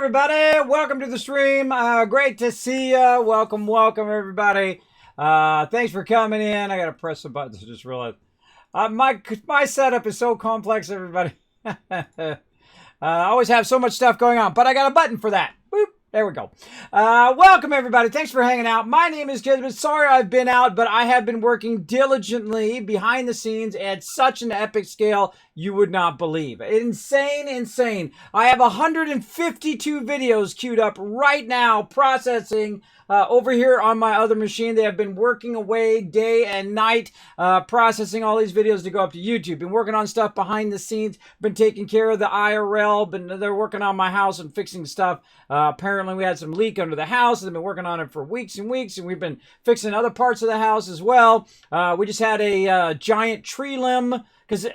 everybody. Welcome to the stream. Great to see you. Welcome, everybody. Thanks for coming in. I gotta press the buttons. I just realized my setup is so complex, everybody. I always have so much stuff going on, but I got a button for that. Boop. There we go. Welcome, everybody. Thanks for hanging out. My name is Kismet. Sorry I've been out, but I have been working diligently behind the scenes at such an epic scale you would not believe. Insane. I have 152 videos queued up right now, processing over here on my other machine. They have been working away day and night, processing all these videos to go up to YouTube. Been working on stuff behind the scenes, been taking care of the IRL, they're working on my house and fixing stuff. Apparently we had some leak under the house. They've been working on it for weeks and weeks, and we've been fixing other parts of the house as well. We just had a giant tree limb, because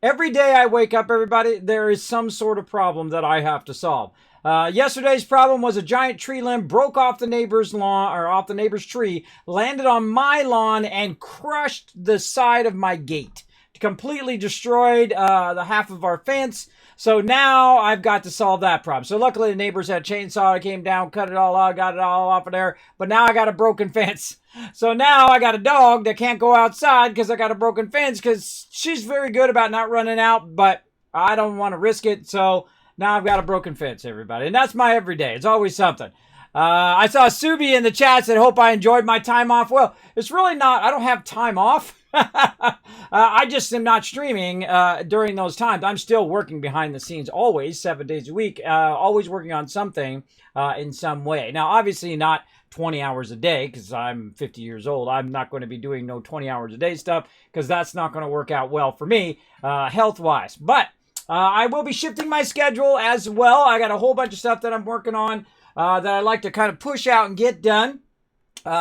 every day I wake up, everybody, there is some sort of problem that I have to solve. Yesterday's problem was a giant tree limb broke off the neighbor's lawn, or off the neighbor's tree, landed on my lawn and crushed the side of my gate. Completely destroyed the half of our fence. So now I've got to solve that problem. So luckily the neighbors had a chainsaw. I came down, cut it all out, got it all off of there. But now I got a broken fence. So now I got a dog that can't go outside because I got a broken fence, because she's very good about not running out, but I don't want to risk it. So now I've got a broken fence, everybody. And that's my everyday. It's always something. I saw Subi in the chat said, hope I enjoyed my time off. Well, it's really not. I don't have time off. I just am not streaming during those times. I'm still working behind the scenes always, 7 days a week, always working on something in some way. Now, obviously not 20 hours a day, because I'm 50 years old. I'm not going to be doing no 20 hours a day stuff, because that's not going to work out well for me health-wise. But I will be shifting my schedule as well. I got a whole bunch of stuff that I'm working on that I like to kind of push out and get done.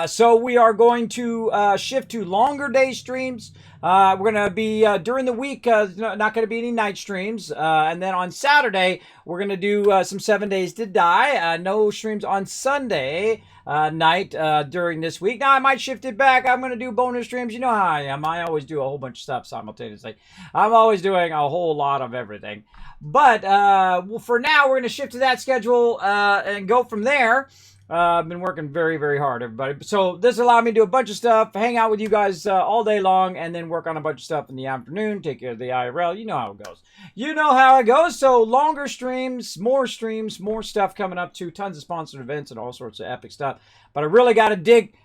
So we are going to shift to longer day streams. We're going to be during the week, not going to be any night streams. And then on Saturday, we're going to do some 7 Days to Die. No streams on Sunday night during this week. Now, I might shift it back. I'm going to do bonus streams. You know how I am. I always do a whole bunch of stuff simultaneously. I'm always doing a whole lot of everything. But well, for now, we're going to shift to that schedule and go from there. I've been working very, very hard, everybody. So this allowed me to do a bunch of stuff, hang out with you guys all day long, and then work on a bunch of stuff in the afternoon, take care of the IRL. You know how it goes. You know how it goes. So longer streams, more stuff coming up too. Tons of sponsored events and all sorts of epic stuff. But I really got to dig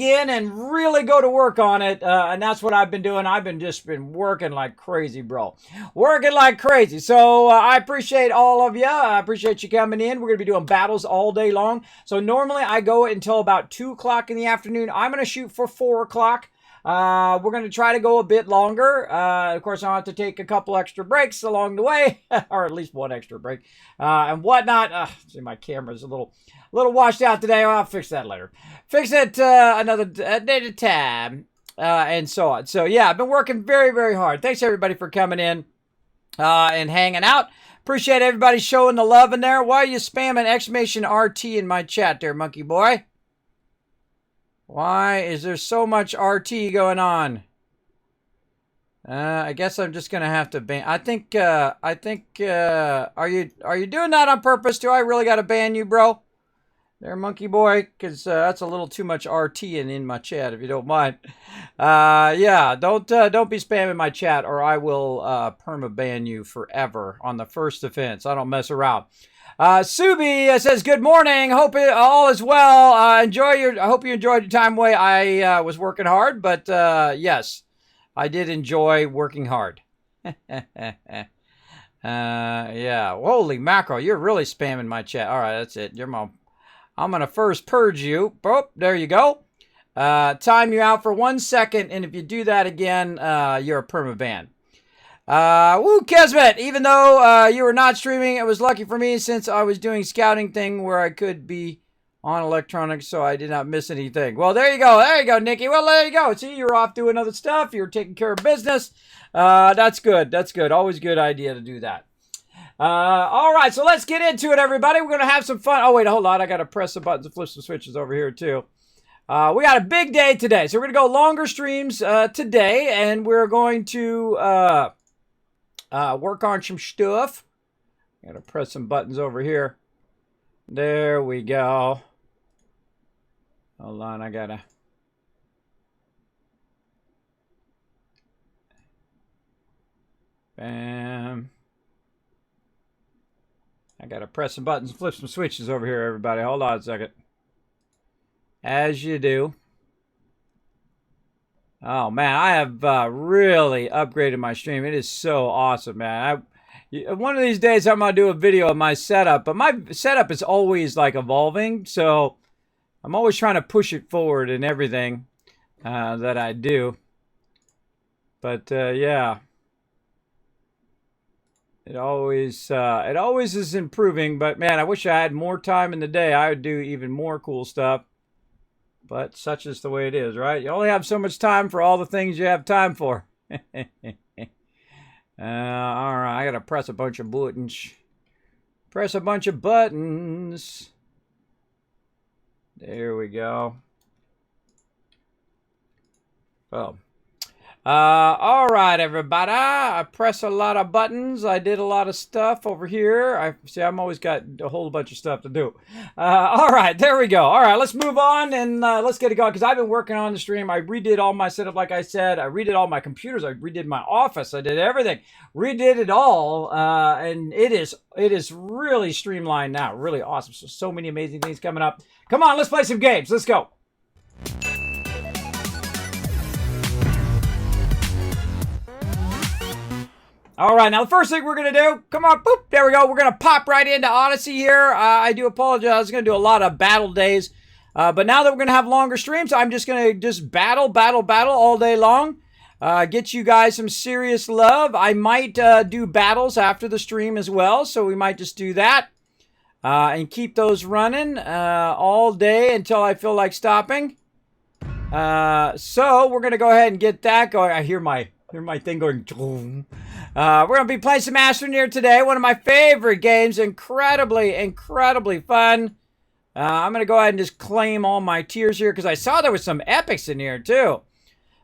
in and really go to work on it. And that's what I've been doing. I've been working like crazy, bro. Working like crazy. So I appreciate all of you. I appreciate you coming in. We're going to be doing battles all day long. So normally I go until about 2 o'clock in the afternoon. I'm going to shoot for 4 o'clock. We're going to try to go a bit longer. Of course, I'll have to take a couple extra breaks along the way, or at least one extra break, and whatnot. See, my camera's a little washed out today. I'll fix that later. Fix it another day at a time, and so on. So yeah, I've been working very, very hard. Thanks everybody for coming in and hanging out. Appreciate everybody showing the love in there. Why are you spamming exclamation RT in my chat there, monkey boy? Why is there so much RT going on? I guess I'm just gonna have to ban. I think. Are you doing that on purpose? Do I really gotta ban you, bro? There, monkey boy, because that's a little too much RT in my chat, if you don't mind. Yeah, don't be spamming my chat, or I will perma-ban you forever on the first offense. I don't mess around. Subi says, good morning. Hope all is well. I hope you enjoyed your time away. I was working hard, but yes, I did enjoy working hard. Yeah. Holy mackerel, you're really spamming my chat. All right, that's it. I'm going to first purge you. Boop, there you go. Time you out for 1 second, and if you do that again, you're a perma-ban. Woo, Kismet, even though you were not streaming, it was lucky for me since I was doing scouting thing where I could be on electronics, so I did not miss anything. Well, there you go, Nikki. Well, there you go. See, you're off doing other stuff. You're taking care of business. That's good. Always a good idea to do that. All right, so let's get into it, everybody. We're going to have some fun. Oh, wait, hold on. I got to press the buttons and flip some switches over here, too. We got a big day today, so we're going to go longer streams today, and we're going to work on some stuff. Got to press some buttons over here. There we go. Hold on, I gotta... Bam. I gotta press some buttons and flip some switches over here, everybody. Hold on a second. As you do. Oh, man, I have really upgraded my stream. It is so awesome, man. One of these days, I'm going to do a video of my setup. But my setup is always, like, evolving. So, I'm always trying to push it forward in everything that I do. But, yeah. It always is improving. But, man, I wish I had more time in the day. I would do even more cool stuff. But such is the way it is, right? You only have so much time for all the things you have time for. All right, I got to press a bunch of buttons. Press a bunch of buttons. There we go. Oh. All right, everybody. I press a lot of buttons. I did a lot of stuff over here. I'm always got a whole bunch of stuff to do. All right, there we go. All right, let's move on and let's get it going because I've been working on the stream. I redid all my setup, like I said. I redid all my computers. I redid my office. I did everything. Redid it all, and it is really streamlined now. Really awesome. So many amazing things coming up. Come on, let's play some games. Let's go. All right, now the first thing we're going to do, come on, boop, there we go. We're going to pop right into Odyssey here. I do apologize. I was going to do a lot of battle days. But now that we're going to have longer streams, I'm just going to battle all day long. Get you guys some serious love. I might do battles after the stream as well, so we might just do that. And keep those running all day until I feel like stopping. So we're going to go ahead and get that going. I hear my thing going. We're going to be playing some Astroneer today. One of my favorite games. Incredibly fun. I'm going to go ahead and just claim all my tiers here because I saw there was some epics in here too.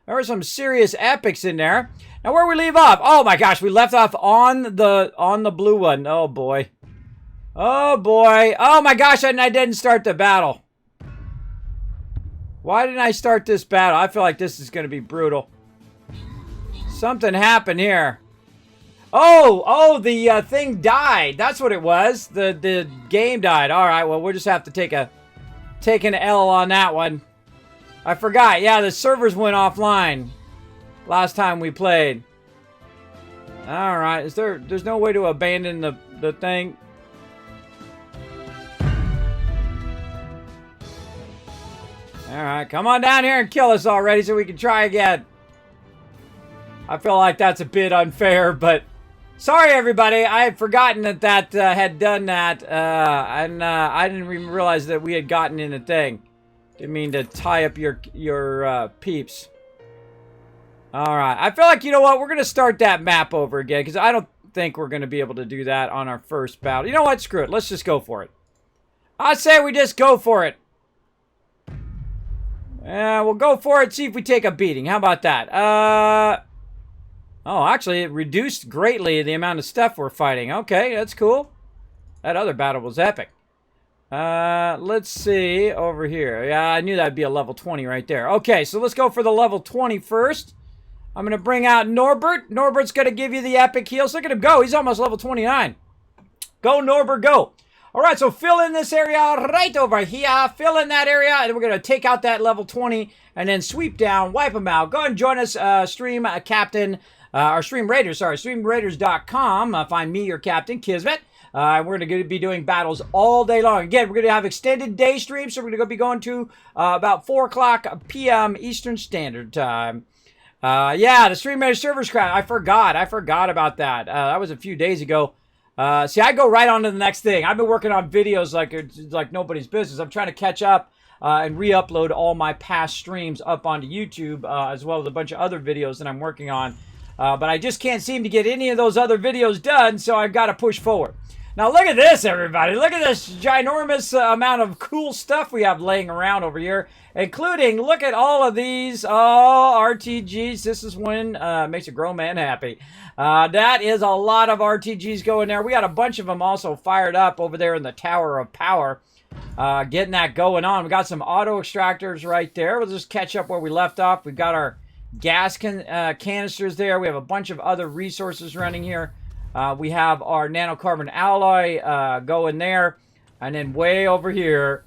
There were some serious epics in there. Now where we leave off? Oh my gosh, we left off on the blue one. Oh boy. Oh boy. Oh my gosh, and I didn't start the battle. Why didn't I start this battle? I feel like this is going to be brutal. Something happened here. Oh, the thing died. That's what it was. The game died. All right, well, we'll just have to take an L on that one. I forgot. Yeah, the servers went offline last time we played. All right, there's no way to abandon the thing. All right, come on down here and kill us already so we can try again. I feel like that's a bit unfair, but sorry, everybody. I had forgotten that had done that, and I didn't even realize that we had gotten in a thing. Didn't mean to tie up your peeps. All right. I feel like, you know what? We're going to start that map over again, because I don't think we're going to be able to do that on our first battle. You know what? Screw it. Let's just go for it. I say we just go for it. We'll go for it, see if we take a beating. How about that? Oh, actually, it reduced greatly the amount of stuff we're fighting. Okay, that's cool. That other battle was epic. Let's see over here. Yeah, I knew that'd be a level 20 right there. Okay, so let's go for the level 20 first. I'm going to bring out Norbert. Norbert's going to give you the epic heals. Look at him go. He's almost level 29. Go, Norbert, go. All right, so fill in this area right over here. Fill in that area, and we're going to take out that level 20 and then sweep down, wipe them out. Go ahead and join us, stream captain. Our Stream Raiders, sorry, StreamRaiders.com. Find me, your captain, Kismet. We're going to be doing battles all day long. Again, we're going to have extended day streams, so we're going to be going to about 4 o'clock p.m. Eastern Standard Time. Yeah, the Stream Raiders servers crashed. I forgot about that. That was a few days ago. See, I go right on to the next thing. I've been working on videos like nobody's business. I'm trying to catch up and re-upload all my past streams up onto YouTube, as well as a bunch of other videos that I'm working on. But I just can't seem to get any of those other videos done, so I've got to push forward. Now look at this, everybody. Look at this ginormous amount of cool stuff we have laying around over here, including, look at all of these. Oh, RTGs. This is when makes a grown man happy. That is a lot of RTGs going there. We got a bunch of them also fired up over there in the Tower of Power. Getting that going on. We got some auto extractors right there. We'll just catch up where we left off. We've got our gas canisters there. We have a bunch of other resources running here. We have our nanocarbon alloy going there. And then way over here.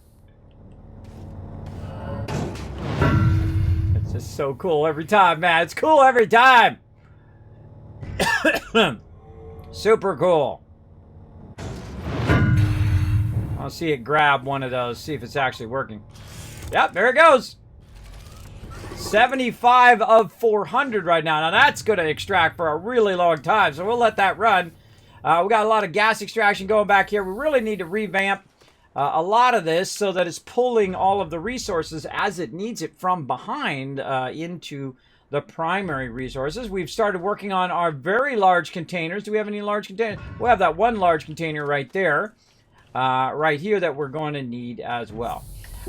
It's just so cool every time, man. It's cool every time. Super cool. I'll see it grab one of those, see if it's actually working. Yep, there it goes. 75 of 400 right now. Now that's going to extract for a really long time, so we'll let that run. We got a lot of gas extraction going back here. We really need to revamp a lot of this so that it's pulling all of the resources as it needs it from behind into the primary resources. We've started working on our very large containers. Do we have any large containers? We have that one large container right there. Right here that we're going to need as well.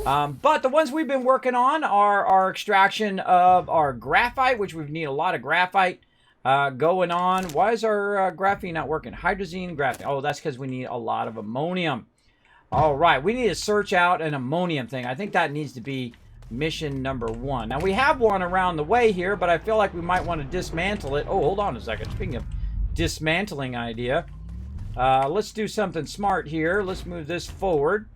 But the ones we've been working on are our extraction of our graphite, which we need a lot of graphite going on. Why is our graphene not working? Hydrazine, graphene. Oh, that's because we need a lot of ammonium. All right, we need to search out an ammonium thing. I think that needs to be mission number 1. Now, we have one around the way here, but I feel like we might want to dismantle it. Oh, hold on a second. Speaking of dismantling idea. Let's do something smart here. Let's move this forward.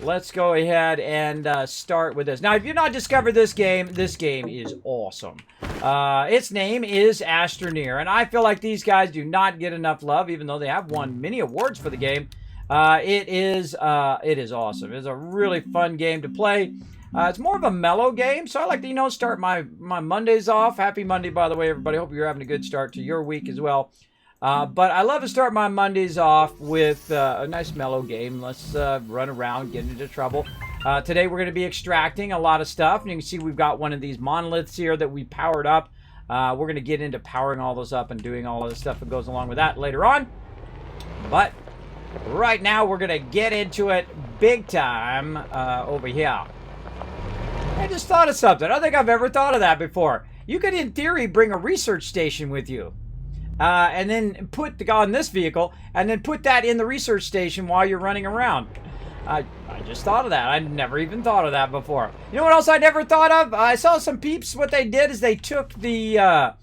Let's go ahead and start with this. Now, if you've not discovered this game is awesome. Its name is Astroneer, and I feel like these guys do not get enough love, even though they have won many awards for the game. It is awesome. It's a really fun game to play. It's more of a mellow game, so I like to, you know, start my Mondays off. Happy Monday, by the way, everybody. Hope you're having a good start to your week as well. But I love to start my Mondays off with a nice mellow game. Let's run around, get into trouble. Today we're going to be extracting a lot of stuff. And you can see we've got one of these monoliths here that we powered up. We're going to get into powering all those up and doing all of the stuff that goes along with that later on. But right now we're going to get into it big time over here. I just thought of something. I don't think I've ever thought of that before. You could, in theory, bring a research station with you. And then put on this vehicle, and then put that in the research station while you're running around. I just thought of that. I never even thought of that before. You know what else I never thought of? I saw some peeps. What they did is they took the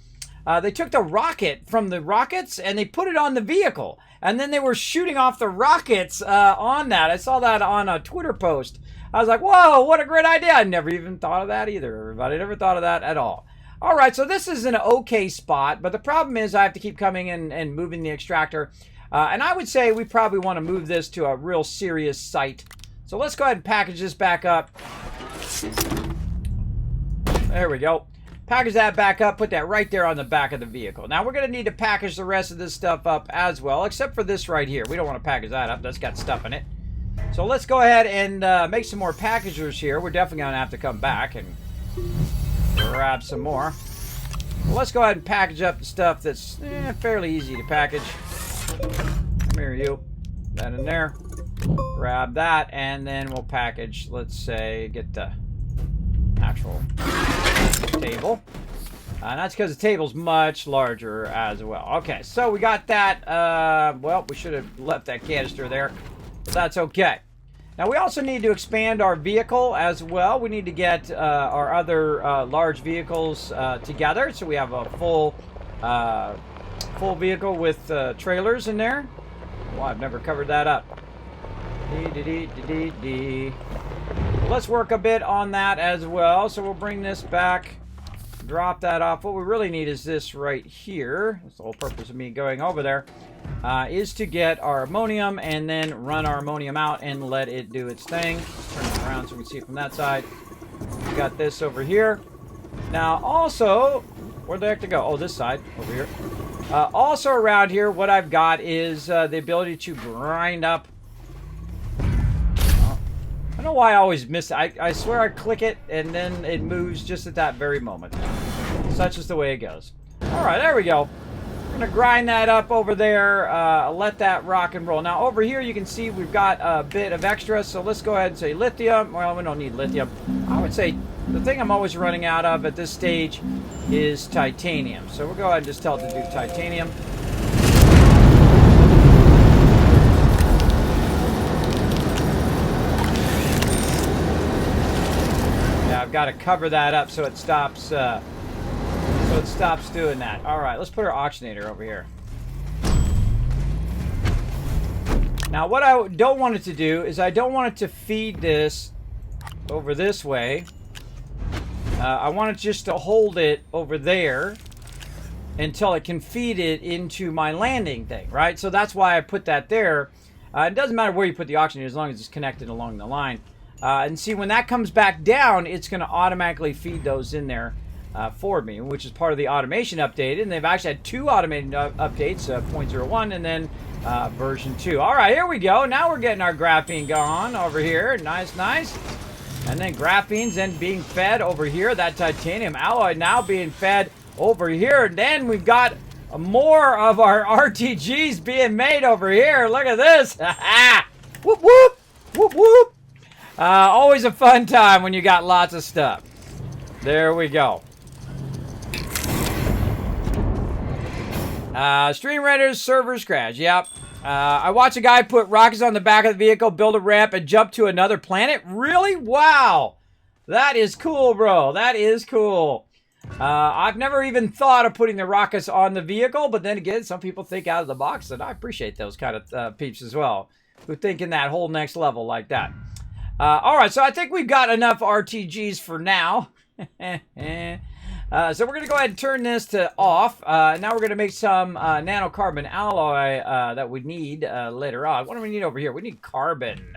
rocket from the rockets and they put it on the vehicle, and then they were shooting off the rockets on that. I saw that on a Twitter post. I was like, whoa, what a great idea! I never even thought of that either. Everybody never thought of that at all. All right, so this is an okay spot, but the problem is I have to keep coming in and moving the extractor. And I would say we probably want to move this to a real serious site. So let's go ahead and package this back up. There we go. Package that back up, put that right there on the back of the vehicle. Now we're going to need to package the rest of this stuff up as well, except for this right here. We don't want to package that up. That's got stuff in it. So let's go ahead and make some more packagers here. We're definitely going to have to come back and grab some more. Well, let's go ahead and package up the stuff that's fairly easy to package. Come here, you. That in there. Grab that, and then we'll package, let's say, get the actual table. And that's because the table's much larger as well. Okay, so we got that. Well, we should have left that canister there, but that's okay. Now, we also need to expand our vehicle as well. We need to get our other large vehicles together, so we have a full vehicle with trailers in there. Well, I've never covered that up. Let's work a bit on that as well. So we'll bring this back, drop that off. What we really need is this right here. That's the whole purpose of me going over there. Is to get our ammonium and then run our ammonium out and let it do its thing. Let's turn it around so we can see it from that side. We got this over here. Now also, where the heck to go? Oh, this side over here. Also around here, what I've got is the ability to grind up. I don't know why I always miss it. I swear I click it and then it moves just at that very moment. Such is the way it goes. Alright, there we go. We're going to grind that up over there, let that rock and roll. Now, over here, you can see we've got a bit of extra, so let's go ahead and say lithium. Well, we don't need lithium. I would say the thing I'm always running out of at this stage is titanium. So we'll go ahead and just tell it to do titanium. Yeah, I've got to cover that up so it stops doing that. All right, let's put our oxygenator over here. Now, what I don't want it to do is I don't want it to feed this over this way. I want it just to hold it over there until it can feed it into my landing thing, right? So that's why I put that there. It doesn't matter where you put the oxygenator as long as it's connected along the line. And see, when that comes back down, it's going to automatically feed those in there for me, which is part of the automation update. And they've actually had 2 automated updates, 0.01 and then version 2. All right, here we go. Now we're getting our graphene going over here. Nice, nice. And then graphene's then being fed over here. That titanium alloy now being fed over here. And then we've got more of our RTGs being made over here. Look at this. Whoop, whoop. Whoop, whoop. Always a fun time when you got lots of stuff. There we go. Stream renders, servers crash. Yep. I watched a guy put rockets on the back of the vehicle, build a ramp, and jump to another planet. Really? Wow. That is cool, bro. That is cool. I've never even thought of putting the rockets on the vehicle, but then again, some people think out of the box, and I appreciate those kind of peeps as well, who think in that whole next level like that. All right, so I think we've got enough RTGs for now. So we're going to go ahead and turn this to off. Now we're going to make some nanocarbon alloy that we need later on. What do we need over here? We need carbon.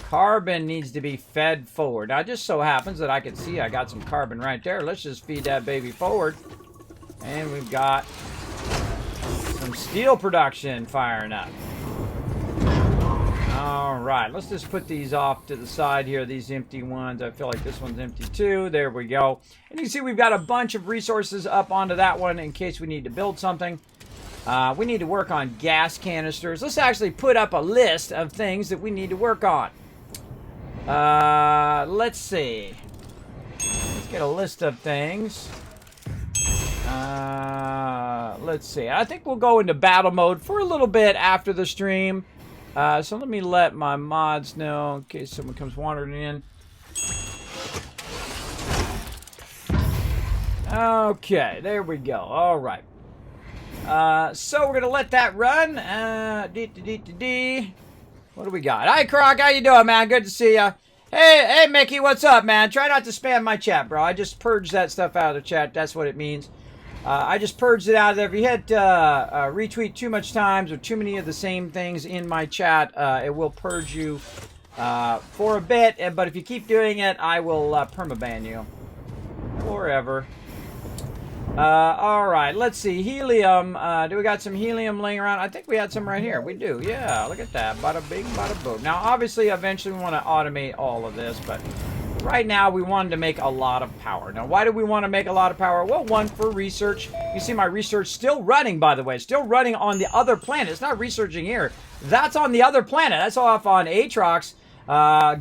Carbon needs to be fed forward. Now, it just so happens that I can see I got some carbon right there. Let's just feed that baby forward. And we've got some steel production firing up. All right, let's just put these off to the side here, these empty ones. I feel like this one's empty too. There we go. And you can see we've got a bunch of resources up onto that one in case we need to build something. We need to work on gas canisters. Let's actually put up a list of things that we need to work on. Let's see. Let's get a list of things. Let's see. I think we'll go into battle mode for a little bit after the stream. So let me let my mods know in case someone comes wandering in. Okay, there we go. All right. So we're going to let that run. What do we got? Hi, Croc. How you doing, man? Good to see ya. Hey, Mickey. What's up, man? Try not to spam my chat, bro. I just purged that stuff out of the chat. That's what it means. I just purged it out of there. If you hit retweet too much times or too many of the same things in my chat, it will purge you for a bit. But if you keep doing it, I will permaban you forever. All right, let's see. Helium. Do we got some helium laying around? I think we had some right here. We do. Yeah, look at that. Bada bing, bada boom. Now, obviously, eventually we want to automate all of this, but right now we wanted to make a lot of power. Now, why do we want to make a lot of power? Well, one, for research. You see my research still running, by the way. Still running on the other planet. It's not researching here. That's on the other planet. That's off on Aatrox.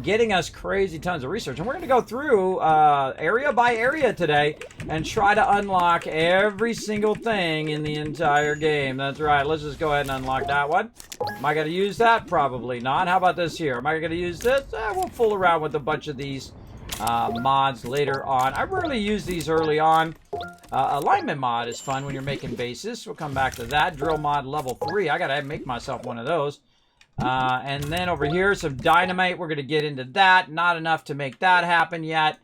Getting us crazy tons of research. And we're going to go through area by area today and try to unlock every single thing in the entire game. That's right. Let's just go ahead and unlock that one. Am I going to use that? Probably not. How about this here? Am I going to use this? We'll fool around with a bunch of these mods later on. I rarely use these early on. Alignment mod is fun when you're making bases. We'll come back to that. Drill mod level 3. I got to make myself one of those. And then over here, some dynamite. We're going to get into that. Not enough to make that happen yet.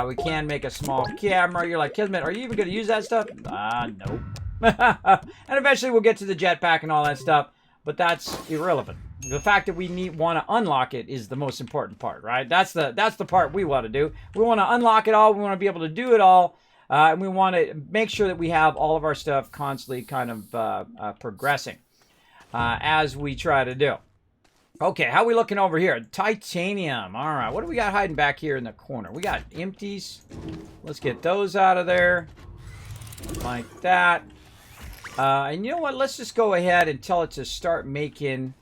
We can make a small camera. You're like, Kismet, are you even going to use that stuff? Nope. And eventually we'll get to the jetpack and all that stuff. But that's irrelevant. The fact that we want to unlock it is the most important part, right? That's the part we want to do. We want to unlock it all. We want to be able to do it all. And we want to make sure that we have all of our stuff constantly kind of progressing as we try to do. Okay, how are we looking over here? Titanium. All right, what do we got hiding back here in the corner? We got empties. Let's get those out of there. Like that. And you know what? Let's just go ahead and tell it to start making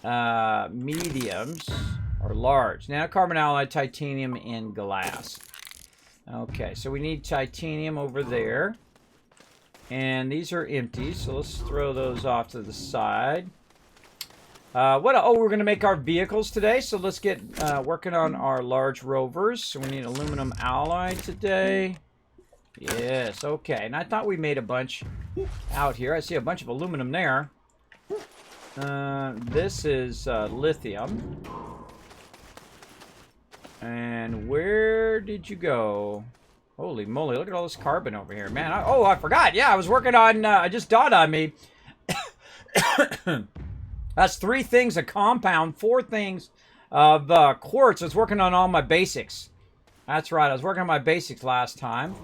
mediums or large. Nanocarbon alloy, titanium, and glass. Okay, so we need titanium over there. And these are empty, so let's throw those off to the side. Oh, we're going to make our vehicles today, so let's get working on our large rovers. So we need aluminum alloy today. Yes, okay. And I thought we made a bunch out here. I see a bunch of aluminum there. This is lithium. And where did you go? Holy moly, look at all this carbon over here. Man, I forgot. Yeah, I was working on, it just dawned on me. That's 3 things of compound, 4 things of quartz. I was working on all my basics. That's right, I was working on my basics last time.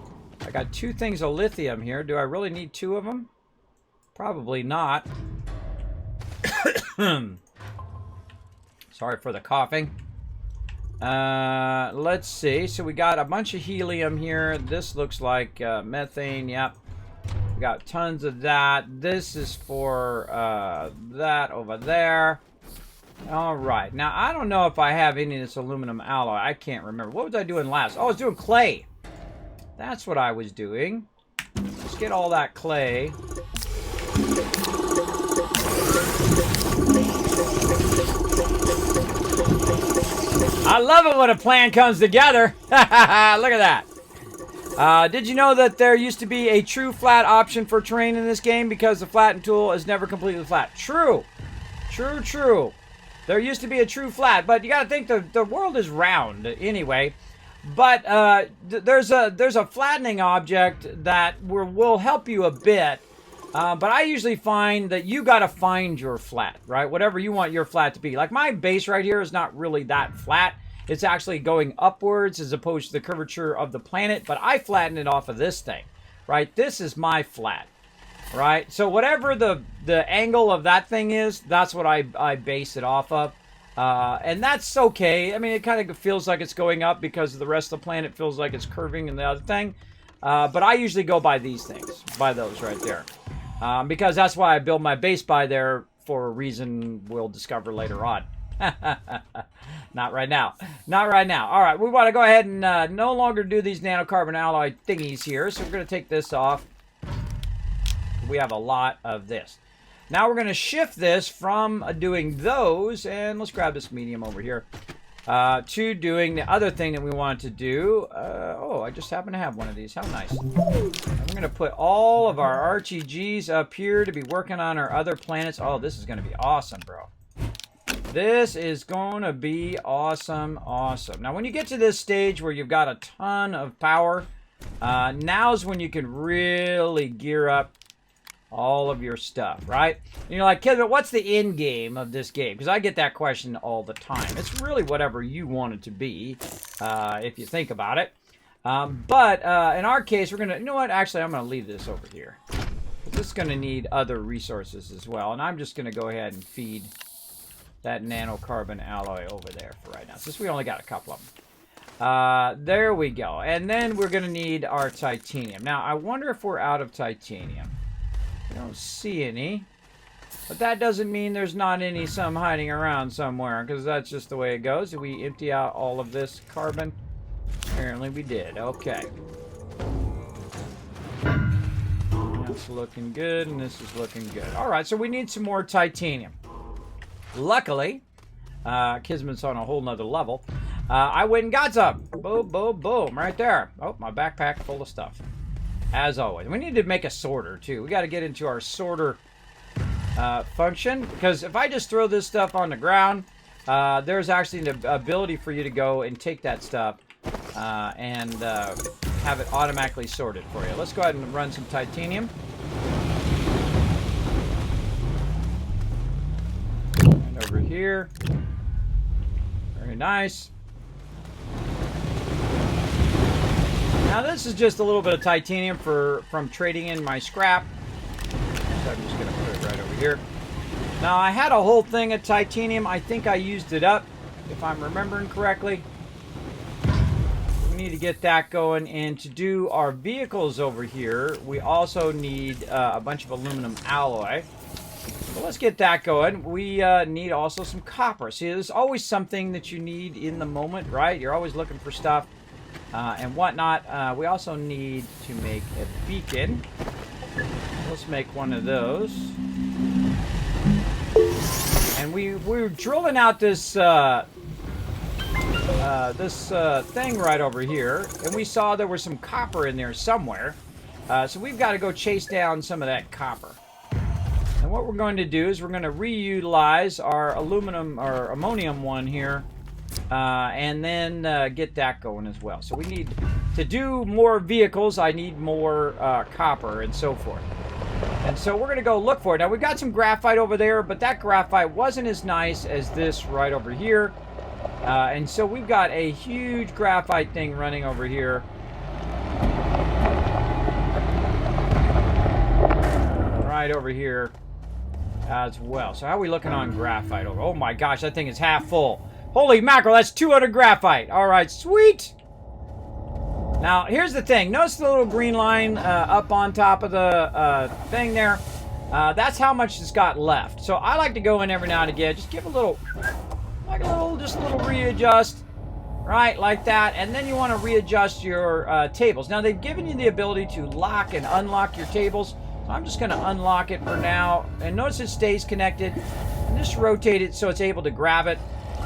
I got 2 things of lithium here. Do I really need 2 of them? Probably not. Sorry for the coughing. Let's see. So we got a bunch of helium here. This looks like methane. Yep. We got tons of that. This is for that over there. All right. Now, I don't know if I have any of this aluminum alloy. I can't remember. What was I doing last? Oh, I was doing clay. That's what I was doing. Let's get all that clay. I love it when a plan comes together. Look at that. Did you know that there used to be a true flat option for terrain in this game because the flatten tool is never completely flat? True. True, true. There used to be a true flat, but you got to think the world is round anyway. But there's a flattening object that will help you a bit. But I usually find that you got to find your flat, right? Whatever you want your flat to be. Like my base right here is not really that flat. It's actually going upwards as opposed to the curvature of the planet. But I flatten it off of this thing, right? This is my flat, right? So whatever the angle of that thing is, that's what I base it off of. And that's okay. I mean, it kind of feels like it's going up because the rest of the planet feels like it's curving and the other thing. But I usually go by these things, by those right there. Because that's why I build my base by there for a reason we'll discover later on. Not right now. Not right now. All right, we want to go ahead and no longer do these nanocarbon alloy thingies here. So we're going to take this off. We have a lot of this. Now we're going to shift this from doing those, and let's grab this medium over here, to doing the other thing that we wanted to do. Oh, I just happen to have one of these. How nice. And we're going to put all of our RTGs up here to be working on our other planets. Oh, this is going to be awesome, bro. This is going to be awesome, awesome. Now, when you get to this stage where you've got a ton of power, now's when you can really gear up all of your stuff, right? And you're like, Kismet, what's the end game of this game? Because I get that question all the time. It's really whatever you want it to be, if you think about it. But in our case, we're going to, you know what? Actually, I'm going to leave this over here. This is going to need other resources as well. And I'm just going to go ahead and feed that nanocarbon alloy over there for right now, since we only got a couple of them. There we go. And then we're going to need our titanium. Now, I wonder if we're out of titanium. I don't see any. But that doesn't mean there's not any some hiding around somewhere, because that's just the way it goes. Did we empty out all of this carbon? Apparently we did. Okay. That's looking good, and this is looking good. All right, so we need some more titanium. Luckily, Kismet's on a whole nother level. I went and got some. Boom, boom, boom, right there. Oh, my backpack full of stuff. As always. We need to make a sorter, too. We got to get into our sorter function, because if I just throw this stuff on the ground, there's actually the ability for you to go and take that stuff and have it automatically sorted for you. Let's go ahead and run some titanium. And over here. Very nice. Now this is just a little bit of titanium from trading in my scrap. So I'm just going to put it right over here. Now I had a whole thing of titanium. I think I used it up, if I'm remembering correctly. need to get that going. And to do our vehicles over here, we also need a bunch of aluminum alloy. So let's get that going. We need also some copper. See, there's always something that you need in the moment, right? You're always looking for stuff and whatnot. We also need to make a beacon. Let's make one of those. And we were drilling out this thing right over here, and we saw there was some copper in there somewhere. So we've got to go chase down some of that copper. And what we're going to do is we're going to reutilize our aluminum or ammonium one here, and then get that going as well. So we need to do more vehicles. I need more copper and so forth. And so we're going to go look for it. Now, we've got some graphite over there, but that graphite wasn't as nice as this right over here. And so we've got a huge graphite thing running over here. Right over here as well. So how are we looking on graphite over? Oh my gosh, that thing is half full. Holy mackerel, that's 200 graphite. All right, sweet. Now, here's the thing. Notice the little green line up on top of the thing there. That's how much it's got left. So I like to go in every now and again, just give a little, just a little readjust, right, like that. And then you want to readjust your tables. Now, they've given you the ability to lock and unlock your tables. So I'm just going to unlock it for now. And notice it stays connected. And just rotate it so it's able to grab it.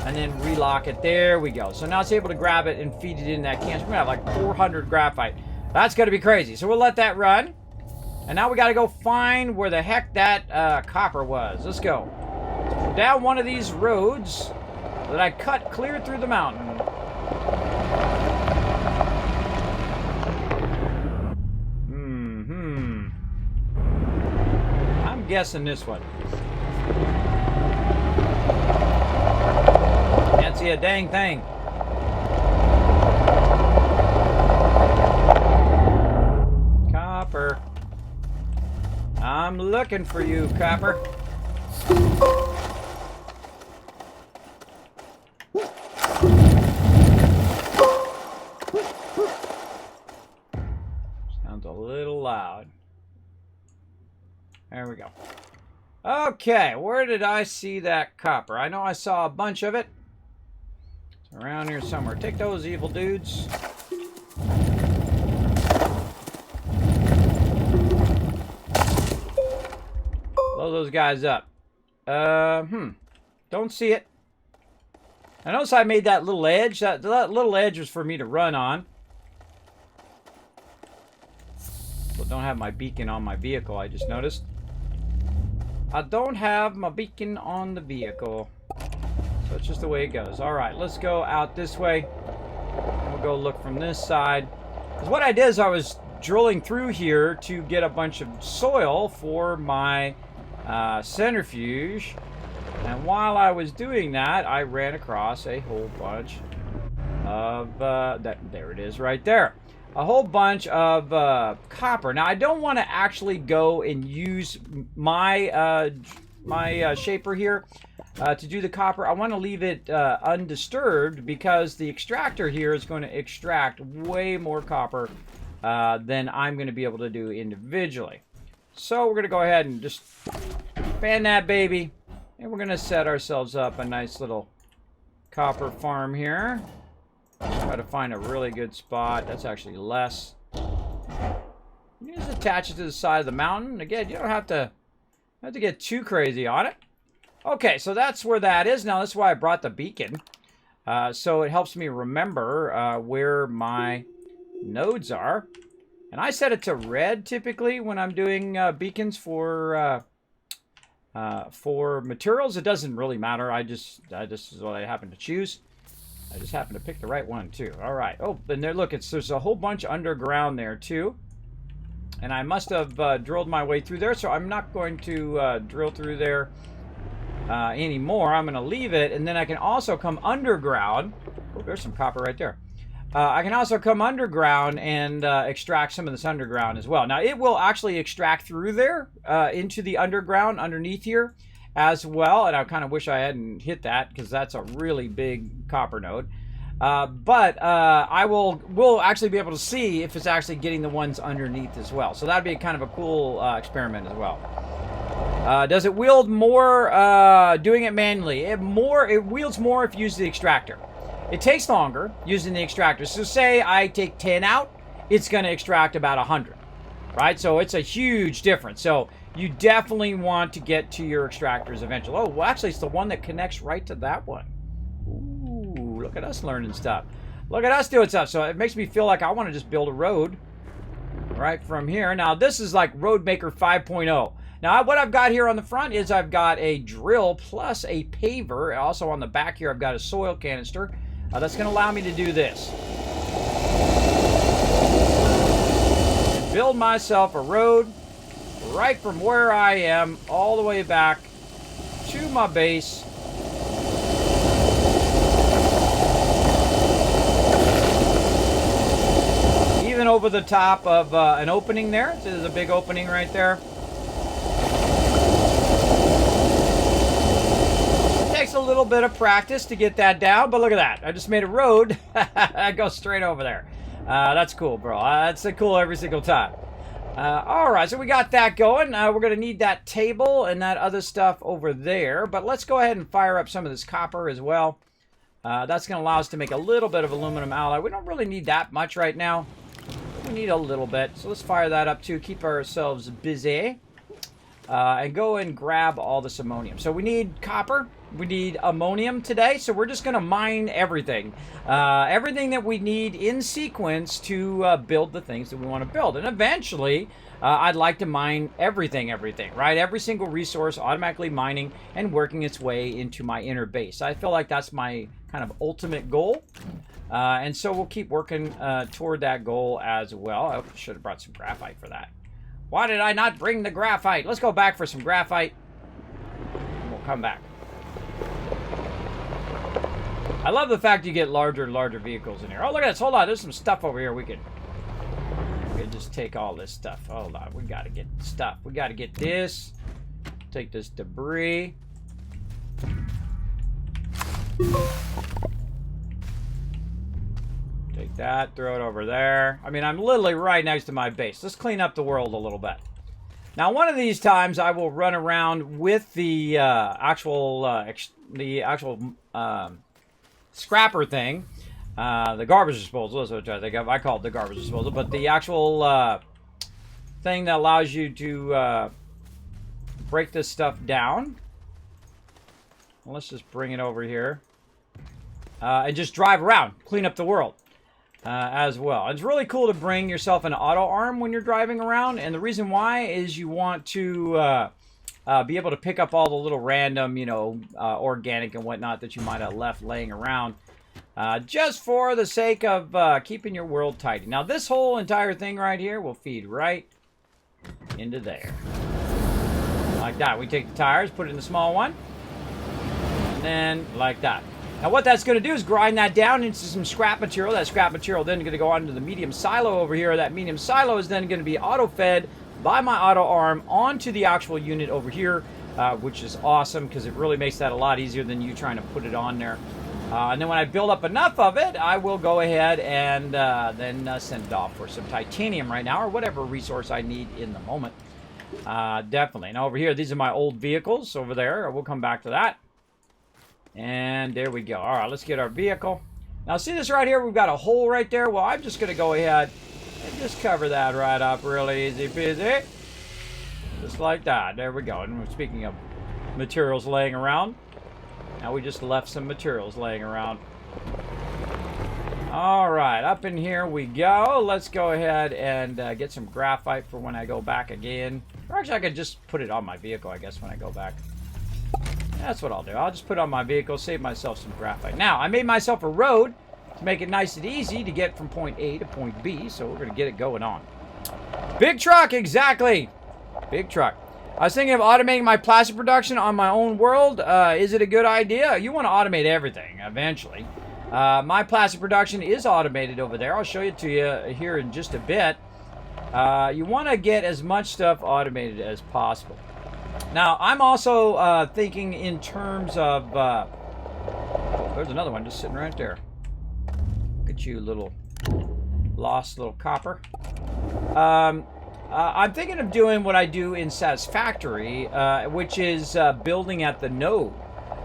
And then relock it. There we go. So now it's able to grab it and feed it in that can. So we're going to have like 400 graphite. That's going to be crazy. So we'll let that run. And now we got to go find where the heck that copper was. Let's go. Down one of these roads that I cut clear through the mountain. I'm guessing this one. Can't see a dang thing. Copper. I'm looking for you, copper. Sounds a little loud. There we go. Okay, where did I see that copper? I know I saw a bunch of it. It's around here somewhere. Take those evil dudes. Blow those guys up. Don't see it. I notice I made that little edge. That little edge was for me to run on. So don't have my beacon on my vehicle, I just noticed. I don't have my beacon on the vehicle. So it's just the way it goes. Alright, let's go out this way. We'll go look from this side. Because what I did is I was drilling through here to get a bunch of soil for my centrifuge. And while I was doing that, I ran across a whole bunch of... there it is right there. A whole bunch of copper. Now, I don't want to actually go and use my shaper here to do the copper. I want to leave it undisturbed because the extractor here is going to extract way more copper than I'm going to be able to do individually. So we're going to go ahead and just fan that baby. And we're going to set ourselves up a nice little copper farm here. Try to find a really good spot. That's actually less. You just attach it to the side of the mountain. Again, you don't have to get too crazy on it. Okay, so that's where that is. Now, that's why I brought the beacon. So it helps me remember where my nodes are. And I set it to red typically when I'm doing beacons for materials. It doesn't really matter. This is what I happen to choose. I just happen to pick the right one too. All right. Oh, and there, look, there's a whole bunch underground there too. And I must have drilled my way through there, so I'm not going to drill through there anymore. I'm going to leave it, and then I can also come underground. Oh, there's some copper right there. I can also come underground and extract some of this underground as well. Now, it will actually extract through there into the underground underneath here as well. And I kind of wish I hadn't hit that because that's a really big copper node. we'll actually be able to see if it's actually getting the ones underneath as well. So that'd be kind of a cool experiment as well. Does it wield more doing it manually? It wields more if you use the extractor. It takes longer using the extractor. So say I take 10 out, it's going to extract about 100, right? So it's a huge difference. So you definitely want to get to your extractors eventually. Oh, well, actually, it's the one that connects right to that one. Ooh, look at us learning stuff. Look at us doing stuff. So it makes me feel like I want to just build a road right from here. Now, this is like Roadmaker 5.0. Now, what I've got here on the front is I've got a drill plus a paver. Also on the back here, I've got a soil canister. That's going to allow me to do this. Build myself a road right from where I am all the way back to my base. Even over the top of an opening there. So there's a big opening right there. Takes a little bit of practice to get that down, but look at that. I just made a road. I go straight over there. That's cool, bro. That's cool every single time. All right, so we got that going. We're going to need that table and that other stuff over there, but let's go ahead and fire up some of this copper as well. That's going to allow us to make a little bit of aluminum alloy. We don't really need that much right now. We need a little bit, so let's fire that up too. Keep ourselves busy. And go and grab all this ammonium. So we need copper. We need ammonium today, so we're just going to mine everything. Everything that we need in sequence to build the things that we want to build. And eventually, I'd like to mine everything, right? Every single resource automatically mining and working its way into my inner base. I feel like that's my kind of ultimate goal. And so we'll keep working toward that goal as well. I should have brought some graphite for that. Why did I not bring the graphite? Let's go back for some graphite. And we'll come back. I love the fact you get larger and larger vehicles in here. Oh, look at this. Hold on. There's some stuff over here we can just take all this stuff. Hold on. We got to get stuff. We got to get this. Take this debris. Take that. Throw it over there. I mean, I'm literally right next to my base. Let's clean up the world a little bit. Now, one of these times, I will run around with the actual scrapper thing, the garbage disposal. That's what I think of. I call it the garbage disposal, but the actual thing that allows you to break this stuff down. Well, let's just bring it over here and just drive around, clean up the world. As well. It's really cool to bring yourself an auto arm when you're driving around, and the reason why is you want to be able to pick up all the little random, organic and whatnot that you might have left laying around, just for the sake of keeping your world tidy. Now, this whole entire thing right here will feed right into there. Like that. We take the tires, put it in the small one, and then like that. Now what that's going to do is grind that down into some scrap material. That scrap material then going to go onto the medium silo over here. That medium silo is then going to be auto-fed by my auto arm onto the actual unit over here, which is awesome because it really makes that a lot easier than you trying to put it on there. And then when I build up enough of it, I will go ahead and then send it off for some titanium right now or whatever resource I need in the moment. Definitely. Now over here, these are my old vehicles over there. We'll come back to that. And there we go. All right, let's get our vehicle. Now, see this right here? We've got a hole right there. Well, I'm just going to go ahead and just cover that right up really easy peasy. Just like that. There we go. And speaking of materials laying around, now we just left some materials laying around. All right, up in here we go. Let's go ahead and get some graphite for when I go back again. Or actually, I could just put it on my vehicle, I guess, when I go back. That's what I'll do. I'll just put it on my vehicle, save myself some graphite. Now, I made myself a road to make it nice and easy to get from point A to point B, so we're going to get it going on. Big truck, exactly. Big truck. I was thinking of automating my plastic production on my own world. Is it a good idea? You want to automate everything eventually. My plastic production is automated over there. I'll show it to you here in just a bit. You want to get as much stuff automated as possible. Now, I'm also thinking in terms of... oh, there's another one just sitting right there. Look at you, little lost little copper. I'm thinking of doing what I do in Satisfactory, which is building at the node,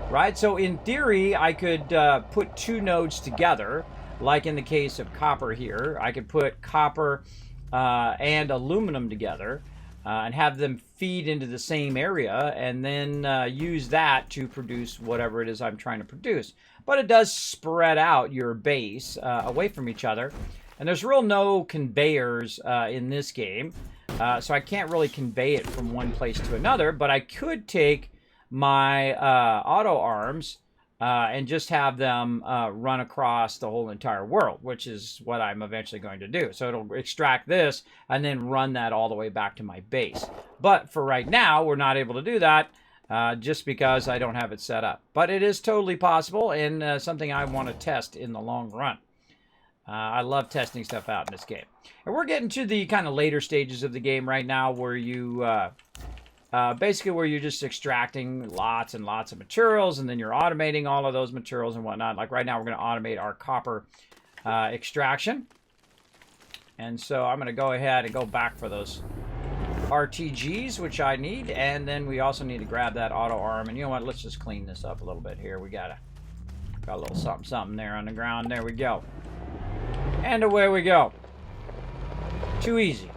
right? So in theory, I could put two nodes together, like in the case of copper here. I could put copper and aluminum together and have them feed into the same area, and then use that to produce whatever it is I'm trying to produce. But it does spread out your base away from each other. And there's no conveyors in this game. So I can't really convey it from one place to another, but I could take my auto arms and just have them run across the whole entire world, which is what I'm eventually going to do. So it'll extract this and then run that all the way back to my base. But for right now, we're not able to do that just because I don't have it set up. But it is totally possible and something I want to test in the long run. I love testing stuff out in this game. And we're getting to the kind of later stages of the game right now where you, basically where you're just extracting lots and lots of materials and then you're automating all of those materials and whatnot. Like right now we're going to automate our copper extraction. And so I'm going to go ahead and go back for those RTGs, which I need. And then we also need to grab that auto arm. And you know what? Let's just clean this up a little bit here. We got a little something there on the ground. There we go. And away we go. Too easy.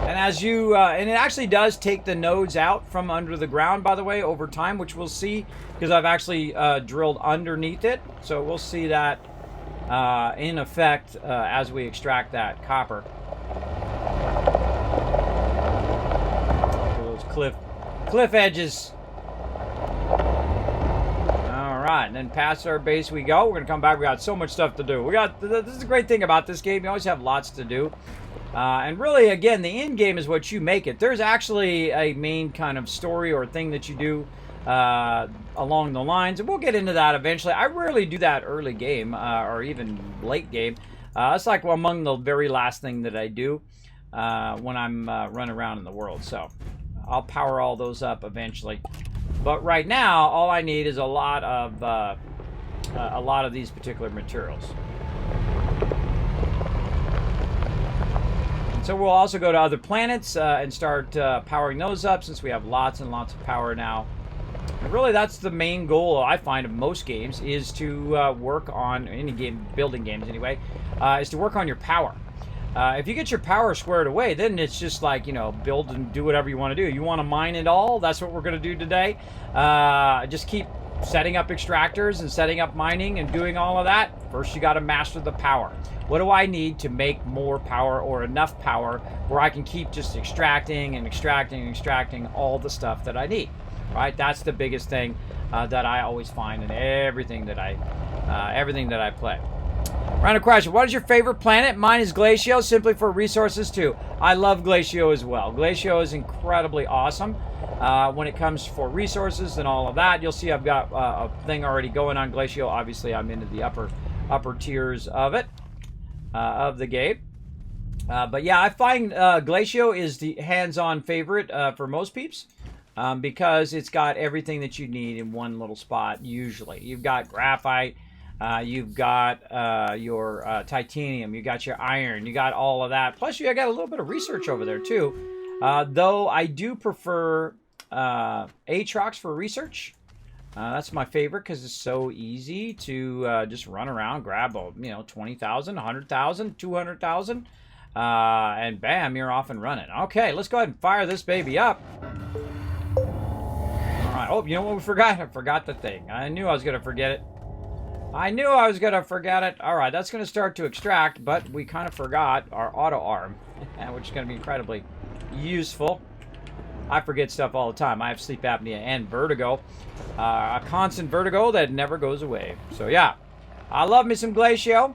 And as you, and it actually does take the nodes out from under the ground, by the way, over time, which we'll see, because I've actually drilled underneath it. So we'll see that in effect as we extract that copper. Cliff edges. All right, and then past our base we go. We're gonna come back. We got so much stuff to do. This is the great thing about this game. You always have lots to do, and really, again, the end game is what you make it. There's actually a main kind of story or thing that you do along the lines, and we'll get into that eventually. I rarely do that early game or even late game. It's like among the very last thing that I do when I'm running around in the world. So I'll power all those up eventually. But right now, all I need is a lot of these particular materials. And so we'll also go to other planets and start powering those up, since we have lots and lots of power now. And really, that's the main goal I find of most games, is to work on, any game, building games anyway, is to work on your power. If you get your power squared away, then it's just like, you know, build and do whatever you want to do. You want to mine it all? That's what we're going to do today. Just keep setting up extractors and setting up mining and doing all of that. First, you got to master the power. What do I need to make more power, or enough power where I can keep just extracting and extracting and extracting all the stuff that I need? Right? That's the biggest thing that I always find in everything that I play. Random question. What is your favorite planet? Mine is Glacio, simply for resources too. I love Glacio as well. Glacio is incredibly awesome when it comes for resources and all of that. You'll see I've got a thing already going on Glacio. Obviously, I'm into the upper tiers of it, of the game. But yeah, I find Glacio is the hands-on favorite for most peeps. Because it's got everything that you need in one little spot, usually. You've got graphite, you've got your titanium, you got your iron, you got all of that. Plus, you got a little bit of research over there, too. Though I do prefer Aatrox for research. That's my favorite because it's so easy to just run around, grab, 20,000, 100,000, 200,000. And bam, you're off and running. Okay, let's go ahead and fire this baby up. Oh, you know what we forgot? I forgot the thing. I knew I was going to forget it. All right, that's going to start to extract, but we kind of forgot our auto arm, which is going to be incredibly useful. I forget stuff all the time. I have sleep apnea and vertigo. A constant vertigo that never goes away. So, yeah. I love me some Glacio.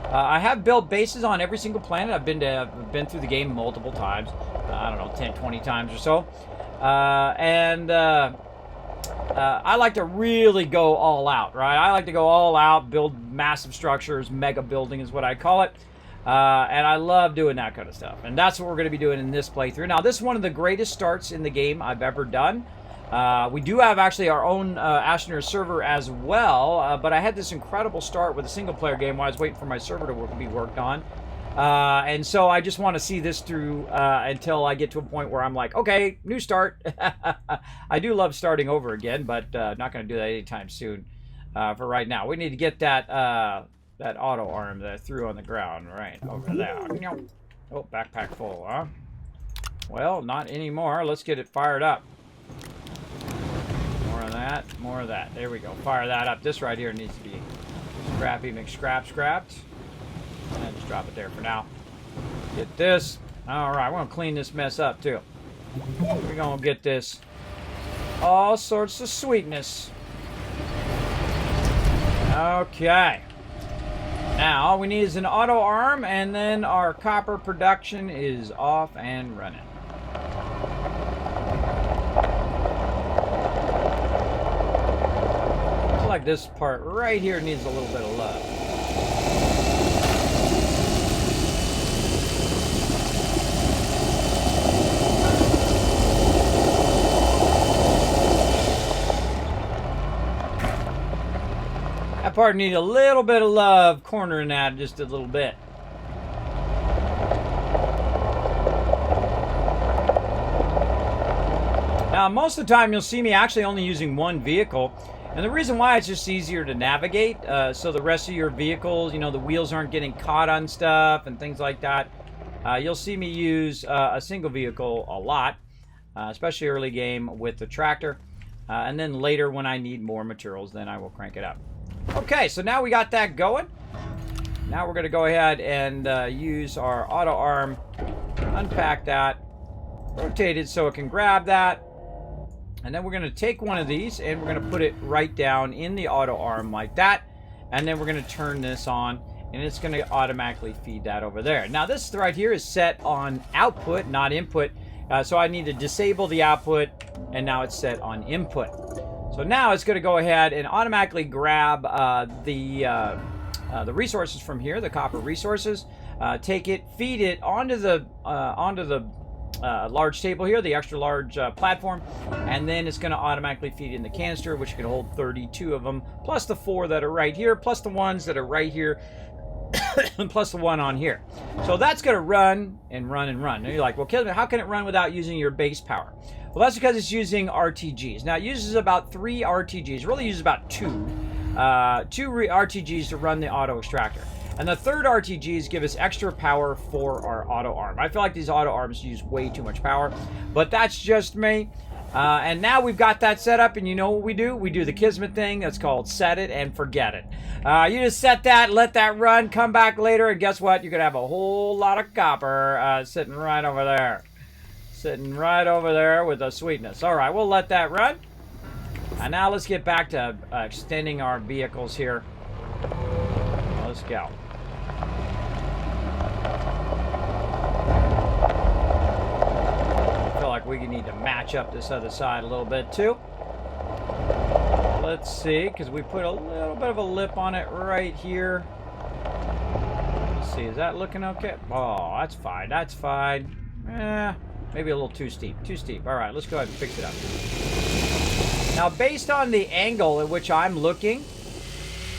I have built bases on every single planet. I've been through the game multiple times. I don't know, 10, 20 times or so. I like to really go all out, right? I like to go all out, build massive structures. Mega building is what I call it. And I love doing that kind of stuff. And that's what we're going to be doing in this playthrough. Now, this is one of the greatest starts in the game I've ever done. We do have actually our own Astroneer server as well, but I had this incredible start with a single-player game while I was waiting for my server to be worked on. And so I just want to see this through until I get to a point where I'm like, okay, new start. I do love starting over again, but not going to do that anytime soon for right now. We need to get that that auto arm that I threw on the ground right over there. Oh, backpack full, huh? Well, not anymore. Let's get it fired up. More of that, more of that. There we go. Fire that up. This right here needs to be scrappy scrapped. And just drop it there for now. Get this. Alright, we're going to clean this mess up too. We're going to get this all sorts of sweetness. Okay. Now, all we need is an auto arm, and then our copper production is off and running. Looks like this part right here needs a little bit of love. That part needs a little bit of love, cornering that just a little bit. Now, most of the time you'll see me actually only using one vehicle. And the reason why, it's just easier to navigate. So the rest of your vehicles, you know, the wheels aren't getting caught on stuff and things like that. You'll see me use a single vehicle a lot, especially early game with the tractor. And then later when I need more materials, then I will crank it up. Okay, so now we got that going. Now we're going to go ahead and use our auto arm, unpack that, rotate it so it can grab that, and then we're going to take one of these and we're going to put it right down in the auto arm like that, and then we're going to turn this on and it's going to automatically feed that over there. Now this right here is set on output, not input, so I need to disable the output, and now it's set on input. So now it's going to go ahead and automatically grab the resources from here, the copper resources, take it, feed it onto the large table here, the extra large platform, and then it's going to automatically feed in the canister, which can hold 32 of them, plus the 4 that are right here, plus the ones that are right here, and plus the one on here. So that's going to run and run and run. And you're like, well, Kismet, how can it run without using your base power? Well, that's because it's using RTGs. Now, it uses about 3 RTGs. It really uses about 2 RTGs to run the auto extractor. And the third RTGs give us extra power for our auto arm. I feel like these auto arms use way too much power, but that's just me. And now we've got that set up, and you know what we do? We do the Kismet thing. That's called set it and forget it. You just set that, let that run, come back later, and guess what? You're going to have a whole lot of copper sitting right over there. Sitting right over there with the sweetness. All right, we'll let that run. And now let's get back to extending our vehicles here. Let's go. I feel like we need to match up this other side a little bit too. Let's see, because we put a little bit of a lip on it right here. Let's see, is that looking okay? Oh, that's fine, that's fine. Maybe a little too steep, All right, let's go ahead and fix it up. Now, based on the angle at which I'm looking,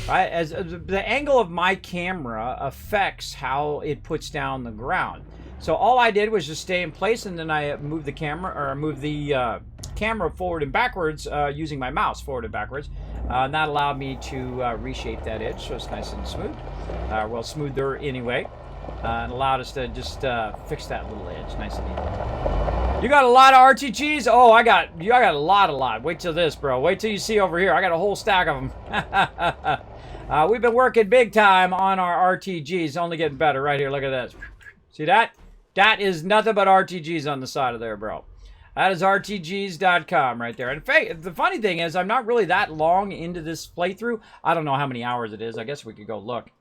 right, as the angle of my camera affects how it puts down the ground. So all I did was just stay in place, and then I moved the camera, or moved the camera forward and backwards using my mouse forward and backwards. And that allowed me to reshape that edge so it's nice and smooth. Well, smoother anyway. And allowed us to just fix that little edge nice and easy. You got a lot of RTGs? Oh, I got a lot. Wait till this, bro. Wait till you see over here. I got a whole stack of them. We've been working big time on our RTGs. Only getting better right here. Look at this. See that? That is nothing but RTGs on the side of there, bro. That is RTGs.com right there. And the funny thing is, I'm not really that long into this playthrough. I don't know how many hours it is. I guess we could go look.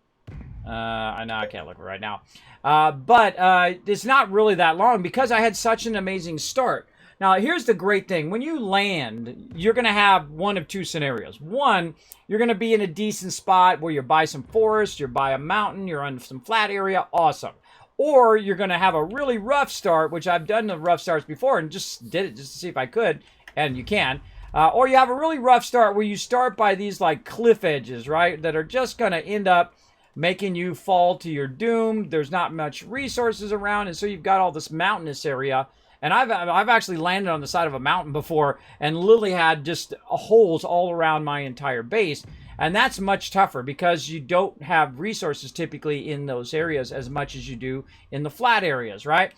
I know I can't look right now. But it's not really that long because I had such an amazing start. Now, here's the great thing. When you land, you're going to have one of two scenarios. One, you're going to be in a decent spot where you're by some forest, you're by a mountain, you're on some flat area. Awesome. Or you're going to have a really rough start, which I've done the rough starts before and just did it just to see if I could, and you can. Or you have a really rough start where you start by these like cliff edges, right, that are just going to end up making you fall to your doom. There's not much resources around, and so you've got all this mountainous area. And I've actually landed on the side of a mountain before and literally had just holes all around my entire base. And that's much tougher because you don't have resources typically in those areas as much as you do in the flat areas, right?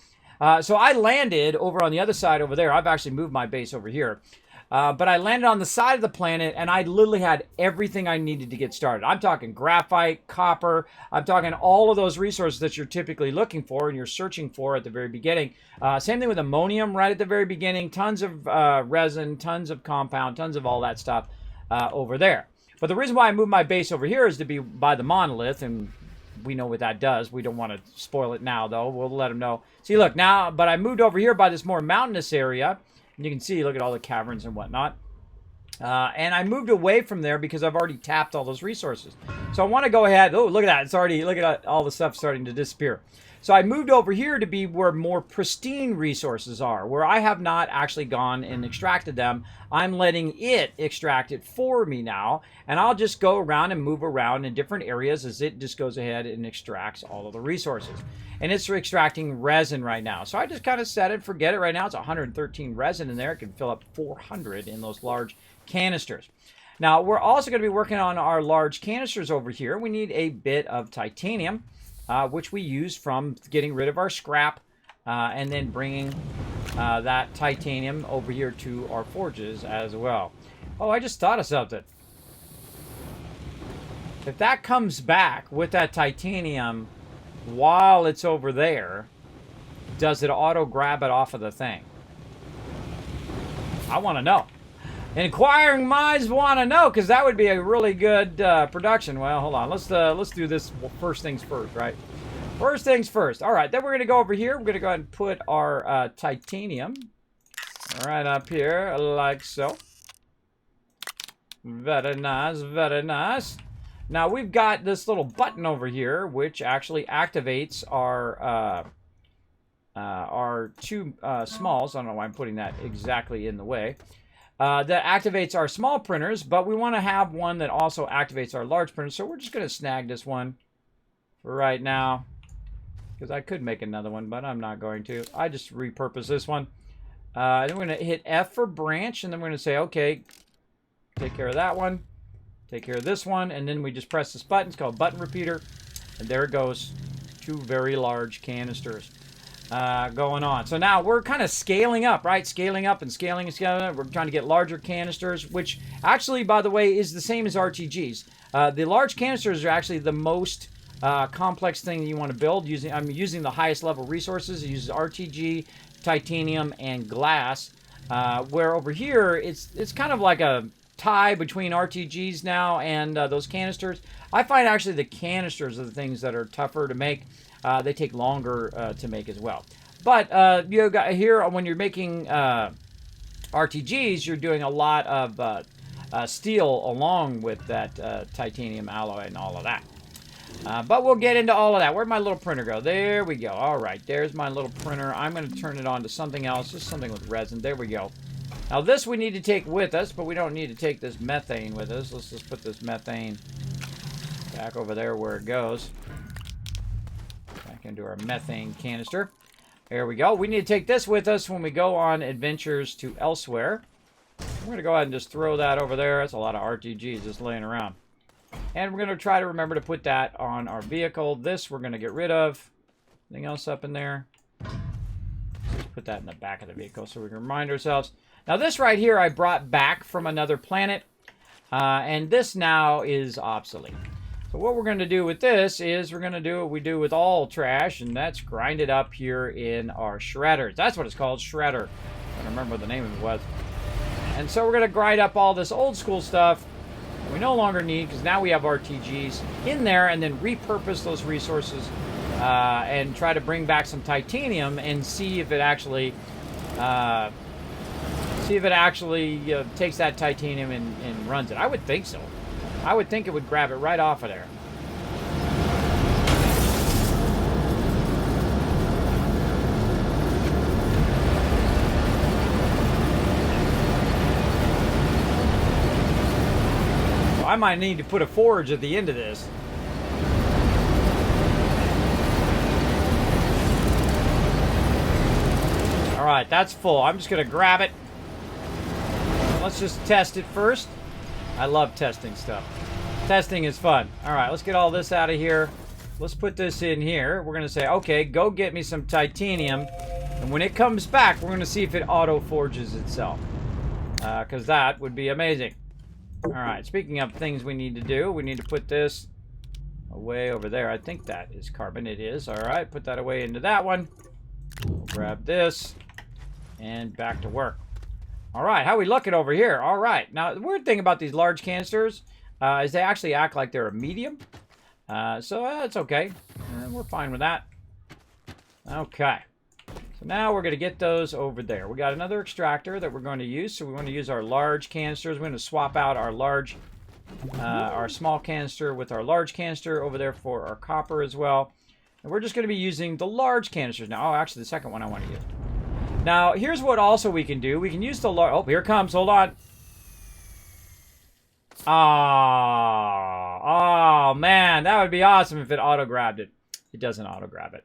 So I landed over on the other side over there. I've actually moved my base over here. But I landed on the side of the planet, and I literally had everything I needed to get started. I'm talking graphite, copper. I'm talking all of those resources that you're typically looking for and you're searching for at the very beginning. Same thing with ammonium right at the very beginning. Tons of resin, tons of compound, tons of all that stuff over there. But the reason why I moved my base over here is to be by the monolith, and we know what that does. We don't want to spoil it now, though. We'll let them know. See, look, now, but I moved over here by this more mountainous area. You can see, look at all the caverns and whatnot. And I moved away from there because I've already tapped all those resources. So I want to go ahead. Oh, look at that. It's already, look at all the stuff starting to disappear. So I moved over here to be where more pristine resources are, where I have not actually gone and extracted them. I'm letting it extract it for me now. And I'll just go around and move around in different areas as it just goes ahead and extracts all of the resources. And it's extracting resin right now. So I just kind of set it, forget it right now. It's 113 resin in there. It can fill up 400 in those large canisters. Now, we're also going to be working on our large canisters over here. We need a bit of titanium, which we use from getting rid of our scrap and then bringing that titanium over here to our forges as well. Oh, I just thought of something. If that comes back with that titanium while it's over there, does it auto grab it off of the thing? I want to know. Inquiring minds want to know, because that would be a really good production. Well, hold on. Let's do this first things first, right? First things first. All right, then we're going to go over here. We're going to go ahead and put our titanium right up here, like so. Very nice, very nice. Now, we've got this little button over here, which actually activates our two smalls. I don't know why I'm putting that exactly in the way. That activates our small printers, but we want to have one that also activates our large printers. So we're just going to snag this one for right now, because I could make another one, but I'm not going to. I just repurpose this one. Then we're going to hit F for branch, and then we're going to say, okay, take care of that one. Take care of this one, and then we just press this button. It's called button repeater, and there it goes. Two very large canisters going on. So now we're kind of scaling up, right? Scaling up and scaling and scaling up. We're trying to get larger canisters, which actually, by the way, is the same as RTGs. The large canisters are actually the most complex thing that you want to build. I'm using the highest level resources. It uses RTG, titanium, and glass. Where over here, it's kind of like a tie between RTGs now and those canisters. I find actually the canisters are the things that are tougher to make. They take longer to make as well. But you got here when you're making RTGs, you're doing a lot of steel along with that titanium alloy and all of that. But we'll get into all of that. Where'd my little printer go? There we go. All right, there's my little printer. I'm going to turn it on to something else, just something with resin. There we go. Now this we need to take with us, but we don't need to take this methane with us. Let's just put this methane back over there where it goes. Back into our methane canister. There we go. We need to take this with us when we go on adventures to elsewhere. We're going to go ahead and just throw that over there. That's a lot of RTGs just laying around. And we're going to try to remember to put that on our vehicle. This we're going to get rid of. Anything else up in there? Let's put that in the back of the vehicle so we can remind ourselves. Now this right here I brought back from another planet, and this now is obsolete. So what we're going to do with this is we're going to do what we do with all trash, and that's grind it up here in our shredders. That's what it's called, shredder. I don't remember what the name of it was. And so we're going to grind up all this old school stuff we no longer need, because now we have RTGs in there, and then repurpose those resources and try to bring back some titanium and see if it actually See if it actually takes that titanium and runs it. I would think so. I would think it would grab it right off of there. I might need to put a forge at the end of this. Alright, that's full. I'm just going to grab it. Let's just test it first. I love testing stuff. Testing is fun. Alright, let's get all this out of here. Let's put this in here. We're going to say, okay, go get me some titanium. And when it comes back, we're going to see if it auto-forges itself. Because that would be amazing. Alright, speaking of things we need to do, we need to put this away over there. I think that is carbon. It is. Alright, put that away into that one. We'll grab this. And back to work. Alright, how are we looking over here? Alright, now the weird thing about these large canisters is they actually act like they're a medium. So that's okay. We're fine with that. Okay. So now we're going to get those over there. We got another extractor that we're going to use. So we want to use our large canisters. We're going to swap out our large, our small canister with our large canister over there for our copper as well. And we're just going to be using the large canisters now. Oh, actually, the second one I want to use. Now, here's what also we can do. We can use the large... Oh, here it comes. Hold on. Oh, man. That would be awesome if it auto-grabbed it. It doesn't auto-grab it.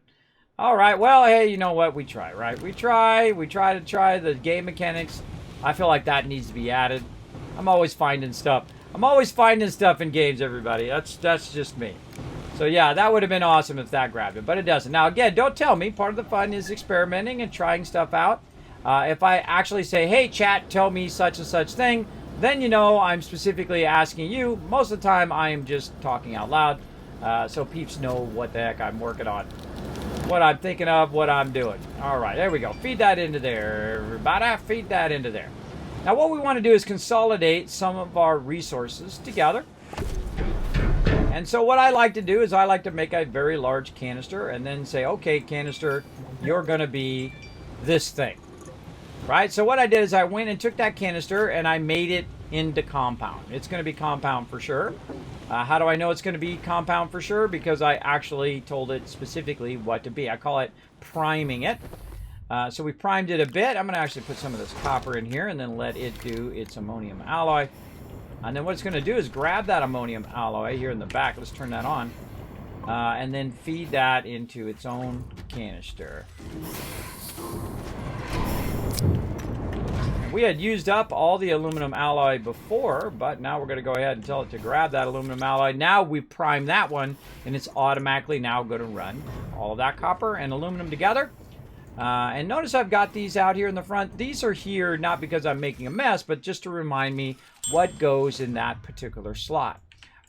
All right, well, hey, you know what? We try, right? We try the game mechanics. I feel like that needs to be added. I'm always finding stuff. I'm always finding stuff in games, everybody. That's just me. So, yeah, that would have been awesome if that grabbed it, but it doesn't. Now, again, don't tell me. Part of the fun is experimenting and trying stuff out. If I actually say, hey, chat, tell me such and such thing, then you know I'm specifically asking you. Most of the time, I am just talking out loud, so peeps know what the heck I'm working on. What I'm thinking of, what I'm doing. All right, there we go. Feed that into there. Everybody, feed that into there. Now, what we want to do is consolidate some of our resources together. And so what I like to do is I like to make a very large canister and then say, okay, canister, you're going to be this thing. Right? So what I did is I went and took that canister and I made it into compound. It's going to be compound for sure. How do I know it's going to be compound for sure? Because I actually told it specifically what to be. I call it priming it. So we primed it a bit. I'm going to actually put some of this copper in here and then let it do its ammonium alloy. And then what it's going to do is grab that ammonium alloy here in the back. Let's turn that on. And then feed that into its own canister. We had used up all the aluminum alloy before, but now we're going to go ahead and tell it to grab that aluminum alloy. Now we've primed that one, and it's automatically now going to run all of that copper and aluminum together. And notice I've got these out here in the front. These are here not because I'm making a mess, but just to remind me what goes in that particular slot.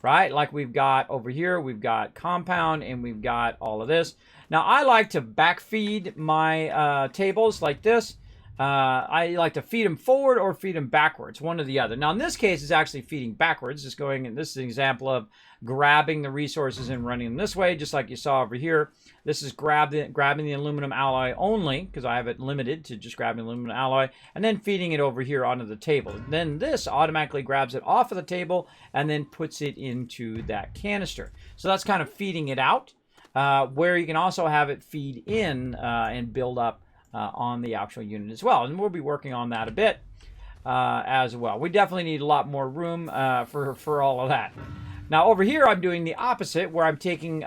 Right? Like we've got over here, we've got compound, and we've got all of this. Now, I like to backfeed my tables like this. I like to feed them forward or feed them backwards, one or the other. Now, in this case, it's actually feeding backwards. It's going, and this is an example of grabbing the resources and running them this way, just like you saw over here. This is grabbing the aluminum alloy only, because I have it limited to just grabbing aluminum alloy, and then feeding it over here onto the table. Then this automatically grabs it off of the table and then puts it into that canister. So that's kind of feeding it out, where you can also have it feed in and build up on the actual unit as well. And we'll be working on that a bit as well. We definitely need a lot more room for all of that. Now over here I'm doing the opposite, where I'm taking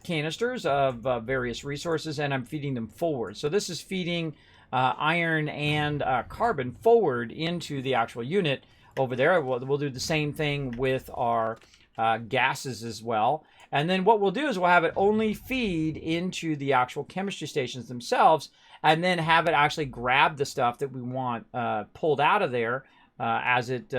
canisters of various resources and I'm feeding them forward. So this is feeding iron and carbon forward into the actual unit over there. We'll do the same thing with our gases as well. And then what we'll do is we'll have it only feed into the actual chemistry stations themselves, and then have it actually grab the stuff that we want pulled out of there as it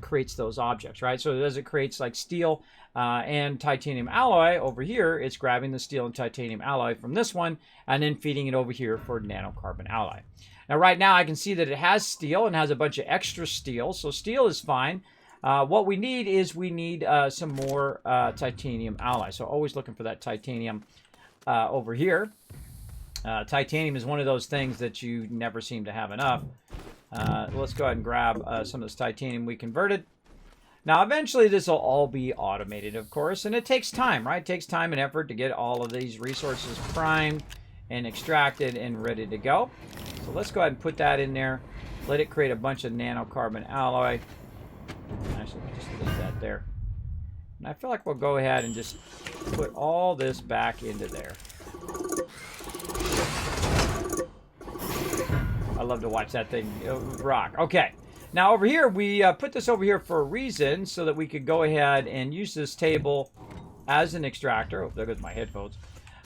creates those objects, right? So as it creates like steel and titanium alloy over here, it's grabbing the steel and titanium alloy from this one and then feeding it over here for nanocarbon alloy. Now right now I can see that it has steel and has a bunch of extra steel, so steel is fine. What we need is some more titanium alloy. So always looking for that titanium over here. Titanium is one of those things that you never seem to have enough. Let's go ahead and grab some of this titanium we converted. Now, eventually, this will all be automated, of course, and it takes time, right? It takes time and effort to get all of these resources primed and extracted and ready to go. So let's go ahead and put that in there. Let it create a bunch of nanocarbon alloy. Actually, just leave that there. And I feel like we'll go ahead and just put all this back into there. I love to watch that thing rock. Okay. Now over here, we put this over here for a reason, so that we could go ahead and use this table as an extractor. Oh, there goes my headphones.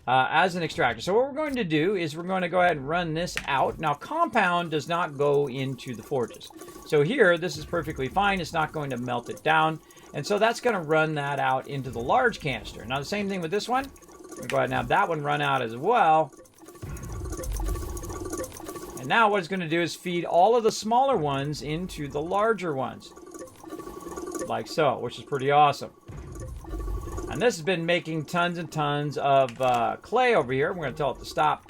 As an extractor. So what we're going to do is we're going to go ahead and run this out. Now, compound does not go into the forges. So here, this is perfectly fine. It's not going to melt it down. And so that's going to run that out into the large canister. Now, the same thing with this one. We'll go ahead and have that one run out as well. And now what it's going to do is feed all of the smaller ones into the larger ones. Like so, which is pretty awesome. And this has been making tons and tons of clay over here. We're going to tell it to stop.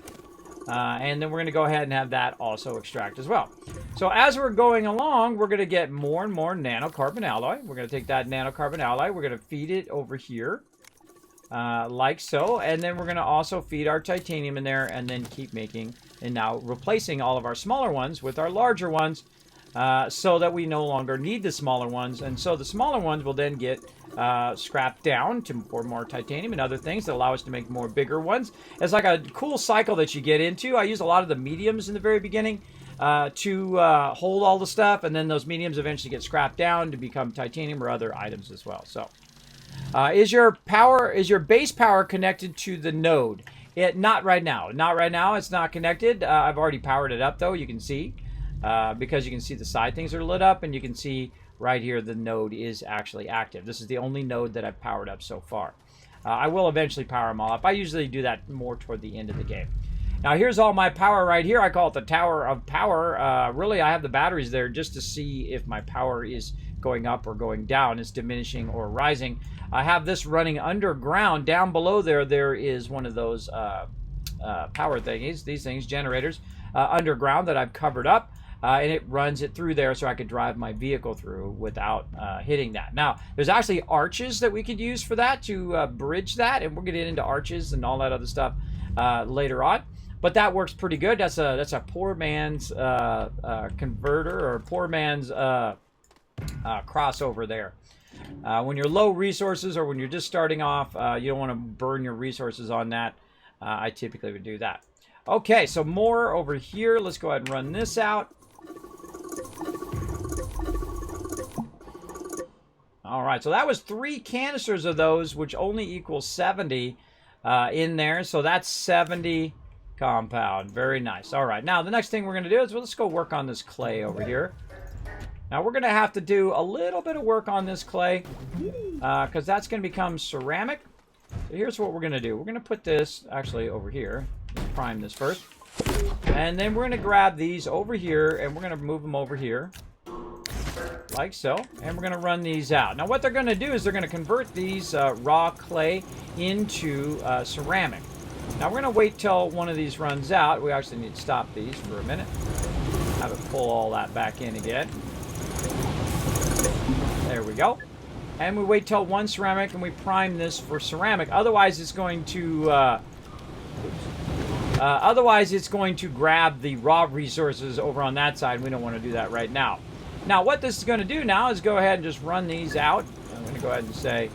And then we're going to go ahead and have that also extract as well. So as we're going along, we're going to get more and more nanocarbon alloy. We're going to take that nanocarbon alloy. We're going to feed it over here. Like so. And then we're going to also feed our titanium in there and then keep making and now replacing all of our smaller ones with our larger ones so that we no longer need the smaller ones. And so the smaller ones will then get scrapped down for more titanium and other things that allow us to make more bigger ones. It's like a cool cycle that you get into. I use a lot of the mediums in the very beginning to hold all the stuff, and then those mediums eventually get scrapped down to become titanium or other items as well. So is your base power connected to the node? Not right now. Not right now. It's not connected. I've already powered it up though. You can see because you can see the side things are lit up, and you can see right here the node is actually active. This is the only node that I've powered up so far. I will eventually power them all up. I usually do that more toward the end of the game. Now here's all my power right here. I call it the Tower of Power. Really, I have the batteries there just to see if my power is going up or going down. It's diminishing or rising. I have this running underground. Down below there is one of those power thingies, these things, generators, underground that I've covered up. And it runs it through there so I could drive my vehicle through without hitting that. Now, there's actually arches that we could use for that to bridge that, and we're going to get into arches and all that other stuff later on. But that works pretty good. That's a poor man's converter, or poor man's crossover there. When you're low resources or when you're just starting off, you don't want to burn your resources on that. I typically would do that. Okay, so more over here. Let's go ahead and run this out. All right, so that was 3 canisters of those, which only equals 70 in there. So that's 70 compound. Very nice. All right, now the next thing we're going to do is let's go work on this clay over here. Now we're going to have to do a little bit of work on this clay because that's going to become ceramic. So here's what we're going to do. We're going to put this actually over here. Let's prime this first. And then we're going to grab these over here and we're going to move them over here. Like so, and we're going to run these out. Now what they're going to do is they're going to convert these raw clay into ceramic. Now we're going to wait till one of these runs out. We actually need to stop these for a minute. Have it pull all that back in again. There we go. And we wait till one ceramic and we prime this for ceramic. Otherwise it's going to grab the raw resources over on that side. We don't want to do that right now. Now, what this is going to do now is go ahead and just run these out. I'm going to go ahead and say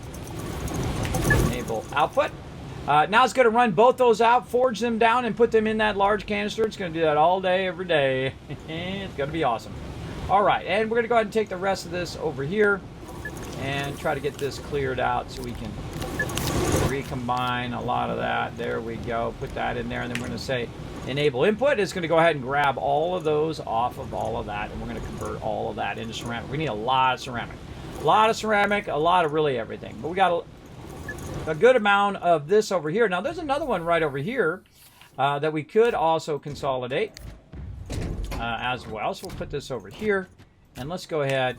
enable output. Now it's going to run both those out, forge them down, and put them in that large canister. It's going to do that all day, every day. It's going to be awesome. All right, and we're going to go ahead and take the rest of this over here and try to get this cleared out so we can recombine a lot of that. There we go. Put that in there, and then we're going to say enable input. It's going to go ahead and grab all of those off of all of that, and we're going to convert all of that into ceramic. We need a lot of ceramic. A lot of ceramic, a lot of really everything. But we got a good amount of this over here. Now, there's another one right over here that we could also consolidate as well. So we'll put this over here, and let's go ahead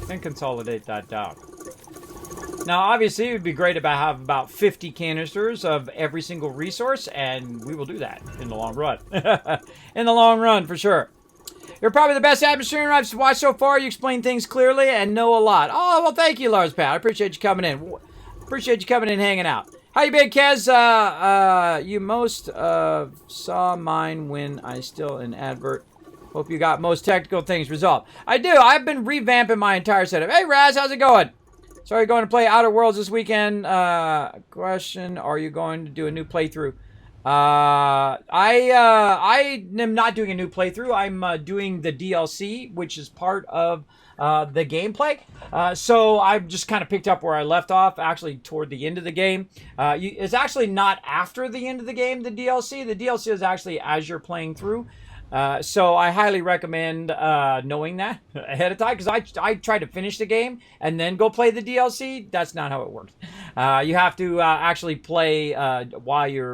and consolidate that down. Now, obviously, it would be great to have about 50 canisters of every single resource, and we will do that in the long run. In the long run, for sure. You're probably the best Astroneer I've watched so far. You explain things clearly and know a lot. Oh, well, thank you, Lars Pat. I appreciate you coming in. Appreciate you coming in and hanging out. How you been, Kez? You most saw mine when I still in advert. Hope you got most technical things resolved. I do. I've been revamping my entire setup. Hey, Raz, how's it going? Sorry, going to play Outer Worlds this weekend. Question, are you going to do a new playthrough? I am not doing a new playthrough. I'm doing the DLC, which is part of the gameplay. So I've just kind of picked up where I left off, actually toward the end of the game. It's actually not after the end of the game, the DLC. The DLC is actually as you're playing through. So I highly recommend knowing that ahead of time, because I tried to finish the game and then go play the DLC. That's not how it works. You have to actually play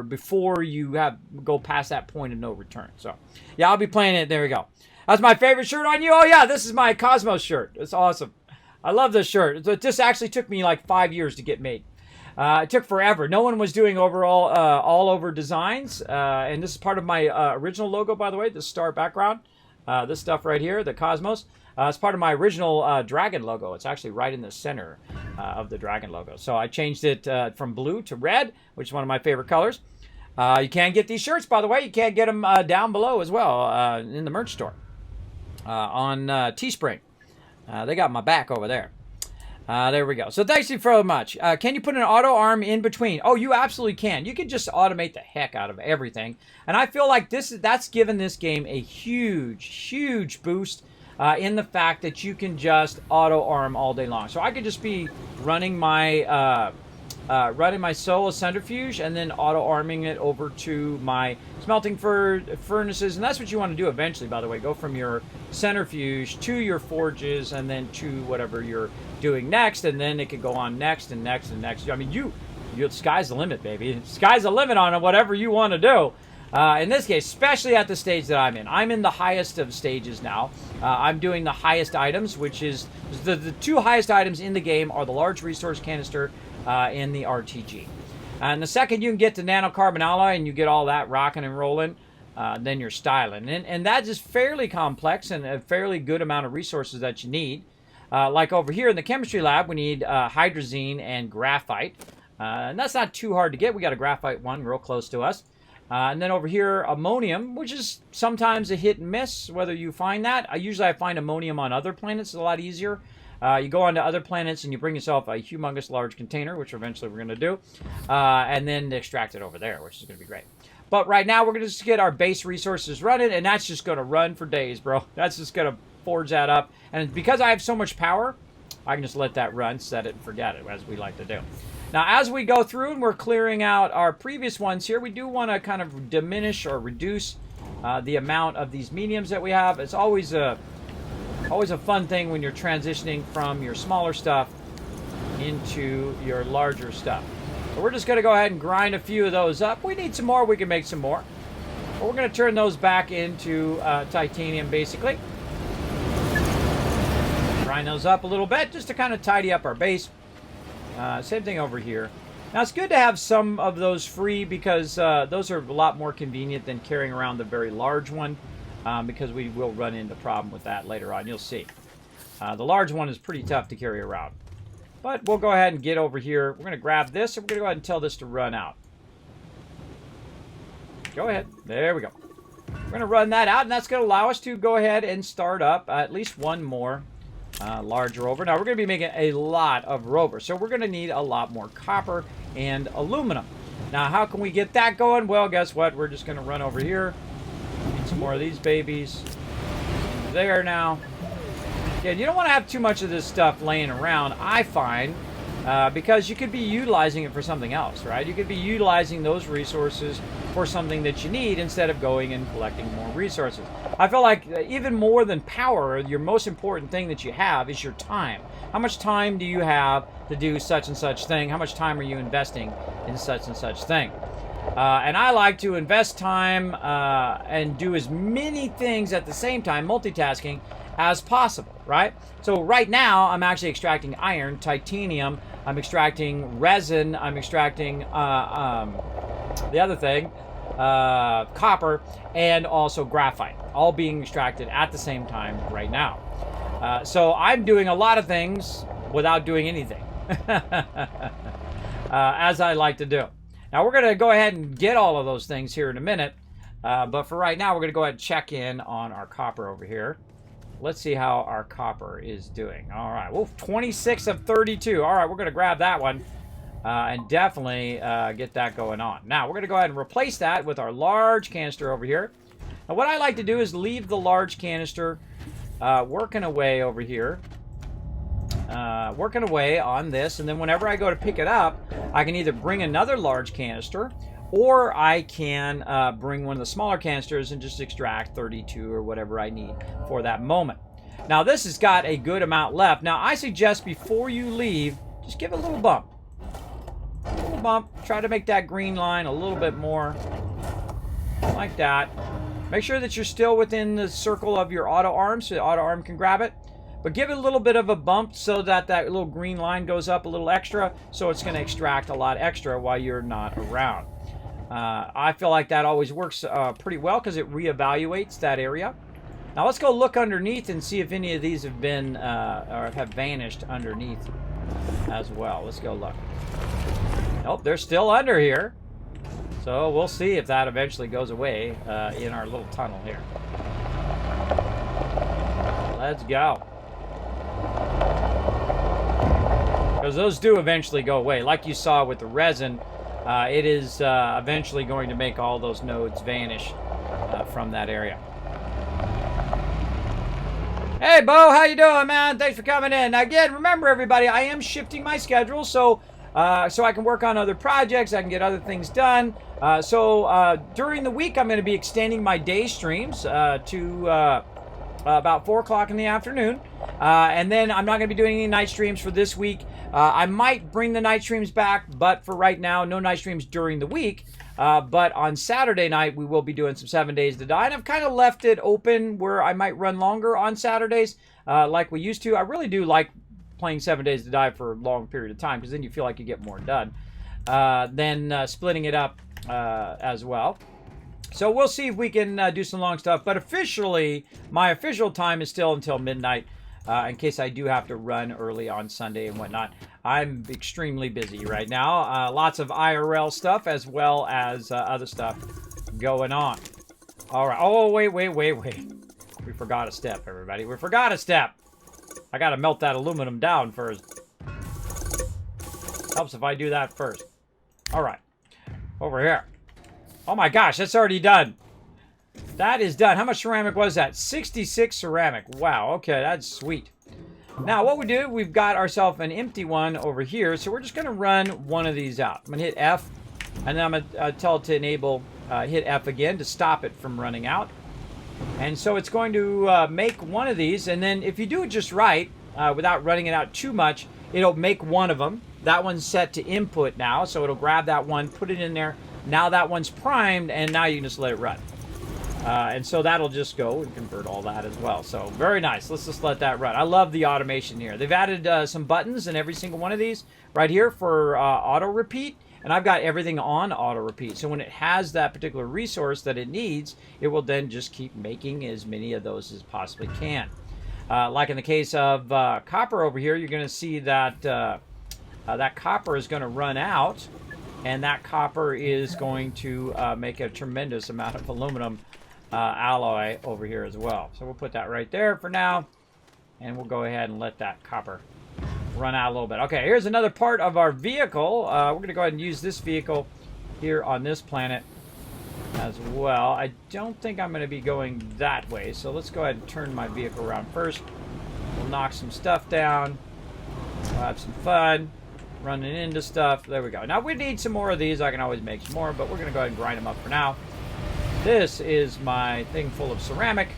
before you go past that point of no return. So yeah, I'll be playing it. There we go. That's my favorite shirt on you. Oh yeah, this is my Cosmos shirt. It's awesome. I love this shirt. This actually took me like 5 years to get made. It took forever. No one was doing overall all-over designs. And this is part of my original logo, by the way, the star background. This stuff right here, the Cosmos. It's part of my original dragon logo. It's actually right in the center of the dragon logo. So I changed it from blue to red, which is one of my favorite colors. You can get these shirts, by the way. You can get them down below as well in the merch store on Teespring. They got my back over there. There we go. So thanks you very much. Can you put an auto arm in between? Oh, you absolutely can. You can just automate the heck out of everything. And I feel like that's given this game a huge boost in the fact that you can just auto arm all day long. So I could just be running my solo centrifuge and then auto arming it over to my smelting furnaces. And that's what you want to do eventually, by the way. Go from your centrifuge to your forges and then to whatever you're doing next, and then it could go on next and next and next. I mean, sky's the limit, baby. Sky's the limit on whatever you want to do. In this case, especially at the stage that I'm in. I'm in the highest of stages now. I'm doing the highest items, which is the two highest items in the game are the large resource canister and the RTG. And the second you can get to nanocarbon alloy and you get all that rocking and rolling, then you're styling. And that is fairly complex and a fairly good amount of resources that you need. Like over here in the chemistry lab, we need hydrazine and graphite. And that's not too hard to get. We got a graphite one real close to us. And then over here, ammonium, which is sometimes a hit and miss, whether you find that. Usually I find ammonium on other planets. It's a lot easier. You go onto other planets and you bring yourself a humongous large container, which eventually we're going to do. And then extract it over there, which is going to be great. But right now, we're going to just get our base resources running, and that's just going to run for days, bro. That's just going to forge that up. And because I have so much power, I can just let that run, set it, and forget it, as we like to do. Now, as we go through and we're clearing out our previous ones here, we do want to kind of diminish or reduce the amount of these mediums that we have. It's always a fun thing when you're transitioning from your smaller stuff into your larger stuff. So we're just going to go ahead and grind a few of those up. We need some more, we can make some more. But we're going to turn those back into titanium, basically. Grind those up a little bit just to kind of tidy up our base. Same thing over here. Now, it's good to have some of those free because those are a lot more convenient than carrying around the very large one, because we will run into a problem with that later on. You'll see. The large one is pretty tough to carry around. But we'll go ahead and get over here. We're going to grab this, and we're going to go ahead and tell this to run out. Go ahead. There we go. We're going to run that out, and that's going to allow us to go ahead and start up at least one more large rover. Now, we're going to be making a lot of rovers, so we're going to need a lot more copper and aluminum. Now, how can we get that going? Well, guess what? We're just going to run over here. Need some more of these babies. There now. Yeah, you don't want to have too much of this stuff laying around, I find, because you could be utilizing it for something else, right? You could be utilizing those resources for something that you need instead of going and collecting more resources. I feel like even more than power, your most important thing that you have is your time. How much time do you have to do such and such thing? How much time are you investing in such and such thing? And I like to invest time and do as many things at the same time, multitasking, as possible, right? So right now, I'm actually extracting iron, titanium, I'm extracting resin, I'm extracting the other thing, copper, and also graphite, all being extracted at the same time right now. So I'm doing a lot of things without doing anything, as I like to do. Now we're going to go ahead and get all of those things here in a minute, but for right now we're going to go ahead and check in on our copper over here. Let's see how our copper is doing. All right, well, 26 of 32. All right, we're going to grab that one and definitely get that going on. Now, we're going to go ahead and replace that with our large canister over here. Now, what I like to do is leave the large canister working away over here. Working away on this, and then whenever I go to pick it up, I can either bring another large canister, or I can bring one of the smaller canisters and just extract 32 or whatever I need for that moment. Now this has got a good amount left. Now I suggest before you leave, just give it a little bump. A little bump. Try to make that green line a little bit more. Like that. Make sure that you're still within the circle of your auto arm so the auto arm can grab it. But give it a little bit of a bump so that that little green line goes up a little extra, so it's going to extract a lot extra while you're not around. I feel like that always works pretty well because it reevaluates that area. Now let's go look underneath and see if any of these have been or have vanished underneath as well. Let's go look. Nope, they're still under here. So we'll see if that eventually goes away in our little tunnel here. Let's go. Because those do eventually go away. Like you saw with the resin, it is eventually going to make all those nodes vanish from that area. Hey, Bo, how you doing, man? Thanks for coming in. Now, again, remember, everybody, I am shifting my schedule so I can work on other projects. I can get other things done. During the week, I'm going to be extending my day streams to about 4 o'clock in the afternoon. And then I'm not going to be doing any night streams for this week. I might bring the night streams back, but for right now, no night streams during the week. But on Saturday night, we will be doing some 7 Days to Die. And I've kind of left it open where I might run longer on Saturdays like we used to. I really do like playing 7 Days to Die for a long period of time because then you feel like you get more done. Then splitting it up as well. So we'll see if we can do some long stuff. But officially, my official time is still until midnight. In case I do have to run early on Sunday and whatnot. I'm extremely busy right now. Lots of IRL stuff as well as other stuff going on. All right. Oh, wait. We forgot a step, everybody. We forgot a step. I got to melt that aluminum down first. Helps if I do that first. All right. Over here. Oh, my gosh. That's already done. That is done. How much ceramic was that? 66 ceramic. Wow. Okay, that's sweet. Now, what we do, we've got ourselves an empty one over here. So we're just going to run one of these out. I'm going to hit F, and then I'm going to tell it to enable, hit F again to stop it from running out. And so it's going to make one of these. And then if you do it just right, without running it out too much, it'll make one of them. That one's set to input now. So it'll grab that one, put it in there. Now that one's primed, and now you can just let it run. And so that'll just go and convert all that as well. So very nice. Let's just let that run. I love the automation here. They've added some buttons in every single one of these right here for auto repeat. And I've got everything on auto repeat. So when it has that particular resource that it needs, it will then just keep making as many of those as possibly can. Like in the case of copper over here, you're going to see that that copper is going to run out. And that copper is going to make a tremendous amount of aluminum alloy over here as well. So we'll put that right there for now. And we'll go ahead and let that copper run out a little bit. Okay, here's another part of our vehicle. We're going to go ahead and use this vehicle here on this planet as well. I don't think I'm going to be going that way. So let's go ahead and turn my vehicle around first. We'll knock some stuff down. We'll have some fun running into stuff. There we go. Now we need some more of these. I can always make some more, but we're going to go ahead and grind them up for now. This is my thing full of ceramic.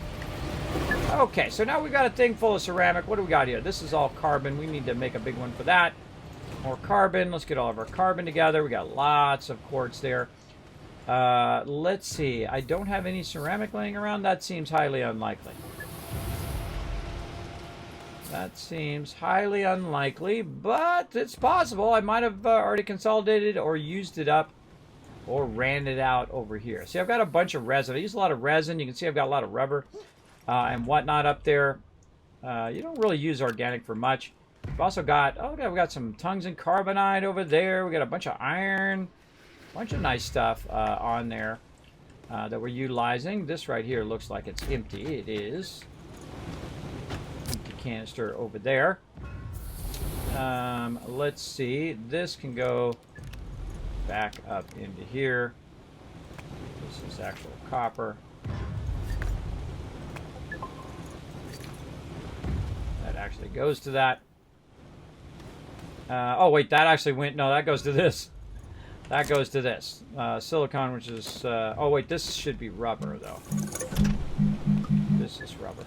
Okay, so now we've got a thing full of ceramic. What do we got here? This is all carbon. We need to make a big one for that. More carbon. Let's get all of our carbon together. We got lots of quartz there. Let's see. I don't have any ceramic laying around. That seems highly unlikely. That seems highly unlikely, but it's possible. I might have already consolidated or used it up or ran it out over here. See, I've got a bunch of resin. I use a lot of resin. You can see I've got a lot of rubber and whatnot up there. You don't really use organic for much. We've also got, oh, we've got some tungsten carbonite over there. We got a bunch of iron, a bunch of nice stuff on there that we're utilizing. This right here looks like it's empty. It is. Empty canister over there. Let's see. This can go back up into here. This is actual copper. That actually goes to that. Oh, wait, that actually went... No, that goes to this. That goes to this. Silicon, which is... oh, wait, this should be rubber, though. This is rubber.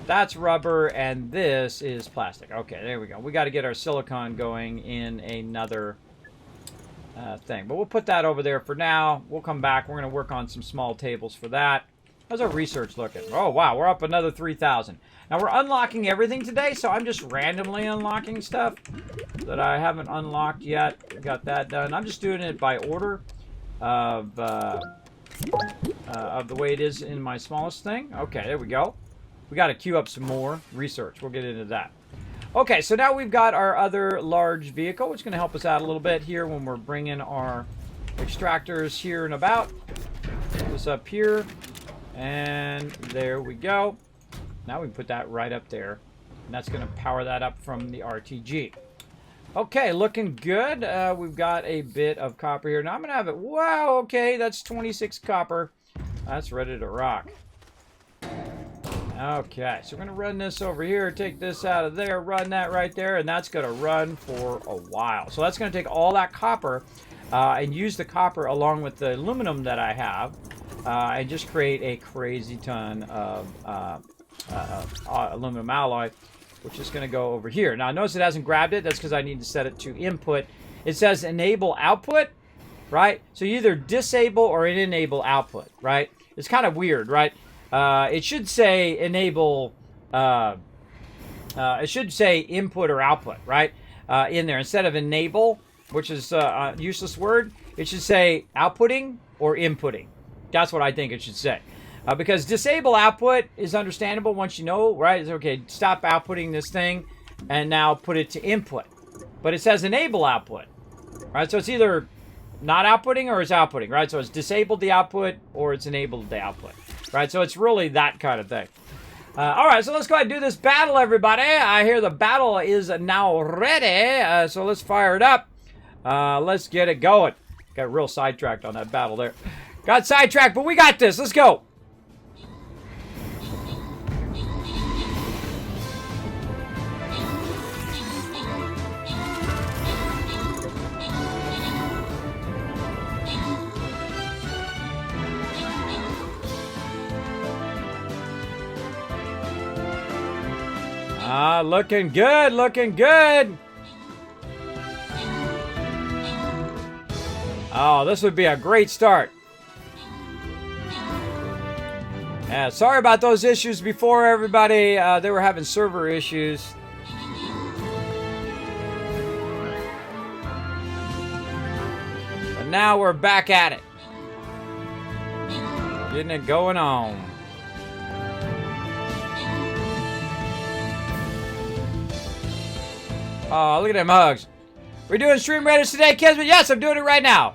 That's rubber, and this is plastic. Okay, there we go. We got to get our silicon going in another thing. But we'll put that over there for now. We'll come back. We're going to work on some small tables for that. How's our research looking? Oh, wow, we're up another 3,000. Now, we're unlocking everything today, so I'm just randomly unlocking stuff that I haven't unlocked yet. Got that done. I'm just doing it by order of the way it is in my smallest thing. Okay, there we go. We got to queue up some more research. We'll get into that. Okay, so now we've got our other large vehicle, which is going to help us out a little bit here when we're bringing our extractors here and about. Put this up here, and there we go. Now we can put that right up there, and that's going to power that up from the RTG. Okay, looking good. We've got a bit of copper here. Now I'm going to have it. Wow, okay, that's 26 copper. That's ready to rock. Okay, so we're going to run this over here, take this out of there, run that right there, and that's going to run for a while. So that's going to take all that copper and use the copper along with the aluminum that I have and just create a crazy ton of aluminum alloy, which is going to go over here. Now, notice it hasn't grabbed it. That's because I need to set it to input. It says enable output, right? So you either disable or enable output, right? It's kind of weird, right? It should say enable, it should say input or output, right? In there. Instead of enable, which is a useless word, it should say outputting or inputting. That's what I think it should say. Because disable output is understandable once you know, right? It's okay, stop outputting this thing and now put it to input. But it says enable output, right? So it's either not outputting or it's outputting, right? So it's disabled the output or it's enabled the output, right? So it's really that kind of thing. All right, so let's go ahead and do this battle, everybody. I hear the battle is now ready, so let's fire it up. Let's get it going. Got real sidetracked on that battle there. Got sidetracked, but we got this. Let's go. Looking good, looking good. Oh, this would be a great start. Yeah, sorry about those issues before, everybody. They were having server issues. But now we're back at it. Getting it going on. Oh, look at them hugs. We're doing Stream Raiders today, Kismet? Yes, I'm doing it right now.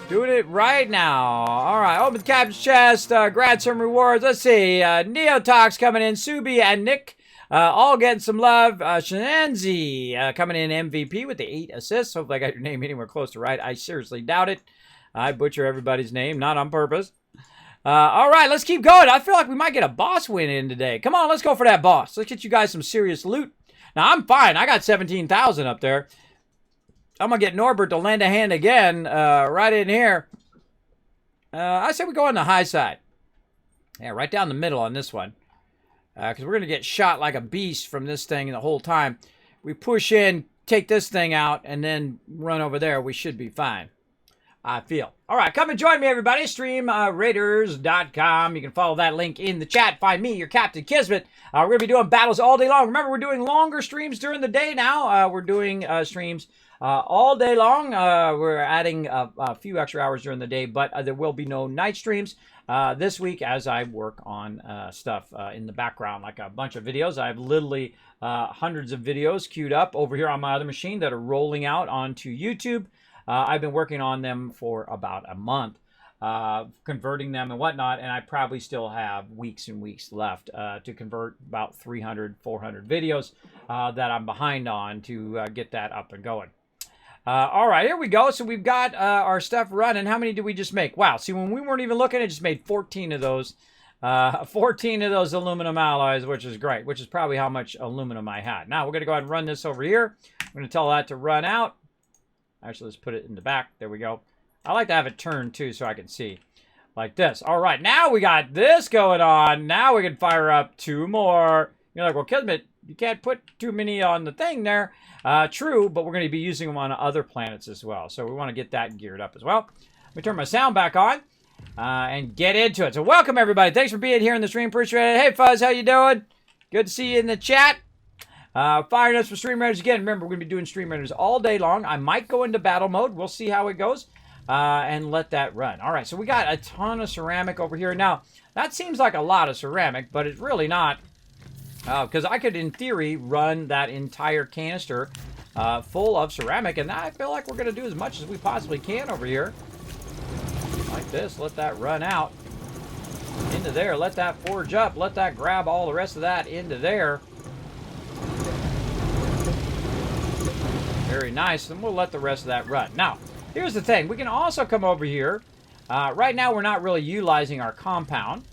Doing it right now. All right, open the captain's chest, grab some rewards. Let's see. Neotox coming in. Subi and Nick all getting some love. Shenanzi coming in MVP with the 8 assists. Hopefully I got your name anywhere close to right. I seriously doubt it. I butcher everybody's name, not on purpose. All right, let's keep going. I feel like we might get a boss win in today. Come on, let's go for that boss. Let's get you guys some serious loot. Now, I'm fine. I got 17,000 up there. I'm going to get Norbert to lend a hand again right in here. I say we go on the high side. Yeah, right down the middle on this one. Because we're going to get shot like a beast from this thing the whole time. We push in, take this thing out, and then run over there. We should be fine. I feel. All right, come and join me, everybody. StreamRaiders.com. You can follow that link in the chat. Find me, your Captain Kismet. We're going to be doing battles all day long. Remember, we're doing longer streams during the day now. We're doing streams all day long. We're adding a few extra hours during the day, but there will be no night streams this week as I work on stuff in the background, like a bunch of videos. I have literally hundreds of videos queued up over here on my other machine that are rolling out onto YouTube. I've been working on them for about a month, converting them and whatnot, and I probably still have weeks and weeks left to convert about 300, 400 videos that I'm behind on to get that up and going. All right, here we go. So we've got our stuff running. How many did we just make? Wow, see, when we weren't even looking, it just made 14 of those. 14 of those aluminum alloys, which is great, which is probably how much aluminum I had. Now, we're going to go ahead and run this over here. I'm going to tell that to run out. Actually, let's put it in the back. There we go. I like to have it turned, too, so I can see. Like this. All right, now we got this going on. Now we can fire up 2 more. You're like, well, Kismet, you can't put too many on the thing there. True, but we're going to be using them on other planets as well. So we want to get that geared up as well. Let me turn my sound back on and get into it. So welcome, everybody. Thanks for being here in the stream. Appreciate it. Hey, Fuzz, how you doing? Good to see you in the chat. Firing us for Stream Raiders again. Remember, we're going to be doing Stream Raiders all day long. I might go into battle mode. We'll see how it goes and let that run. All right, so we got a ton of ceramic over here. Now, that seems like a lot of ceramic, but it's really not. Because I could, in theory, run that entire canister full of ceramic, and I feel like we're going to do as much as we possibly can over here. Like this. Let that run out into there. Let that forge up. Let that grab all the rest of that into there. Very nice, and we'll let the rest of that run. Now, here's the thing. We can also come over here. Right now, we're not really utilizing our compound.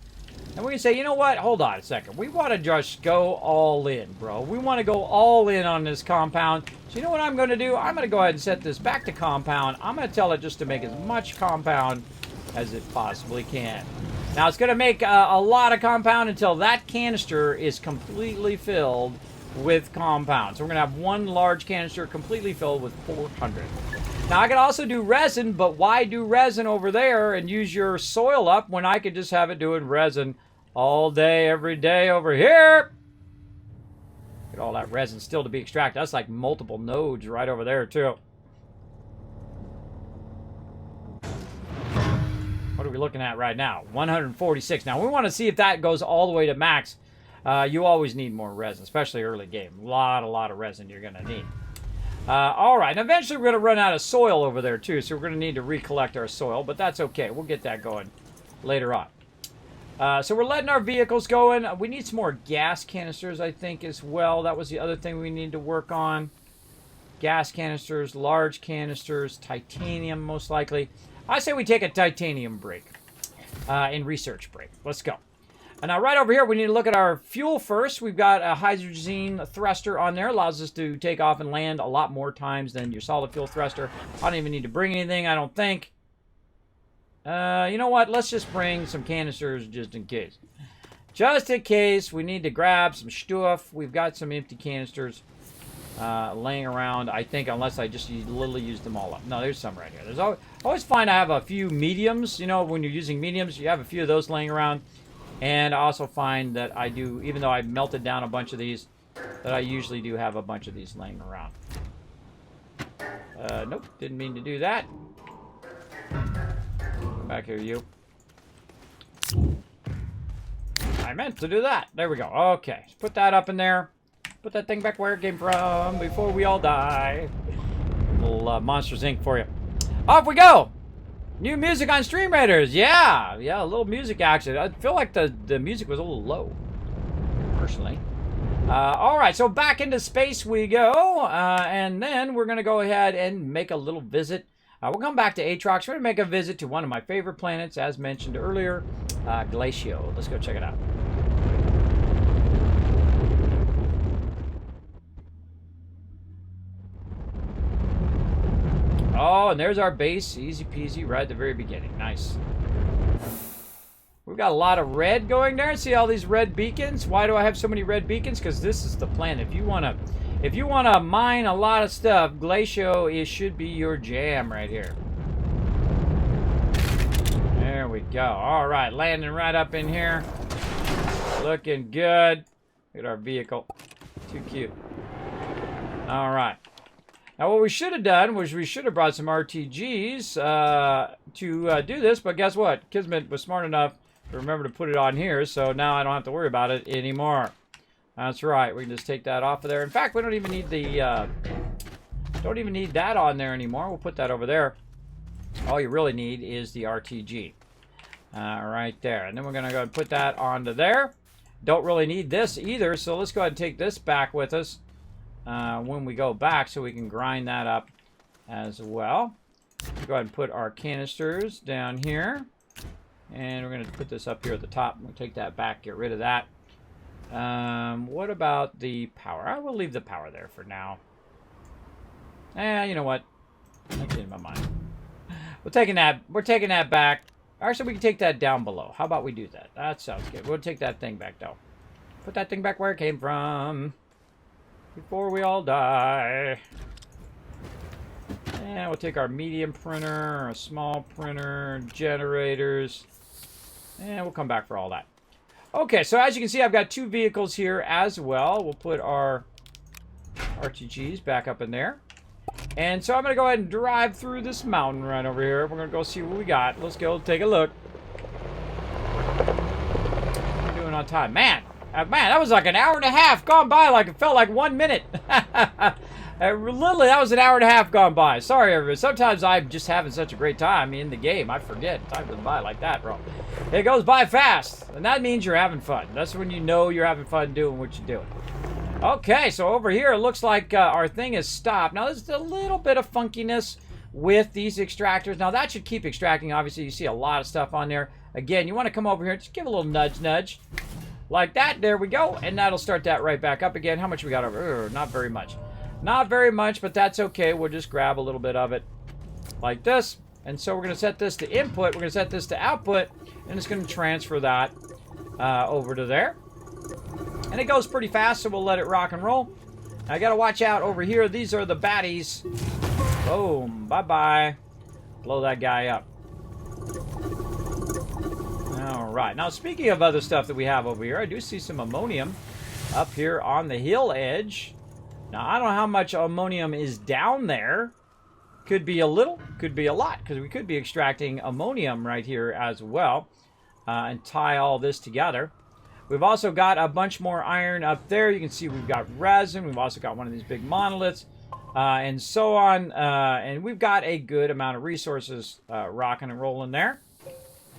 And we can say, you know what? Hold on a second. We want to just go all in, bro. We want to go all in on this compound. So you know what I'm going to do? I'm going to go ahead and set this back to compound. I'm going to tell it just to make as much compound as it possibly can. Now, it's going to make a lot of compound until that canister is completely filled with compound. So we're going to have one large canister completely filled with 400. Now, I could also do resin, but why do resin over there and use your soil up when I could just have it doing resin all day, every day over here? Get all that resin still to be extracted. That's like multiple nodes right over there, too. What are we looking at right now? 146. Now, we want to see if that goes all the way to max. You always need more resin, especially early game. A lot of resin you're going to need. All right, and eventually we're going to run out of soil over there, too, so we're going to need to recollect our soil, but that's okay. We'll get that going later on. So we're letting our vehicles going. We need some more gas canisters, I think, as well. That was the other thing we need to work on. Gas canisters, large canisters, titanium, most likely. I say we take a titanium break, in research break. Let's go. And now right over here, we need to look at our fuel first. We've got a hydrogen thruster on there. Allows us to take off and land a lot more times than your solid fuel thruster. I don't even need to bring anything, I don't think. You know what? Let's just bring some canisters just in case. Just in case we need to grab some stuff. We've got some empty canisters laying around, I think, unless I just literally use them all up. No, there's some right here. There's always fine to have a few mediums. You know, when you're using mediums, you have a few of those laying around. And I also find that I do, even though I melted down a bunch of these, that I usually do have a bunch of these laying around. Nope, didn't mean to do that. Come back here, you. I meant to do that. There we go. Okay, put that up in there. Put that thing back where it came from before we all die. Little Monsters Inc. for you. Off we go! New music on Stream Raiders. Yeah, a little music action. I feel like the music was a little low, personally. All right, so back into space we go. And then we're going to go ahead and make a little visit. We'll come back to Atrox. We're going to make a visit to one of my favorite planets, as mentioned earlier, Glacio. Let's go check it out. Oh, and there's our base. Easy peasy right at the very beginning. Nice. We've got a lot of red going there. See all these red beacons? Why do I have so many red beacons? Because this is the planet. If you wanna mine a lot of stuff, Glacio should be your jam right here. we go. All right, landing right up in here. Looking good. Look at our vehicle. Too cute. All right. Now, what we should have done was we should have brought some RTGs to do this, but guess what? Kismet was smart enough to remember to put it on here, so now I don't have to worry about it anymore. That's right. We can just take that off of there. In fact, we don't even need the don't even need that on there anymore. We'll put that over there. All you really need is the RTG right there, and then we're gonna go and put that onto there. Don't really need this either, so let's go ahead and take this back with us when we go back, so we can grind that up as well. Let's go ahead and put our canisters down here, and we're going to put this up here at the top. We'll take that back, get rid of that. What about the power? I will leave the power there for now. You know what? I changed my mind. We're taking that back. Actually, we can take that down below. How about we do that? That sounds good. We'll take that thing back, though. Put that thing back where it came from. Before we all die. And we'll take our medium printer, our small printer, generators. And we'll come back for all that. Okay, so as you can see, I've got two vehicles here as well. We'll put our RTGs back up in there. And so I'm going to go ahead and drive through this mountain right over here. We're going to go see what we got. Let's go take a look. What are we doing on time? Man, that was like an hour and a half gone by like it felt like 1 minute. Literally, that was an hour and a half gone by. Sorry, everybody. Sometimes I'm just having such a great time in the game. I forget. Time goes by like that, bro. It goes by fast. And that means you're having fun. That's when you know you're having fun doing what you're doing. Okay, so over here, it looks like our thing is stopped. Now, there's a little bit of funkiness with these extractors. Now, that should keep extracting. Obviously, you see a lot of stuff on there. Again, you want to come over here. Just give a little nudge, nudge. Like that. There we go. And that'll start that right back up again. How much we got over? Not very much. Not very much, but that's okay. We'll just grab a little bit of it like this. And so we're going to set this to input. We're going to set this to output. And it's going to transfer that over to there. And it goes pretty fast, so we'll let it rock and roll. Now, I got to watch out over here. These are the baddies. Boom. Bye-bye. Blow that guy up. All right. Now, speaking of other stuff that we have over here, I do see some ammonium up here on the hill edge. Now, I don't know how much ammonium is down there. Could be a little, could be a lot, because we could be extracting ammonium right here as well and tie all this together. We've also got a bunch more iron up there. You can see we've got resin. We've also got one of these big monoliths and so on. And we've got a good amount of resources rocking and rolling there.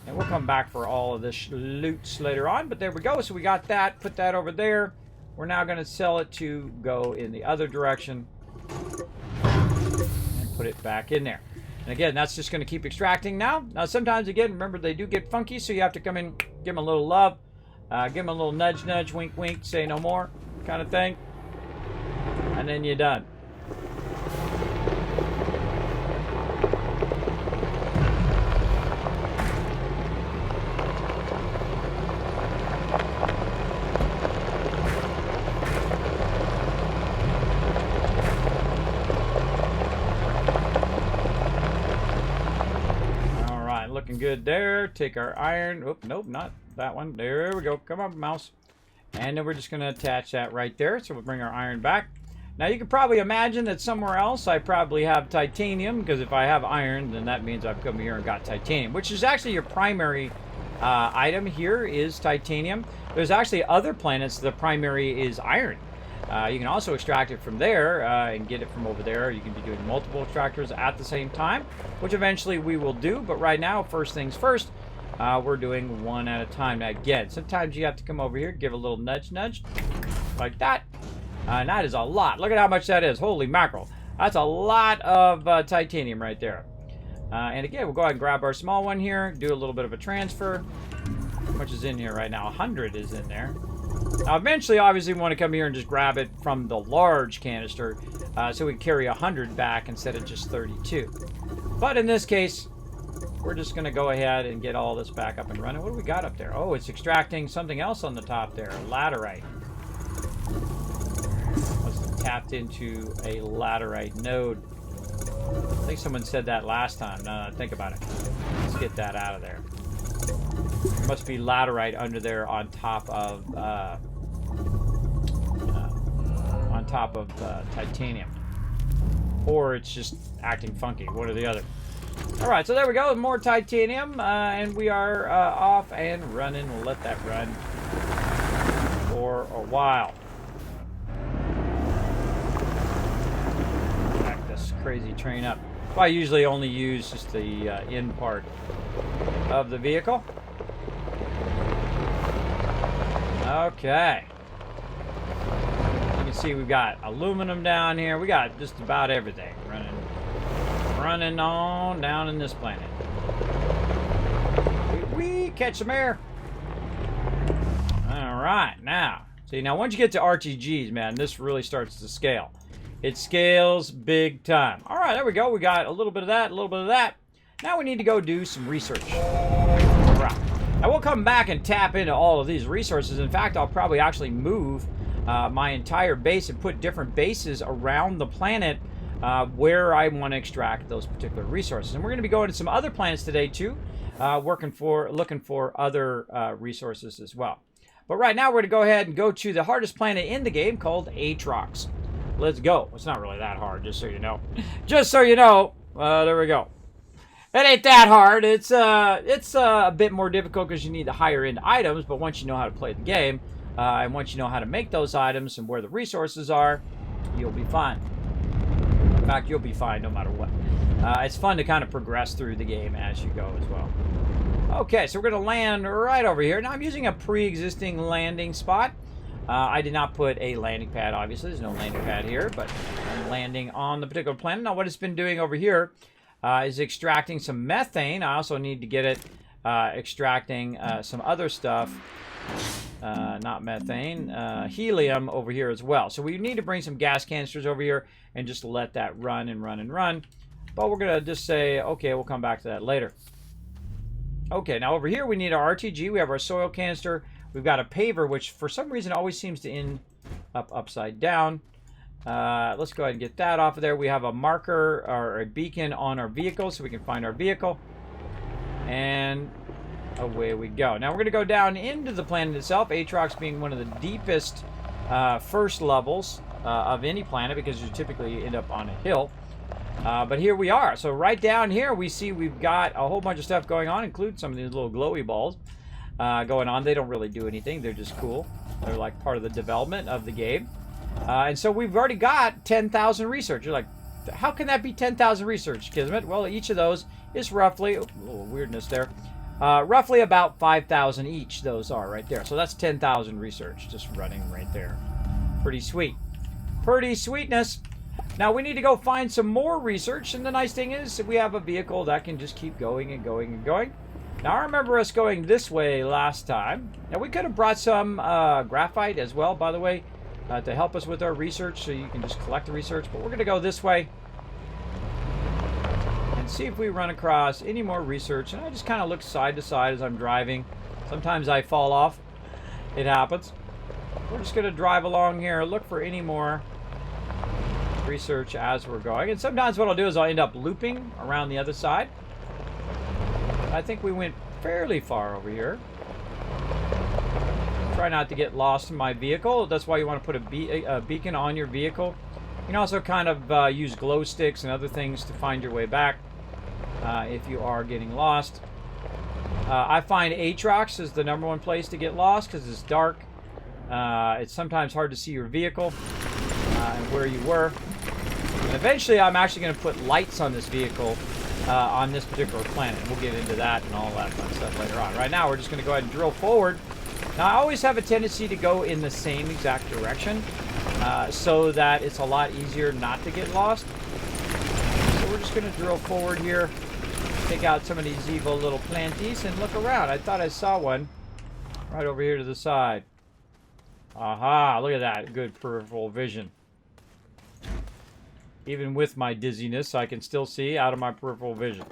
And we'll come back for all of this loot later on. But there we go. So we got that. Put that over there. We're now going to sell it to go in the other direction. And put it back in there. And again, that's just going to keep extracting now. Now, sometimes, again, remember, they do get funky. So you have to come in, give them a little love. Give them a little nudge, nudge, wink, wink, say no more kind of thing. And then you're done. All right, looking good there. Take our iron. Oh, nope, not that one. There we go. Come on, mouse. And then we're just going to attach that right there. So we'll bring our iron back. Now you can probably imagine that somewhere else I probably have titanium, because if I have iron, then that means I've come here and got titanium, which is actually your primary item here is titanium. There's actually other planets, the primary is iron. You can also extract it from there and get it from over there. You can be doing multiple extractors at the same time, which eventually we will do. But right now, first things first, we're doing one at a time. Now again, sometimes you have to come over here, give a little nudge, nudge, like that. And that is a lot. Look at how much that is. Holy mackerel. That's a lot of titanium right there. And again, we'll go ahead and grab our small one here, do a little bit of a transfer. How much is in here right now? 100 is in there. Now, eventually, obviously, we want to come here and just grab it from the large canister so we can carry 100 back instead of just 32. But in this case, we're just going to go ahead and get all this back up and running. What do we got up there? Oh, it's extracting something else on the top there, laterite. Must have tapped into a laterite node. I think someone said that last time. Now that I think about it. Let's get that out of there. must be laterite under there on top of titanium, or it's just acting funky. One or the other. All right, so there we go. More titanium, and we are off and running. We'll let that run for a while. Back this crazy train up. I usually only use just the end part of the vehicle. Okay. You can see we've got aluminum down here. We got just about everything running on down in this planet. We catch some air. All right, now. See, now once you get to RTGs, man, this really starts to scale. It scales big time. All right, there we go. We got a little bit of that, a little bit of that. Now we need to go do some research. All right. I will come back and tap into all of these resources. In fact, I'll probably actually move my entire base and put different bases around the planet where I want to extract those particular resources. And we're going to be going to some other planets today too, looking for other resources as well. But right now we're going to go ahead and go to the hardest planet in the game called Atrox. Let's go. It's not really that hard, just so you know. Just so you know. There we go. It ain't that hard. It's a bit more difficult because you need the higher end items, but once you know how to play the game, and once you know how to make those items and where the resources are, you'll be fine. In fact, you'll be fine no matter what. It's fun to kind of progress through the game as you go as well. Okay, so we're going to land right over here. Now, I'm using a pre-existing landing spot. I did not put a landing pad, obviously. There's no landing pad here, but I'm landing on the particular planet. Now, what it's been doing over here is extracting some methane. I also need to get it extracting some other stuff. Not methane, helium over here as well. So we need to bring some gas canisters over here and just let that run and run and run. But we're going to just say, okay, we'll come back to that later. Okay, now over here we need our RTG. We have our soil canister. We've got a paver, which for some reason always seems to end up upside down. Let's go ahead and get that off of there. We have a marker or a beacon on our vehicle so we can find our vehicle. And away we go. Now we're going to go down into the planet itself, Atrox being one of the deepest first levels of any planet because you typically end up on a hill. But here we are. So right down here we see we've got a whole bunch of stuff going on, including some of these little glowy balls going on. They don't really do anything. They're just cool. They're like part of the development of the game. And so we've already got 10,000 research. You're like, how can that be 10,000 research, Kismet? Well, each of those is roughly, oh, a little weirdness there, roughly about 5,000 each, those are right there. So that's 10,000 research just running right there. Pretty sweet. Pretty sweetness. Now we need to go find some more research, and the nice thing is we have a vehicle that can just keep going and going and going. Now I remember us going this way last time. Now we could have brought some graphite as well, by the way, to help us with our research, so you can just collect the research. But we're going to go this way and see if we run across any more research. And I just kind of look side to side as I'm driving. Sometimes I fall off. It happens. We're just going to drive along here, look for any more research as we're going. And sometimes what I'll do is I'll end up looping around the other side. I think we went fairly far over here. Try not to get lost in my vehicle. That's why you want to put a beacon on your vehicle. You can also kind of use glow sticks and other things to find your way back if you are getting lost. I find Atrox is the #1 place to get lost because it's dark. It's sometimes hard to see your vehicle and where you were. And eventually I'm actually going to put lights on this vehicle on this particular planet. We'll get into that and all that fun stuff later on. Right now we're just going to go ahead and drill forward. Now I always have a tendency to go in the same exact direction so that it's a lot easier not to get lost. So we're just going to drill forward here, take out some of these evil little planties and look around. I thought I saw one right over here to the side. Aha, look at that. Good peripheral vision. Even with my dizziness, I can still see out of my peripheral vision.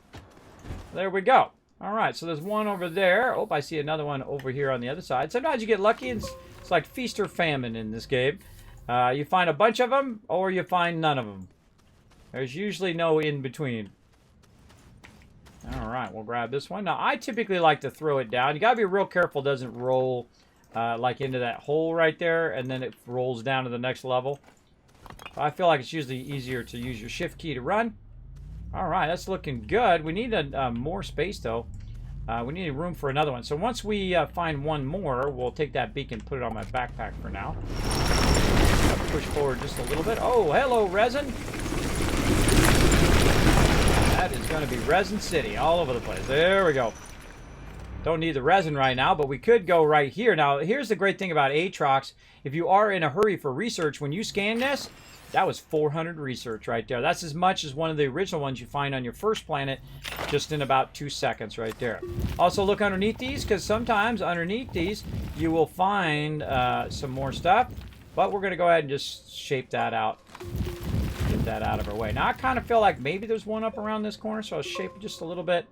There we go. All right, so there's one over there. Oh, I see another one over here on the other side. Sometimes you get lucky. It's like feast or famine in this game. You find a bunch of them, or you find none of them. There's usually no in between. All right, we'll grab this one. Now, I typically like to throw it down. You got to be real careful it doesn't roll like into that hole right there, and then it rolls down to the next level. I feel like it's usually easier to use your shift key to run. All right, that's looking good. We need more space, though. We need room for another one. So once we find one more, we'll take that beacon and put it on my backpack for now. Push forward just a little bit. Oh, hello, resin. That is going to be Resin City all over the place. There we go. Don't need the resin right now, but we could go right here. Now, here's the great thing about Aatrox. If you are in a hurry for research, when you scan this, that was 400 research right there. That's as much as one of the original ones you find on your first planet, just in about 2 seconds right there. Also, look underneath these, because sometimes underneath these, you will find some more stuff. But we're going to go ahead and just shape that out. Get that out of our way. Now, I kind of feel like maybe there's one up around this corner, so I'll shape it just a little bit.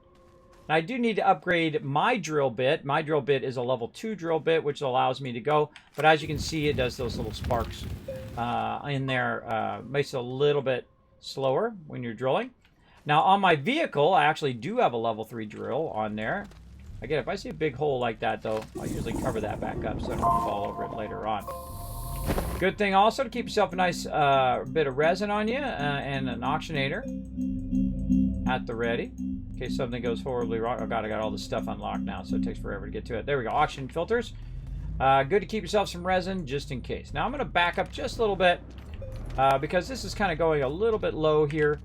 Now, I do need to upgrade my drill bit. My drill bit is a level 2 drill bit, which allows me to go. But as you can see, it does those little sparks in there. Makes it a little bit slower when you're drilling. Now, on my vehicle, I actually do have a level 3 drill on there. Again, if I see a big hole like that, though, I'll usually cover that back up so I don't fall over it later on. Good thing also to keep yourself a nice bit of resin on you and an auctionator at the ready in case something goes horribly wrong. Oh god, I got all this stuff unlocked now, so it takes forever to get to it. There we go, auction filters. Good to keep yourself some resin just in case. Now I'm going to back up just a little bit because this is kind of going a little bit low here.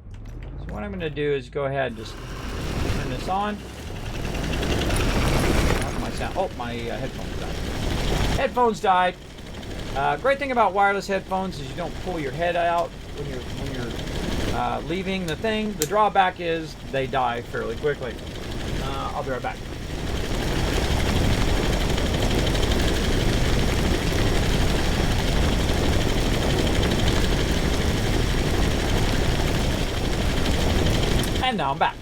So what I'm going to do is go ahead and just turn this on. Oh, my headphones died. Headphones died. Great thing about wireless headphones is you don't pull your head out when you're leaving the thing. The drawback is they die fairly quickly. I'll be right back. And now I'm back.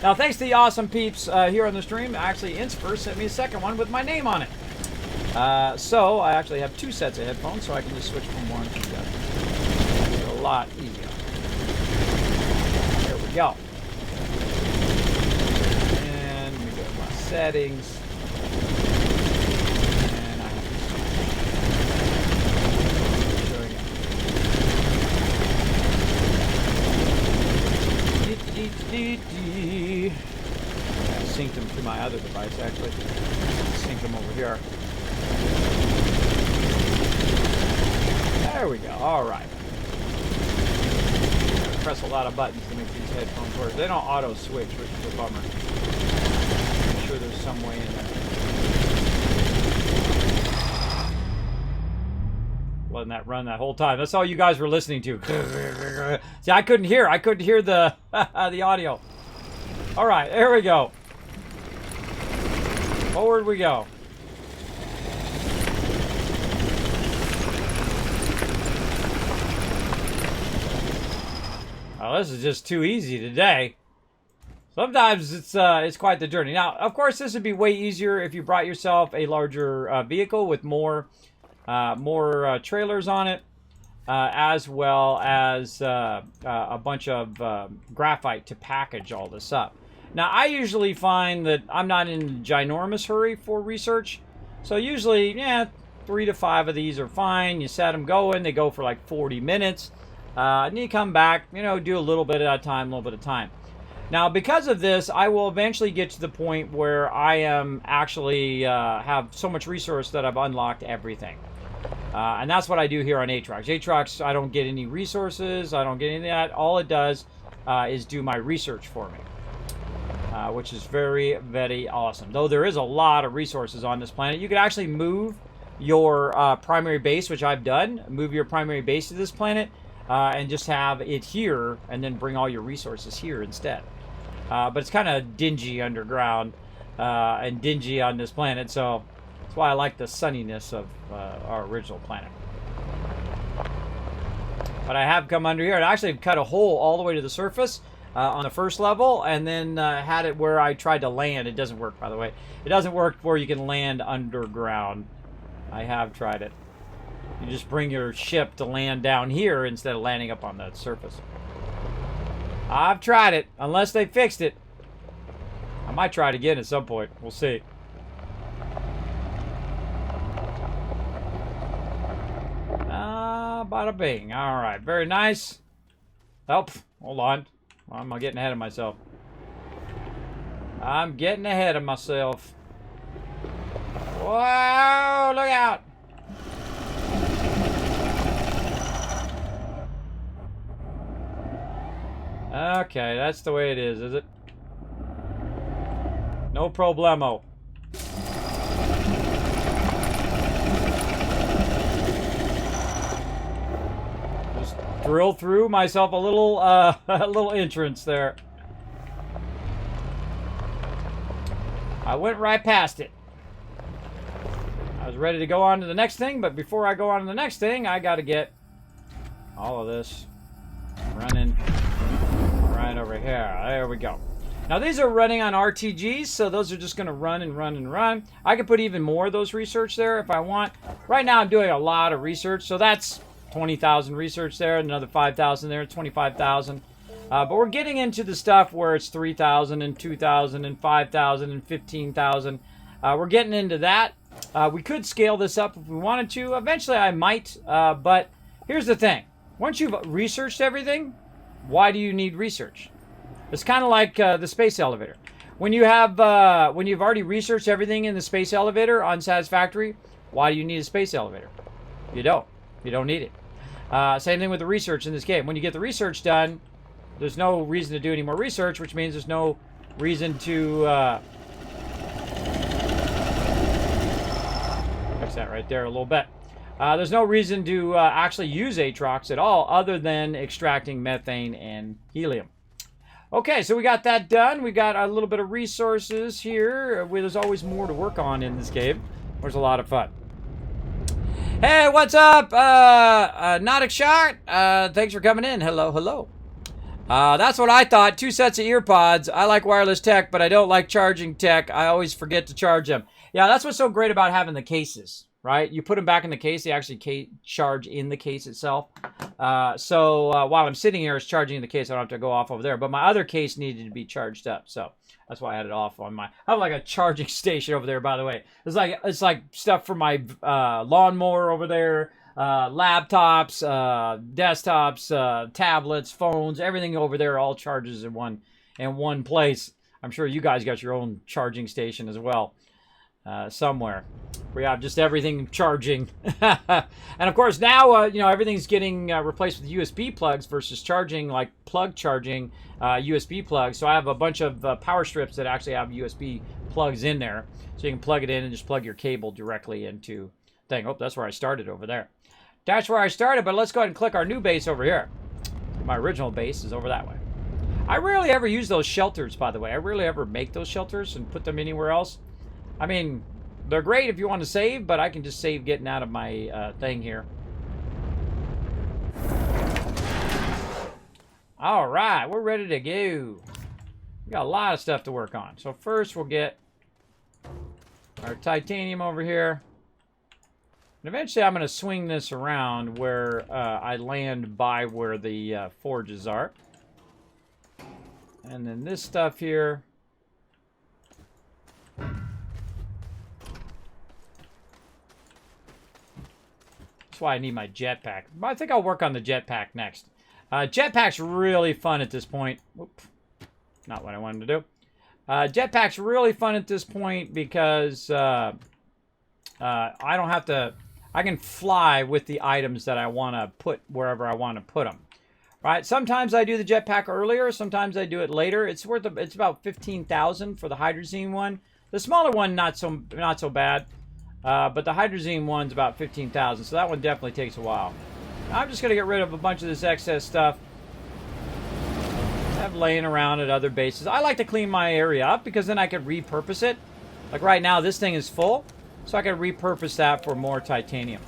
Now, thanks to the awesome peeps here on the stream. Actually, Inspur sent me a second one with my name on it. So I actually have 2 sets of headphones, so I can just switch from one to the other. It's a lot easier. There we go. And let me go to my settings. And I have I synced them to my other device, actually. Sync them over here. There we go. All right. Press a lot of buttons to make these headphones work. They don't auto switch, which is a bummer. I'm sure there's some way in there. Letting that run that whole time. That's all you guys were listening to. See, I couldn't hear. I couldn't hear the the audio. All right, there we go. Forward we go. Oh, this is just too easy today. Sometimes it's quite the journey. Now, of course, this would be way easier if you brought yourself a larger vehicle with more trailers on it, as well as a bunch of graphite to package all this up. Now, I usually find that I'm not in a ginormous hurry for research, so usually, 3 to 5 of these are fine. You set them going, they go for like 40 minutes. And you come back, do a little bit at a time, Now, because of this, I will eventually get to the point where I am actually have so much resource that I've unlocked everything. And that's what I do here on Aatrox. Aatrox, I don't get any resources. I don't get any of that. All it does is do my research for me, which is very, very awesome. Though there is a lot of resources on this planet. You could actually move your primary base, which I've done. Move your primary base to this planet. And just have it here, and then bring all your resources here instead. But it's kind of dingy underground, and dingy on this planet, so that's why I like the sunniness of our original planet. But I have come under here, and actually cut a hole all the way to the surface on the first level, and then had it where I tried to land. It doesn't work, by the way. It doesn't work where you can land underground. I have tried it. You just bring your ship to land down here instead of landing up on the surface. I've tried it. Unless they fixed it, I might try it again at some point. We'll see. Bada bing. All right, very nice. Oh, hold on. I'm getting ahead of myself. I'm getting ahead of myself. Whoa, look out. Okay, that's the way it is it? No problemo. Just drill through myself a little a little entrance there. I went right past it. I was ready to go on to the next thing, but before I go on to the next thing, I got to get all of this running right over here. There we go. Now these are running on RTGs, so those are just going to run and run and run. I could put even more of those research there if I want. Right now I'm doing a lot of research, so that's 20,000 research there, another 5,000 there, 25,000. But we're getting into the stuff where it's 3,000 and 2,000 and 5,000 and 15,000. We're getting into that. We could scale this up if we wanted to. Eventually I might, but here's the thing. Once you've researched everything, why do you need research? It's kind of like the space elevator. When you have, when you've already researched everything in the space elevator on Satisfactory, why do you need a space elevator? You don't. You don't need it. Same thing with the research in this game. When you get the research done, there's no reason to do any more research, which means there's no reason to... fix that right there a little bit. There's no reason to actually use Aatrox at all other than extracting methane and helium. Okay, so we got that done. We got a little bit of resources here. There's always more to work on in this game. There's a lot of fun. Hey, what's up? Nautic Shot. Thanks for coming in. Hello, hello. That's what I thought. 2 sets of ear pods. I like wireless tech, but I don't like charging tech. I always forget to charge them. Yeah, that's what's so great about having the cases, right? You put them back in the case. They actually charge in the case itself. So while I'm sitting here, it's charging in the case. I don't have to go off over there. But my other case needed to be charged up. So that's why I had it off on my... I have like a charging station over there, by the way. It's like stuff for my lawnmower over there. Laptops, desktops, tablets, phones, everything over there all charges in one place. I'm sure you guys got your own charging station as well. Somewhere we have just everything charging. And of course now everything's getting replaced with USB plugs versus charging like plug charging USB plugs. So I have a bunch of power strips that actually have USB plugs in there, so you can plug it in and just plug your cable directly into thing. Oh, that's where I started over there. That's where I started, but let's go ahead and click our new base over here. My original base is over that way. I rarely ever use those shelters, by the way. I rarely ever make those shelters and put them anywhere else. I mean, they're great if you want to save, but I can just save getting out of my thing here. All right, we're ready to go. We got a lot of stuff to work on. So first we'll get our titanium over here. And eventually I'm going to swing this around where I land by where the forges are. And then this stuff here. That's why I need my jetpack. I think I'll work on the jetpack next. Jetpack's really fun at this point. Whoop. Not what I wanted to do. Jetpack's really fun at this point because I don't have to... I can fly with the items that I want to put wherever I want to put them. Right? Sometimes I do the jetpack earlier. Sometimes I do it later. It's about 15,000 for the hydrazine one. The smaller one, not so bad. But the hydrazine one's about 15,000. So that one definitely takes a while. I'm just going to get rid of a bunch of this excess stuff I have laying around at other bases. I like to clean my area up because then I can repurpose it. Like right now, this thing is full. So I can repurpose that for more titanium.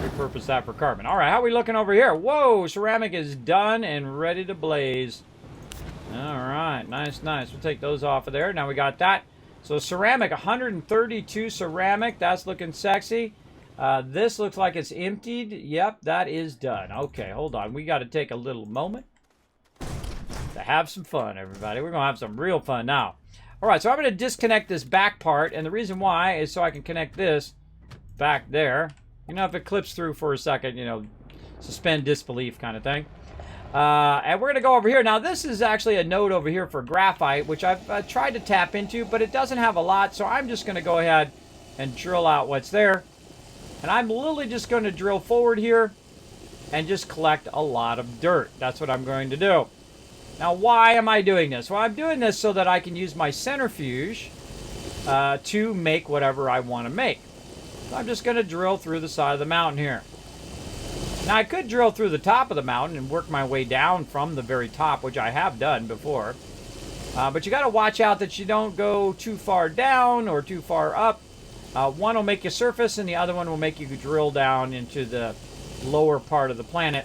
Repurpose that for carbon. All right, how are we looking over here? Whoa, ceramic is done and ready to blaze. All right, nice, nice. We'll take those off of there. Now we got that. So ceramic, 132 ceramic. That's looking sexy. This looks like it's emptied. Yep, that is done. Okay, hold on. We got to take a little moment to have some fun, everybody. We're going to have some real fun now. All right, so I'm going to disconnect this back part, and the reason why is so I can connect this back there. You know, if it clips through for a second, you know, suspend disbelief kind of thing. And we're going to go over here. Now, this is actually a node over here for graphite, which I've tried to tap into, but it doesn't have a lot, so I'm just going to go ahead and drill out what's there. And I'm literally just going to drill forward here and just collect a lot of dirt. That's what I'm going to do. Now, why am I doing this? Well, I'm doing this so that I can use my centrifuge to make whatever I want to make. So I'm just going to drill through the side of the mountain here. Now, I could drill through the top of the mountain and work my way down from the very top, which I have done before. But you got to watch out that you don't go too far down or too far up. One will make you surface, and the other one will make you drill down into the lower part of the planet.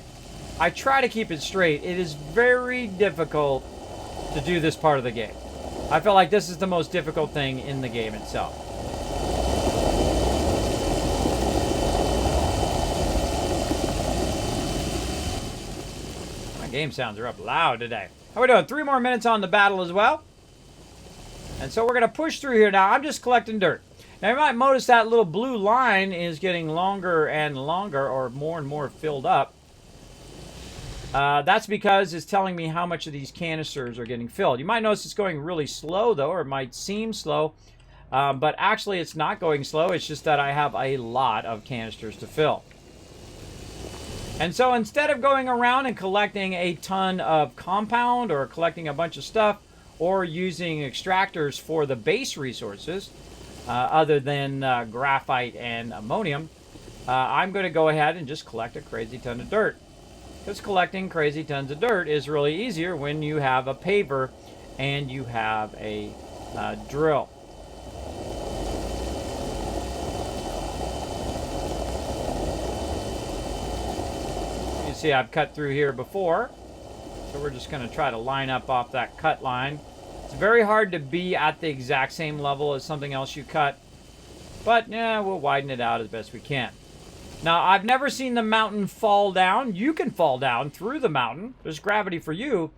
I try to keep it straight. It is very difficult to do this part of the game. I feel like this is the most difficult thing in the game itself. My game sounds are up loud today. How are we doing? 3 more minutes on the battle as well. And so we're going to push through here now. I'm just collecting dirt. Now, you might notice that little blue line is getting longer and longer, or more and more filled up. That's because it's telling me how much of these canisters are getting filled. You might notice it's going really slow, though, or it might seem slow. But actually, it's not going slow. It's just that I have a lot of canisters to fill. And so instead of going around and collecting a ton of compound or collecting a bunch of stuff or using extractors for the base resources, other than graphite and ammonium, I'm going to go ahead and just collect a crazy ton of dirt. Because collecting crazy tons of dirt is really easier when you have a paver and you have a drill. You see I've cut through here before, so we're just going to try to line up off that cut line. It's very hard to be at the exact same level as something else you cut, but yeah, we'll widen it out as best we can. Now, I've never seen the mountain fall down. You can fall down through the mountain. There's gravity for you.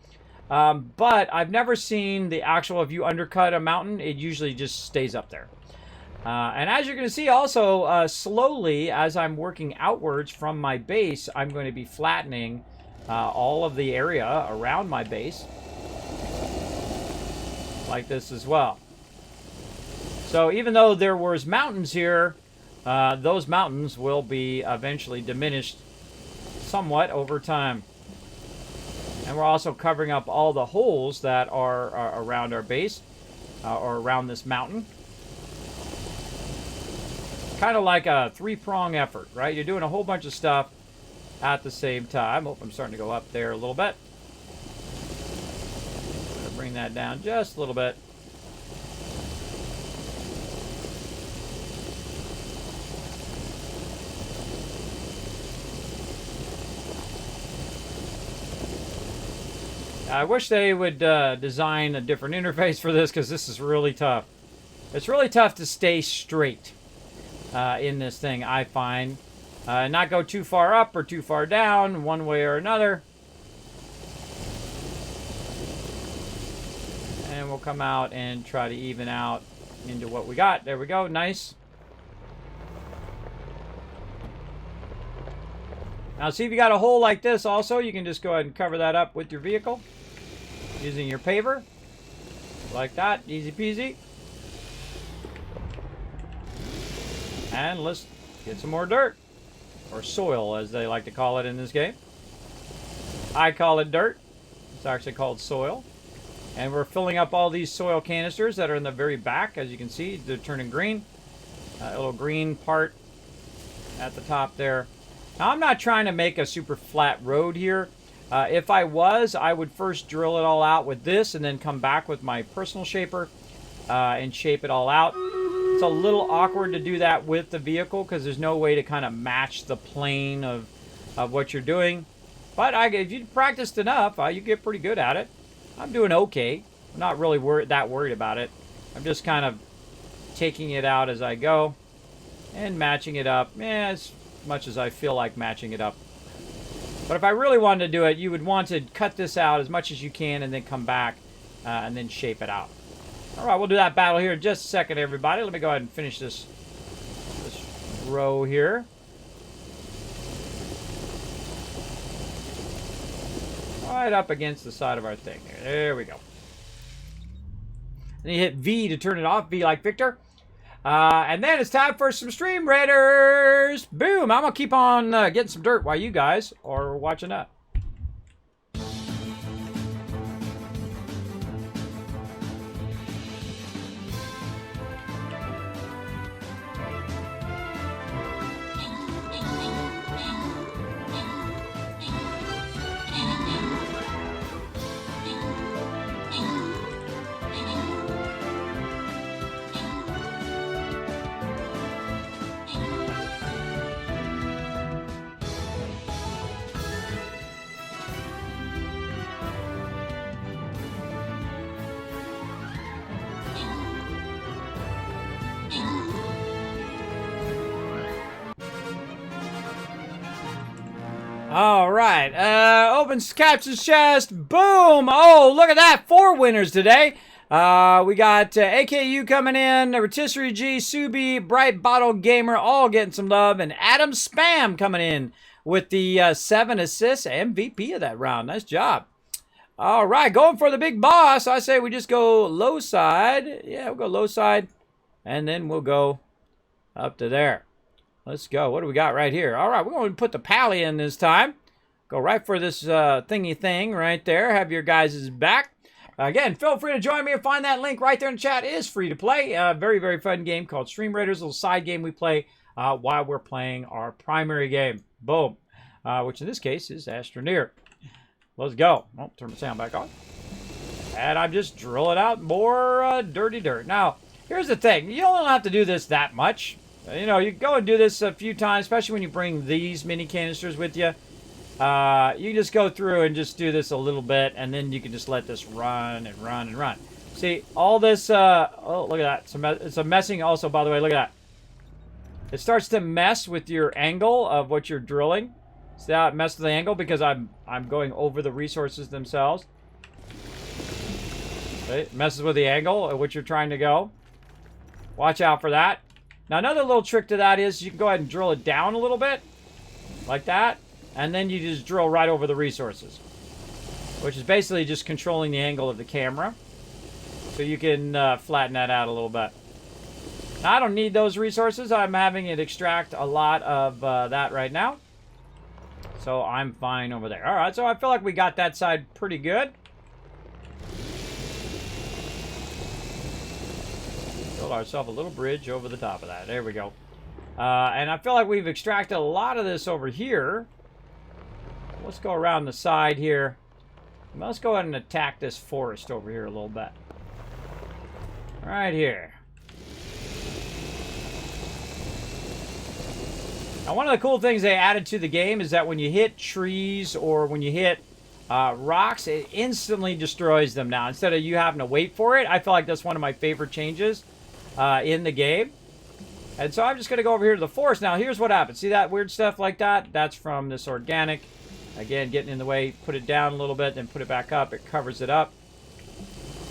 But I've never seen the actual, if you undercut a mountain, it usually just stays up there. And as you're going to see also, slowly, as I'm working outwards from my base, I'm going to be flattening all of the area around my base. Like this as well. So even though there was mountains here, those mountains will be eventually diminished somewhat over time. And we're also covering up all the holes that are around our base, or around this mountain. Kind of like a 3-prong effort, right? You're doing a whole bunch of stuff at the same time. Oh, I'm starting to go up there a little bit. I'm going to bring that down just a little bit. I wish they would design a different interface for this, because this is really tough. It's really tough to stay straight in this thing, I find. Not go too far up or too far down, one way or another. And we'll come out and try to even out into what we got. There we go, nice. Now see, if you got a hole like this also, you can just go ahead and cover that up with your vehicle using your paver. Like that, easy peasy. And let's get some more dirt. Or soil, as they like to call it in this game. I call it dirt. It's actually called soil. And we're filling up all these soil canisters that are in the very back. As you can see, they're turning green. A little green part at the top there. Now, I'm not trying to make a super flat road here. If I was, I would first drill it all out with this and then come back with my personal shaper and shape it all out. It's a little awkward to do that with the vehicle because there's no way to kind of match the plane of what you're doing. But if you practiced enough, you get pretty good at it. I'm doing okay. I'm not really that worried about it. I'm just kind of taking it out as I go and matching it up as much as I feel like matching it up. But if I really wanted to do it, you would want to cut this out as much as you can and then come back and then shape it out. All right, we'll do that battle here in just a second, everybody. Let me go ahead and finish this row here. Right up against the side of our thing here. There we go. And you hit V to turn it off. V like Victor. And then it's time for some Stream Raiders. Boom. I'm going to keep on getting some dirt while you guys are watching that. All right, open captain's chest, boom! Oh, look at that, 4 winners today. We got AKU coming in, Rotisserie G, Subi, Bright Bottle Gamer, all getting some love, and Adam Spam coming in with the 7 assists, MVP of that round. Nice job. All right, going for the big boss. I say we just go low side. Yeah, we'll go low side, and then we'll go up to there. Let's go. What do we got right here? All right, we're going to put the pally in this time. Go right for this thingy thing right there. Have your guys' back. Again, feel free to join me and find that link right there in the chat. It is free to play. Very, very fun game called Stream Raiders. A little side game we play while we're playing our primary game. Boom. Which in this case is Astroneer. Let's go. Oh, turn the sound back on. And I'm just drilling out more dirty dirt. Now, here's the thing. You don't have to do this that much. You know, you go and do this a few times, especially when you bring these mini canisters with you. You just go through and just do this a little bit, and then you can just let this run and run and run. See, all this, oh, look at that. It's a messing also, by the way, look at that. It starts to mess with your angle of what you're drilling. See how it messes with the angle? Because I'm going over the resources themselves. See? It messes with the angle at which you're trying to go. Watch out for that. Now, another little trick to that is you can go ahead and drill it down a little bit, like that, and then you just drill right over the resources, which is basically just controlling the angle of the camera, so you can flatten that out a little bit. Now, I don't need those resources. I'm having it extract a lot of that right now, so I'm fine over there. All right, so I feel like we got that side pretty good. Build ourselves a little bridge over the top of that. There we go. And I feel like we've extracted a lot of this over here. Let's go around the side here. Let's go ahead and attack this forest over here a little bit. Right here. Now, one of the cool things they added to the game is that when you hit trees or when you hit rocks, it instantly destroys them now. Instead of you having to wait for it, I feel like that's one of my favorite changes in the game. And so I'm just going to go over here to the forest. Now, here's what happens. See that weird stuff like that? That's from this organic. Again, getting in the way. Put it down a little bit, then put it back up. It covers it up.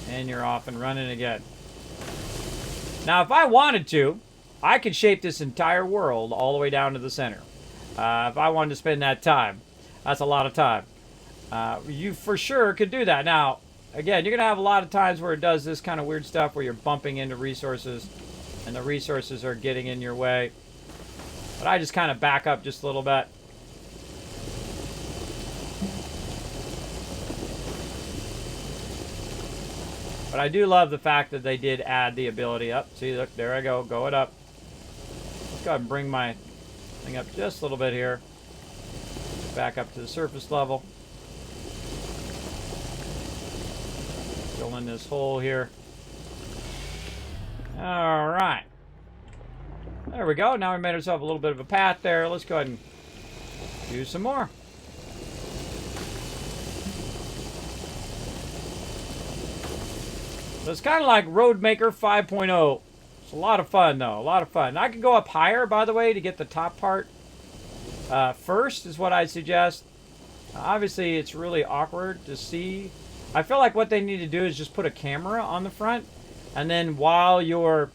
And you're off and running again. Now, if I wanted to, I could shape this entire world all the way down to the center. If I wanted to spend that time. That's a lot of time. You for sure could do that. Now, again, you're going to have a lot of times where it does this kind of weird stuff where you're bumping into resources and the resources are getting in your way. But I just kind of back up just a little bit. But I do love the fact that they did add the ability up. See, look, there I go, going up. Let's go ahead and bring my thing up just a little bit here. Back up to the surface level. Fill in this hole here. All right. There we go. Now we made ourselves a little bit of a path there. Let's go ahead and do some more. So it's kind of like Roadmaker 5.0. It's a lot of fun, though. A lot of fun. And I could go up higher, by the way, to get the top part first, is what I'd suggest. Obviously, it's really awkward to see. I feel like what they need to do is just put a camera on the front, and then while you're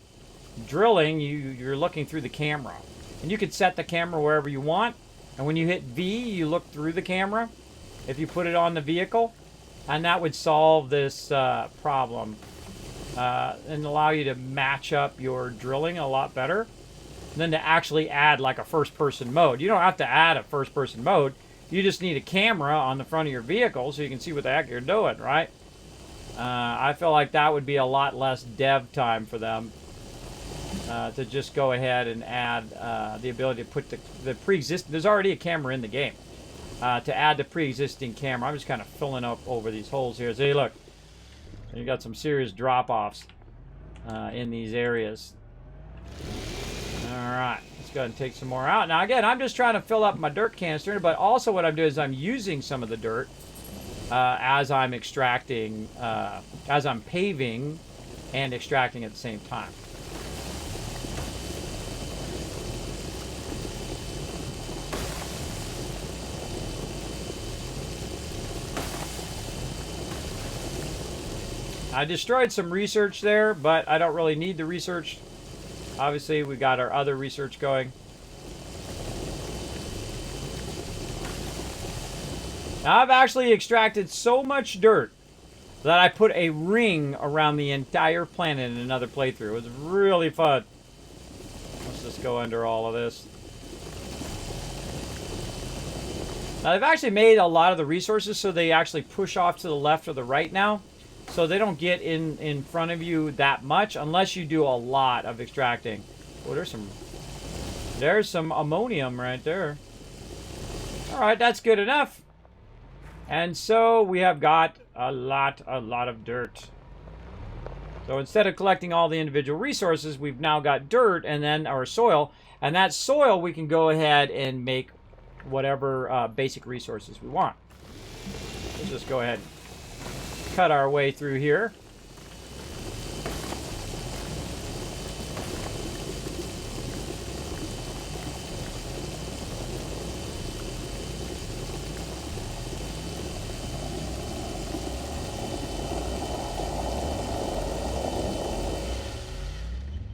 drilling, you're looking through the camera. And you could set the camera wherever you want, and when you hit V, you look through the camera if you put it on the vehicle, and that would solve this problem and allow you to match up your drilling a lot better than to actually add like a first-person mode. You don't have to add a first-person mode. You just need a camera on the front of your vehicle so you can see what the heck you're doing, right? I feel like that would be a lot less dev time for them to just go ahead and add the ability to put the pre-existing... There's already a camera in the game. To add the pre-existing camera. I'm just kind of filling up over these holes here. See, look. You got some serious drop-offs in these areas. Alright, let's go ahead and take some more out. Now again, I'm just trying to fill up my dirt canister, but also what I'm doing is I'm using some of the dirt as I'm extracting, as I'm paving and extracting at the same time. I destroyed some research there, but I don't really need the research. Obviously, we got our other research going. Now, I've actually extracted so much dirt that I put a ring around the entire planet in another playthrough. It was really fun. Let's just go under all of this. Now, they've actually made a lot of the resources so they actually push off to the left or the right now. So they don't get in front of you that much unless you do a lot of extracting. Oh, there's some ammonium right there. All right, that's good enough. And so we have got a lot of dirt. So instead of collecting all the individual resources, we've now got dirt and then our soil. And that soil we can go ahead and make whatever basic resources we want. Let's just go ahead and cut our way through here.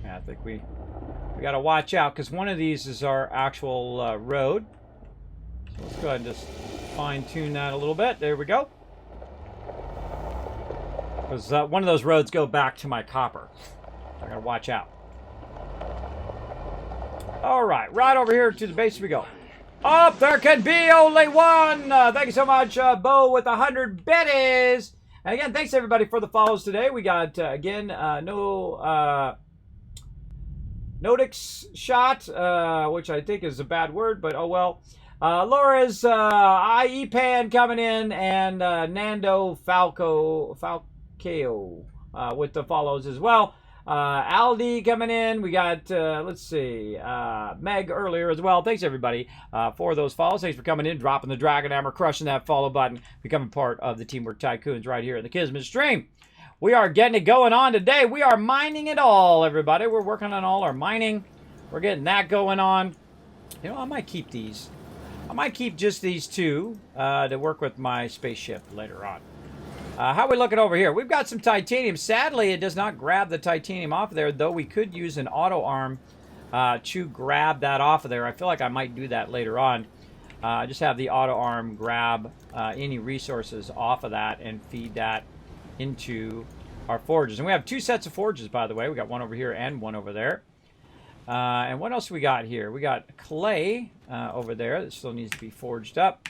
I think we got to watch out because one of these is our actual road. So let's go ahead and just fine-tune that a little bit. There we go. Because one of those roads go back to my copper. So I gotta watch out. Alright, right over here to the base we go. Oh, there can be only one! Thank you so much, Bo, with 100 biddies! And again, thanks everybody for the follows today. We got, again, Nodix shot, which I think is a bad word, but oh well. Laura's IEPAN coming in, and Nando Falco with the follows as well. Aldi coming in. We got, let's see, Meg earlier as well. Thanks, everybody, for those follows. Thanks for coming in, dropping the dragon hammer, crushing that follow button, becoming part of the Teamwork Tycoons right here in the Kismet stream. We are getting it going on today. We are mining it all, everybody. We're working on all our mining. We're getting that going on. You know, I might keep these. I might keep just these two to work with my spaceship later on. How are we looking over here? We've got some titanium. Sadly, it does not grab the titanium off of there, though we could use an auto arm to grab that off of there. I feel like I might do that later on. Just have the auto arm grab any resources off of that and feed that into our forges. And we have two sets of forges, by the way. We got one over here and one over there. And what else we got here? We got clay over there that still needs to be forged up.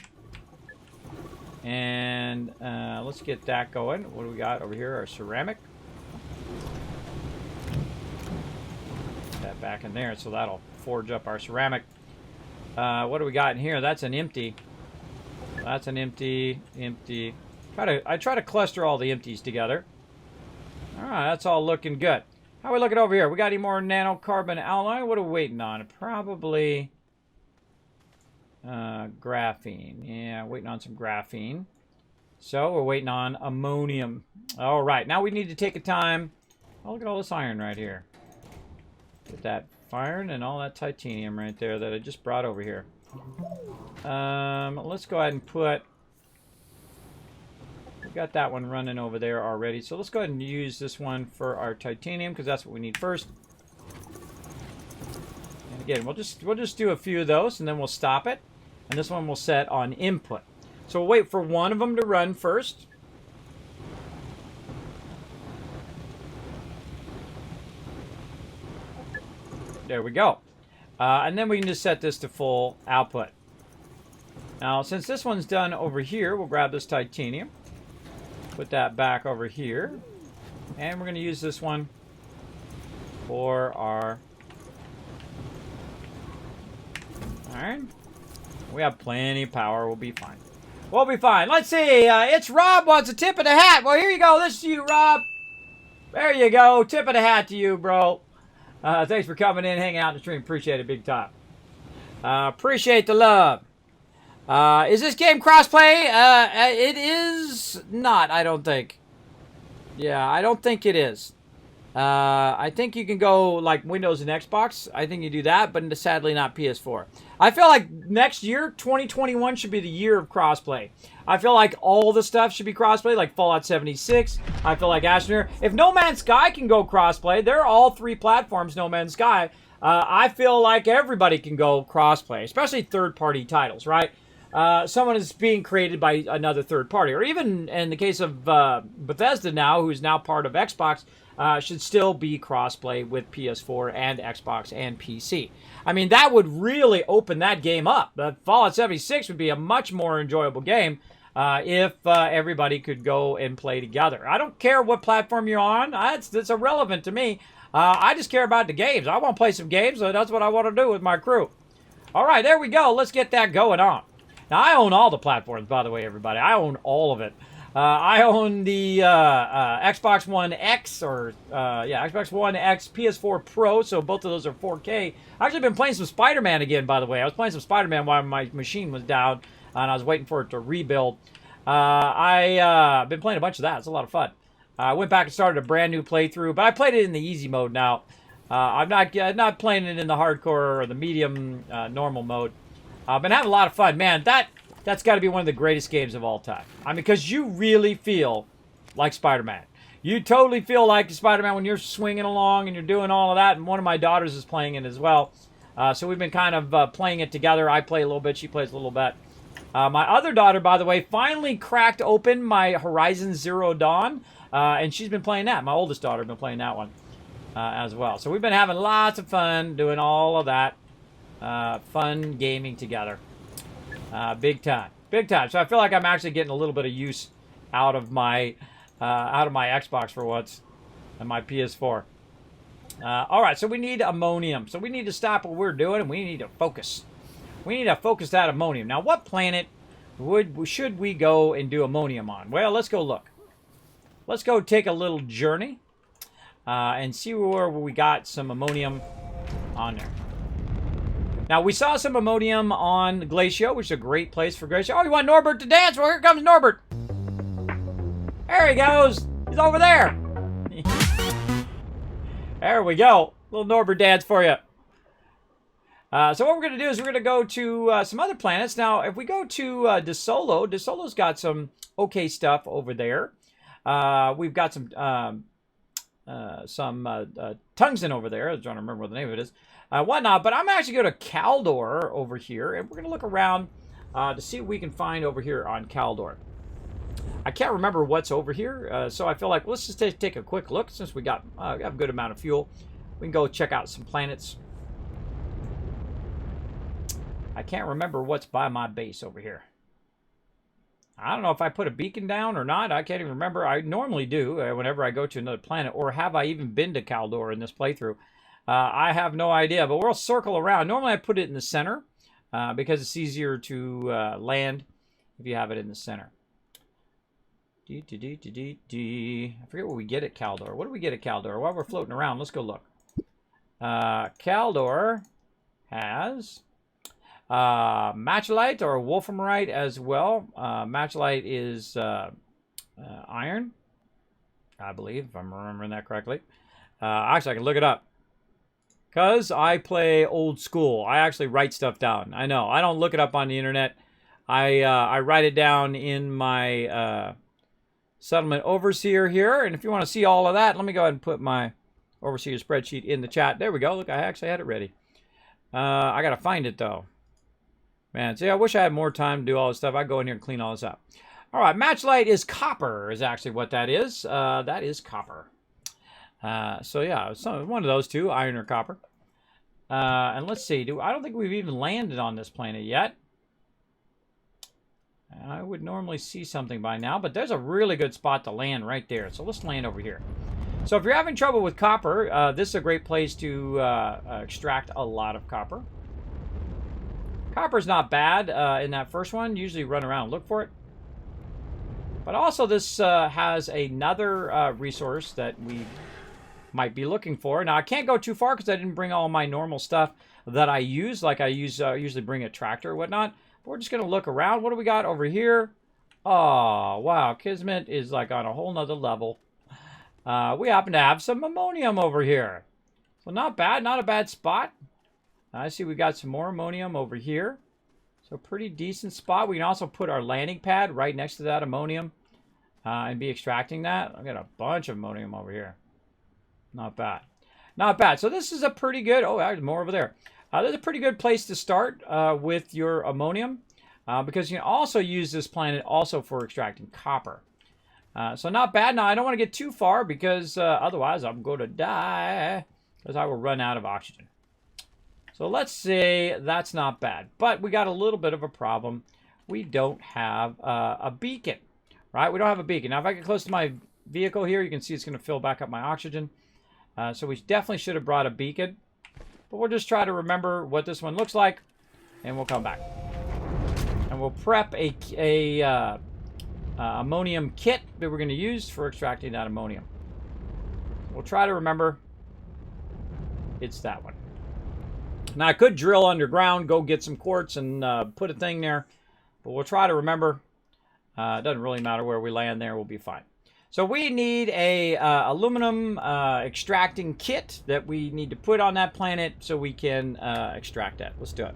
And let's get that going. What do we got over here? Our ceramic. Put that back in there, so that'll forge up our ceramic. What do we got in here? That's an empty. That's an empty. I try to cluster all the empties together. All right, that's all looking good. How are we looking over here? We got any more nanocarbon alloy? What are we waiting on? Probably graphene. Yeah, waiting on some graphene. So we're waiting on ammonium. All right, now we need to take a time. Oh, look at all this iron right here. Get that iron and all that titanium right there that I just brought over here. Let's go ahead and put... We got that one running over there already. So let's go ahead and use this one for our titanium because that's what we need first. And again, we'll just do a few of those and then we'll stop it. And this one we'll set on input. So we'll wait for one of them to run first. There we go. And then we can just set this to full output. Now, since this one's done over here, we'll grab this titanium. Put that back over here. And we're going to use this one for our iron. We have plenty of power. We'll be fine. We'll be fine. Let's see. It's Rob wants a tip of the hat. Well, here you go. This is you, Rob. There you go. Tip of the hat to you, bro. Thanks for coming in, hanging out in the stream. Appreciate it big time. Appreciate the love. Is this game crossplay? It is not, I don't think. Yeah, I don't think it is. I think you can go like Windows and Xbox. I think you do that, but sadly not PS4. I feel like next year, 2021, should be the year of crossplay. I feel like all the stuff should be crossplay, like Fallout 76. I feel like Astroneer. If No Man's Sky can go crossplay, they're all 3 platforms, No Man's Sky. I feel like everybody can go crossplay, especially third-party titles, right? Someone is being created by another third party. Or even in the case of Bethesda now, who's now part of Xbox, should still be crossplay with PS4 and Xbox and PC. I mean, that would really open that game up. Fallout 76 would be a much more enjoyable game if everybody could go and play together. I don't care what platform you're on. It's irrelevant to me. I just care about the games. I want to play some games, so that's what I want to do with my crew. All right, there we go. Let's get that going on. Now, I own all the platforms, by the way, everybody. I own all of it. I own the Xbox One X, Xbox One X, PS4 Pro, so both of those are 4K. I've actually been playing some Spider-Man again, by the way. I was playing some Spider-Man while my machine was down, and I was waiting for it to rebuild. I've been playing a bunch of that. It's a lot of fun. I went back and started a brand new playthrough, but I played it in the easy mode now. I'm not playing it in the hardcore or the medium normal mode. I've been having a lot of fun. Man, that's got to be one of the greatest games of all time. I mean, because you really feel like Spider-Man. You totally feel like Spider-Man when you're swinging along and you're doing all of that. And one of my daughters is playing it as well. So we've been kind of playing it together. I play a little bit. She plays a little bit. My other daughter, by the way, finally cracked open my Horizon Zero Dawn. And she's been playing that. My oldest daughter has been playing that one as well. So we've been having lots of fun doing all of that. Fun gaming together. Big time. Big time. So I feel like I'm actually getting a little bit of use out of my Xbox for once and my PS4. All right, so we need ammonium. So we need to stop what we're doing and we need to focus. We need to focus that ammonium. Now, what planet should we go and do ammonium on? Well, let's go look. Let's go take a little journey and see where we got some ammonium on there. Now, we saw some ammonium on Glacio, which is a great place for Glacio. Oh, you want Norbert to dance? Well, here comes Norbert. There he goes. He's over there. There we go. Little Norbert dance for you. So what we're going to do is we're going to go to some other planets. Now, if we go to DeSolo's got some okay stuff over there. We've got some tungsten over there. I'm trying to remember what the name of it is. Whatnot, but I'm actually going to Caldor over here, and we're going to look around to see what we can find over here on Caldor. I can't remember what's over here, so I feel like let's just take a quick look since we got a good amount of fuel. We can go check out some planets. I can't remember what's by my base over here. I don't know if I put a beacon down or not. I can't even remember. I normally do whenever I go to another planet, or have I even been to Caldor in this playthrough? I have no idea, but we'll circle around. Normally I put it in the center because it's easier to land if you have it in the center. I forget what we get at Caldor. What do we get at Caldor? While we're floating around, let's go look. Caldor has matchlite or wolframite as well. Matchlite is iron, I believe, if I'm remembering that correctly. Actually, I can look it up. Because I play old school. I actually write stuff down. I know. I don't look it up on the internet. I write it down in my settlement overseer here. And if you want to see all of that, let me go ahead and put my overseer spreadsheet in the chat. There we go. Look, I actually had it ready. I got to find it, though. Man, see, I wish I had more time to do all this stuff. I'd go in here and clean all this up. All right, match light is copper is actually what that is. That is copper. So yeah, one of those two, iron or copper. And let's see. I don't think we've even landed on this planet yet. I would normally see something by now, but there's a really good spot to land right there. So let's land over here. So if you're having trouble with copper, this is a great place to extract a lot of copper. Copper's not bad in that first one. Usually run around and look for it. But also this has another resource that we might be looking for. Now I can't go too far because I didn't bring all my normal stuff that I use. Like I usually bring a tractor or whatnot. But we're just going to look around. What do we got over here? Oh, wow. Kismet is like on a whole nother level. We happen to have some ammonium over here. So not bad. Not a bad spot. I see we got some more ammonium over here. So pretty decent spot. We can also put our landing pad right next to that ammonium and be extracting that. I got a bunch of ammonium over here. Not bad. Not bad. So this is a pretty good... Oh, there's more over there. There's a pretty good place to start with your ammonium because you can also use this planet also for extracting copper. So not bad. Now, I don't want to get too far because otherwise I'm going to die because I will run out of oxygen. So let's say that's not bad. But we got a little bit of a problem. We don't have a beacon, right? We don't have a beacon. Now, if I get close to my vehicle here, you can see it's going to fill back up my oxygen. So we definitely should have brought a beacon. But we'll just try to remember what this one looks like, and we'll come back. And we'll prep a ammonium kit that we're going to use for extracting that ammonium. We'll try to remember it's that one. Now, I could drill underground, go get some quartz, and put a thing there. But we'll try to remember. It doesn't really matter where we land there. We'll be fine. So we need a aluminum extracting kit that we need to put on that planet so we can extract that. Let's do it.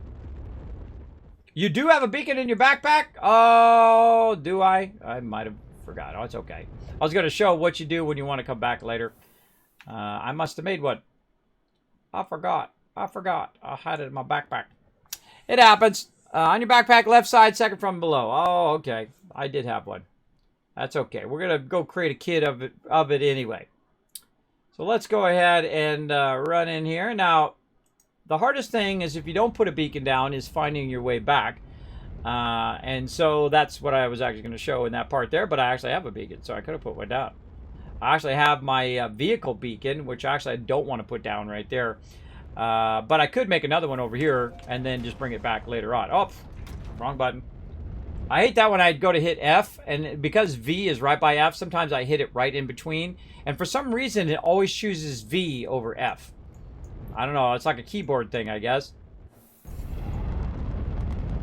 You do have a beacon in your backpack? Oh, do I? I might have forgot. Oh, it's okay. I was going to show what you do when you want to come back later. I must have made one. I forgot. I had it in my backpack. It happens. On your backpack, left side, second from below. Oh, okay. I did have one. That's okay. We're going to go create a kit of it anyway. So let's go ahead and run in here. Now, the hardest thing is if you don't put a beacon down is finding your way back. And so that's what I was actually going to show in that part there. But I actually have a beacon, so I could have put one down. I actually have my vehicle beacon, which actually I don't want to put down right there. But I could make another one over here and then just bring it back later on. Oh, wrong button. I hate that when I go to hit F, and because V is right by F, sometimes I hit it right in between. And for some reason, it always chooses V over F. I don't know. It's like a keyboard thing, I guess.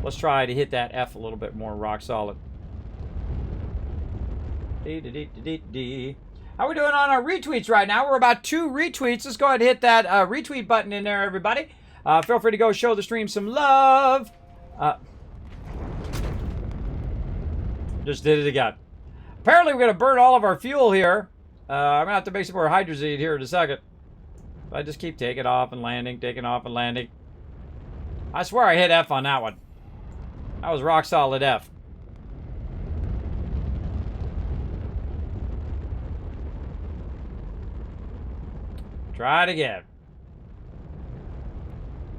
Let's try to hit that F a little bit more rock solid. How are we doing on our retweets right now? We're about 2 retweets. Let's go ahead and hit that retweet button in there, everybody. Feel free to go show the stream some love. Just did it again. Apparently, we're going to burn all of our fuel here. I'm going to have to make some more hydrazine here in a second. I just keep taking off and landing, taking off and landing. I swear I hit F on that one. That was rock solid F. Try it again.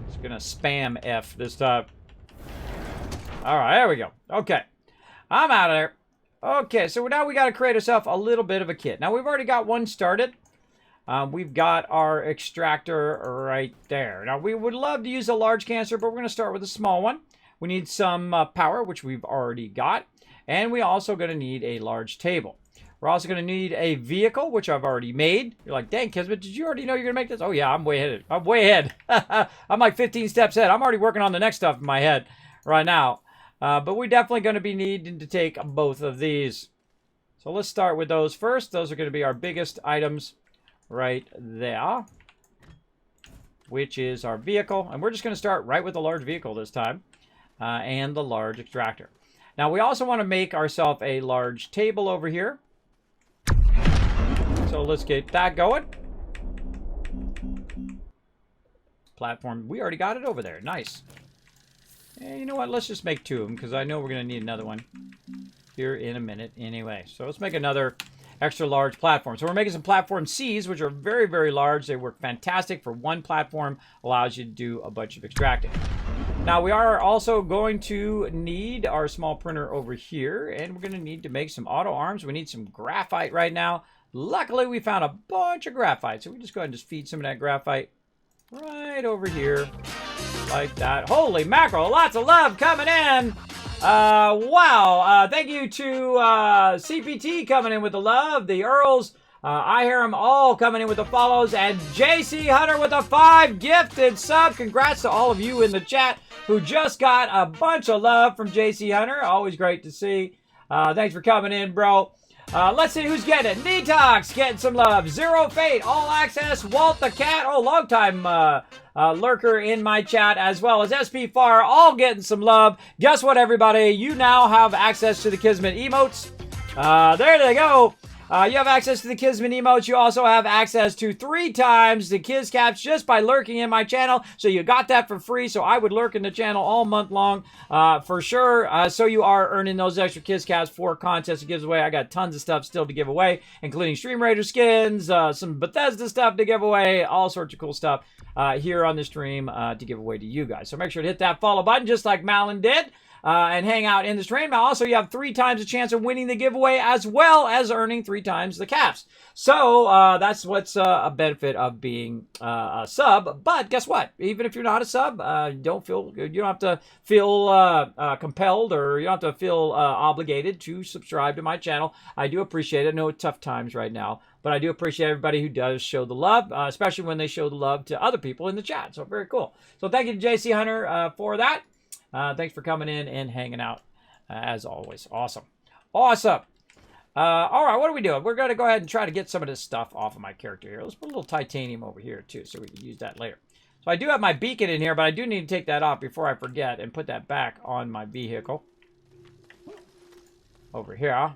Just going to spam F this time. All right, there we go. Okay. I'm out of there. Okay, so now we got to create ourselves a little bit of a kit. Now, we've already got one started. We've got our extractor right there. Now, we would love to use a large canister, but we're going to start with a small one. We need some power, which we've already got. And we're also going to need a large table. We're also going to need a vehicle, which I've already made. You're like, dang, Kismet, did you already know you're going to make this? Oh, yeah, I'm way ahead. I'm way ahead. I'm like 15 steps ahead. I'm already working on the next stuff in my head right now. But we're definitely going to be needing to take both of these. So let's start with those first. Those are going to be our biggest items right there. which is our vehicle. And we're just going to start right with the large vehicle this time, and the large extractor. Now, we also want to make ourselves a large table over here. So let's get that going. Platform, we already got it over there. Nice. And you know what? Let's just make 2 of them, because I know we're going to need another one here in a minute anyway. So let's make another extra large platform. So we're making some platform C's, which are very, very large. They work fantastic for one platform, allows you to do a bunch of extracting. Now, we are also going to need our small printer over here, and we're going to need to make some auto arms. We need some graphite right now. Luckily, we found a bunch of graphite, so we just go ahead and just feed some of that graphite right over here, like that. Holy mackerel, lots of love coming in. Wow, thank you to CPT coming in with the love, the Earls, I hear them all coming in with the follows, and JC Hunter with a 5 gifted sub. Congrats to all of you in the chat who just got a bunch of love from JC Hunter. Always great to see. Thanks for coming in, bro. Let's see who's getting it. Detox getting some love. Zero Fate, All Access, Walt the Cat, oh, long time lurker in my chat, as well as SP Far, all getting some love. Guess what, everybody? You now have access to the Kismet emotes. There they go. You have access to the Kismet emotes. You also have access to 3 times the Kiz Caps just by lurking in my channel. So you got that for free. So I would lurk in the channel all month long for sure. So you are earning those extra Kiz Caps for contests and gives away. I got tons of stuff still to give away, including Stream Raider skins, some Bethesda stuff to give away, all sorts of cool stuff here on the stream to give away to you guys. So make sure to hit that follow button just like Malin did. And hang out in the stream. Now, also, you have 3 times the chance of winning the giveaway, as well as earning 3 times the caps. So, that's what's a benefit of being a sub. But guess what? Even if you're not a sub, you don't have to feel compelled, or you don't have to feel obligated to subscribe to my channel. I do appreciate it. I know it's tough times right now, but I do appreciate everybody who does show the love, especially when they show the love to other people in the chat. So, very cool. So, thank you to JC Hunter for that. Thanks for coming in and hanging out, as always. Awesome. Awesome. All right, what are we doing? We're going to go ahead and try to get some of this stuff off of my character here. Let's put a little titanium over here, too, so we can use that later. So I do have my beacon in here, but I do need to take that off before I forget and put that back on my vehicle. Over here.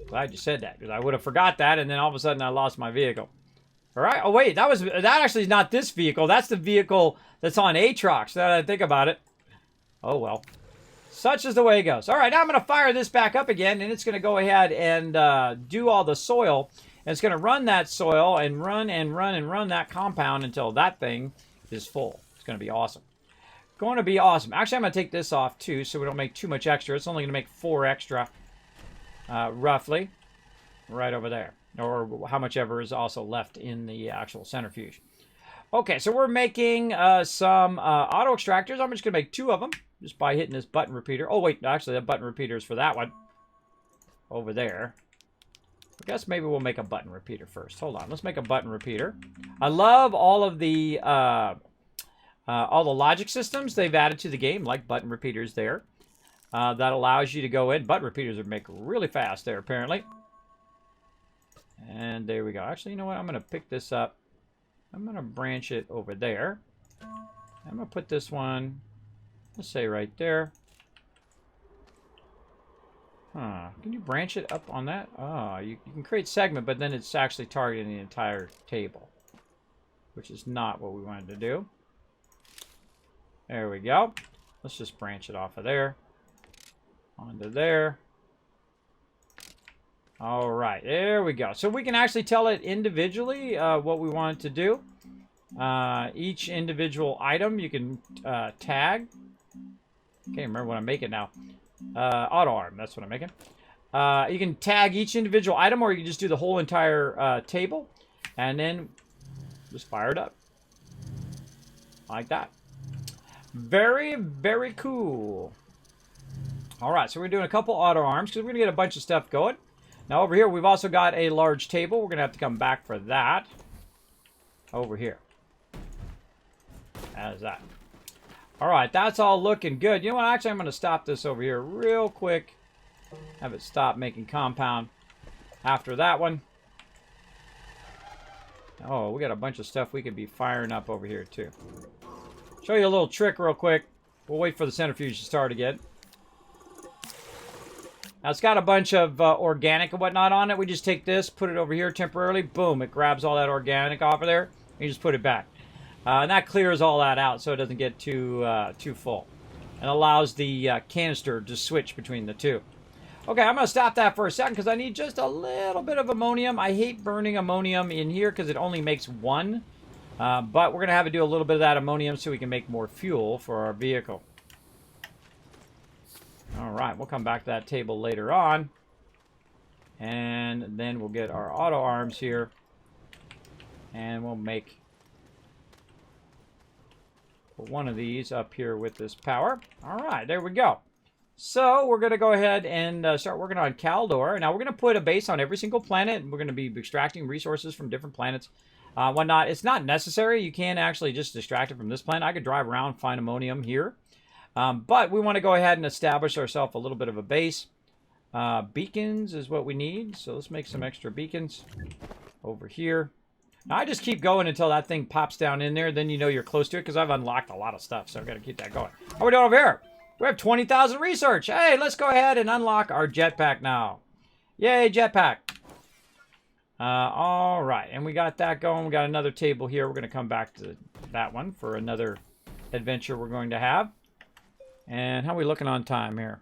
Glad you said that, because I would have forgot that, and then all of a sudden I lost my vehicle. All right. Oh, wait. That actually is not this vehicle. That's the vehicle that's on Aatrox, now that I think about it. Oh, well. Such is the way it goes. All right. Now I'm going to fire this back up again, and it's going to go ahead and do all the soil. And it's going to run that soil and run and run and run that compound until that thing is full. It's going to be awesome. Going to be awesome. Actually, I'm going to take this off, too, so we don't make too much extra. It's only going to make 4 extra, roughly, right over there. Or how much ever is also left in the actual centrifuge. Okay, so we're making some auto extractors. I'm just going to make 2 of them just by hitting this button repeater. Oh, wait, actually, that button repeater is for that one over there. I guess maybe we'll make a button repeater first. Hold on, let's make a button repeater. I love all of the logic systems they've added to the game, like button repeaters there. That allows you to go in. Button repeaters would make really fast there, apparently. And there we go. Actually, you know what? I'm going to pick this up. I'm going to branch it over there. I'm going to put this one, let's say right there. Huh. Can you branch it up on that? Oh, you can create segment, but then it's actually targeting the entire table, which is not what we wanted to do. There we go. Let's just branch it off of there. Onto there. All right, there we go. So we can actually tell it individually what we want it to do. Each individual item you can tag. Can't remember what I'm making now. Auto arm, that's what I'm making. You can tag each individual item, or you can just do the whole entire table, and then just fire it up. Like that. Very, very cool. All right, so we're doing a couple auto arms, because we're going to get a bunch of stuff going. Now, over here, we've also got a large table. We're going to have to come back for that. Over here. As that. All right, that's all looking good. You know what? Actually, I'm going to stop this over here real quick. Have it stop making compound after that one. Oh, we got a bunch of stuff we could be firing up over here, too. Show you a little trick real quick. We'll wait for the centrifuge to start again. Now, it's got a bunch of organic and whatnot on it. We just take this, put it over here temporarily. Boom, it grabs all that organic off of there. And you just put it back. And that clears all that out so it doesn't get too full. And allows the canister to switch between the two. Okay, I'm going to stop that for a second because I need just a little bit of ammonium. I hate burning ammonium in here because it only makes one. But we're going to have to do a little bit of that ammonium so we can make more fuel for our vehicle. All right, we'll come back to that table later on. And then we'll get our auto arms here. And we'll make one of these up here with this power. All right, there we go. So we're going to go ahead and start working on Caldor. Now we're going to put a base on every single planet. And we're going to be extracting resources from different planets. Whatnot. It's not necessary. You can actually just extract it from this planet. I could drive around, find ammonium here. But we want to go ahead and establish ourselves a little bit of a base. Beacons is what we need. So let's make some extra beacons over here. Now I just keep going until that thing pops down in there. Then you know you're close to it because I've unlocked a lot of stuff. So I've got to keep that going. How are we doing over here? We have 20,000 research. Hey, let's go ahead and unlock our jetpack now. Yay, jetpack. All right, and we got that going. We got another table here. We're going to come back to that one for another adventure we're going to have. And how are we looking on time here?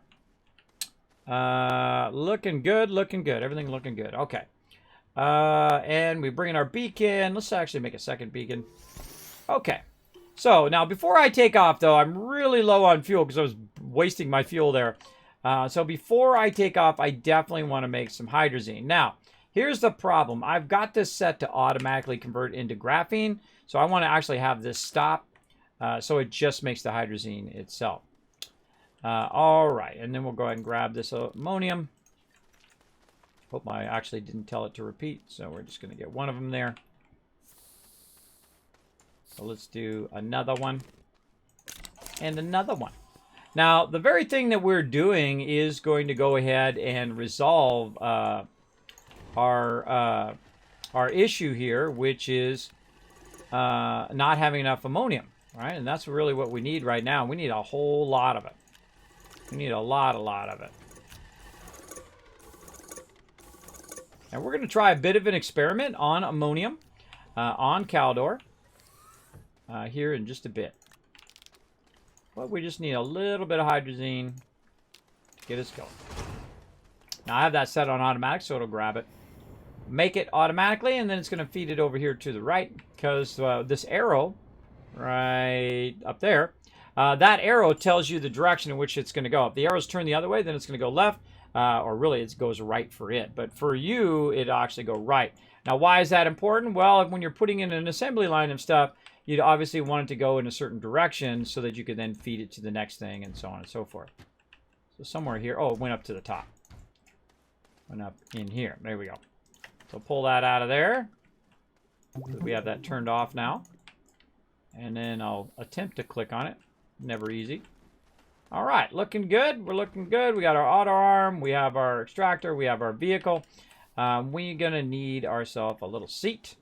Looking good, looking good. Everything looking good. Okay. And we bring in our beacon. Let's actually make a second beacon. Okay. So, now before I take off, though, I'm really low on fuel because I was wasting my fuel there. So, before I take off, I definitely want to make some hydrazine. Now, here's the problem. I've got this set to automatically convert into graphene. So, I want to actually have this stop. So, it just makes the hydrazine itself. All right. And then we'll go ahead and grab this ammonium. Hope I actually didn't tell it to repeat. So, we're just going to get one of them there. So let's do another one and another one. Now, the very thing that we're doing is going to go ahead and resolve our issue here, which is not having enough ammonium, right? And that's really what we need right now. We need a whole lot of it. We need a lot of it. And we're going to try a bit of an experiment on ammonium, on Caldor. Here in just a bit. But we just need a little bit of hydrazine to get us going. Now I have that set on automatic, so it'll grab it. Make it automatically, and then it's going to feed it over here to the right. Because this arrow, right up there, that arrow tells you the direction in which it's going to go. If the arrow's turned the other way, then it's going to go left. Or really, it goes right for it. But for you, it'll actually go right. Now, why is that important? Well, when you're putting in an assembly line of stuff, you'd obviously want it to go in a certain direction so that you could then feed it to the next thing and so on and so forth. So somewhere here, oh, it went up to the top. Went up in here. There we go. So pull that out of there. We have that turned off now. And then I'll attempt to click on it. Never easy. All right, looking good. We're looking good. We got our auto arm. We have our extractor. We have our vehicle. We're going to need ourselves a little seat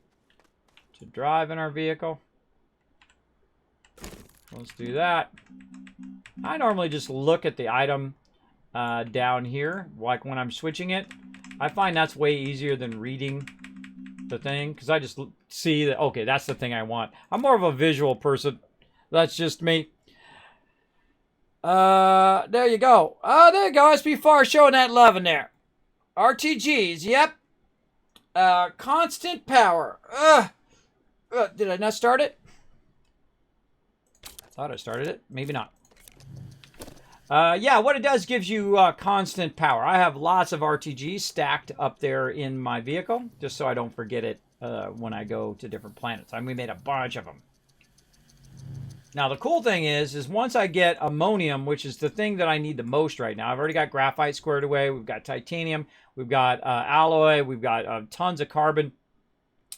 to drive in our vehicle. Let's do that. I normally just look at the item down here, like when I'm switching it. I find that's way easier than reading the thing, because I just see that, okay, that's the thing I want. I'm more of a visual person. That's just me. There you go. There you go. SP4 showing that love in there. RTGs, yep. Constant power. Did I not start it? Thought I started it. Maybe not. Yeah, what it does gives you constant power. I have lots of RTGs stacked up there in my vehicle, just so I don't forget it when I go to different planets. I mean, we made a bunch of them. Now, the cool thing is once I get ammonium, which is the thing that I need the most right now. I've already got graphite squared away. We've got titanium. We've got alloy. We've got tons of carbon,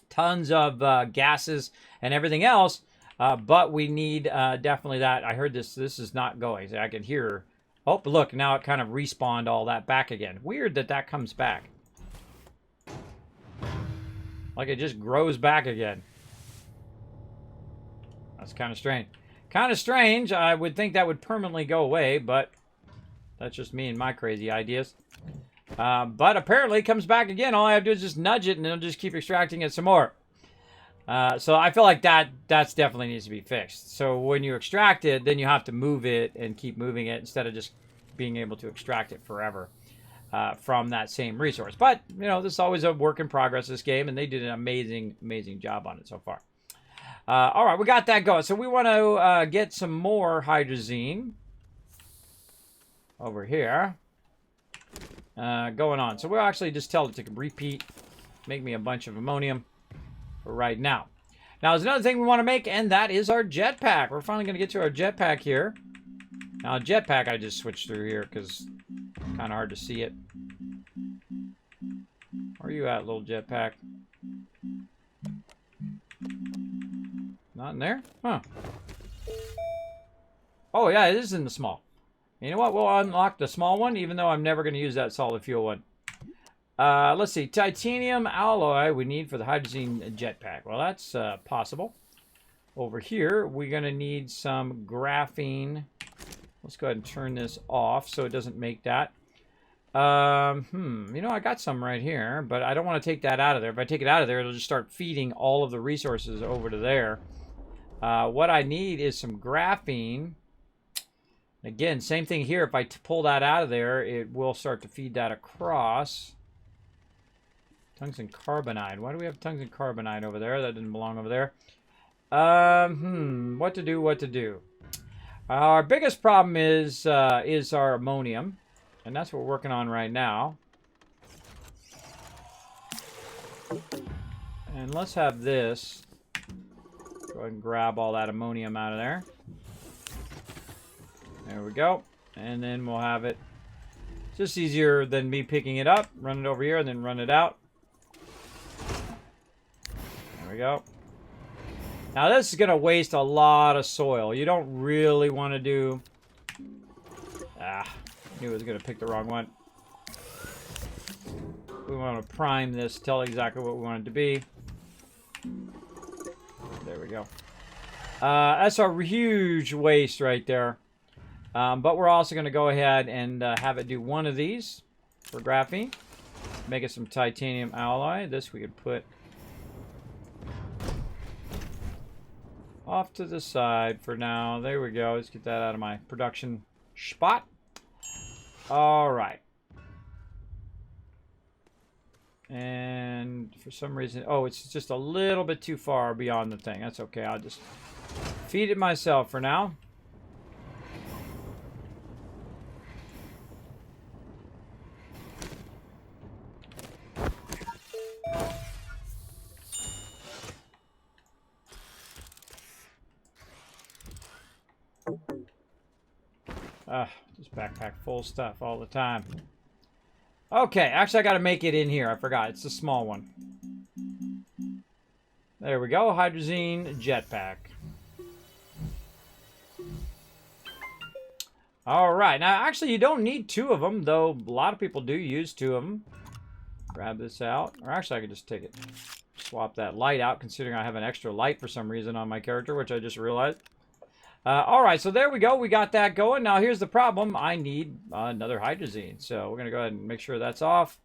tons of gases, and everything else. But we need definitely that. I heard this is not going. So I can hear. Oh, look, now it kind of respawned all that back again. Weird that that comes back. Like it just grows back again. That's kind of strange. Kind of strange. I would think that would permanently go away, but that's just me and my crazy ideas. But apparently it comes back again. All I have to do is just nudge it, and it'll just keep extracting it some more. So I feel like that's definitely needs to be fixed. So when you extract it, then you have to move it and keep moving it instead of just being able to extract it forever from that same resource. But, you know, this is always a work in progress, this game, and they did an amazing, amazing job on it so far. All right, we got that going. So we want to get some more hydrazine over here going on. So we'll actually just tell it to repeat, make me a bunch of ammonium for right now. Now, there's another thing we want to make, and that is our jetpack. We're finally going to get to our jetpack here. Now, jetpack, I just switched through here because it's kind of hard to see it. Where are you at, little jetpack? Not in there? Huh. Oh, yeah, it is in the small. You know what? We'll unlock the small one, even though I'm never going to use that solid fuel one. Let's see. Titanium alloy we need for the hydrazine jetpack. Well, that's possible. Over here, we're going to need some graphene. Let's go ahead and turn this off so it doesn't make that. You know, I got some right here, but I don't want to take that out of there. If I take it out of there, it'll just start feeding all of the resources over to there. What I need is some graphene. Again, same thing here. If I pull that out of there, it will start to feed that across. Tungsten carbonide. Why do we have tungsten carbonide over there? That didn't belong over there. What to do, what to do. Our biggest problem is our ammonium. And that's what we're working on right now. And let's have this. Go ahead and grab all that ammonium out of there. There we go. And then we'll have it just easier than me picking it up. Run it over here and then run it out. There we go. Now this is going to waste a lot of soil. You don't really want to do... knew I was going to pick the wrong one. We want to prime this, tell exactly what we want it to be. There we go. That's a huge waste right there. But we're also going to go ahead and have it do one of these for graphene. Make it some titanium alloy. This we could put off to the side for now. There we go. Let's get that out of my production spot. All right. And for some reason, oh, it's just a little bit too far beyond the thing. That's okay. I'll just feed it myself for now. Just backpack full stuff all the time. Okay, actually I got to make it in here. I forgot. It's a small one. There we go. Hydrazine jetpack. All right. Now, actually, you don't need two of them, though a lot of people do use two of them. Grab this out. Or actually, I could just take it. Swap that light out, considering I have an extra light for some reason on my character, which I just realized. All right, so there we go. We got that going. Now, here's the problem. I need another hydrazine. So we're going to go ahead and make sure that's off.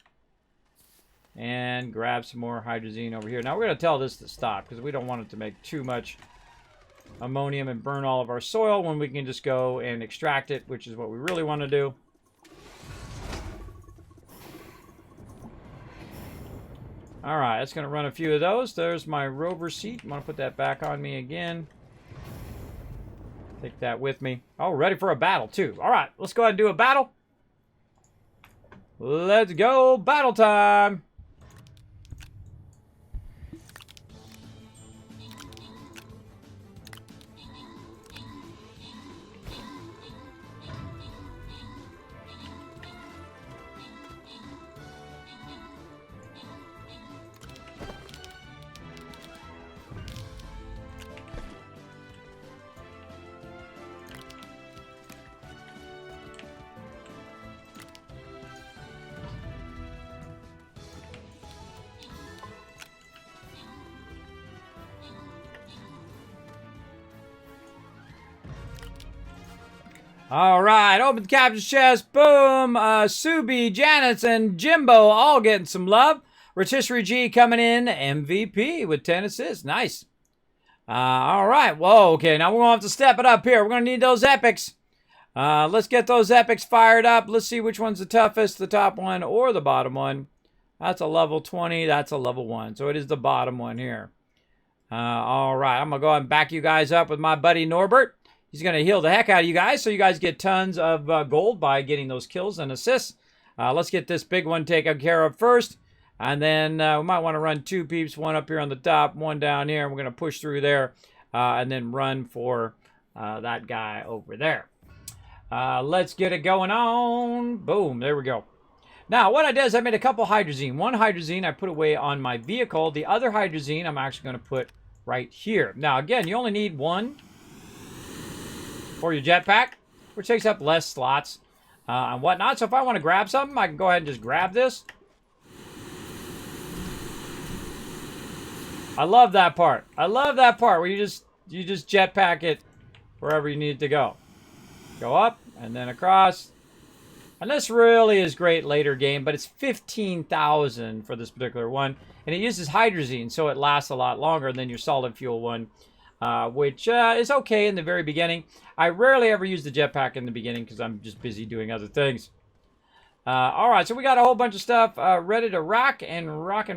And grab some more hydrazine over here. Now, we're going to tell this to stop because we don't want it to make too much ammonium and burn all of our soil when we can just go and extract it, which is what we really want to do. All right, that's going to run a few of those. There's my rover seat. I'm going to put that back on me again. Take that with me. Oh, ready for a battle, too. All right, let's go ahead and do a battle. Let's go. Battle time. All right, open the captain's chest. Boom. Subi, Janice, and Jimbo all getting some love. Rotisserie G coming in MVP with 10 assists. Nice. All right. Whoa, okay. Now we're going to have to step it up here. We're going to need those epics. Let's get those epics fired up. Let's see which one's the toughest, the top one or the bottom one. That's a level 20. That's a level 1. So it is the bottom one here. All right. I'm going to go ahead and back you guys up with my buddy Norbert. He's going to heal the heck out of you guys, so you guys get tons of gold by getting those kills and assists. Let's get this big one taken care of first. And then we might want to run 2 peeps, one up here on the top, one down here. And we're going to push through there and then run for that guy over there. Let's get it going on. Boom, there we go. Now, what I did is I made a couple hydrazine. One hydrazine I put away on my vehicle. The other hydrazine I'm actually going to put right here. Now, again, you only need one for your jetpack, which takes up less slots and whatnot. So if I want to grab something, I can go ahead and just grab this. I love that part. I love that part where you just jetpack it wherever you need it to go. Go up and then across. And this really is great later game, but it's 15,000 for this particular one. And it uses hydrazine, so it lasts a lot longer than your solid fuel one, which is okay in the very beginning. I rarely ever use the jetpack in the beginning because I'm just busy doing other things. All right, so we got a whole bunch of stuff ready to rock and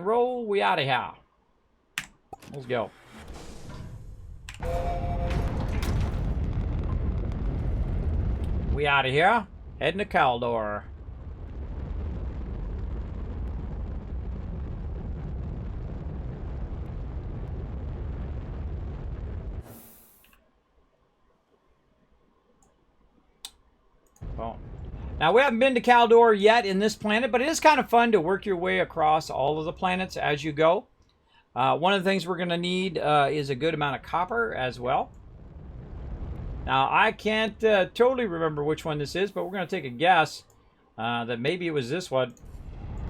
roll. We out of here. Let's go. We out of here. Heading to Caldor. Boom. Now, we haven't been to Caldor yet in this planet, but it is kind of fun to work your way across all of the planets as you go. One of the things we're going to need is a good amount of copper as well. Now, I can't totally remember which one this is, but we're going to take a guess that maybe it was this one.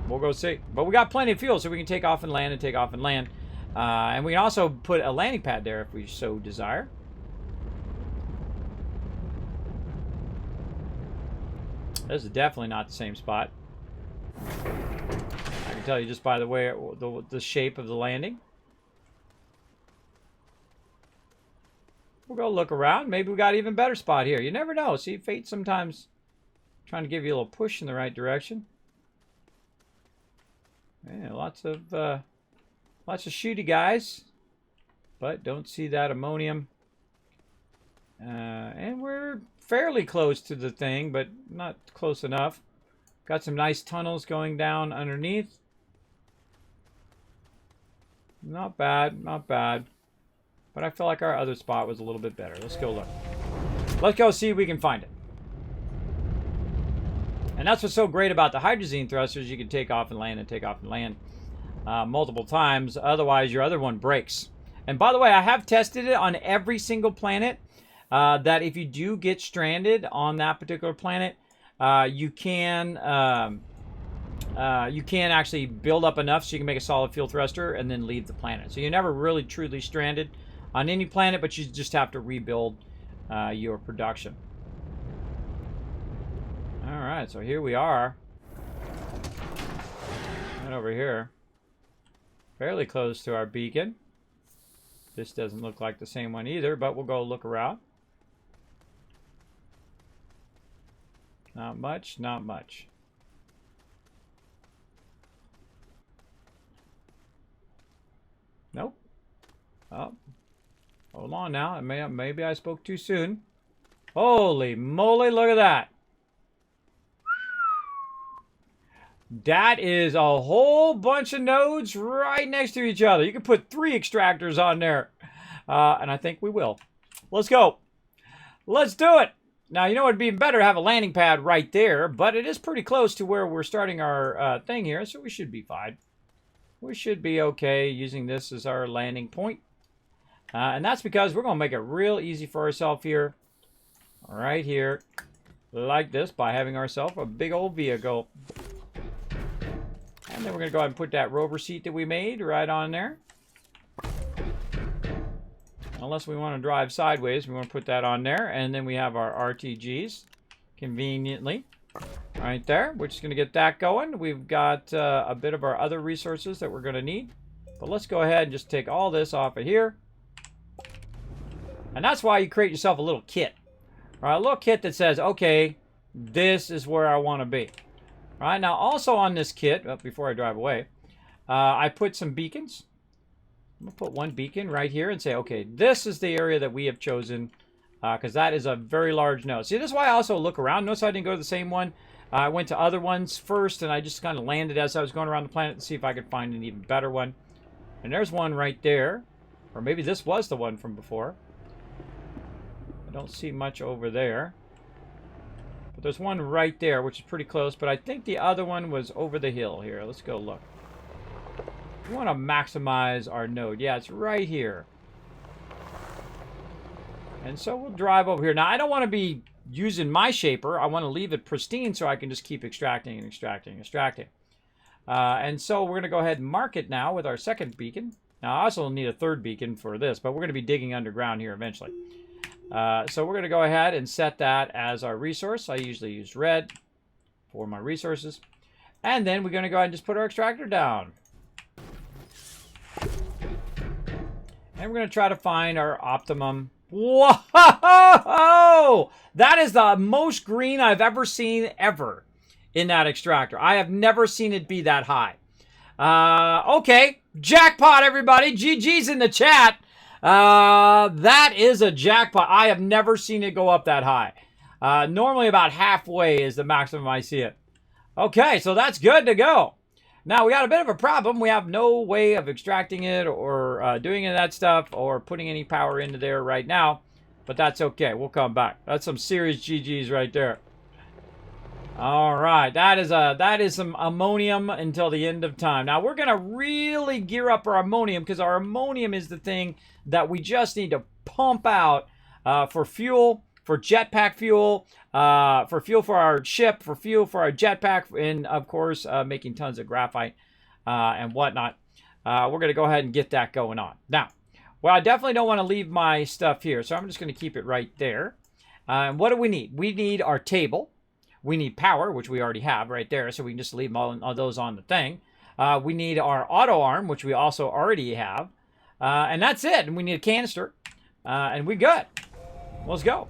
We'll go see. But we got plenty of fuel, so we can take off and land and take off and land. And we can also put a landing pad there if we so desire. This is definitely not the same spot. I can tell you just by the way, the shape of the landing. We'll go look around. Maybe we got an even better spot here. You never know. See, fate sometimes trying to give you a little push in the right direction. Yeah, lots of shooty guys, but don't see that ammonium. And we're fairly close to the thing, but not close enough. Got some nice tunnels going down underneath. Not bad, not bad. But I feel like our other spot was a little bit better. Let's go look. Let's go see if we can find it. And that's what's so great about the hydrazine thrusters. You can take off and land and take off and land multiple times. Otherwise, your other one breaks. And by the way, I have tested it on every single planet. That if you do get stranded on that particular planet, you can actually build up enough so you can make a solid fuel thruster and then leave the planet. So you're never really truly stranded on any planet, but you just have to rebuild your production. All right, so here we are. Right over here. Fairly close to our beacon. This doesn't look like the same one either, but we'll go look around. Not much, not much. Nope. Oh. Hold on now. Maybe I spoke too soon. Holy moly, look at that. That is a whole bunch of nodes right next to each other. You can put 3 extractors on there. And I think we will. Let's go. Let's do it. Now, you know, it'd be better to have a landing pad right there, but it is pretty close to where we're starting our thing here, so we should be fine. We should be okay using this as our landing point. And that's because we're going to make it real easy for ourselves here, right here, like this, by having ourselves a big old vehicle. And then we're going to go ahead and put that rover seat that we made right on there. Unless we want to drive sideways, we want to put that on there. And then we have our RTGs. conveniently. Right there. We're just going to get that going. We've got a bit of our other resources that we're going to need. But let's go ahead and just take all this off of here. And that's why you create yourself a little kit. All right, a little kit that says, okay, this is where I want to be. All right, now also on this kit, before I drive away, I put some beacons. I'm going to put one beacon right here and say, okay, this is the area that we have chosen because that is a very large node. See, this is why I also look around. Notice I didn't go to the same one. I went to other ones first, and I just kind of landed as I was going around the planet to see if I could find an even better one. And there's one right there. Or maybe this was the one from before. I don't see much over there. But there's one right there, which is pretty close. But I think the other one was over the hill here. Let's go look. We want to maximize our node. Yeah, it's right here. And so we'll drive over here. Now, I don't want to be using my shaper. I want to leave it pristine so I can just keep extracting and extracting and extracting. And so we're going to go ahead and mark it now with our second beacon. Now, I also need a third beacon for this, but we're going to be digging underground here eventually. So we're going to go ahead and set that as our resource. I usually use red for my resources. And then we're going to go ahead and just put our extractor down. And we're going to try to find our optimum. Whoa! That is the most green I've ever seen ever in that extractor. I have never seen it be that high. Okay. Jackpot, everybody. GG's in the chat. That is a jackpot. I have never seen it go up that high. Normally about halfway is the maximum I see it. Okay, so that's good to go. Now, we got a bit of a problem. We have no way of extracting it or doing any of that stuff or putting any power into there right now. But that's okay. We'll come back. That's some serious GGs right there. All right. That is some ammonium until the end of time. Now, we're going to really gear up our ammonium because our ammonium is the thing that we just need to pump out for fuel, for jetpack fuel, for fuel for our ship, for fuel for our jetpack, and of course, making tons of graphite and whatnot. We're going to go ahead and get that going on. Now, well, I definitely don't want to leave my stuff here, so I'm just going to keep it right there. What do we need? We need our table. We need power, which we already have right there, so we can just leave all those on the thing. We need our auto arm, which we also already have. And that's it. And we need a canister. And we're good. Let's go.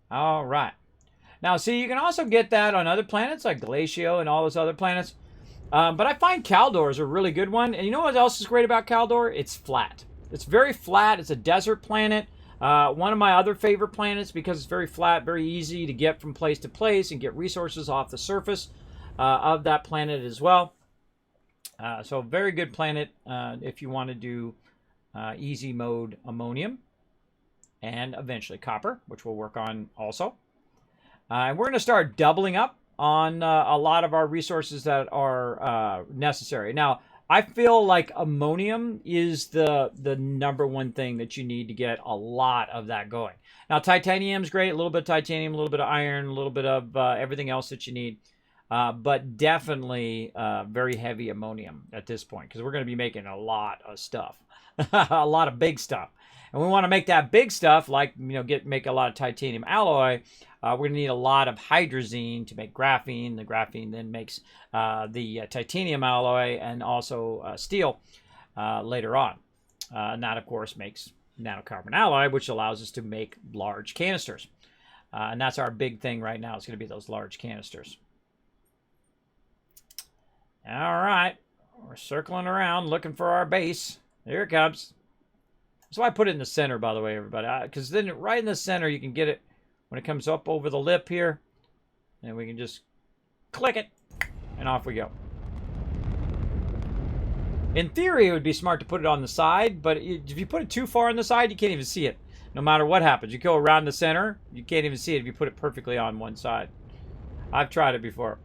All right. Now, see, you can also get that on other planets like Glacio and all those other planets. But I find Caldor is a really good one. And you know what else is great about Caldor? It's flat. It's very flat. It's a desert planet. One of my other favorite planets because it's very flat, very easy to get from place to place and get resources off the surface of that planet as well. So very good planet if you want to do easy mode ammonium and eventually copper, which we'll work on also. And we're going to start doubling up on a lot of our resources that are necessary. Now, I feel like ammonium is the number one thing that you need to get a lot of that going. Now, titanium's great. A little bit of titanium, a little bit of iron, a little bit of everything else that you need. But definitely very heavy ammonium at this point because we're going to be making a lot of stuff. A lot of big stuff. And we want to make that big stuff like, make a lot of titanium alloy. We're going to need a lot of hydrazine to make graphene. The graphene then makes the titanium alloy and also steel later on. And that, of course, makes nanocarbon alloy, which allows us to make large canisters. And that's our big thing right now. It's going to be those large canisters. All right. We're circling around looking for our base. Here it comes. So I put it in the center, by the way, everybody. Because then right in the center, you can get it when it comes up over the lip here. And we can just click it. And off we go. In theory, it would be smart to put it on the side. But if you put it too far on the side, you can't even see it. No matter what happens. You go around the center, you can't even see it if you put it perfectly on one side. I've tried it before.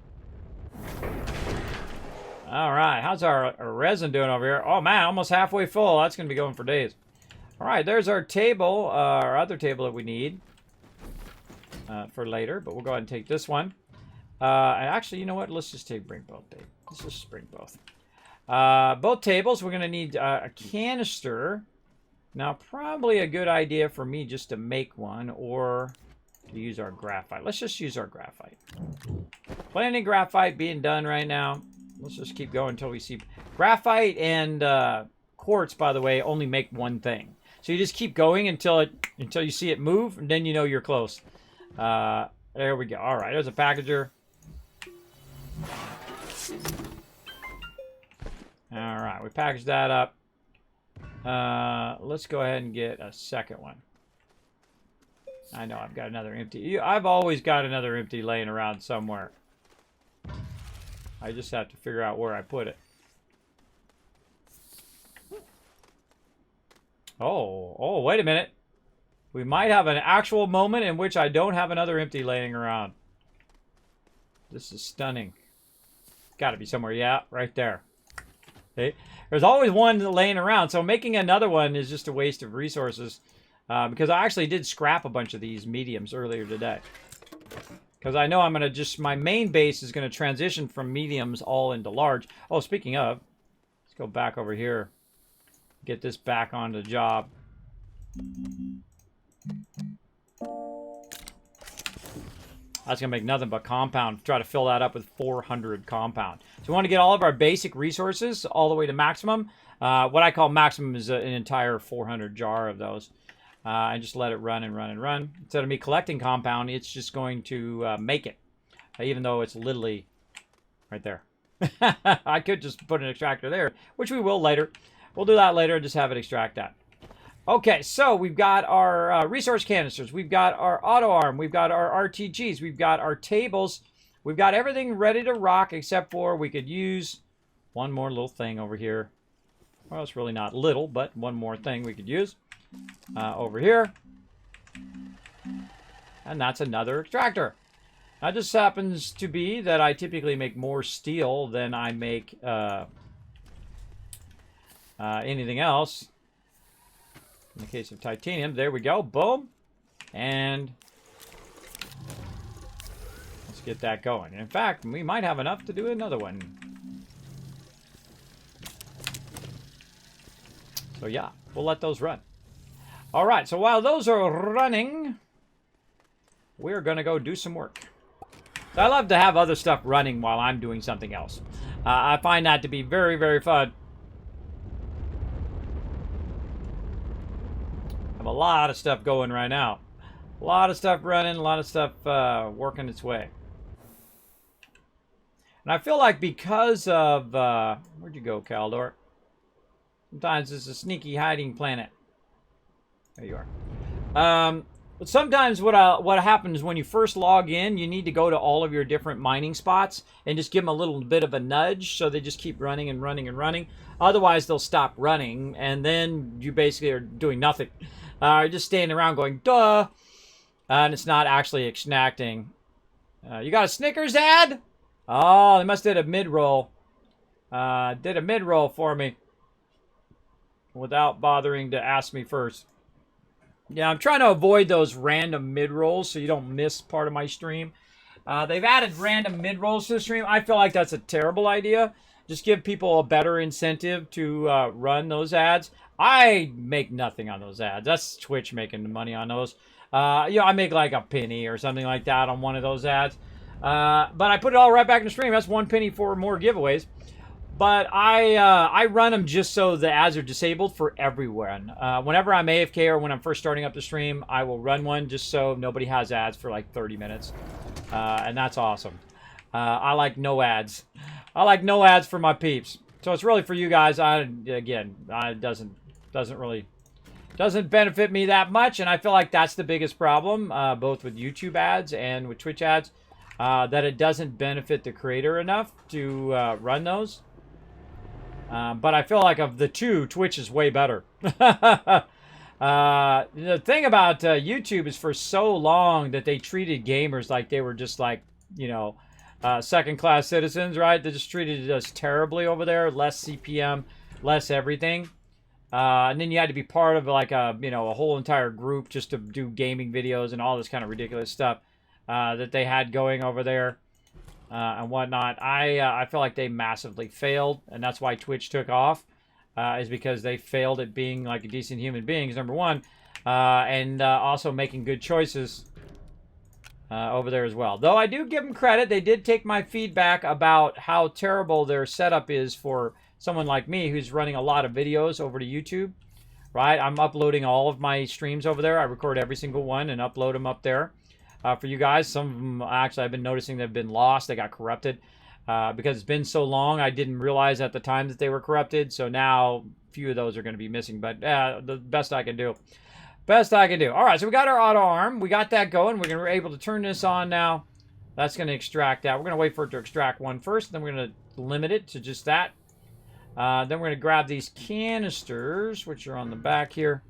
All right. How's our resin doing over here? Oh, man. Almost halfway full. That's going to be going for days. All right, there's our table, our other table that we need. for later, but we'll go ahead and take this one. And actually, you know what? Let's just bring both. Let's just bring both. Both tables, we're going to need a canister. Now, probably a good idea for me just to make one or to use our graphite. Let's just use our graphite. Plenty of graphite being done right now. Let's just keep going until we see. Graphite and quartz, by the way, only make one thing. So you just keep going until you see it move, and then you know you're close. There we go. All right, there's a packager. All right, we packaged that up. Let's go ahead and get a second one. I know I've got another empty. I've always got another empty laying around somewhere. I just have to figure out where I put it. Oh, wait a minute. We might have an actual moment in which I don't have another empty laying around. This is stunning. It's got to be somewhere. Yeah, right there. Okay. There's always one laying around, so making another one is just a waste of resources. Because I actually did scrap a bunch of these mediums earlier today. Because I know I'm going to just... My main base is going to transition from mediums all into large. Oh, speaking of, let's go back over here. Get this back on the job. That's going to make nothing but compound. Try to fill that up with 400 compound. So we want to get all of our basic resources all the way to maximum. What I call maximum is an entire 400 jar of those. And just let it run and run and run. Instead of me collecting compound, it's just going to make it. Even though it's literally right there. I could just put an extractor there, which we will later. We'll do that later and just have it extract that. Okay, so we've got our resource canisters. We've got our auto arm. We've got our RTGs. We've got our tables. We've got everything ready to rock except for we could use one more little thing over here. Well, it's really not little, but one more thing we could use over here. And that's another extractor. Now, it just happens to be that I typically make more steel than I make anything else. In the case of titanium, there we go. Boom. And let's get that going. In fact, we might have enough to do another one. So yeah, we'll let those run. All right, so while those are running, we're going to go do some work. So I love to have other stuff running while I'm doing something else. I find that to be very, very fun. I have a lot of stuff going right now. A lot of stuff running, a lot of stuff working its way. And I feel like because of... where'd you go, Caldor? Sometimes it's a sneaky hiding planet. There you are. But sometimes what happens when you first log in, you need to go to all of your different mining spots and just give them a little bit of a nudge so they just keep running and running and running. Otherwise, they'll stop running, and then you basically are doing nothing. You're just standing around going, duh, and it's not actually extracting. You got a Snickers ad? Oh, they must have did a mid-roll. Did a mid-roll for me without bothering to ask me first. Yeah, I'm trying to avoid those random mid-rolls so you don't miss part of my stream. They've added random mid-rolls to the stream. I feel like that's a terrible idea. Just give people a better incentive to run those ads. I make nothing on those ads. That's Twitch making the money on those. I make like a penny or something like that on one of those ads. But I put it all right back in the stream. That's 1 penny for more giveaways. But I run them just so the ads are disabled for everyone. Whenever I'm AFK or when I'm first starting up the stream, I will run one just so nobody has ads for like 30 minutes. And that's awesome. I like no ads. I like no ads for my peeps. So it's really for you guys. It doesn't benefit me that much. And I feel like that's the biggest problem, both with YouTube ads and with Twitch ads, that it doesn't benefit the creator enough to run those. But I feel like of the two, Twitch is way better. The thing about YouTube is for so long that they treated gamers like they were just like, second-class citizens, right? They just treated us terribly over there. Less CPM, less everything. And then you had to be part of like a whole entire group just to do gaming videos and all this kind of ridiculous stuff. that they had going over there and whatnot. I feel like they massively failed, and that's why Twitch took off, is because they failed at being like a decent human beings, number one, and also making good choices over there as well. Though I do give them credit, they did take my feedback about how terrible their setup is for someone like me who's running a lot of videos over to YouTube, right? I'm uploading all of my streams over there. I record every single one and upload them up there for you guys. Some of them, actually, I've been noticing they've been lost. They got corrupted because it's been so long. I didn't realize at the time that they were corrupted. So now a few of those are going to be missing, but the best I can do. Best I can do. All right, so we got our auto arm. We got that going. We're able to turn this on now. That's going to extract that. We're going to wait for it to extract one first. Then we're going to limit it to just that. Then we're going to grab these canisters, which are on the back here.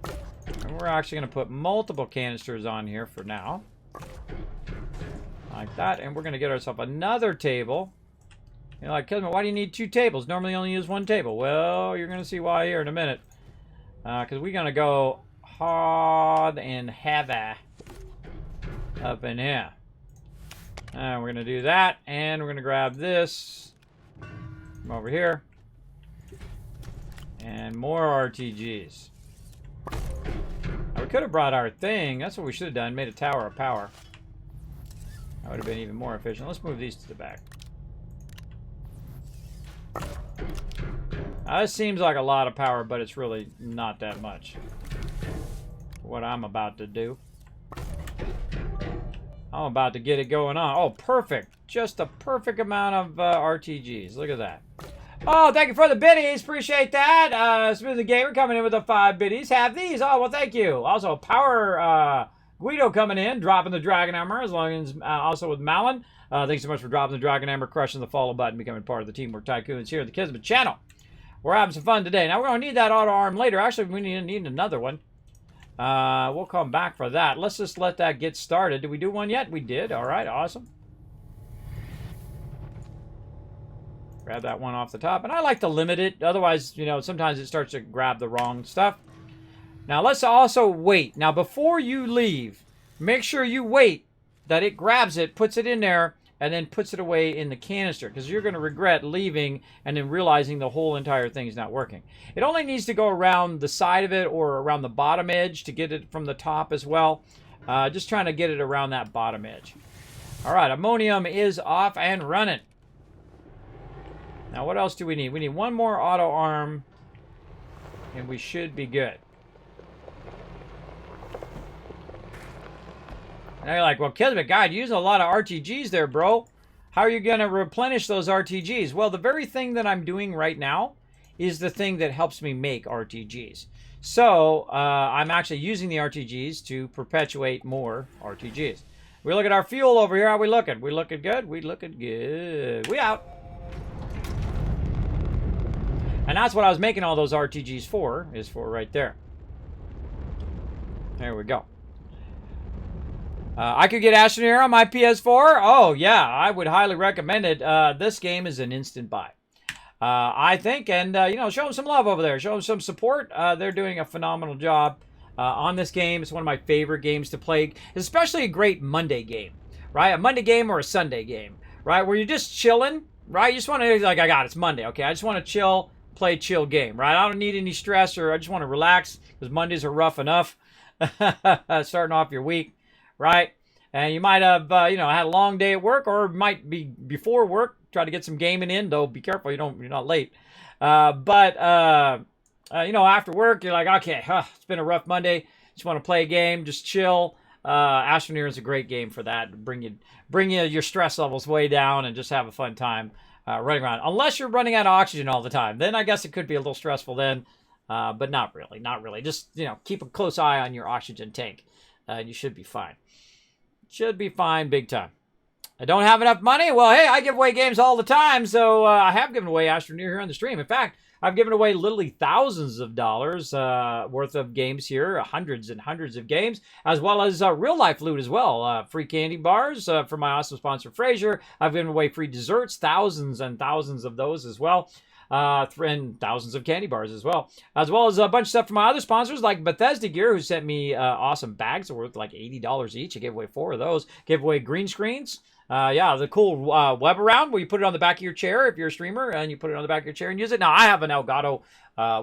And we're actually going to put multiple canisters on here for now. Like that. And we're going to get ourselves another table. You're like, Kismet, why do you need 2 tables? Normally you only use 1 table. Well, you're going to see why here in a minute. Because we're going to go hard and heavy up in here. And we're going to do that. And we're going to grab this from over here. And more RTGs. Now, we could have brought our thing. That's what we should have done. Made a tower of power. That would have been even more efficient. Let's move these to the back. Now, this seems like a lot of power, but it's really not that much for what I'm about to do. I'm about to get it going on. Oh, perfect. Just a perfect amount of RTGs. Look at that. Oh, thank you for the biddies. Appreciate that. Smoothie Gamer coming in with the 5 biddies. Have these. Oh, well, thank you. Also, Power Guido coming in, dropping the Dragon Hammer, as long as also with Malin. Thanks so much for dropping the Dragon Hammer, crushing the follow button, becoming part of the Teamwork Tycoons here at the Kismet channel. We're having some fun today. Now, we're going to need that auto arm later. Actually, we need another one. We'll come back for that. Let's just let that get started. Did we do one yet? We did. All right, awesome. Grab that one off the top. And I like to limit it. Otherwise, you know, sometimes it starts to grab the wrong stuff. Now, let's also wait. Now, before you leave, make sure you wait that it grabs it, puts it in there, and then puts it away in the canister, because you're going to regret leaving and then realizing the whole entire thing is not working. It only needs to go around the side of it or around the bottom edge to get it from the top as well. Just trying to get it around that bottom edge. All right, ammonium is off and running. Now, what else do we need? We need one more auto arm, and we should be good. Now you're like, well, Kismet, God, you're using a lot of RTGs there, bro. How are you going to replenish those RTGs? Well, the very thing that I'm doing right now is the thing that helps me make RTGs. So I'm actually using the RTGs to perpetuate more RTGs. We look at our fuel over here. How we looking? We looking good? We looking good. We out. And that's what I was making all those RTGs for, is for right there. There we go. I could get Astroneer on my PS4. Oh, yeah, I would highly recommend it. This game is an instant buy, I think. And, you know, show them some love over there. Show them some support. They're doing a phenomenal job on this game. It's one of my favorite games to play, especially a great Monday game, right? A Monday game or a Sunday game, right? Where you're just chilling, right? You just want to, like, it's Monday, okay? I just want to chill, play chill game, right? I don't need any stress, or I just want to relax, because Mondays are rough enough starting off your week. Right? And you might have, you know, had a long day at work, or might be before work, try to get some gaming in, though be careful you're not late. You know, after work, you're like, okay, it's been a rough Monday, just want to play a game, just chill. Astroneer is a great game for that. Bring you your stress levels way down and just have a fun time running around. Unless you're running out of oxygen all the time. Then I guess it could be a little stressful then, but not really. Just, you know, keep a close eye on your oxygen tank. You should be fine. Should be fine big time. I don't have enough money? Well, hey, I give away games all the time, so I have given away Astroneer here on the stream. In fact, I've given away literally thousands of dollars worth of games here, hundreds and hundreds of games, as well as real-life loot as well. Free candy bars from my awesome sponsor, Fraser. I've given away free desserts, thousands and thousands of those as well. and thousands of candy bars as well as a bunch of stuff from my other sponsors like Bethesda Gear, who sent me awesome bags worth like $80 each. I gave away 4 of those. Gave away green screens. Yeah, the cool web around where you put it on the back of your chair if you're a streamer, and you put it on the back of your chair and use it. Now, I have an Elgato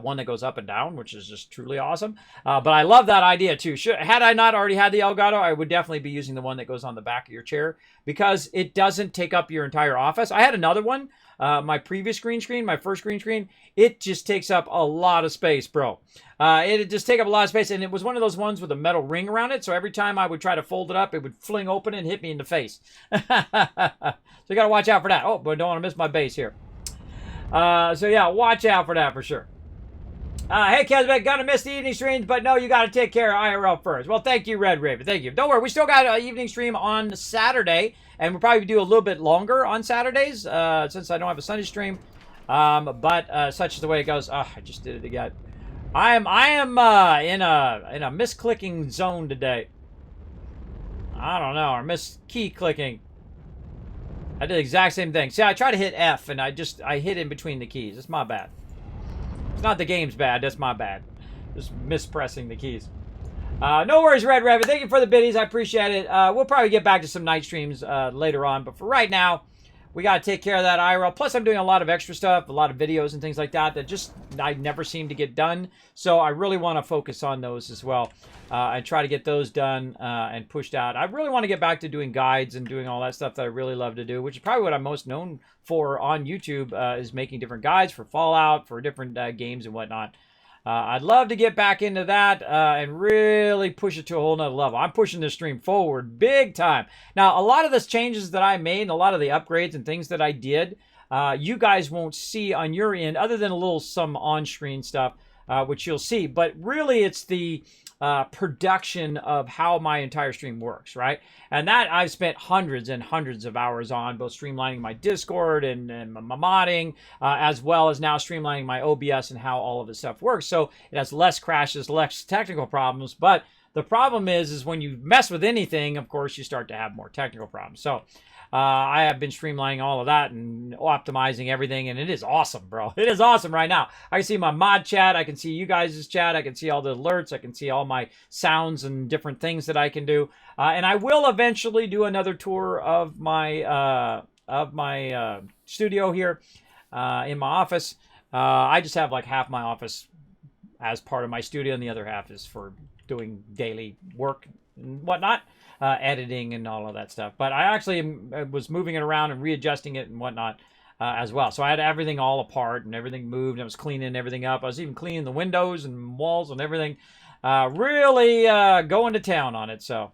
one that goes up and down, which is just truly awesome. But I love that idea too. Had I not already had the Elgato, I would definitely be using the one that goes on the back of your chair because it doesn't take up your entire office. I had another one, my previous green screen, my first green screen. It just takes up a lot of space, bro. It'd just take up a lot of space, and it was one of those ones with a metal ring around it, so every time I would try to fold it up, it would fling open and hit me in the face. So you gotta watch out for that. Oh, but don't want to miss my base here. So yeah, watch out for that for sure. Hey, Kismet, gonna miss the evening streams, but no, you gotta take care of IRL first. Well, thank you, Red Raven. Thank you. Don't worry, we still got an evening stream on Saturday, and we'll probably do a little bit longer on Saturdays, since I don't have a Sunday stream. But such is the way it goes. Oh, I just did it again. I am in a misclicking zone today. I don't know, or miskey clicking. I did the exact same thing. See, I tried to hit F, and I hit in between the keys. It's my bad. It's not the game's bad. That's my bad. Just mispressing the keys. No worries, Red Rabbit. Thank you for the biddies. I appreciate it. We'll probably get back to some night streams later on. But for right now, we got to take care of that IRL. Plus, I'm doing a lot of extra stuff, a lot of videos and things like that just I never seem to get done. So I really want to focus on those as well and try to get those done and pushed out. I really want to get back to doing guides and doing all that stuff that I really love to do, which is probably what I'm most known for on YouTube is making different guides for Fallout, for different games and whatnot. I'd love to get back into that and really push it to a whole nother level. I'm pushing this stream forward big time. Now, a lot of the changes that I made and a lot of the upgrades and things that I did, you guys won't see on your end other than a little some on-screen stuff, which you'll see. But really, it's the production of how my entire stream works, right? And that I've spent hundreds and hundreds of hours on, both streamlining my Discord and my modding, as well as now streamlining my OBS and how all of this stuff works. So it has less crashes, less technical problems. But the problem is when you mess with anything, of course, you start to have more technical problems. So I have been streamlining all of that and optimizing everything, and it is awesome, bro. It is awesome right now. I can see my mod chat. I can see you guys' chat. I can see all the alerts. I can see all my sounds and different things that I can do. And I will eventually do another tour of my studio here in my office. I just have like half my office as part of my studio, and the other half is for doing daily work and whatnot. Editing and all of that stuff. But I actually was moving it around and readjusting it and whatnot as well. So I had everything all apart and everything moved. And I was cleaning everything up. I was even cleaning the windows and walls and everything. Really going to town on it. So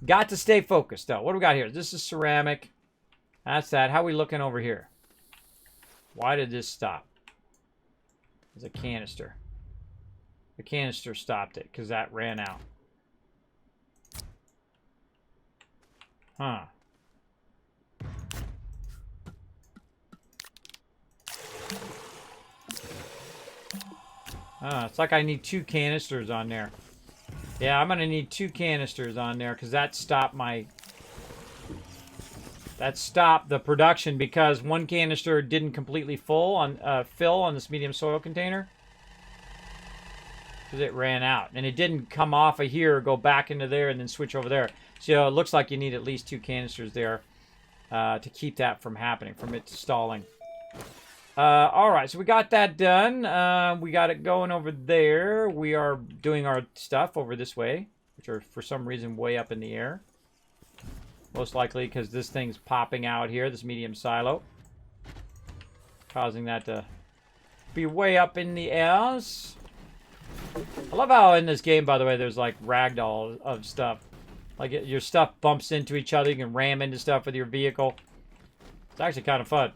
got to stay focused though. What do we got here? This is ceramic. That's that. How are we looking over here? Why did this stop? It's a canister. The canister stopped it because that ran out. Huh. It's like I need 2 canisters on there. Yeah, I'm gonna need 2 canisters on there because that stopped the production because one canister didn't completely fill on this medium soil container because it ran out and it didn't come off of here, go back into there, and then switch over there. So it looks like you need at least 2 canisters there to keep that from happening, from it stalling. All right, so we got that done. We got it going over there. We are doing our stuff over this way, which are for some reason way up in the air. Most likely because this thing's popping out here, this medium silo. Causing that to be way up in the airs. I love how in this game, by the way, there's like ragdoll of stuff. Like your stuff bumps into each other. You can ram into stuff with your vehicle. It's actually kind of fun.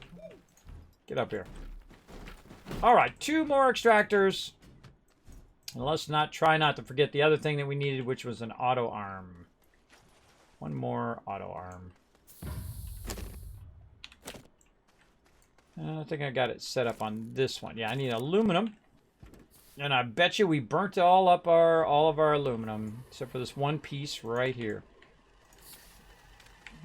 Get up here. All right, 2 more extractors. And let's try not to forget the other thing that we needed, which was an auto arm. 1 more auto arm. I think I got it set up on this one. Yeah, I need aluminum. And I bet you we burnt all of our aluminum, except for this one piece right here.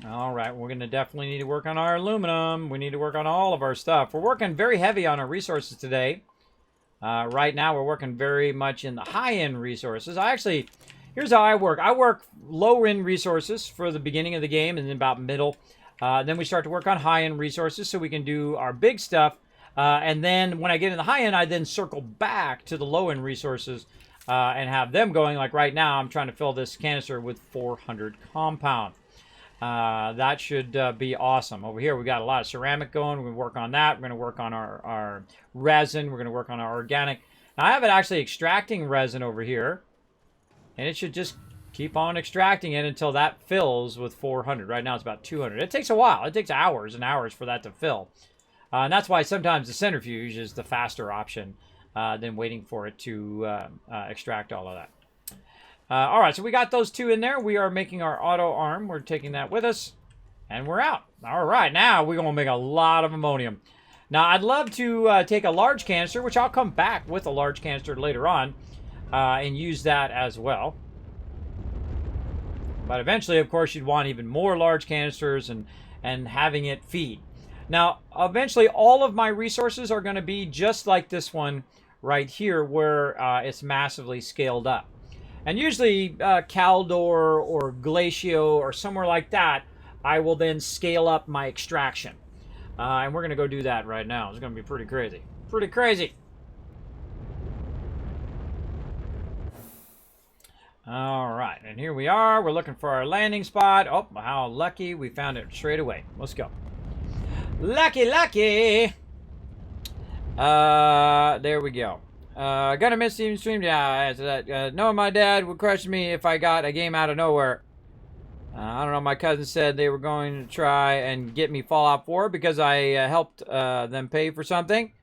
All right, we're going to definitely need to work on our aluminum. We need to work on all of our stuff. We're working very heavy on our resources today. Right now, we're working very much in the high-end resources. Here's how I work. I work low-end resources for the beginning of the game and then about middle. Then we start to work on high-end resources so we can do our big stuff. And then when I get in the high-end, I then circle back to the low-end resources and have them going. Like right now, I'm trying to fill this canister with 400 compound. That should be awesome. Over here, we got a lot of ceramic going. We're going to work on that. We're going to work on our resin. We're going to work on our organic. Now, I have it actually extracting resin over here. And it should just keep on extracting it until that fills with 400. Right now, it's about 200. It takes a while. It takes hours and hours for that to fill. And that's why sometimes the centrifuge is the faster option than waiting for it to extract all of that. All right, so we got those two in there. We are making our auto arm. We're taking that with us, and we're out. All right, now we're going to make a lot of ammonium. Now, I'd love to take a large canister, which I'll come back with a large canister later on, and use that as well. But eventually, of course, you'd want even more large canisters and having it feed. Now, eventually, all of my resources are going to be just like this one right here, where it's massively scaled up. And usually Caldor or Glacio or somewhere like that, I will then scale up my extraction. And we're going to go do that right now. It's going to be pretty crazy. Pretty crazy. All right, and here we are. We're looking for our landing spot. Oh, how lucky. We found it straight away. Let's go. Lucky, lucky. There we go. Gonna miss the stream. Yeah, no, my dad would question me if I got a game out of nowhere. I don't know. My cousin said they were going to try and get me Fallout 4 because I helped them pay for something.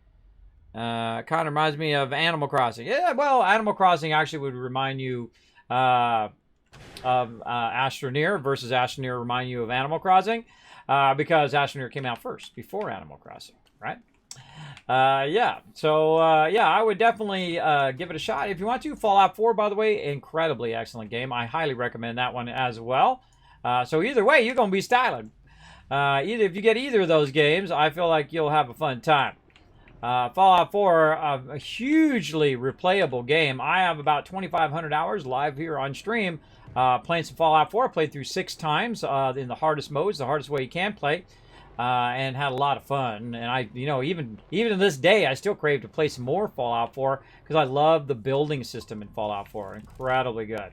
Kind of reminds me of Animal Crossing. Yeah, well, Animal Crossing actually would remind you of Astroneer versus Astroneer remind you of Animal Crossing because Astroneer came out first before Animal Crossing, right? Yeah, so yeah, I would definitely give it a shot if you want to. Fallout 4, by the way, incredibly excellent game. I highly recommend that one as well. So either way, you're gonna be styling. If you get either of those games, I feel like you'll have a fun time. Fallout 4, a hugely replayable game. I have about 2,500 hours live here on stream playing some Fallout 4. I played through 6 times in the hardest modes, the hardest way you can play. And had a lot of fun. And I, even to this day, I still crave to play some more Fallout 4 because I love the building system in Fallout 4. Incredibly good.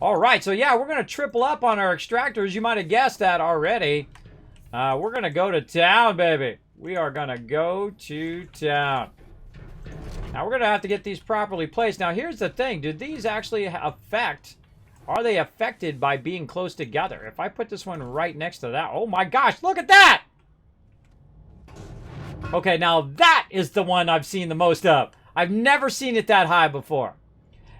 All right, so yeah, we're going to triple up on our extractors. You might have guessed that already. We're going to go to town, baby. We are going to go to town. Now, we're going to have to get these properly placed. Now, here's the thing. Do these actually affect... Are they affected by being close together? If I put this one right next to that... Oh my gosh, look at that! Okay, now that is the one I've seen the most of. I've never seen it that high before.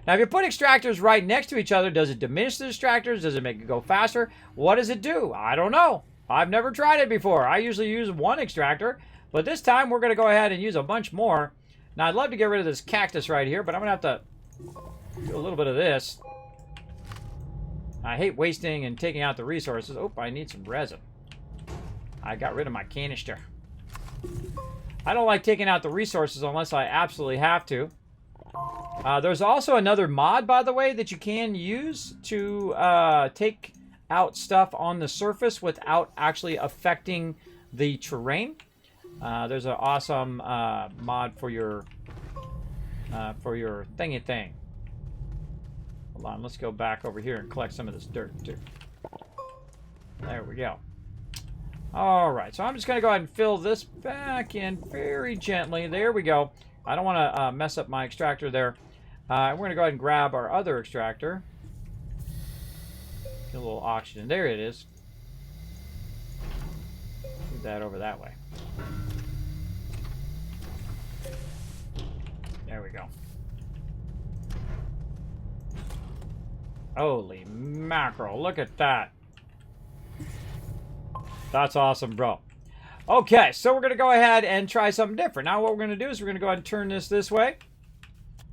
Now, if you put extractors right next to each other, does it diminish the extractors? Does it make it go faster? What does it do? I don't know. I've never tried it before. I usually use one extractor, but this time we're going to go ahead and use a bunch more. Now, I'd love to get rid of this cactus right here, but I'm going to have to do a little bit of this. I hate wasting and taking out the resources. Oh, I need some resin. I got rid of my canister. I don't like taking out the resources unless I absolutely have to. There's also another mod, by the way, that you can use to take out stuff on the surface without actually affecting the terrain. There's an awesome mod for your thingy thing. Hold on, let's go back over here and collect some of this dirt, too. There we go. All right, so I'm just going to go ahead and fill this back in very gently. There we go. I don't want to mess up my extractor there. We're going to go ahead and grab our other extractor. Get a little oxygen. There it is. Move that over that way. There we go. Holy mackerel, look at that. That's awesome, bro. Okay, so we're going to go ahead and try something different. Now what we're going to do is we're going to go ahead and turn this way.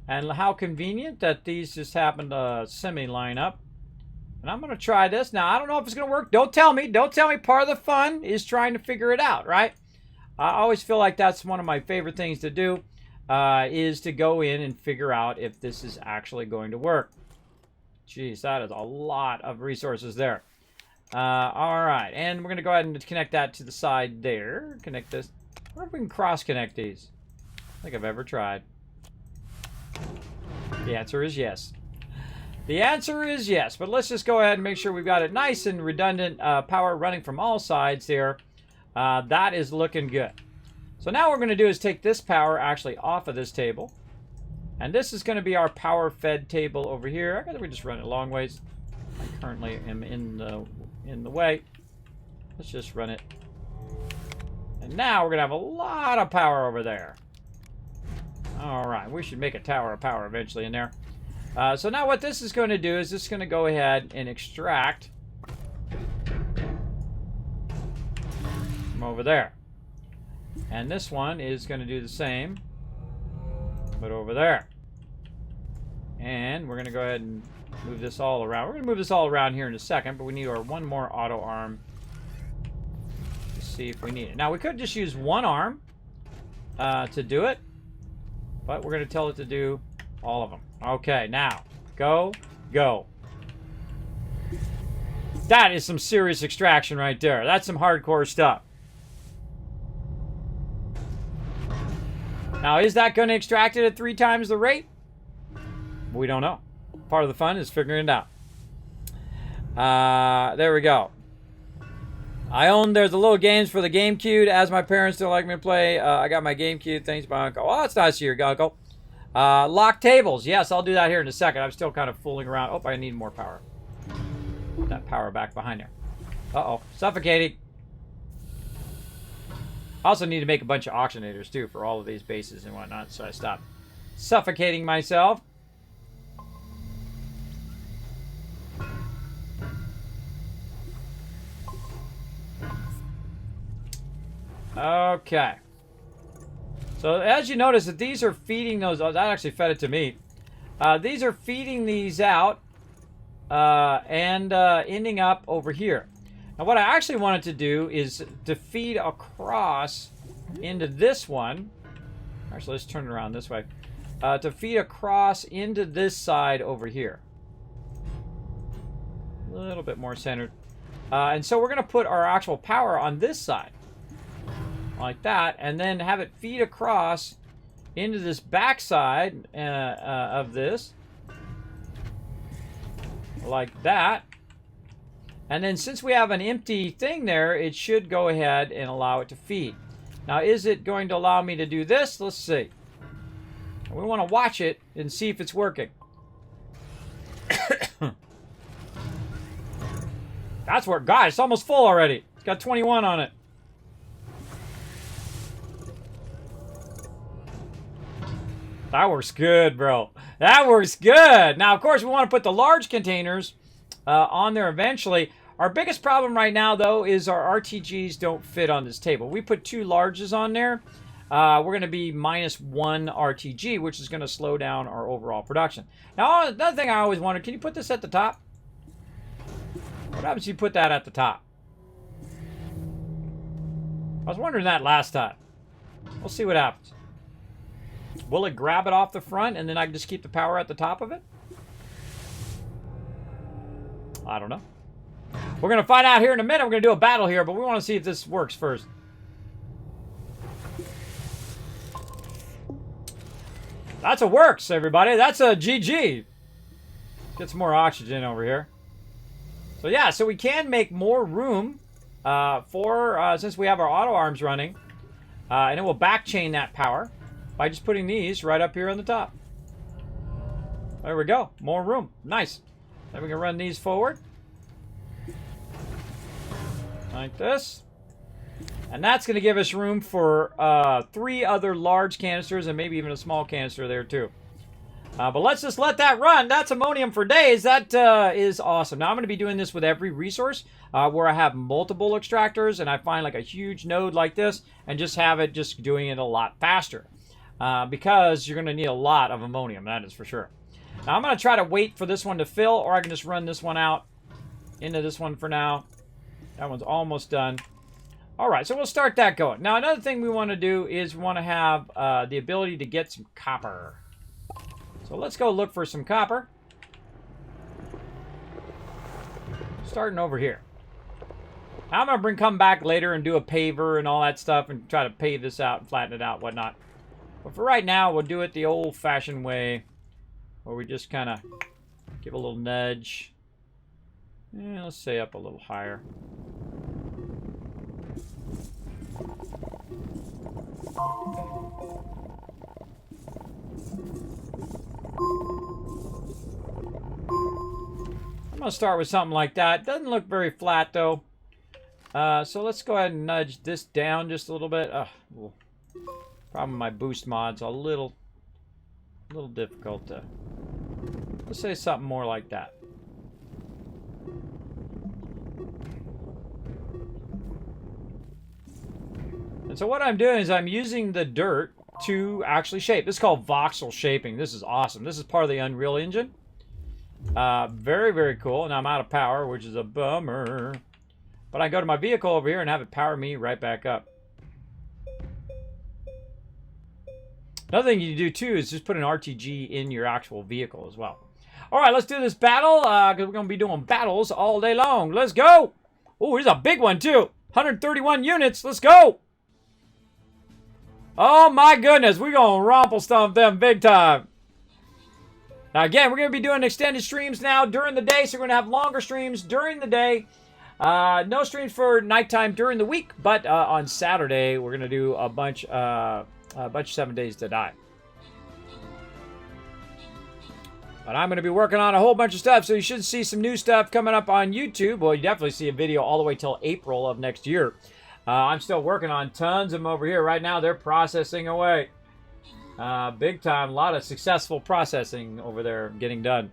And how convenient that these just happen to semi-line up. And I'm going to try this. Now, I don't know if it's going to work. Don't tell me. Don't tell me. Part of the fun is trying to figure it out, right? I always feel like that's one of my favorite things to do, is to go in and figure out if this is actually going to work. Jeez, that is a lot of resources there. All right, and we're going to go ahead and connect that to the side there. Connect this. I wonder if we can cross-connect these. I don't think I've ever tried. The answer is yes. The answer is yes, but let's just go ahead and make sure we've got it nice and redundant power running from all sides here. That is looking good. So now what we're going to do is take this power actually off of this table. And this is going to be our power fed table over here. I gotta just run it long ways. I currently am in the way. Let's just run it. And now we're going to have a lot of power over there. All right, we should make a tower of power eventually in there. So now what this is going to do is this is going to go ahead and extract from over there. And this one is going to do the same, but over there. And we're going to go ahead and move this all around. We're going to move this all around here in a second, but we need our one more auto arm to see if we need it. Now, we could just use one arm to do it, but we're going to tell it to do all of them. Okay, now, go. That is some serious extraction right there. That's some hardcore stuff. Now, is that going to extract it at 3 times the rate? We don't know. Part of the fun is figuring it out. There we go. There's a little games for the GameCube, as my parents don't like me to play. I got my GameCube. Thanks, my uncle. Oh, that's nice of you, Uncle. Lock tables. Yes, I'll do that here in a second. I'm still kind of fooling around. Oh, I need more power. Put that power back behind there. Uh-oh. Suffocating. I also need to make a bunch of auctionators, too, for all of these bases and whatnot, so I stopped suffocating myself. Okay. So, as you notice, that these are feeding those... Oh, that actually fed it to me. These are feeding these out and ending up over here. Now, what I actually wanted to do is to feed across into this one. Actually, let's turn it around this way. To feed across into this side over here. A little bit more centered. And so we're going to put our actual power on this side. Like that. And then have it feed across into this back side of this. Like that. And then since we have an empty thing there, it should go ahead and allow it to feed. Now, is it going to allow me to do this? Let's see. We want to watch it and see if it's working. That's where, God, it's almost full already. It's got 21 on it. That works good, bro. That works good. Now, of course, we want to put the large containers on there eventually. Our biggest problem right now, though, is our RTGs don't fit on this table. We put 2 larges on there. We're going to be -1 RTG, which is going to slow down our overall production. Now, another thing I always wondered, can you put this at the top? What happens if you put that at the top? I was wondering that last time. We'll see what happens. Will it grab it off the front and then I can just keep the power at the top of it? I don't know. We're going to find out here in a minute. We're going to do a battle here, but we want to see if this works first. That's a works, everybody. That's a GG. Get some more oxygen over here. So yeah, so we can make more room since we have our auto arms running. And it will back chain that power by just putting these right up here on the top. There we go. More room. Nice. Then we can run these forward. Like this. And that's going to give us room for 3 other large canisters and maybe even a small canister there too. But let's just let that run. That's ammonium for days. That is awesome. Now I'm going to be doing this with every resource where I have multiple extractors and I find like a huge node like this and just have it just doing it a lot faster. Because you're going to need a lot of ammonium, that is for sure. Now I'm going to try to wait for this one to fill, or I can just run this one out into this one for now. That one's almost done. All right, so we'll start that going. Now, another thing we want to do is we want to have the ability to get some copper. So let's go look for some copper. Starting over here. I'm going to come back later and do a paver and all that stuff and try to pave this out and flatten it out, whatnot. But for right now, we'll do it the old-fashioned way, where we just kind of give a little nudge. Yeah, let's say up a little higher. I'm going to start with something like that. Doesn't look very flat, though. So let's go ahead and nudge this down just a little bit. Problem with my boost mod's a little difficult to... Let's say something more like that. And so what I'm doing is I'm using the dirt to actually shape. This is called voxel shaping. This is awesome. This is part of the Unreal Engine. Very, very cool. And I'm out of power, which is a bummer. But I go to my vehicle over here and have it power me right back up. Another thing you do too is just put an RTG in your actual vehicle as well. All right, let's do this battle because we're going to be doing battles all day long. Let's go. Oh, here's a big one too. 131 units. Let's go. Oh my goodness, we're going to rumple stomp them big time. Now again, we're going to be doing extended streams now during the day, so we're going to have longer streams during the day. No streams for nighttime during the week, but on Saturday we're going to do a bunch of 7 Days to Die. But I'm going to be working on a whole bunch of stuff, so you should see some new stuff coming up on YouTube. Well, you definitely see a video all the way till April of next year. I'm still working on tons of them over here. Right now, they're processing away. Big time. A lot of successful processing over there getting done.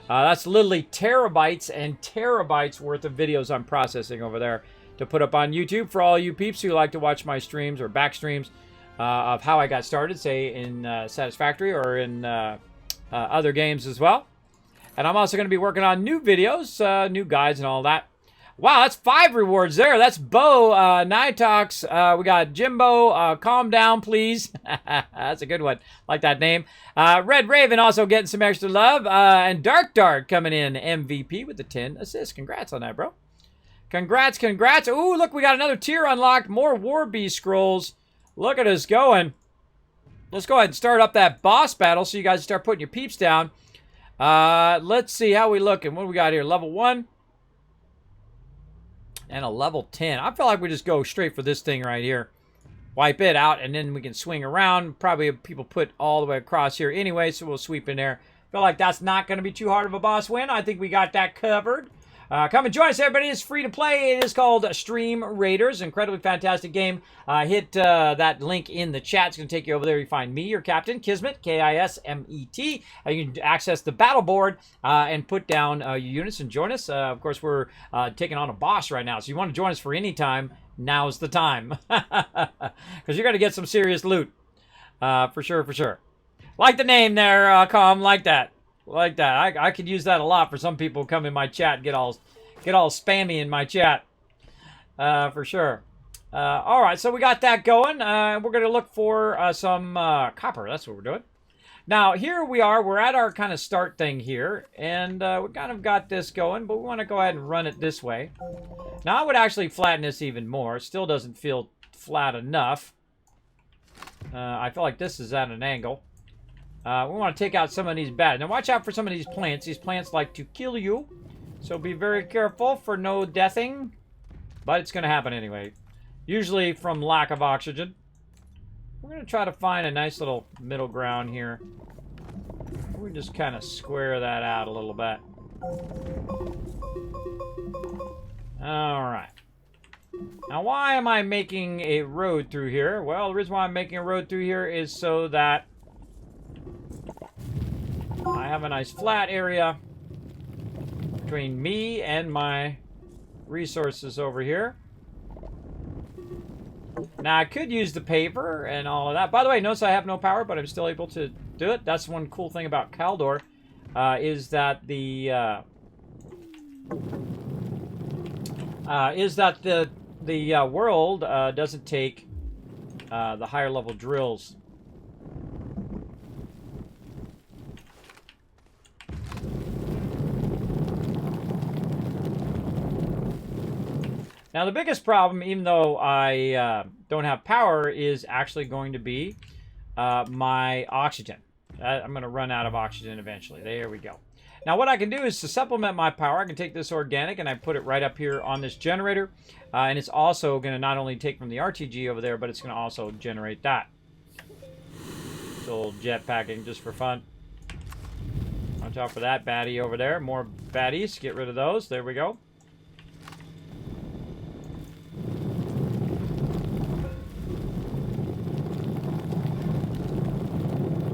That's literally terabytes and terabytes worth of videos I'm processing over there to put up on YouTube for all you peeps who like to watch my streams or back streams of how I got started, say in Satisfactory or in other games as well. And I'm also going to be working on new videos, new guides and all that. Wow, that's 5 rewards there. That's Bo, Nitox, we got Jimbo, Calm Down Please. That's a good one. Like that name. Red Raven also getting some extra love. And Dark coming in MVP with the 10 assists. Congrats on that, bro. Congrats, congrats. Ooh, look, we got another tier unlocked. More War Beast scrolls. Look at us going. Let's go ahead and start up that boss battle so you guys start putting your peeps down. Let's see how we looking. What do we got here? Level 1. And a level 10. I feel like we just go straight for this thing right here. Wipe it out, and then we can swing around. Probably people put all the way across here anyway, so we'll sweep in there. Feel like that's not going to be too hard of a boss win. I think we got that covered. Come and join us, everybody. It's free to play. It is called Stream Raiders. Incredibly fantastic game. Hit that link in the chat. It's going to take you over there. You find me, your captain, Kismet, K-I-S-M-E-T. You can access the battle board and put down your units and join us. Of course, we're taking on a boss right now. So you want to join us for any time, now's the time. Because you're going to get some serious loot. For sure, for sure. Like the name there, Calm, like that. Like that. I could use that a lot for some people who come in my chat and get all spammy in my chat. For sure. All right, so we got that going. We're going to look for some copper. That's what we're doing. Now, here we are. We're at our kind of start thing here. And we kind of got this going, but we want to go ahead and run it this way. Now, I would actually flatten this even more. It still doesn't feel flat enough. I feel like this is at an angle. We want to take out some of these bad. Now watch out for some of these plants. These plants like to kill you. So be very careful for no deathing. But it's going to happen anyway. Usually from lack of oxygen. We're going to try to find a nice little middle ground here. We just kind of square that out a little bit. Alright. Now why am I making a road through here? Well, the reason why I'm making a road through here is so that I have a nice flat area between me and my resources over here. Now, I could use the paver and all of that. By the way, notice I have no power, but I'm still able to do it. That's one cool thing about Caldor, is that the is that the world doesn't take the higher level drills. Now the biggest problem, even though I don't have power, is actually going to be my oxygen. I'm going to run out of oxygen eventually. There we go. Now what I can do is to supplement my power, I can take this organic and I put it right up here on this generator. And it's also going to not only take from the RTG over there, but it's going to also generate that. This little jetpacking just for fun. Watch out for that baddie over there. More baddies. Get rid of those. There we go.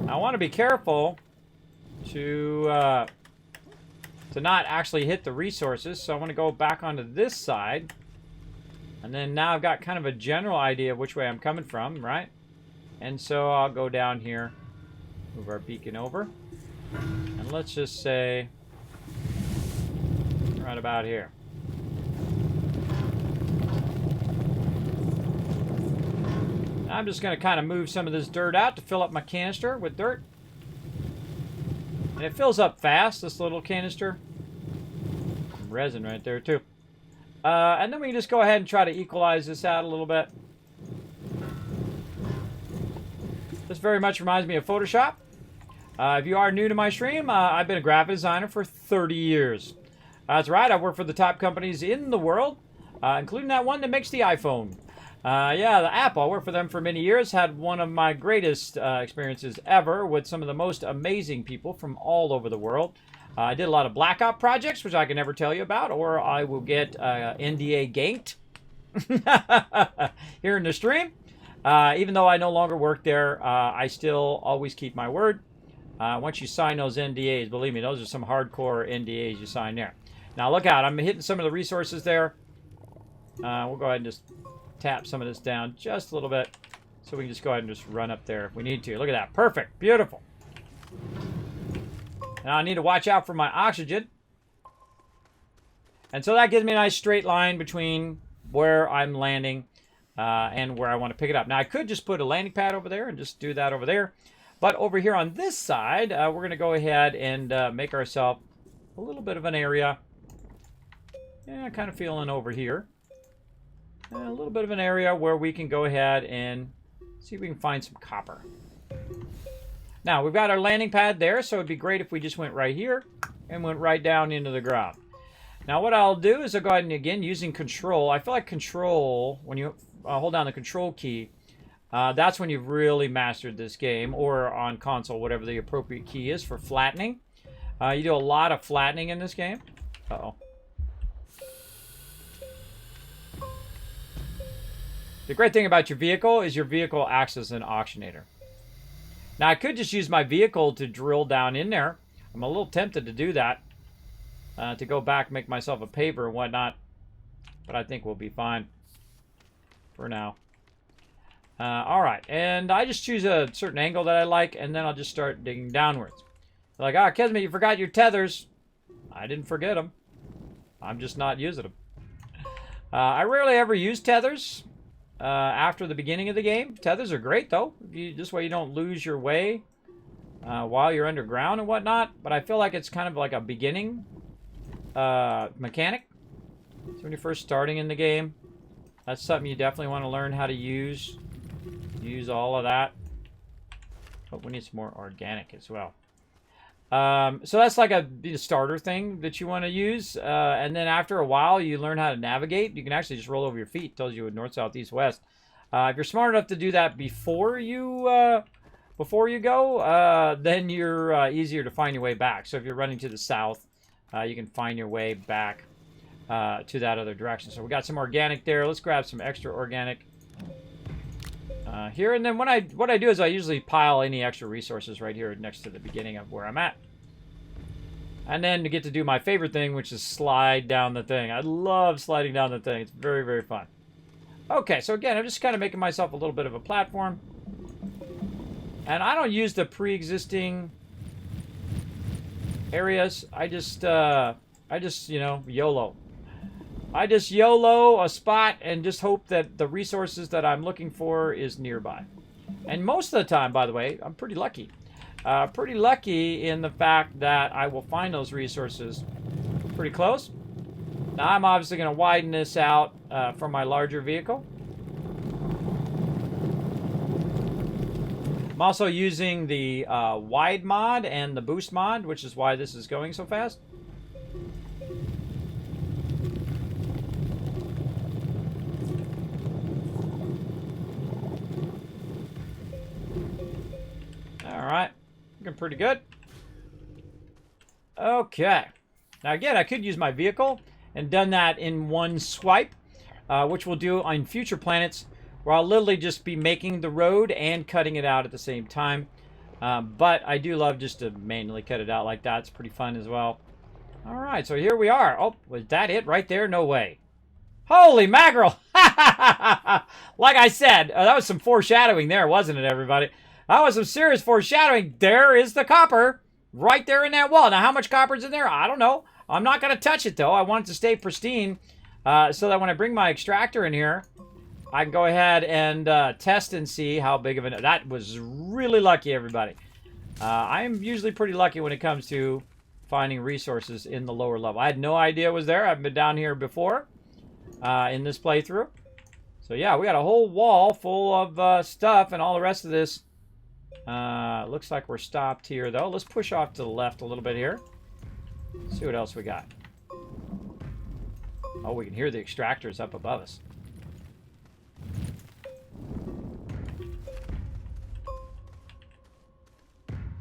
I want to be careful to not actually hit the resources, so I want to go back onto this side, and then now I've got kind of a general idea of which way I'm coming from, right? And so I'll go down here, move our beacon over, and let's just say right about here. I'm just going to kind of move some of this dirt out to fill up my canister with dirt. And it fills up fast, this little canister. Some resin right there, too. And then we can just go ahead and try to equalize this out a little bit. This very much reminds me of Photoshop. If you are new to my stream, I've been a graphic designer for 30 years. That's right, I've worked for the top companies in the world, including that one that makes the iPhone. Yeah, the Apple. I worked for them for many years. Had one of my greatest experiences ever with some of the most amazing people from all over the world. I did a lot of Black Ops projects, which I can never tell you about, or I will get NDA ganked here in the stream. Even though I no longer work there, I still always keep my word. Once you sign those NDAs, believe me, those are some hardcore NDAs you sign there. Now look out, I'm hitting some of the resources there. We'll go ahead and just tap some of this down just a little bit, so we can just go ahead and just run up there if we need to. Look at that. Perfect. Beautiful. Now I need to watch out for my oxygen. And so that gives me a nice straight line between where I'm landing and where I want to pick it up. Now I could just put a landing pad over there and just do that over there. But over here on this side, we're going to go ahead and make ourselves a little bit of an area. Yeah, kind of feeling over here. A little bit of an area where we can go ahead and see if we can find some copper. Now, we've got our landing pad there, so it'd be great if we just went right here and went right down into the ground. Now, what I'll do is I'll go ahead and, again, using control. I feel like control, when you hold down the control key, that's when you've really mastered this game, or on console, whatever the appropriate key is for flattening. You do a lot of flattening in this game. Uh-oh. The great thing about your vehicle is your vehicle acts as an auctionator. Now, I could just use my vehicle to drill down in there. I'm a little tempted to do that. To go back, make myself a paver and whatnot. But I think we'll be fine for now. Alright, and I just choose a certain angle that I like, and then I'll just start digging downwards. Like, ah, Kismet, you forgot your tethers. I didn't forget them. I'm just not using them. I rarely ever use tethers. After the beginning of the game. Tethers are great, though. This way you don't lose your way while you're underground and whatnot. But I feel like it's kind of like a beginning mechanic. So when you're first starting in the game, that's something you definitely want to learn how to use. Use all of that. But we need some more organic as well. So that's like a starter thing that you want to use. And then after a while, you learn how to navigate. You can actually just roll over your feet. It tells you north, south, east, west. If you're smart enough to do that before you go, then you're easier to find your way back. So if you're running to the south, you can find your way back to that other direction. So we got some organic there. Let's grab some extra organic here. And then what I do is I usually pile any extra resources right here next to the beginning of where I'm at. And then to get to do my favorite thing, which is slide down the thing. I love sliding down the thing. It's very, very fun. Okay, so again, I'm just kind of making myself a little bit of a platform. And I don't use the pre-existing areas. I just, you know, YOLO. I just YOLO a spot and just hope that the resources that I'm looking for is nearby. And most of the time, by the way, I'm pretty lucky. Pretty lucky in the fact that I will find those resources pretty close. Now, I'm obviously going to widen this out for my larger vehicle. I'm also using the wide mod and the boost mod, which is why this is going so fast. Alright, looking pretty good. Okay. Now again, I could use my vehicle and done that in one swipe, which we'll do on future planets, where I'll literally just be making the road and cutting it out at the same time. But I do love just to manually cut it out like that. It's pretty fun as well. Alright, so here we are. Oh, was that it right there? No way. Holy mackerel! Like I said, that was some foreshadowing there, wasn't it, everybody? That was some serious foreshadowing. There is the copper right there in that wall. Now, how much copper is in there? I don't know. I'm not going to touch it, though. I want it to stay pristine so that when I bring my extractor in here, I can go ahead and test and see how big of an... That was really lucky, everybody. I am usually pretty lucky when it comes to finding resources in the lower level. I had no idea it was there. I've been down here before in this playthrough. So, yeah, we got a whole wall full of stuff and all the rest of this. Looks like we're stopped here, though. Let's push off to the left a little bit here. See what else we got. Oh, we can hear the extractors up above us.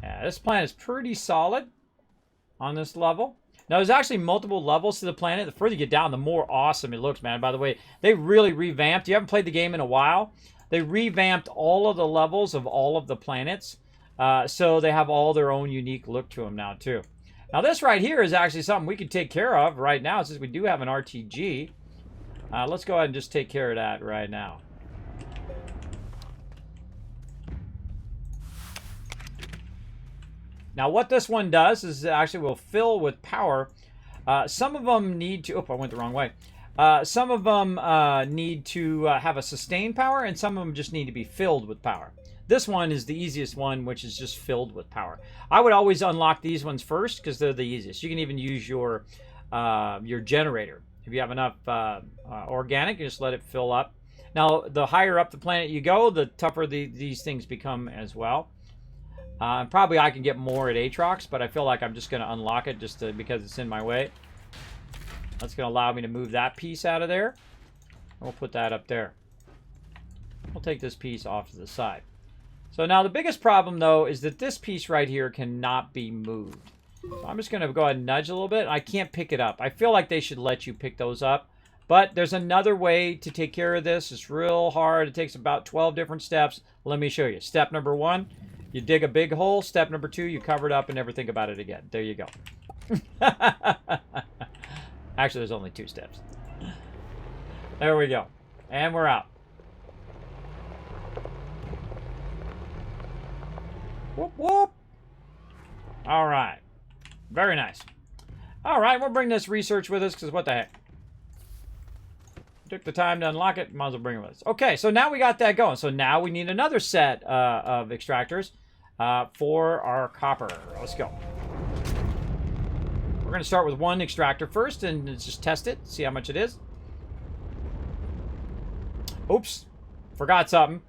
Yeah, this planet is pretty solid on this level. Now, there's actually multiple levels to the planet. The further you get down, the more awesome it looks, man. By the way, they really revamped. You haven't played the game in a while. They revamped all of the levels of all of the planets. So they have all their own unique look to them now, too. Now, this right here is actually something we can take care of right now, since we do have an RTG. Let's go ahead and just take care of that right now. Now, what this one does is it actually will fill with power. Some of them need to... Oh, I went the wrong way. Some of them need to have a sustained power, and some of them just need to be filled with power. This one is the easiest one, which is just filled with power. I would always unlock these ones first because they're the easiest. You can even use your generator. If you have enough organic, you just let it fill up. Now, the higher up the planet you go, the tougher these things become as well. Probably I can get more at Aatrox, but I feel like I'm just going to unlock it just because it's in my way. That's going to allow me to move that piece out of there. We'll put that up there. We'll take this piece off to the side. So now the biggest problem, though, is that this piece right here cannot be moved. So I'm just going to go ahead and nudge a little bit. I can't pick it up. I feel like they should let you pick those up. But there's another way to take care of this. It's real hard. It takes about 12 different steps. Let me show you. Step number 1, you dig a big hole. Step number 2, you cover it up and never think about it again. There you go. Actually, there's only 2 steps. There we go. And we're out. Whoop, whoop. All right. Very nice. All right, we'll bring this research with us because what the heck. Took the time to unlock it. Might as well bring it with us. Okay, so now we got that going. So now we need another set of extractors for our copper. Let's go. We're going to start with one extractor first and just test it, see how much it is. Oops. Forgot something.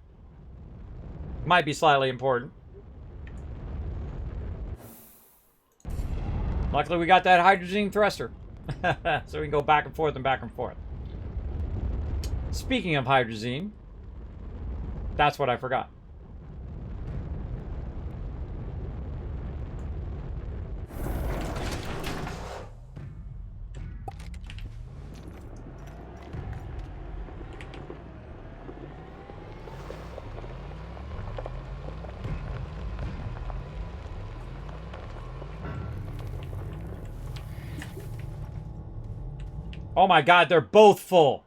Might be slightly important. Luckily, we got that hydrogen thruster. So we can go back and forth and back and forth. Speaking of hydrazine, that's what I forgot. Oh my God, they're both full.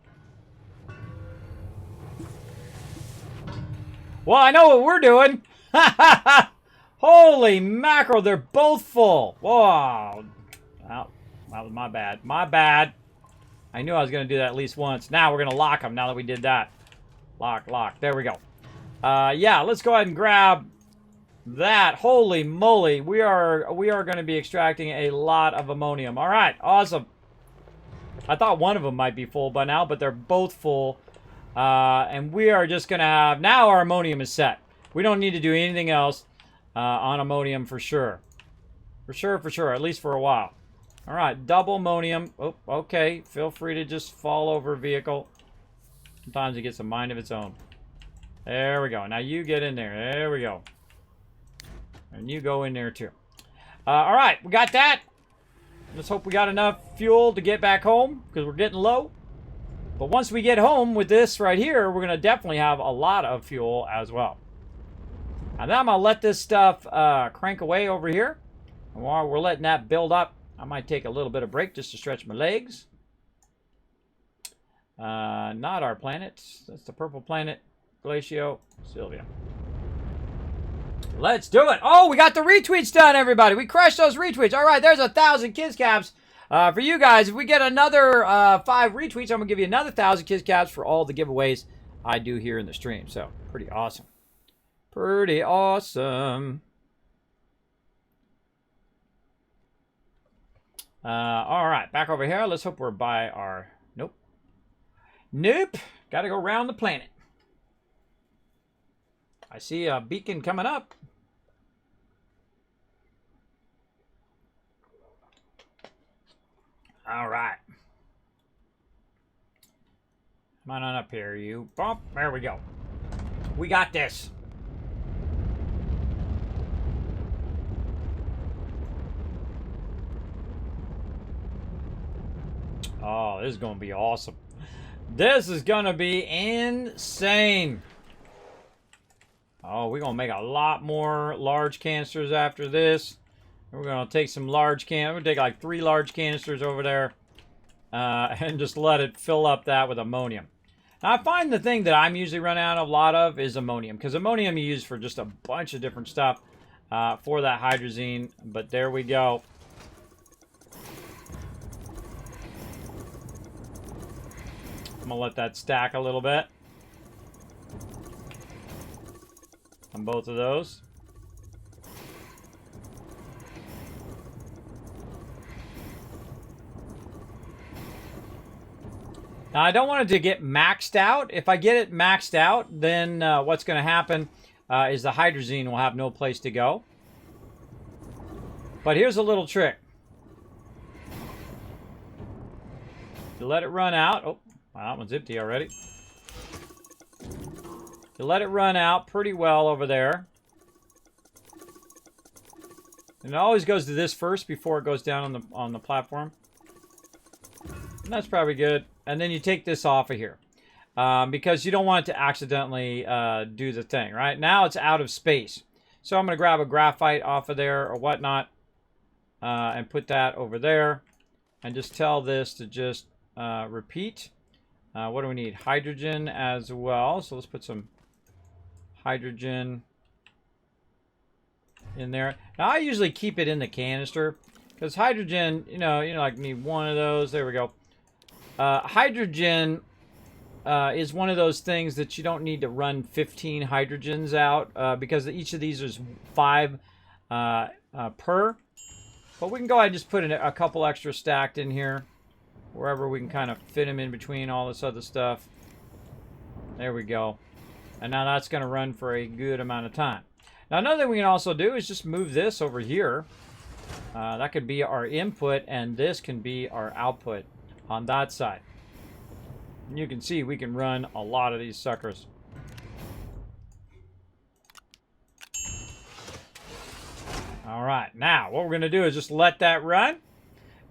Well, I know what we're doing. Holy mackerel, they're both full. Whoa. Well, that was my bad. My bad. I knew I was going to do that at least once. Now we're going to lock them now that we did that. Lock, lock. There we go. Yeah, let's go ahead and grab that. Holy moly. We are going to be extracting a lot of ammonium. All right, awesome. I thought one of them might be full by now, but they're both full. And we are just going to have... Now our ammonium is set. We don't need to do anything else on ammonium for sure. For sure. At least for a while. All right, double ammonium. Oh, okay. Feel free to just fall over vehicle. Sometimes it gets a mind of its own. There we go. Now you get in there. There we go. And you go in there too. All right, we got that. Let's hope we got enough fuel to get back home because we're getting low. But once we get home with this right here, we're going to definitely have a lot of fuel as well. And then I'm going to let this stuff crank away over here. And while we're letting that build up, I might take a little bit of break just to stretch my legs. Not our planet. That's the purple planet. Glacio, Sylvia. Let's do it. Oh, we got the retweets done, everybody. We crushed those retweets. All right, there's 1,000 Kids Caps for you guys. If we get another 5 retweets, I'm going to give you another 1,000 Kids Caps for all the giveaways I do here in the stream. So, pretty awesome. Pretty awesome. All right, back over here. Let's hope we're by our... Nope. Nope. Got to go around the planet. I see a beacon coming up. All right. Come on up here, you bump. There we go. We got this. Oh, this is going to be awesome. This is going to be insane. Oh, we're going to make a lot more large canisters after this. We're going to take some large we're going to take like 3 large canisters over there and just let it fill up that with ammonium. Now, I find the thing that I'm usually running out of a lot of is ammonium, because ammonium you use for just a bunch of different stuff for that hydrazine. But there we go. I'm going to let that stack a little bit on both of those. Now, I don't want it to get maxed out. If I get it maxed out, then what's going to happen is the hydrazine will have no place to go. But here's a little trick. You let it run out. Oh, wow, that one's empty already. You let it run out pretty well over there. And it always goes to this first before it goes down on the platform. And that's probably good. And then you take this off of here. Because you don't want it to accidentally do the thing, right? Now it's out of space. So I'm going to grab a graphite off of there or whatnot. And put that over there. And just tell this to just repeat. What do we need? Hydrogen as well. So let's put some hydrogen in there. Now I usually keep it in the canister because hydrogen, you know, like need one of those. There we go. Hydrogen is one of those things that you don't need to run 15 hydrogens out because each of these is 5 per. But we can go ahead and just put in a couple extra stacked in here wherever we can kind of fit them in between all this other stuff. There we go. And now that's going to run for a good amount of time. Now another thing we can also do is just move this over here. That could be our input and this can be our output on that side. And you can see we can run a lot of these suckers. All right, now what we're going to do is just let that run.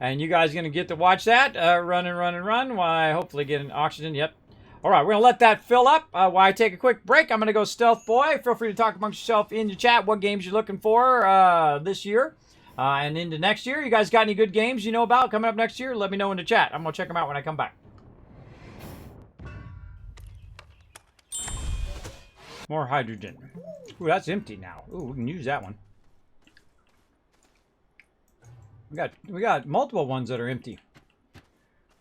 And you guys are going to get to watch that run and run and run while I hopefully get an oxygen. Yep. All right, we're going to let that fill up while I take a quick break. I'm going to go Stealth Boy. Feel free to talk amongst yourself in the chat what games you're looking for this year and into next year. You guys got any good games you know about coming up next year? Let me know in the chat. I'm going to check them out when I come back. More hydrogen. Ooh, that's empty now. Ooh, we can use that one. We got multiple ones that are empty.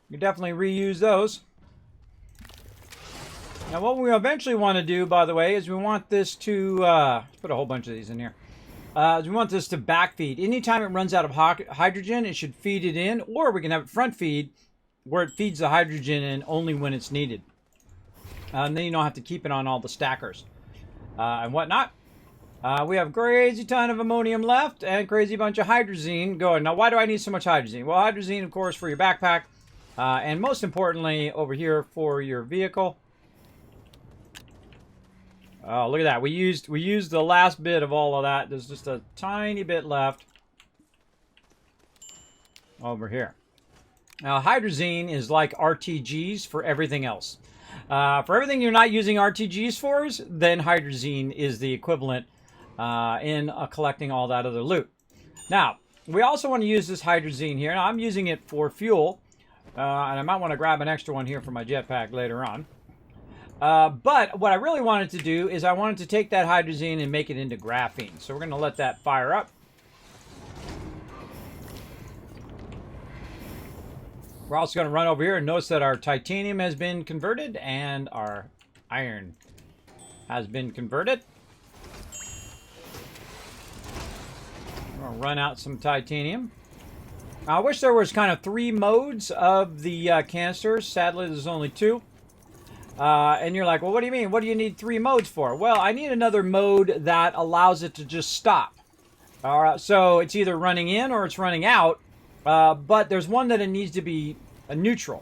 You definitely reuse those. Now what we eventually want to do, by the way, is we want this to, let's put a whole bunch of these in here. We want this to backfeed. Anytime it runs out of hydrogen, it should feed it in, or we can have it front feed, where it feeds the hydrogen in only when it's needed. And then you don't have to keep it on all the stackers and whatnot. We have crazy ton of ammonium left and crazy bunch of hydrazine going. Now, why do I need so much hydrazine? Well, hydrazine, of course, for your backpack, and most importantly, over here for your vehicle. Oh, look at that. We used the last bit of all of that. There's just a tiny bit left over here. Now, hydrazine is like RTGs for everything else. For everything you're not using RTGs for, then hydrazine is the equivalent in collecting all that other loot. Now, we also want to use this hydrazine here. Now, I'm using it for fuel, and I might want to grab an extra one here for my jetpack later on. But what I really wanted to do is I wanted to take that hydrazine and make it into graphene. So we're going to let that fire up. We're also going to run over here and notice that our titanium has been converted and our iron has been converted. We're going to run out some titanium. I wish there was kind of 3 modes of the canisters. Sadly, there's only 2. And you're like, well, what do you mean? What do you need 3 modes for? Well, I need another mode that allows it to just stop. All right, so it's either running in or it's running out. But there's one that it needs to be a neutral,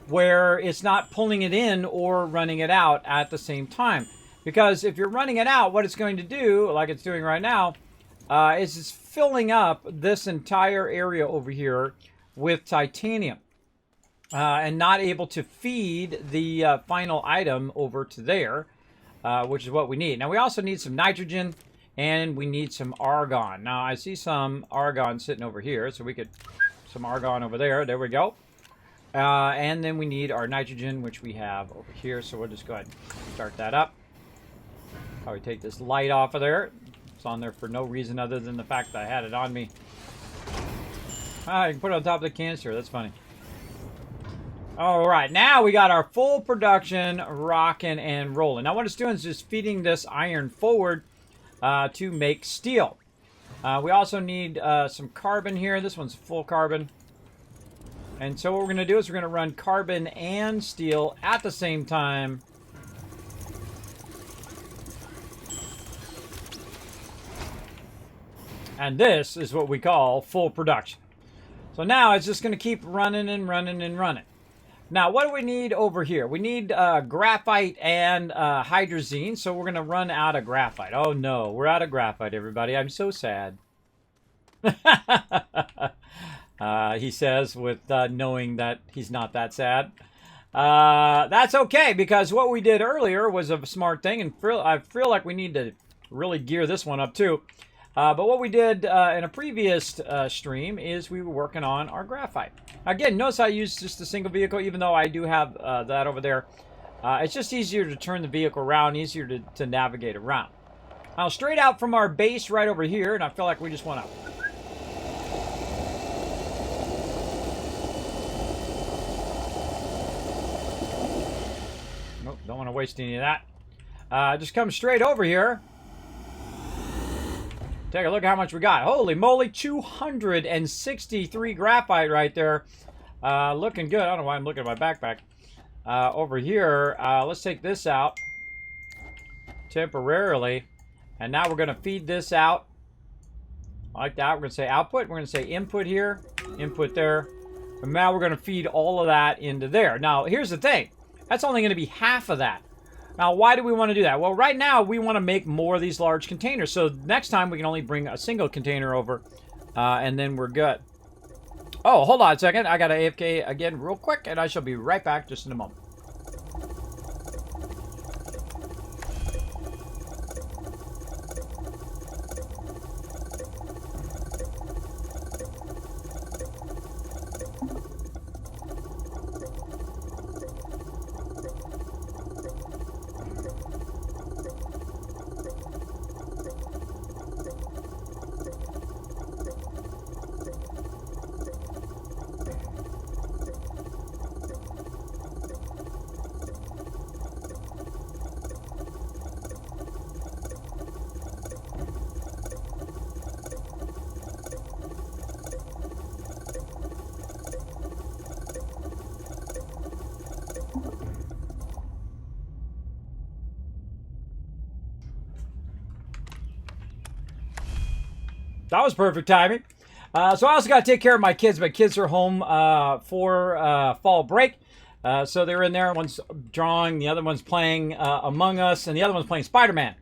where it's not pulling it in or running it out at the same time. Because if you're running it out, what it's going to do, like it's doing right now, is it's filling up this entire area over here with titanium. And not able to feed the final item over to there, which is what we need. Now, we also need some nitrogen, and we need some argon. Now, I see some argon sitting over here, so we could... some argon over there. There we go. And then we need our nitrogen, which we have over here. So we'll just go ahead and start that up. Probably take this light off of there. It's on there for no reason other than the fact that I had it on me. I can put it on top of the canister. That's funny. All right, now we got our full production rocking and rolling. Now what it's doing is just feeding this iron forward to make steel. We also need some carbon here. This one's full carbon. And so what we're going to do is we're going to run carbon and steel at the same time. And this is what we call full production. So now it's just going to keep running and running and running. Now, what do we need over here? We need graphite and hydrazine, so we're going to run out of graphite. Oh, no, we're out of graphite, everybody. I'm so sad. He says, with knowing that he's not that sad. That's okay, because what we did earlier was a smart thing, and I feel like we need to really gear this one up, too. But what we did in a previous stream is we were working on our graphite. Again, notice I used just a single vehicle, even though I do have that over there. It's just easier to turn the vehicle around, easier to navigate around. Now, straight out from our base right over here, and I feel like we just want to... Nope, don't want to waste any of that. Just come straight over here. Take a look at how much we got. Holy moly, 263 graphite right there. Looking good. I don't know why I'm looking at my backpack. Over here, let's take this out temporarily. And now we're going to feed this out like that. We're going to say output. We're going to say input here, input there. And now we're going to feed all of that into there. Now, here's the thing. That's only going to be half of that. Now, why do we want to do that? Well, right now, we want to make more of these large containers. So next time, we can only bring a single container over, and then we're good. Oh, hold on a second. I got to AFK again real quick, and I shall be right back just in a moment. That was perfect timing. So I also got to take care of my kids. My kids are home for fall break. So they're in there. One's drawing, the other one's playing Among Us, and the other one's playing Spider-Man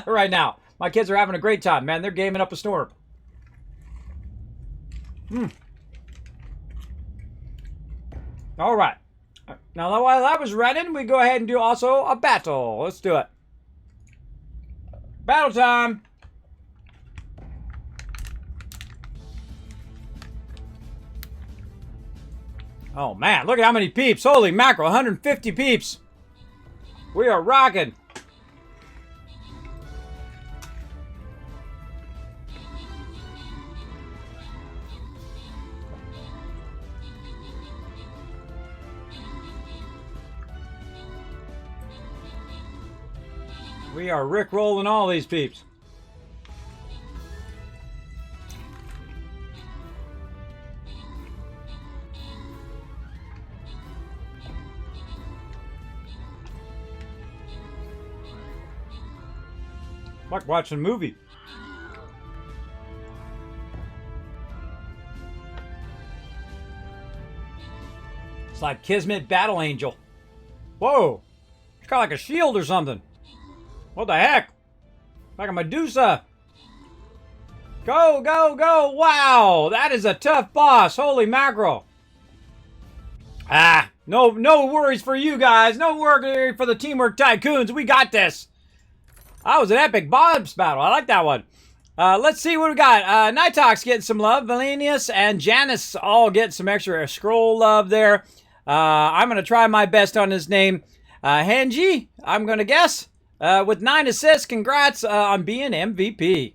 right now. My kids are having a great time, man. They're gaming up a storm. All right. Now, while that was running, we go ahead and do also a battle. Let's do it. Battle time. Oh, man. Look at how many peeps. Holy mackerel. 150 peeps. We are rocking. We are Rick-rolling all these peeps. Like watching a movie. It's like Kismet Battle Angel. Whoa. It's kind of like a shield or something. What the heck? Like a Medusa. Go, go, go. Wow. That is a tough boss. Holy mackerel. Ah. No worries for you guys. No worry for the Teamwork Tycoons. We got this. That was an epic boss battle. I like that one. Let's see what we got. Nighthawk's getting some love. Valenius and Janice all getting some extra scroll love there. I'm going to try my best on his name. Hanji, I'm going to guess. With 9 assists, congrats on being MVP.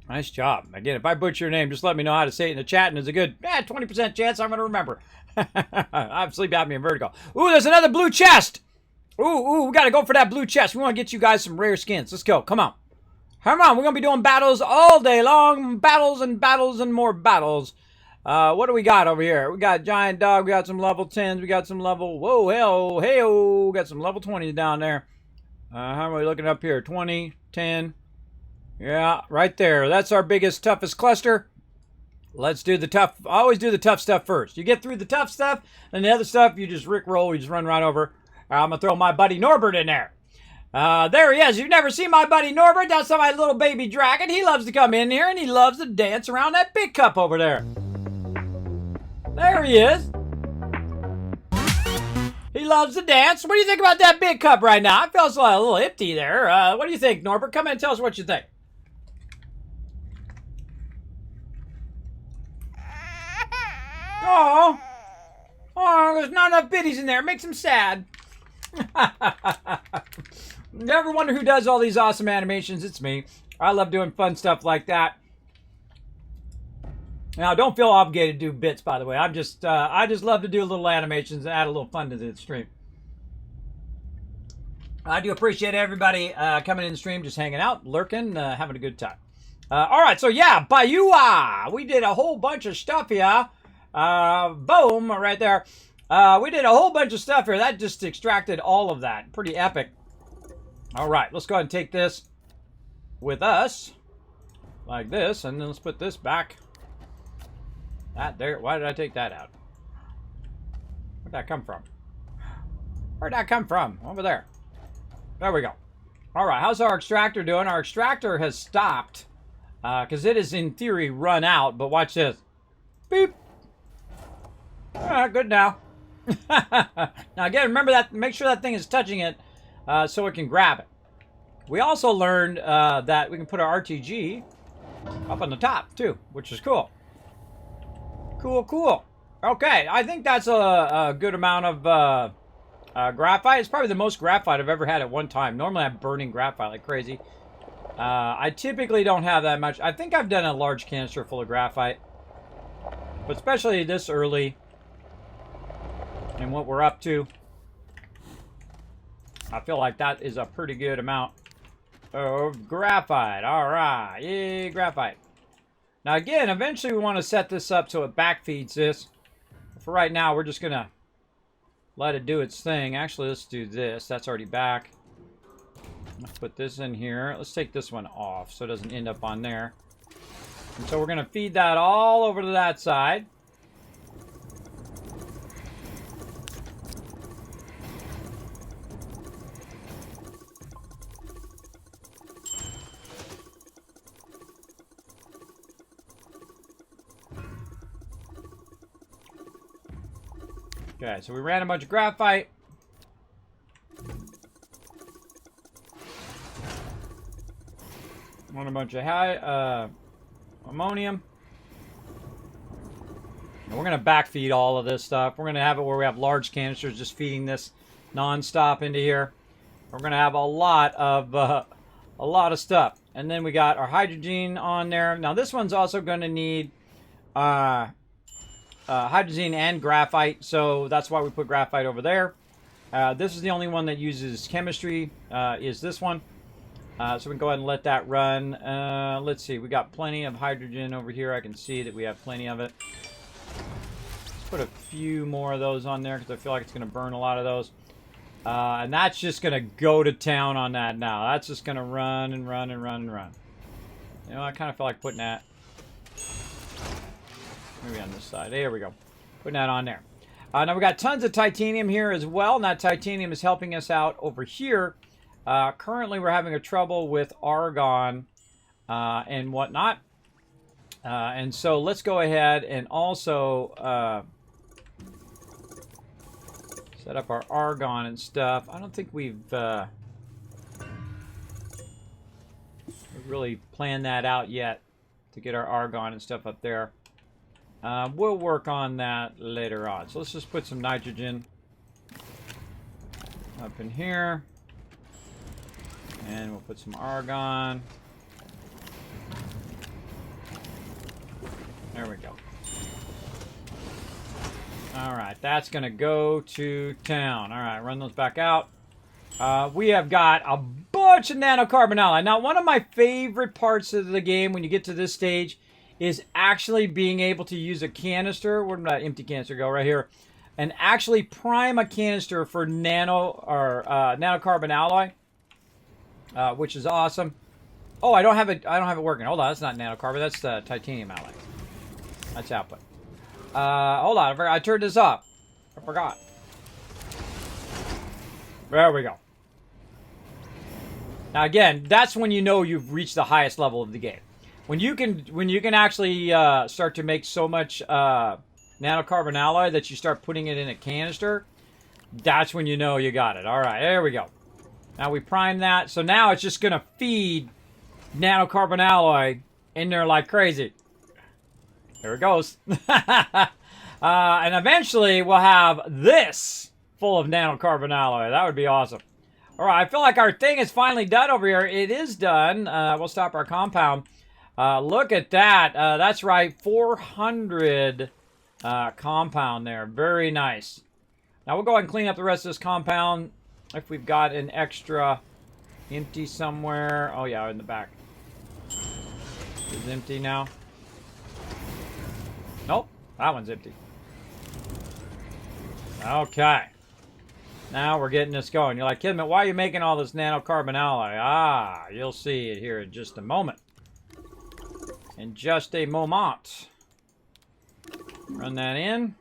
Nice job. Again, if I butcher your name, just let me know how to say it in the chat, and there's a good 20% chance I'm going to remember. I have sleep apnea and vertigo. Ooh, there's another blue chest. Ooh, we got to go for that blue chest. We want to get you guys some rare skins. Let's go. Come on. Come on. We're going to be doing battles all day long. Battles and more battles. What do we got over here? We got Giant Dog. We got some level 10s. We got some level... Whoa, hell, hey-oh. We got some level 20s down there. How are we looking up here? 20, 10. Yeah, right there. That's our biggest, toughest cluster. Let's do the tough. Always do the tough stuff first. You get through the tough stuff, and the other stuff, you just rickroll. You just run right over. I'm going to throw my buddy Norbert in there. There he is. You've never seen my buddy Norbert? That's my little baby dragon. He loves to come in here, and he loves to dance around that big cup over there. There he is. He loves to dance. What do you think about that big cup right now? I feel a little empty there. What do you think, Norbert? Come in and tell us what you think. Oh, there's not enough biddies in there. It makes him sad. Never wonder who does all these awesome animations. It's me. I love doing fun stuff like that. Now, don't feel obligated to do bits, by the way. I just love to do little animations and add a little fun to the stream. I do appreciate everybody coming in the stream, just hanging out, lurking, having a good time. All right, so yeah, Bayua. We did a whole bunch of stuff here. Boom, right there. We did a whole bunch of stuff here. That just extracted all of that. Pretty epic. All right, let's go ahead and take this with us like this, and then let's put this back. That there. Why did I take that out? Where'd that come from? Where'd that come from? Over there. There we go. All right, how's our extractor doing? Our extractor has stopped because it is in theory run out. But watch this. Beep. All right, good now. Now again, remember that. Make sure that thing is touching it so it can grab it. We also learned that we can put our RTG up on the top too, which is cool. Cool. Okay, I think that's a good amount of graphite. It's probably the most graphite I've ever had at one time. Normally I'm burning graphite like crazy. I typically don't have that much. I think I've done a large canister full of graphite. But especially this early and what we're up to, I feel like that is a pretty good amount of graphite. All right, yay, graphite. Now again, eventually we want to set this up so it backfeeds this. For right now, we're just going to let it do its thing. Actually, let's do this. That's already back. Let's put this in here. Let's take this one off so it doesn't end up on there. And so we're going to feed that all over to that side. Okay, so we ran a bunch of graphite. Run a bunch of ammonium. And we're going to backfeed all of this stuff. We're going to have it where we have large canisters just feeding this non-stop into here. We're going to have a lot of stuff. And then we got our hydrogen on there. Now this one's also going to need hydrogen and graphite, so that's why we put graphite over there. This is the only one that uses chemistry, is this one. So we can go ahead and let that run. Let's see, we got plenty of hydrogen over here. I can see that we have plenty of it. Let's put a few more of those on there because I feel like it's going to burn a lot of those. And that's just going to go to town on that now. That's just going to run and run and run and run. You know, I kind of feel like putting that maybe on this side. There we go. Putting that on there. Now we got tons of titanium here as well. And that titanium is helping us out over here. Currently we're having a trouble with argon and whatnot. And so let's go ahead and also set up our argon and stuff. I don't think we've really planned that out yet to get our argon and stuff up there. We'll work on that later on. So let's just put some nitrogen up in here. And we'll put some argon. There we go. Alright, that's going to go to town. Alright, run those back out. We have got a bunch of nanocarbon alloy. Now, one of my favorite parts of the game when you get to this stage is actually being able to use a canister. Where did that empty canister go? Right here. And actually prime a canister for nanocarbon alloy. Which is awesome. Oh, I don't have it working. Hold on, that's not nanocarbon, that's titanium alloy. That's output. Hold on, I turned this off. I forgot. There we go. Now again, that's when you know you've reached the highest level of the game. When you can actually start to make so much nanocarbon alloy that you start putting it in a canister, that's when you know you got it. All right, there we go. Now we prime that, so now it's just gonna feed nanocarbon alloy in there like crazy. There it goes. And eventually we'll have this full of nanocarbon alloy. That would be awesome. All right, I feel like our thing is finally done over here. It is done. We'll stop our compound. Look at that. That's right, 400 compound there. Very nice. Now we'll go ahead and clean up the rest of this compound. If we've got an extra empty somewhere. Oh yeah, in the back. It's empty now. Nope, that one's empty. Okay. Now we're getting this going. You're like, Kismet, why are you making all this nanocarbon alloy? Ah, you'll see it here in just a moment. In just a moment. Run that in.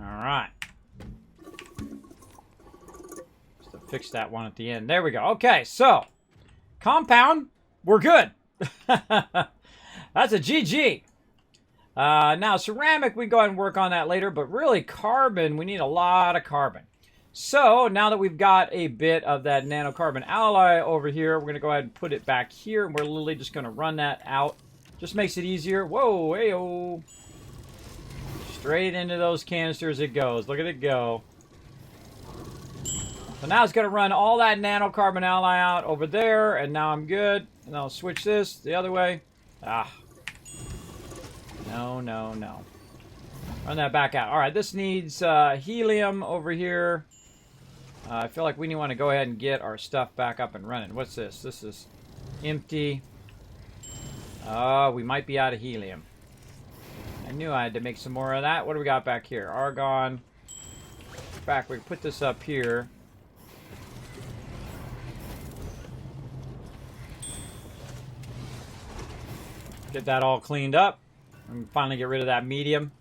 Alright. Just to fix that one at the end. There we go. Okay, so. Compound. We're good. That's a GG. Now, ceramic, we go ahead and work on that later. But really, carbon, we need a lot of carbon. So, now that we've got a bit of that nanocarbon alloy over here, we're going to go ahead and put it back here. And we're literally just going to run that out. Just makes it easier. Whoa, hey-oh. Straight into those canisters it goes. Look at it go. So now it's going to run all that nanocarbon alloy out over there. And now I'm good. And I'll switch this the other way. Ah. No, no, no. Run that back out. Alright, this needs helium over here. I feel like we want to go ahead and get our stuff back up and running. What's this? This is empty. We might be out of helium. I knew I had to make some more of that. What do we got back here? Argon. In fact, we can put this up here. Get that all cleaned up. And finally get rid of that medium.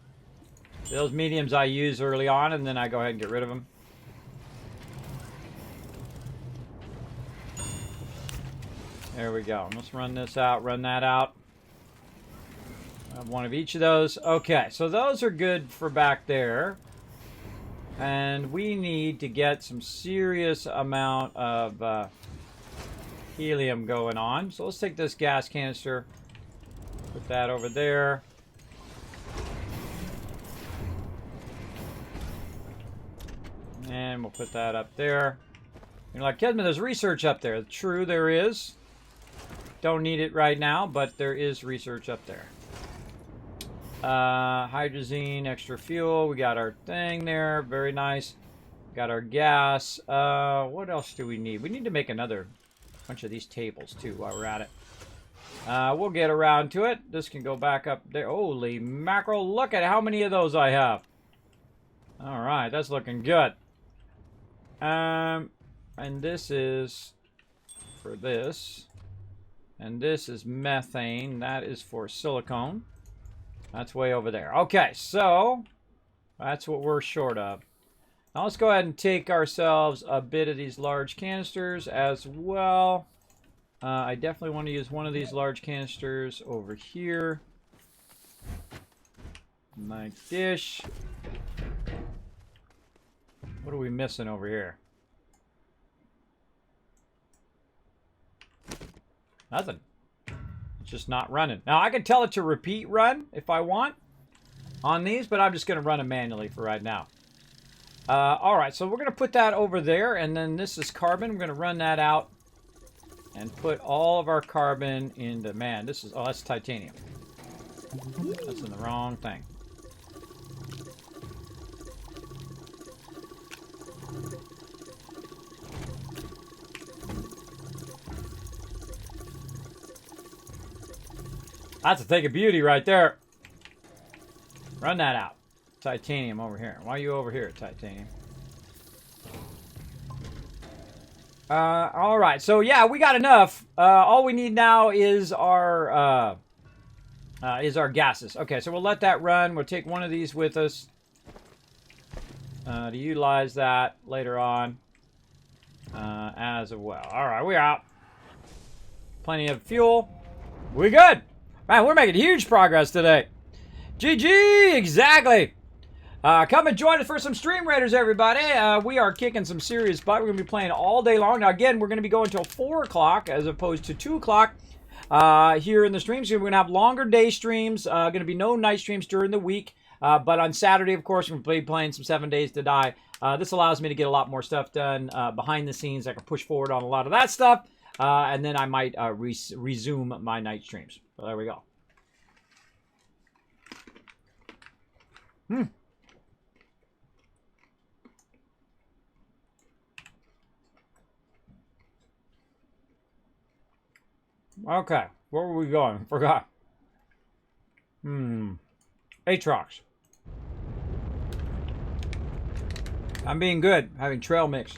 Those mediums I use early on, and then I go ahead and get rid of them. There we go. Let's run this out, run that out. One of each of those. Okay, so those are good for back there. And we need to get some serious amount of helium going on. So let's take this gas canister, put that over there. And we'll put that up there. You're like, Kismet, there's research up there. True, there is. Don't need it right now, but there is research up there. Hydrazine, extra fuel. We got our thing there. Very nice. Got our gas. What else do we need? We need to make another bunch of these tables, too, while we're at it. We'll get around to it. This can go back up there. Holy mackerel. Look at how many of those I have. All right. That's looking good. And this is for this. And this is methane. That is for silicone. That's way over there. Okay, so that's what we're short of. Now let's go ahead and take ourselves a bit of these large canisters as well. I definitely want to use one of these large canisters over here. Like this. What are we missing over here? Nothing. It's just not running. Now, I can tell it to repeat run if I want on these, but I'm just going to run them manually for right now. All right, so we're going to put that over there, and then this is carbon. We're going to run that out and put all of our carbon into, man, this is, oh, that's titanium. That's in the wrong thing. That's a thing of beauty right there. Run that out. Titanium over here. Why are you over here, titanium? All right. So yeah, we got enough. All we need now is our gases. Okay, so we'll let that run. We'll take one of these with us to utilize that later on as well. All right, we're out. Plenty of fuel. We're good. Man, we're making huge progress today. GG, exactly. Come and join us for some Stream Raiders, everybody. We are kicking some serious butt. We're going to be playing all day long. Now, again, we're going to be going until 4 o'clock as opposed to 2 o'clock here in the stream. So we're going to have longer day streams. Going to be no night streams during the week. But on Saturday, of course, we're going to be playing some 7 Days to Die. This allows me to get a lot more stuff done behind the scenes. I can push forward on a lot of that stuff. And then I might resume my night streams. So there we go. Okay, where were we going? Forgot. Aatrox. I'm being good, having trail mix.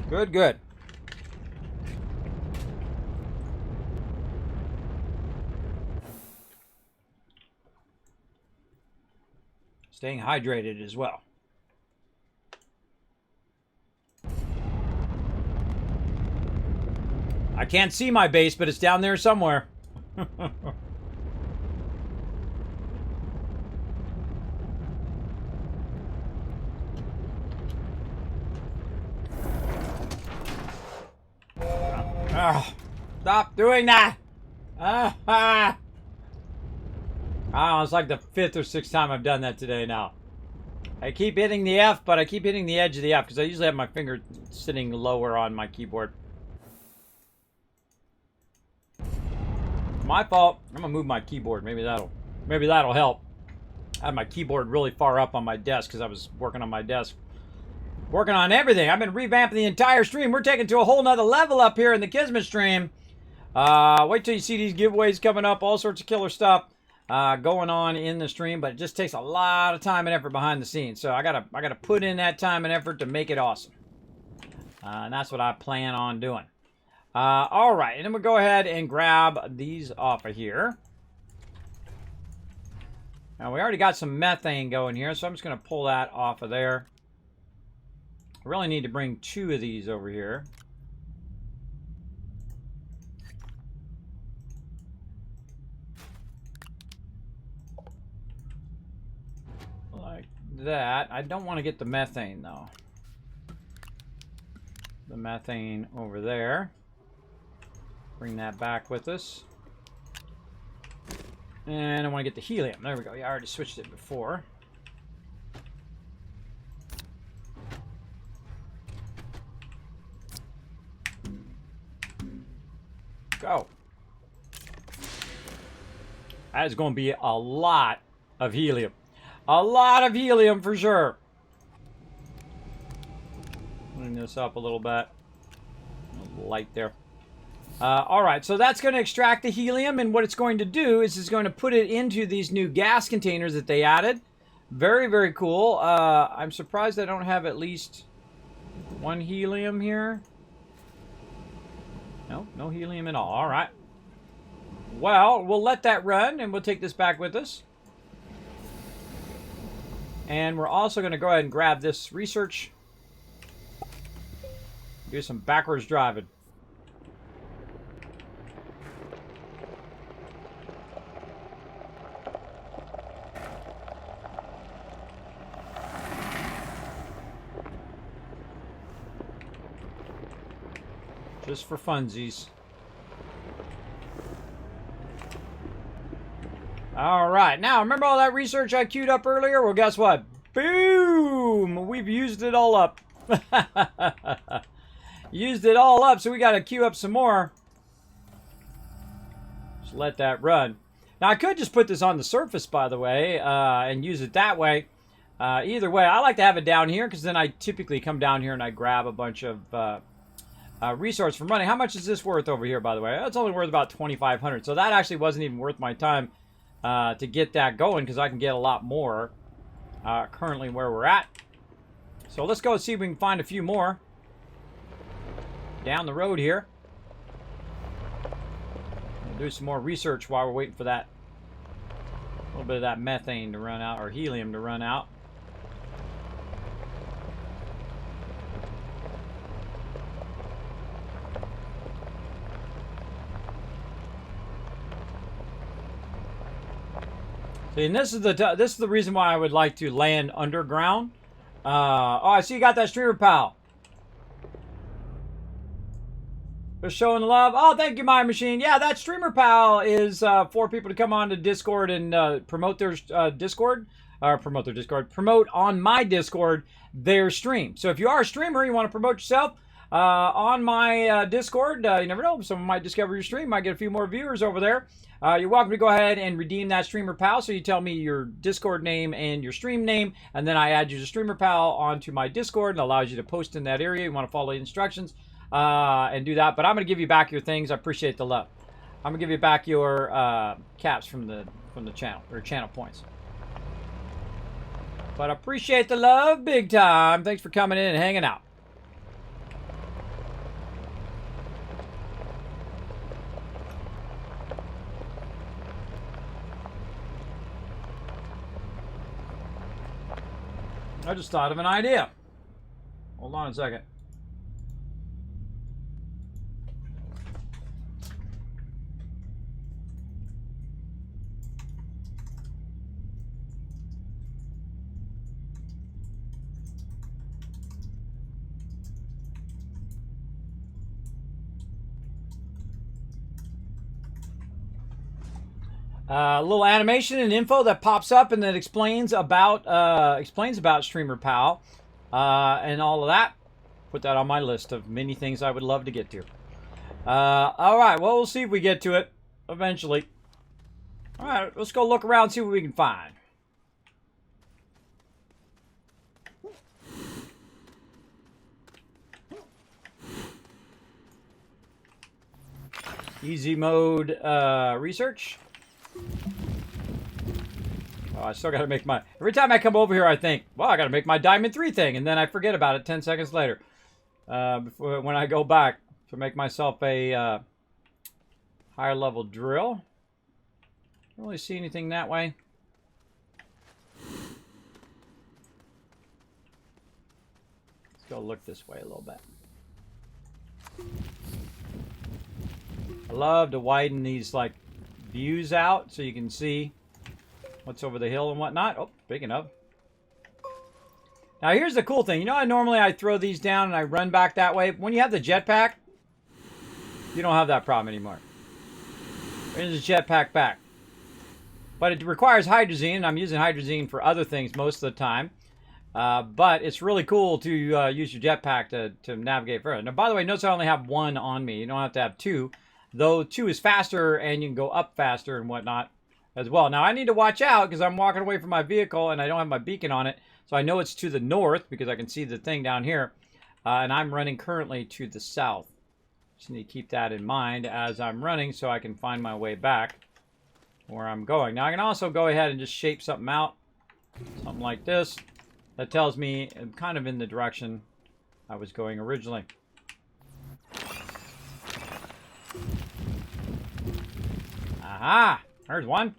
Good, good. Staying hydrated as well. I can't see my base, but it's down there somewhere. Stop doing that! Oh, it's like the 5th or 6th time I've done that today now. I keep hitting the F, but I keep hitting the edge of the F because I usually have my finger sitting lower on my keyboard. My fault. I'm gonna move my keyboard. Maybe that'll help. I had my keyboard really far up on my desk because I was working on my desk. Working on everything. I've been revamping the entire stream. We're taking to a whole nother level up here in the Kismet stream. Wait till you see these giveaways coming up. All sorts of killer stuff going on in the stream, but it just takes a lot of time and effort behind the scenes. So I gotta put in that time and effort to make it awesome. And that's what I plan on doing. All right, and then we'll go ahead and grab these off of here. Now, we already got some methane going here, so I'm just going to pull that off of there. I really need to bring 2 of these over here. Like that. I don't want to get the methane, though. The methane over there. Bring that back with us. And I want to get the helium. There we go. Yeah, I already switched it before. Go. That is going to be a lot of helium. A lot of helium for sure. Clean this up a little bit. A little light there. All right, so that's going to extract the helium, and what it's going to do is it's going to put it into these new gas containers that they added. Very, very cool. I'm surprised I don't have at least 1 helium here. No, no helium at all. All right. Well, we'll let that run, and we'll take this back with us. And we're also going to go ahead and grab this research. Do some backwards driving. Just for funsies. All right. Now, remember all that research I queued up earlier? Well, guess what? Boom! We've used it all up. Used it all up, so we got to queue up some more. Just let that run. Now, I could just put this on the surface, by the way, and use it that way. Either way, I like to have it down here, because then I typically come down here and I grab a bunch of... resource for money. How much is this worth over here, by the way? It's only worth about 2,500. So that actually wasn't even worth my time to get that going, because I can get a lot more currently where we're at. So let's go see if we can find a few more down the road here. We'll do some more research while we're waiting for that little bit of that methane to run out, or helium to run out. And this is the reason why I would like to land underground. Oh, I see you got that streamer pal. For showing love. Oh, thank you, My Machine. Yeah, that streamer pal is for people to come on to Discord and promote their Discord. Or promote on my Discord their stream. So if you are a streamer, you want to promote yourself on my Discord, you never know, someone might discover your stream, might get a few more viewers over there. You're welcome to go ahead and redeem that streamer pal. So you tell me your Discord name and your stream name, and then I add you as a streamer pal onto my Discord, and allows you to post in that area. You want to follow the instructions and do that. But I'm going to give you back your things. I appreciate the love. I'm going to give you back your caps from the channel, or channel points. But I appreciate the love big time. Thanks for coming in and hanging out. I just thought of an idea. Hold on a second. A little animation and info that pops up and that explains about Streamer Pal and all of that. Put that on my list of many things I would love to get to. All right, well, we'll see if we get to it eventually. All right, let's go look around and see what we can find. Easy mode research. Oh, I still got to make my... Every time I come over here, I think, well, I got to make my Diamond 3 thing. And then I forget about it 10 seconds later. When I go back to make myself a higher level drill. Don't really see anything that way. Let's go look this way a little bit. I love to widen these like views out so you can see what's over the hill and whatnot. Oh, speaking of. Now here's the cool thing. You know how normally I throw these down and I run back that way? When you have the jetpack, you don't have that problem anymore. There's a jetpack back. But it requires hydrazine. I'm using hydrazine for other things most of the time. But it's really cool to use your jetpack to navigate further. Now, by the way, notice I only have one on me. You don't have to have two. Though two is faster and you can go up faster and whatnot as well. Now, I need to watch out because I'm walking away from my vehicle and I don't have my beacon on it. So I know it's to the north because I can see the thing down here. And I'm running currently to the south. Just need to keep that in mind as I'm running so I can find my way back where I'm going. Now I can also go ahead and just shape something out. Something like this. That tells me I'm kind of in the direction I was going originally. Aha! There's one.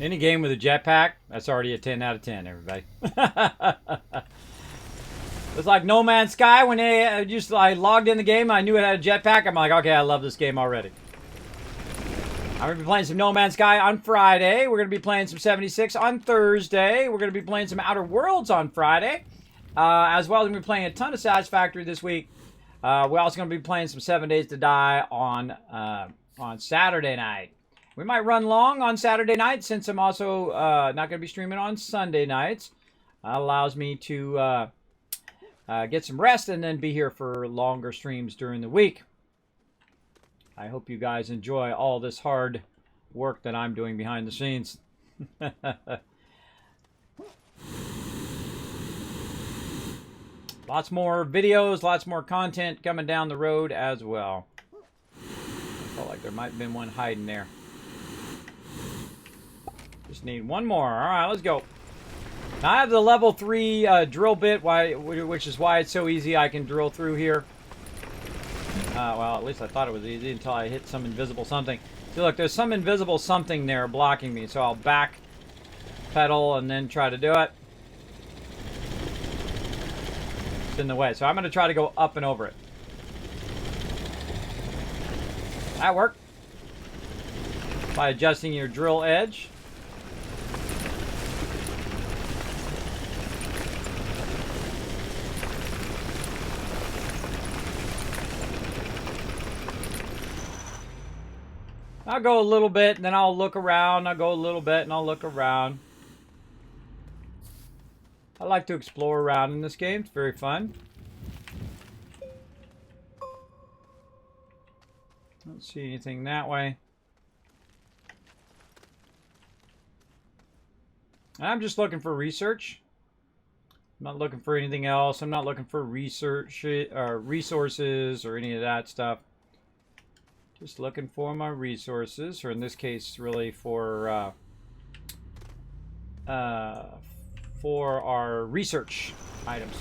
Any game with a jetpack, that's already a 10 out of 10, everybody. It's like No Man's Sky when I logged in the game, I knew it had a jetpack. I'm like, okay, I love this game already. I'm going to be playing some No Man's Sky on Friday. We're going to be playing some 76 on Thursday. We're going to be playing some Outer Worlds on Friday. As well as we're going to be playing a ton of Satisfactory this week. We're also going to be playing some 7 Days to Die on Saturday night. We might run long on Saturday night since I'm also not going to be streaming on Sunday nights. Allows me to get some rest and then be here for longer streams during the week. I hope you guys enjoy all this hard work that I'm doing behind the scenes. Lots more videos, lots more content coming down the road as well. I felt like there might have been one hiding there. Just need one more. All right, let's go. Now I have the level 3 drill bit, which is why it's so easy. I can drill through here. Well, at least I thought it was easy until I hit some invisible something. See, look, there's some invisible something there blocking me, so I'll back pedal and then try to do it. It's in the way, so I'm going to try to go up and over it. That worked. By adjusting your drill edge. I'll go a little bit, and then I'll look around. I'll go a little bit, and I'll look around. I like to explore around in this game. It's very fun. Don't see anything that way. I'm just looking for research. I'm not looking for anything else. I'm not looking for research or resources or any of that stuff. Just looking for my resources, or in this case, really for our research items.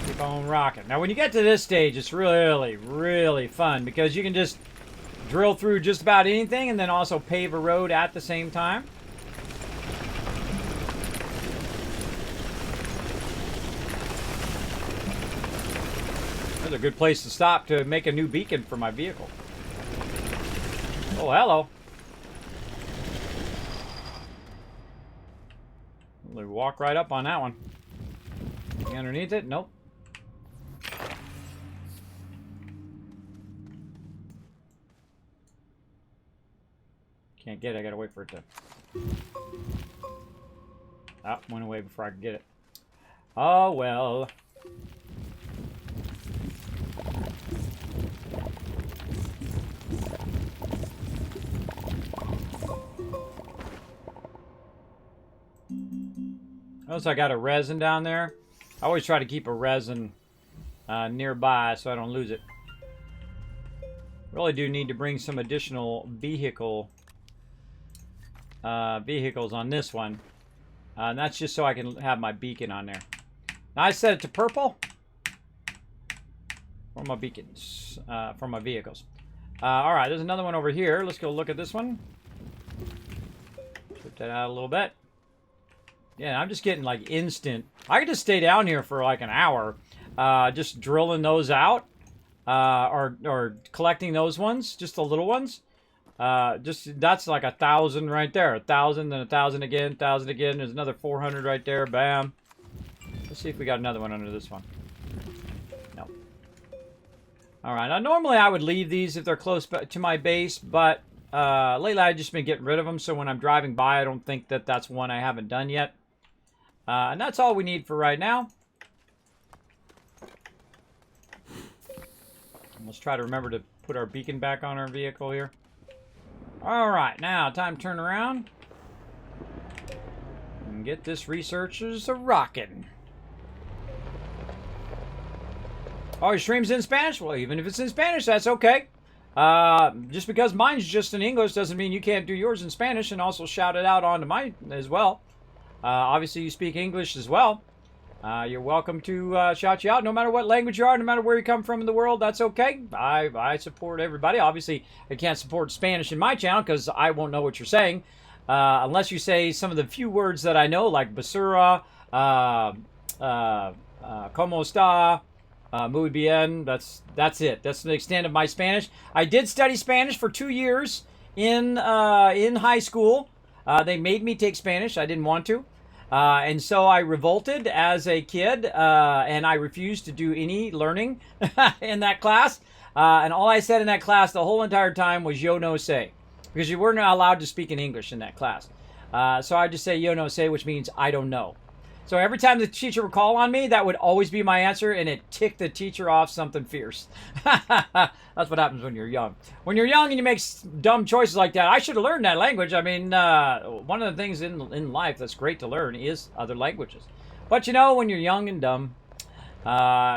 Keep on rocking. Now, when you get to this stage, it's really, really fun because you can just drill through just about anything and then also pave a road at the same time. That's a good place to stop to make a new beacon for my vehicle. Oh, hello. We walk right up on that one. Underneath it? Nope. Can't get it. I gotta wait for it to... Oh, went away before I could get it. Oh, well. Notice I got a resin down there. I always try to keep a resin nearby so I don't lose it. Really do need to bring some additional vehicles on this one. And that's just so I can have my beacon on there. Now I set it to purple for my beacons, for my vehicles. Alright, there's another one over here. Let's go look at this one. Flip that out a little bit. Yeah, I'm just getting like instant. I could just stay down here for like an hour, just drilling those out, or collecting those ones, just the little ones. Just that's like 1,000 right there. 1,000, then 1,000 again, 1,000 again. There's another 400 right there. Bam. Let's see if we got another one under this one. No. All right. Now normally I would leave these if they're close to my base, but lately I've just been getting rid of them. So when I'm driving by, I don't think that that's one I haven't done yet. And that's all we need for right now. Let's try to remember to put our beacon back on our vehicle here. Alright, now time to turn around and get this researchers a-rockin'. Oh, your stream's in Spanish? Well, even if it's in Spanish, that's okay. Just because mine's just in English doesn't mean you can't do yours in Spanish and also shout it out onto mine as well. Obviously, you speak English as well. You're welcome to shout you out, no matter what language you are, no matter where you come from in the world. That's okay. I support everybody. Obviously, I can't support Spanish in my channel because I won't know what you're saying. Unless you say some of the few words that I know, like basura, como está, muy bien. That's it. That's the extent of my Spanish. I did study Spanish for 2 years in high school. They made me take Spanish. I didn't want to. And so I revolted as a kid, and I refused to do any learning in that class. And all I said in that class the whole entire time was yo no sé, because you weren't allowed to speak in English in that class. So I just say yo no sé, which means I don't know. So every time the teacher would call on me, that would always be my answer, and it ticked the teacher off something fierce. That's what happens when you're young. When you're young and you make dumb choices like that, I should have learned that language. I mean, one of the things in life that's great to learn is other languages. But you know, when you're young and dumb,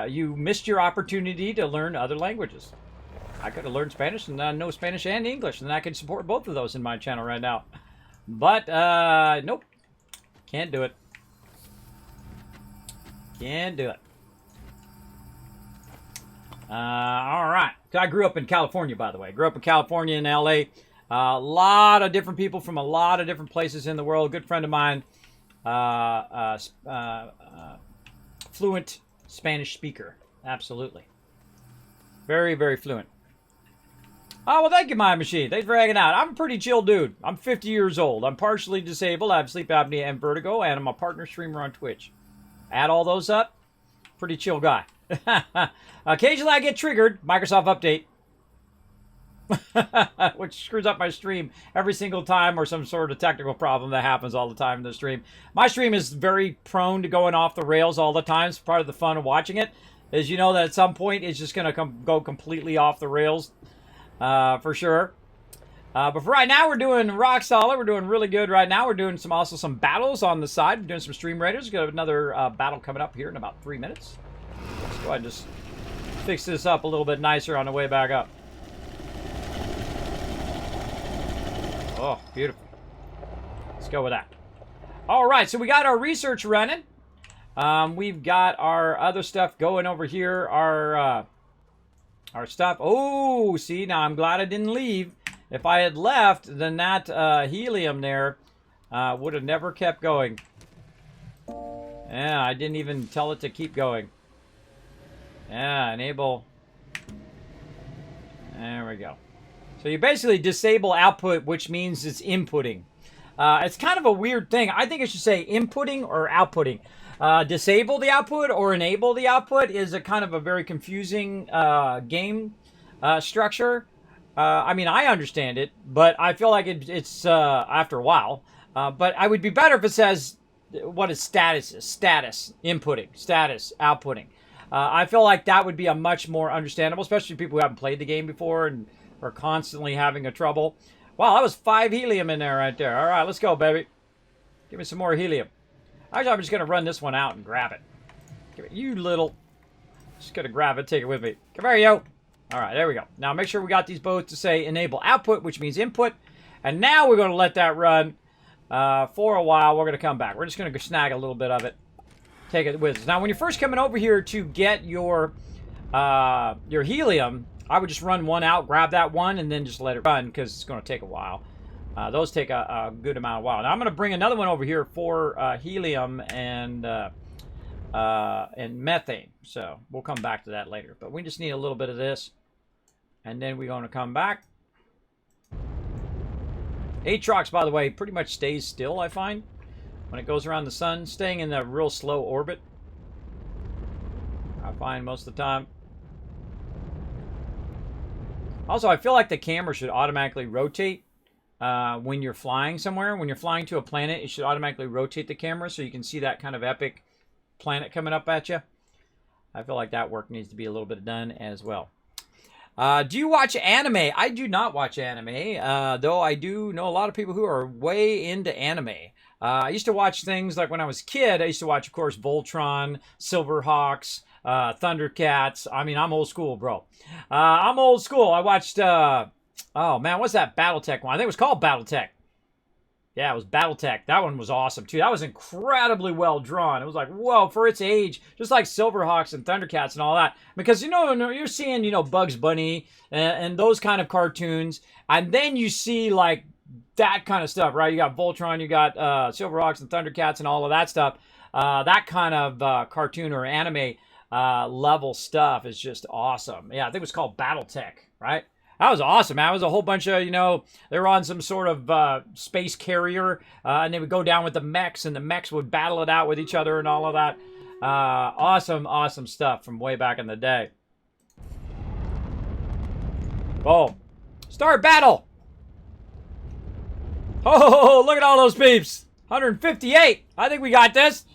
you missed your opportunity to learn other languages. I could have learned Spanish, and I know Spanish and English, and I could support both of those in my channel right now. But, nope. Can't do it. Can't do it. All right. I grew up in California, by the way. I grew up in California in LA. A lot of different people from a lot of different places in the world. A good friend of mine, fluent Spanish speaker. Absolutely. Very, very fluent. Oh, well, thank you, My Machine. Thanks for hanging out. I'm a pretty chill dude. I'm 50 years old. I'm partially disabled. I have sleep apnea and vertigo, and I'm a partner streamer on Twitch. Add all those up, pretty chill guy. Occasionally I get triggered, Microsoft update, which screws up my stream every single time, or some sort of technical problem that happens all the time in the stream. My stream is very prone to going off the rails all the time. It's part of the fun of watching it, is you know that at some point it's just going to go completely off the rails, for sure. But for right now, we're doing rock solid. We're doing really good right now. We're doing also some battles on the side. We're doing some stream raiders. We've got another battle coming up here in about 3 minutes. Let's go ahead and just fix this up a little bit nicer on the way back up. Oh, beautiful. Let's go with that. All right, so we got our research running. We've got our other stuff going over here. Our stuff. Oh, see, now I'm glad I didn't leave. If I had left, then that helium there would have never kept going. Yeah, I didn't even tell it to keep going. Yeah, enable. There we go. So you basically disable output, which means it's inputting. It's kind of a weird thing. I think I should say inputting or outputting. Disable the output or enable the output is a kind of a very confusing game structure. I mean, I understand it, but I feel like it's after a while. But I would be better if it says what is status is. Status, inputting, status, outputting. I feel like that would be a much more understandable, especially people who haven't played the game before and are constantly having a trouble. Wow, that was 5 helium in there right there. All right, let's go, baby. Give me some more helium. Actually, I'm just going to run this one out and grab it. Give it, you little... Just going to grab it, take it with me. Come here, yo. All right, there we go. Now, make sure we got these both to say enable output, which means input. And now we're going to let that run for a while. We're going to come back. We're just going to snag a little bit of it. Take it with us. Now, when you're first coming over here to get your helium, I would just run one out, grab that one, and then just let it run because it's going to take a while. Those take a good amount of while. Now, I'm going to bring another one over here for helium and methane. So we'll come back to that later. But we just need a little bit of this. And then we're going to come back. Aatrox, by the way, pretty much stays still, I find. When it goes around the sun, staying in that real slow orbit. I find most of the time. Also, I feel like the camera should automatically rotate when you're flying somewhere. When you're flying to a planet, it should automatically rotate the camera so you can see that kind of epic planet coming up at you. I feel like that work needs to be a little bit done as well. Do you watch anime? I do not watch anime, though I do know a lot of people who are way into anime. I used to watch things like when I was a kid. I used to watch, of course, Voltron, Silverhawks, Thundercats. I mean, I'm old school, bro. I'm old school. I watched, oh man, what's that Battletech one? I think it was called Battletech. Yeah, it was Battletech. That one was awesome, too. That was incredibly well drawn. It was like, whoa, for its age, just like Silverhawks and Thundercats and all that. Because, you know, you're seeing, you know, Bugs Bunny and those kind of cartoons. And then you see, like, that kind of stuff, right? You got Voltron, you got Silverhawks and Thundercats and all of that stuff. That kind of cartoon or anime level stuff is just awesome. Yeah, I think it was called Battletech, right? That was awesome, man. It was a whole bunch of, you know, they were on some sort of space carrier, and they would go down with the mechs, and the mechs would battle it out with each other and all of that. Awesome, awesome stuff from way back in the day. Oh, start battle! Oh, look at all those peeps! 158! I think we got this!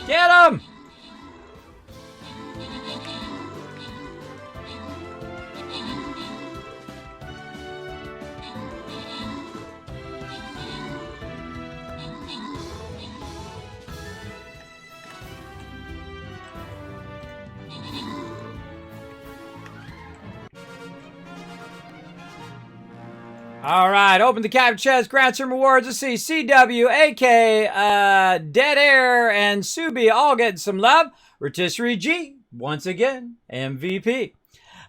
Get him! All right, open the capture chest, grant some rewards. Let's see, CW, AK, Dead Air, and Subi all getting some love. Rotisserie G, once again, MVP.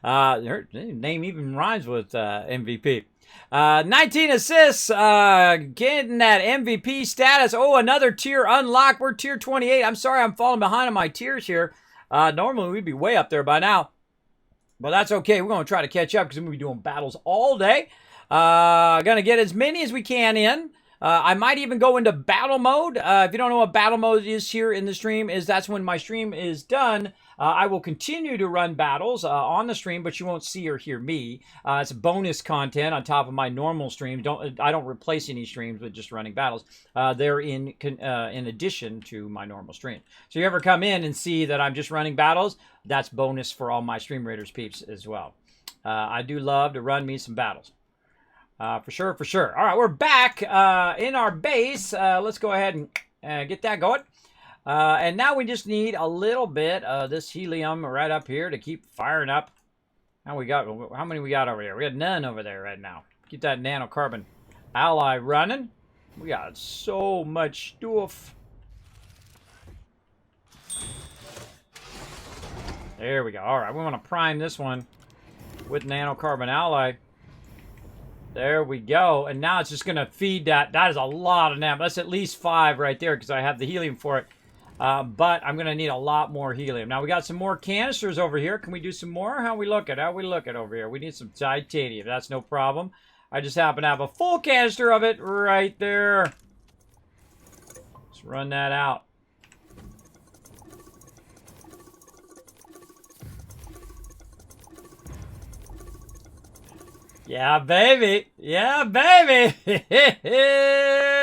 Her name even rhymes with MVP. 19 assists, getting that MVP status. Oh, another tier unlocked. We're tier 28. I'm sorry I'm falling behind on my tiers here. Normally we'd be way up there by now. But that's okay. We're going to try to catch up because we're going to be doing battles all day. Gonna get as many as we can in. I might even go into battle mode. If you don't know what battle mode is here in the stream, that's when my stream is done. I will continue to run battles on the stream, but you won't see or hear me. It's bonus content on top of my normal stream. I don't replace any streams with just running battles. They're in addition to my normal stream. So you ever come in and see that I'm just running battles, that's bonus for all my Stream Raiders peeps as well. I do love to run me some battles. For sure, for sure. All right, we're back in our base. Let's go ahead and get that going. And now we just need a little bit of this helium right up here to keep firing up. How many we got over here? We got none over there right now. Keep that nanocarbon ally running. We got so much stuff. There we go. All right, we want to prime this one with nanocarbon ally. There we go. And now it's just going to feed that. That is a lot of NAM. That's at least 5 right there because I have the helium for it. But I'm going to need a lot more helium. Now, we got some more canisters over here. Can we do some more? How we looking? How we looking over here? We need some titanium. That's no problem. I just happen to have a full canister of it right there. Let's run that out. Yeah, baby. Yeah, baby.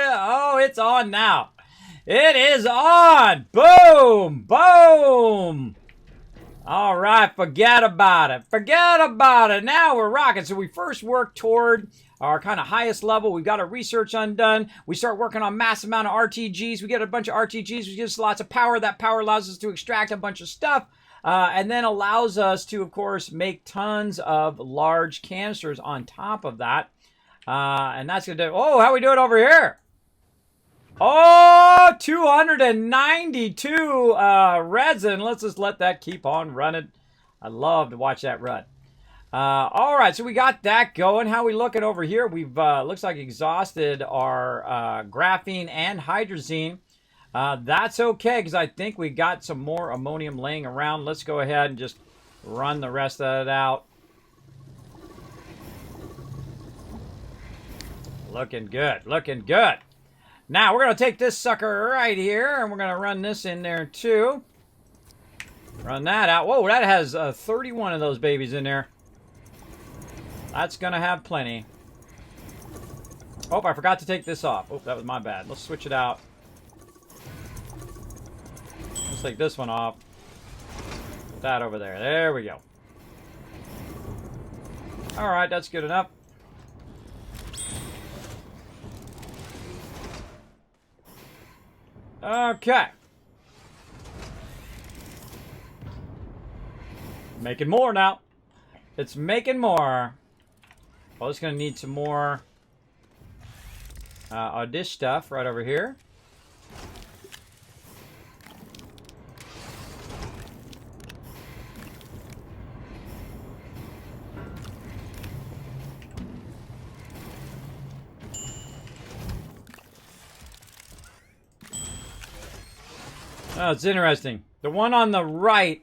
Oh, it's on now. It is on. Boom. Boom. All right, forget about it. Forget about it. Now we're rocking. So we first work toward our kind of highest level. We've got our research undone. We start working on massive amount of RTGs. We get a bunch of RTGs, which gives us lots of power. That power allows us to extract a bunch of stuff. And then allows us to, of course, make tons of large canisters on top of that. And that's going to do... Oh, how we doing over here? Oh, 292 resin. Let's just let that keep on running. I love to watch that run. All right, so we got that going. How we looking over here? We've looks like exhausted our graphene and hydrazine. That's okay, because I think we got some more ammonium laying around. Let's go ahead and just run the rest of it out. Looking good, looking good. Now, we're going to take this sucker right here, and we're going to run this in there, too. Run that out. Whoa, that has 31 of those babies in there. That's going to have plenty. Oh, I forgot to take this off. Oh, that was my bad. Let's switch it out. Let's take this one off. Put that over there. There we go. All right, that's good enough. Okay. Making more now. It's making more. Well, it's going to need some more dish stuff right over here. Oh, it's interesting. The one on the right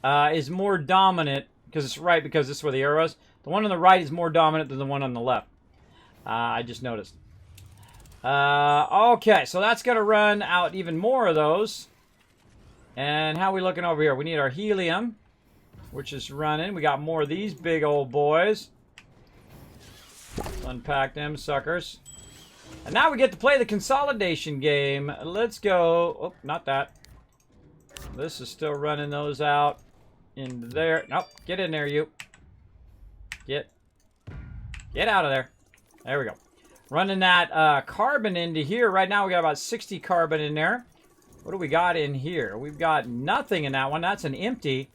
is more dominant because it's right, because this is where the arrow is. The one on the right is more dominant than the one on the left. I just noticed. Okay, so that's going to run out even more of those. And how are we looking over here? We need our helium, which is running. We got more of these big old boys. Let's unpack them suckers. And now we get to play the consolidation game. Let's go. Oh, not that. This is still running those out into there. Nope. Get in there, you. Get out of there. There we go. Running that carbon into here. Right now we got about 60 carbon in there. What do we got in here? We've got nothing in that one. That's an empty.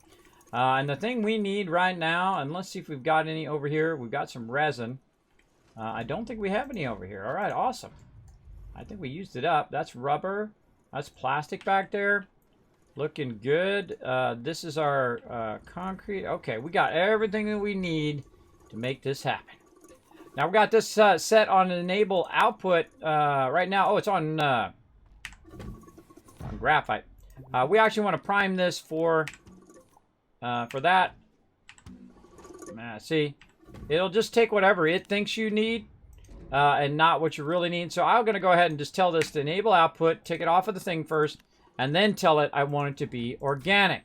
And the thing we need right now, and let's see if we've got any over here. We've got some resin. I don't think we have any over here. All right, awesome. I think we used it up. That's rubber. That's plastic back there. Looking good. This is our concrete. Okay, we got everything that we need to make this happen. Now we got this set on enable output right now. Oh, it's on graphite. We actually want to prime this for that. See, it'll just take whatever it thinks you need and not what you really need. So I'm going to go ahead and just tell this to enable output, take it off of the thing first, and then tell it I want it to be organic.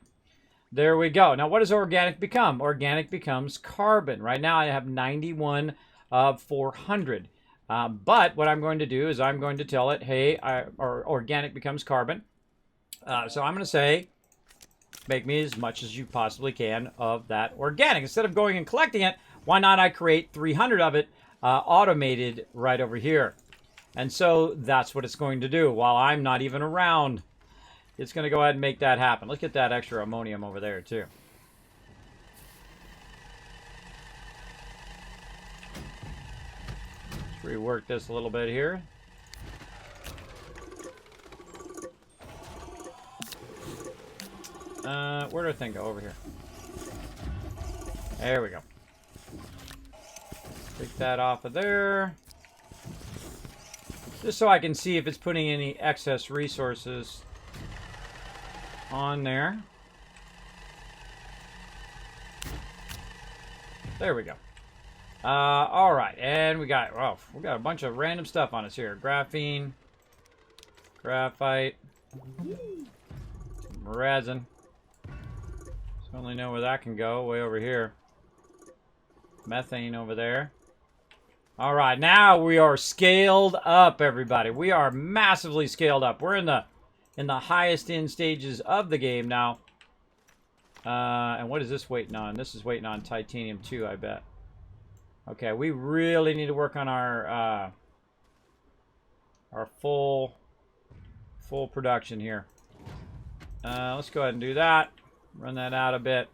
There we go. Now, what does organic become? Organic becomes carbon. Right now, I have 91 of 400. But what I'm going to do is I'm going to tell it, hey, organic becomes carbon. So I'm going to say, make me as much as you possibly can of that organic. Instead of going and collecting it, why not I create 300 of it automated right over here? And so that's what it's going to do while I'm not even around. It's going to go ahead and make that happen. Let's get that extra ammonium over there, too. Let's rework this a little bit here. Where did I think go? Over here. There we go. Take that off of there. Just so I can see if it's putting any excess resources on there. There we go. All right, and we got a bunch of random stuff on us here. Graphene, graphite, some resin. Certainly know where that can go. Way over here. Methane over there. All right, now we are scaled up, everybody. We are massively scaled up. We're in the highest end stages of the game now. And what is this waiting on? This is waiting on titanium too, I bet. Okay, we really need to work on our full production here. Let's go ahead and do that. Run that out a bit.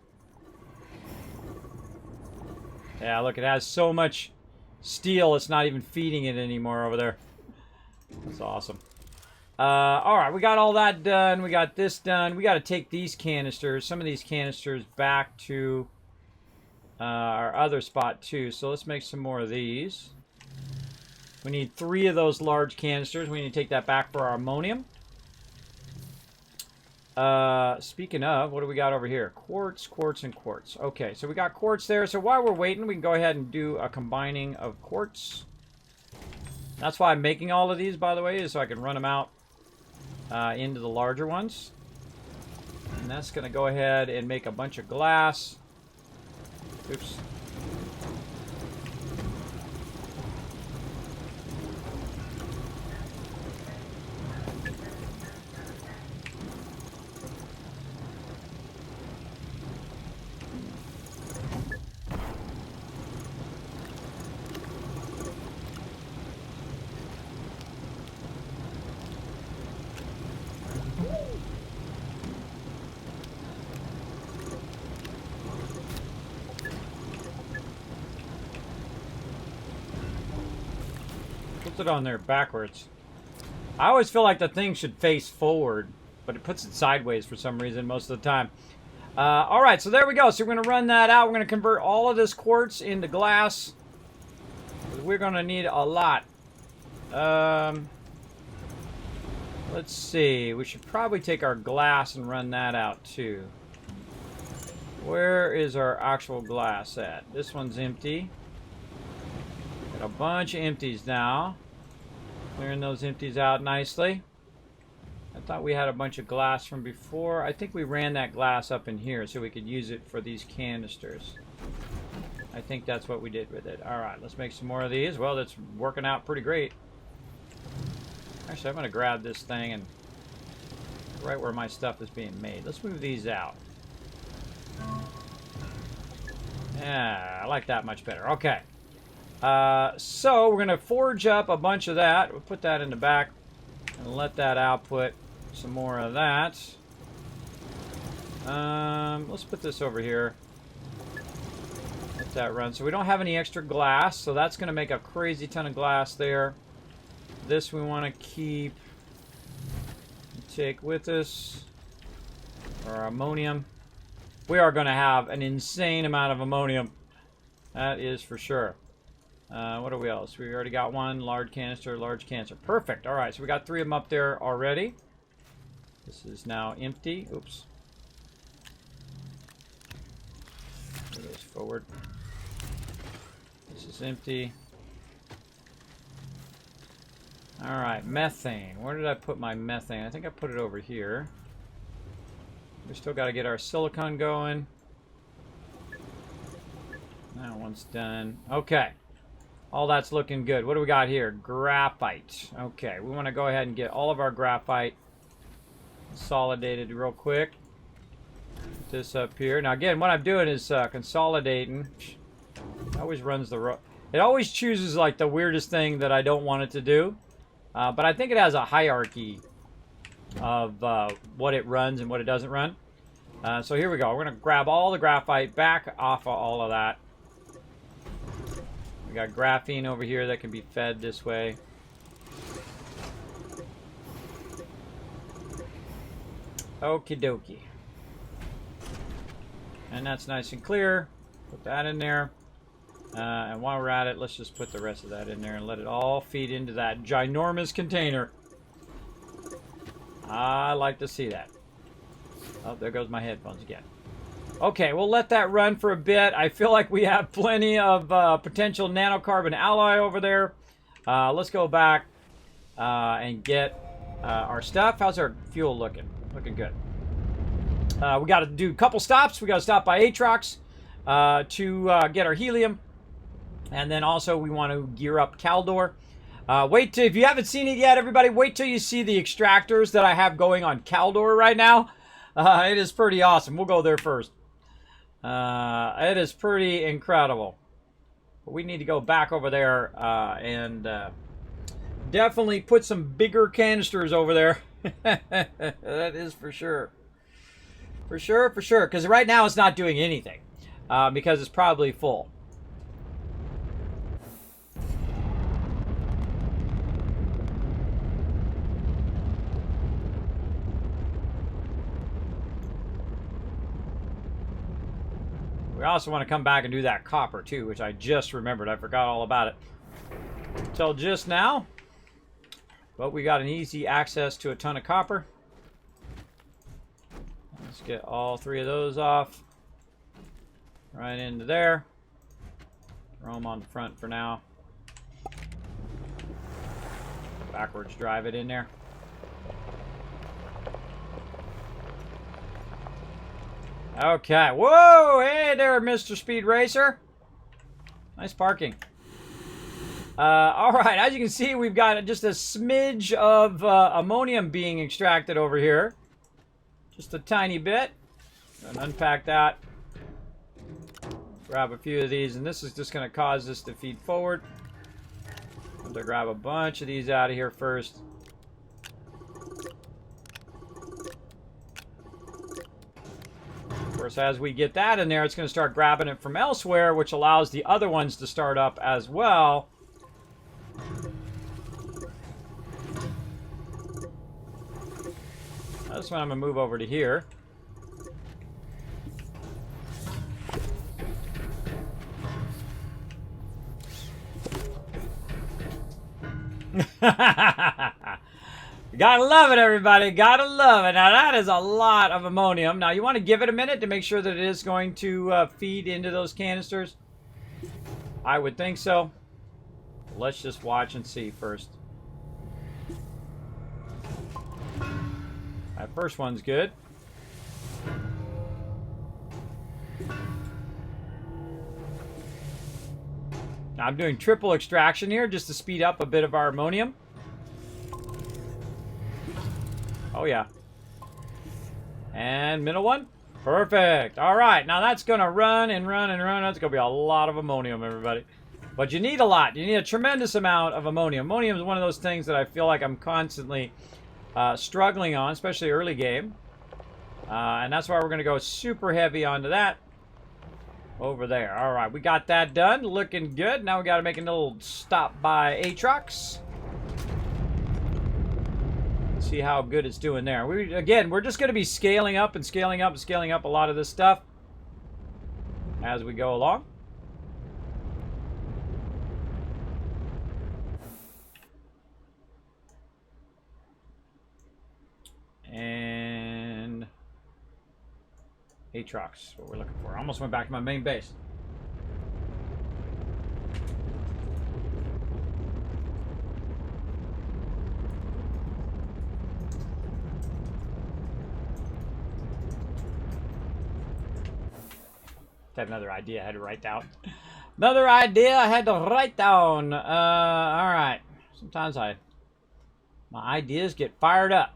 Yeah, look, it has so much steel, it's not even feeding it anymore over there. That's awesome. Alright, we got all that done. We got this done. We got to take these canisters, some of these canisters, back to our other spot too. So let's make some more of these. We need 3 of those large canisters. We need to take that back for our ammonium. Speaking of, what do we got over here? Quartz, quartz, and quartz. Okay, so we got quartz there. So while we're waiting, we can go ahead and do a combining of quartz. That's why I'm making all of these, by the way, is so I can run them out into the larger ones. And that's going to go ahead and make a bunch of glass. Oops. It on there backwards. I always feel like the thing should face forward, but it puts it sideways for some reason most of the time. Alright, so there we go. So we're going to run that out. We're going to convert all of this quartz into glass. We're going to need a lot. Let's see. We should probably take our glass and run that out too. Where is our actual glass at? This one's empty. Got a bunch of empties now. Clearing those empties out nicely. I thought we had a bunch of glass from before. I think we ran that glass up in here so we could use it for these canisters. I think that's what we did with it. Alright, let's make some more of these. Well, that's working out pretty great. Actually, I'm going to grab this thing and right where my stuff is being made. Let's move these out. Yeah, I like that much better. Okay. So we're going to forge up a bunch of that. We'll put that in the back and let that output some more of that. Let's put this over here. Let that run. So we don't have any extra glass, so that's going to make a crazy ton of glass there. This we want to keep. Take with us our ammonium. We are going to have an insane amount of ammonium. That is for sure. What are we else? We already got one large canister, large canister. Perfect. All right, so we got 3 of them up there already. This is now empty. Oops. Move those forward. This is empty. All right, methane. Where did I put my methane? I think I put it over here. We still got to get our silicon going. That one's done. Okay. All that's looking good. What do we got here? Graphite. Okay, we want to go ahead and get all of our graphite consolidated real quick. Put this up here. Now again, what I'm doing is consolidating. It always runs the... It always chooses like the weirdest thing that I don't want it to do. But I think it has a hierarchy of what it runs and what it doesn't run. So here we go. We're going to grab all the graphite back off of all of that. We got graphene over here that can be fed this way. Okie dokie. And that's nice and clear. Put that in there. And while we're at it, let's just put the rest of that in there and let it all feed into that ginormous container. I like to see that. Oh, there goes my headphones again. Okay, we'll let that run for a bit. I feel like we have plenty of potential nanocarbon alloy over there. Let's go back and get our stuff. How's our fuel looking? Looking good. We got to do a couple stops. We got to stop by Atrox to get our helium. And then also we want to gear up Caldor. Wait till, if you haven't seen it yet, everybody, wait till you see the extractors that I have going on Caldor right now. It is pretty awesome. We'll go there first. It is pretty incredible. But we need to go back over there and definitely put some bigger canisters over there. That is for sure. For sure, for sure. Because right now it's not doing anything. Because it's probably full. We also want to come back and do that copper too, which I just remembered. I forgot all about it until just now. But we got an easy access to a ton of copper. Let's get all 3 of those off. Right into there. Throw them on the front for now. Backwards drive it in there. Okay. Whoa! Hey there, Mr. Speed Racer. Nice parking. All right. As you can see, we've got just a smidge of ammonium being extracted over here. Just a tiny bit. And unpack that. Grab a few of these, and this is just going to cause this to feed forward. I'm going to grab a bunch of these out of here first. Of course, as we get that in there, it's going to start grabbing it from elsewhere, which allows the other ones to start up as well. This one I'm going to move over to here. Gotta love it, everybody. Gotta love it. Now, that is a lot of ammonium. Now, you want to give it a minute to make sure that it is going to feed into those canisters. I would think so. Let's just watch and see first. That first one's good. Now, I'm doing triple extraction here just to speed up a bit of our ammonium. Oh, yeah. And middle one. Perfect. All right. Now, that's going to run and run and run. That's going to be a lot of ammonium, everybody. But you need a lot. You need a tremendous amount of ammonium. Ammonium is one of those things that I feel like I'm constantly struggling on, especially early game. And that's why we're going to go super heavy onto that. Over there. All right. We got that done. Looking good. Now we got to make a little stop by Aatrox. See how good it's doing there. Again, we're just going to be scaling up and scaling up and scaling up a lot of this stuff as we go along. And Aatrox, what we're looking for. I almost went back to my main base. I had another idea I had to write down. Another idea I had to write down. All right. Sometimes my ideas get fired up.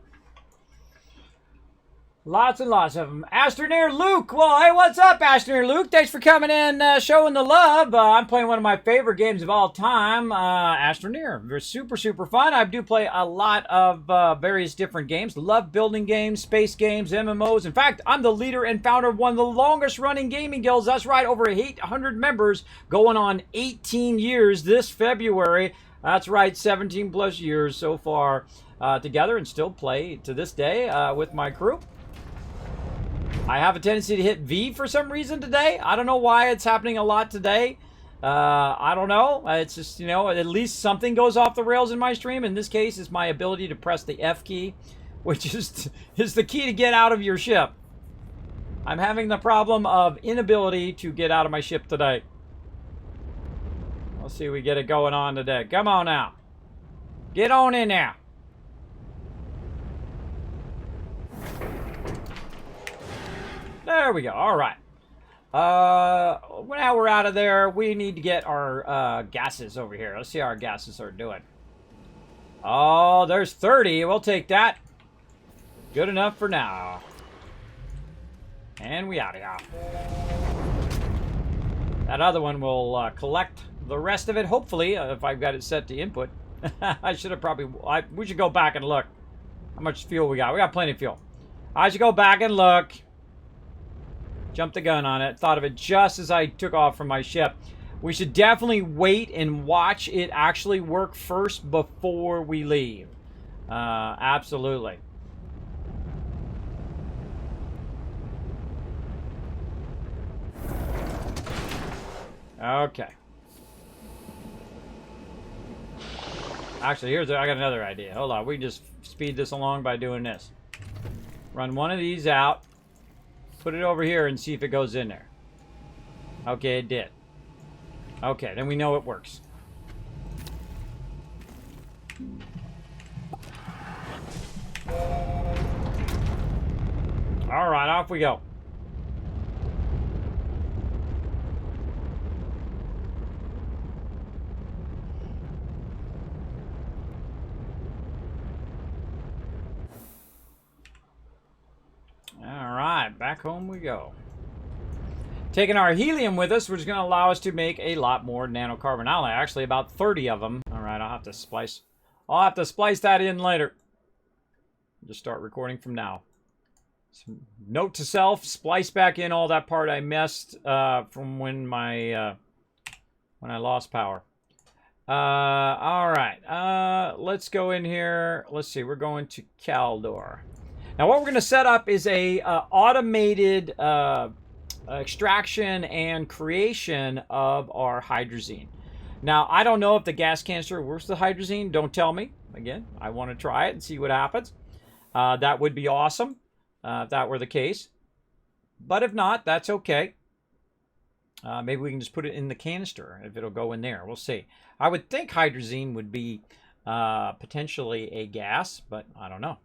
Lots and lots of them. Astroneer Luke. Well, hey, what's up, Astroneer Luke? Thanks for coming in, showing the love. I'm playing one of my favorite games of all time, Astroneer. They're super, super fun. I do play a lot of various different games. Love building games, space games, MMOs. In fact, I'm the leader and founder of one of the longest running gaming guilds. That's right, over 800 members, going on 18 years this February. That's right, 17 plus years so far together, and still play to this day with my crew. I have a tendency to hit V for some reason today. I don't know why it's happening a lot today. I don't know. It's just, you know, at least something goes off the rails in my stream. In this case, it's my ability to press the F key, which is the key to get out of your ship. I'm having the problem of inability to get out of my ship today. Let's see if we get it going on today. Come on now. Get on in there. There we go. All right. Now we're out of there. We need to get our gases over here. Let's see how our gases are doing. Oh, there's 30. We'll take that. Good enough for now. And we out of here. That other one will collect the rest of it, hopefully, if I've got it set to input. I should have probably... we should go back and look how much fuel we got. We got plenty of fuel. I should go back and look. Jumped the gun on it. Thought of it just as I took off from my ship. We should definitely wait and watch it actually work first before we leave. Absolutely. Okay. Actually, I got another idea. Hold on. We can just speed this along by doing this. Run one of these out. Put it over here and see if it goes in there. Okay, it did. Okay, then we know it works. All right, off we go. Back home we go. Taking our helium with us, which is going to allow us to make a lot more nanocarbon alloy. Actually, about 30 of them. All right, I'll have to splice that in later. Just start recording from now. So, note to self: splice back in all that part I missed from when I lost power. All right, let's go in here. Let's see. We're going to Caldor. Now what we're going to set up is a automated extraction and creation of our hydrazine. Now I don't know if the gas canister works with hydrazine. Don't tell me. Again, I want to try it and see what happens. That would be awesome if that were the case. But if not, that's okay. Maybe we can just put it in the canister if it'll go in there. We'll see. I would think hydrazine would be potentially a gas, but I don't know.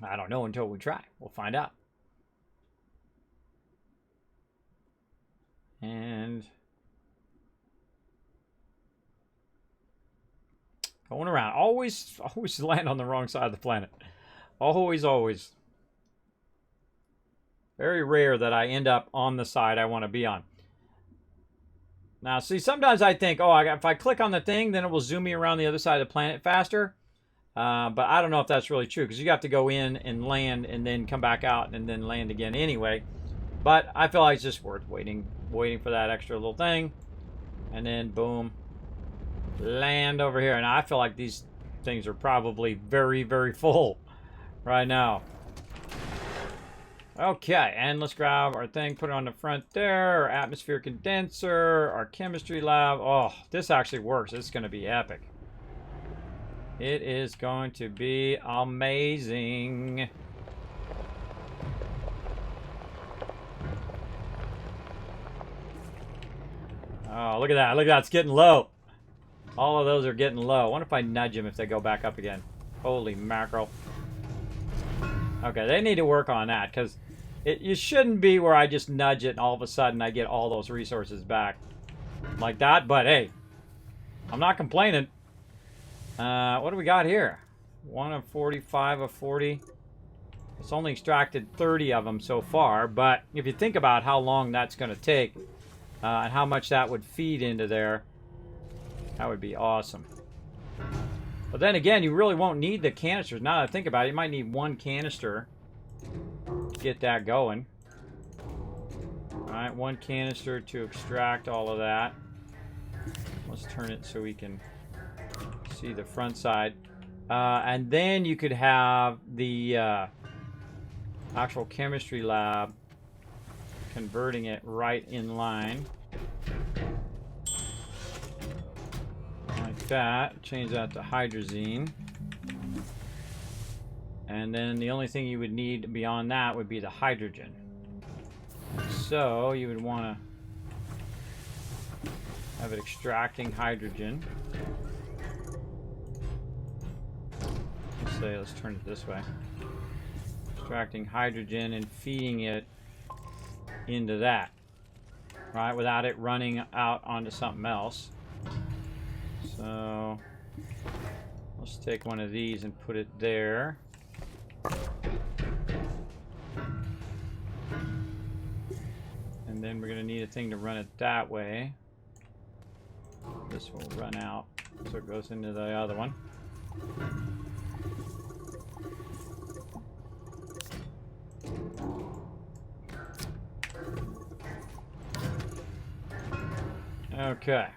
I don't know until we try. We'll find out. And going around. Always land on the wrong side of the planet. Always. Very rare that I end up on the side I want to be on. Now, see, sometimes I think, oh, if I click on the thing, then it will zoom me around the other side of the planet faster. But I don't know if that's really true, because you have to go in and land and then come back out and then land again anyway. But I feel like it's just worth waiting for that extra little thing. And then, boom, land over here. And I feel like these things are probably very, very full right now. Okay, and let's grab our thing, put it on the front there, our atmosphere condenser, our chemistry lab. Oh, this actually works. It's going to be epic. It is going to be amazing. Oh, look at that. Look at that. It's getting low. All of those are getting low. I wonder if I nudge them if they go back up again. Holy mackerel. Okay, they need to work on that, because you shouldn't be where I just nudge it and all of a sudden I get all those resources back like that. But hey, I'm not complaining. What do we got here? 1 of 45 of 40. It's only extracted 30 of them so far, but if you think about how long that's going to take and how much that would feed into there, that would be awesome. But then again, you really won't need the canisters. Now that I think about it, you might need one canister to get that going. Alright, one canister to extract all of that. Let's turn it so we can see the front side. And then you could have the actual chemistry lab converting it right in line. Like that. Change that to hydrazine. And then the only thing you would need beyond that would be the hydrogen. So you would want to have it extracting hydrogen. Let's turn it this way. Extracting hydrogen and feeding it into that, right? Without it running out onto something else. So let's take one of these and put it there. And then we're going to need a thing to run it that way. This will run out, so it goes into the other one. Okay.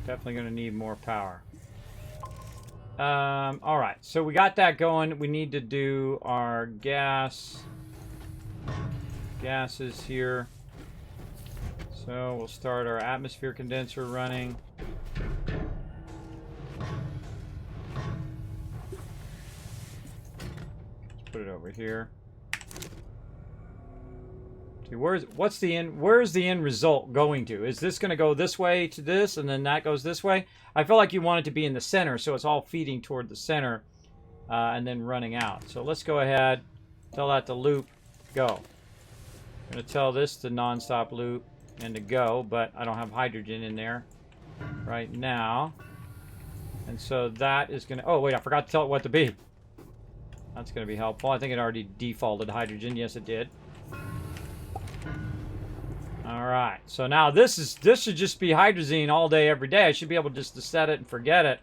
Definitely going to need more power. All right, so we got that going. We need to do our gases here. So we'll start our atmosphere condenser running. Let's put it over here. See, where's the end result going to? Is this going to go this way to this, and then that goes this way? I feel like you want it to be in the center, so it's all feeding toward the center, and then running out. So let's go ahead, tell that to loop, go. I'm going to tell this to non-stop loop and to go, but I don't have hydrogen in there right now. And so that is going to... Oh, wait, I forgot to tell it what to be. That's going to be helpful. I think it already defaulted hydrogen. Yes, it did. All right, so now this should just be hydrazine all day, every day. I should be able just to set it and forget it,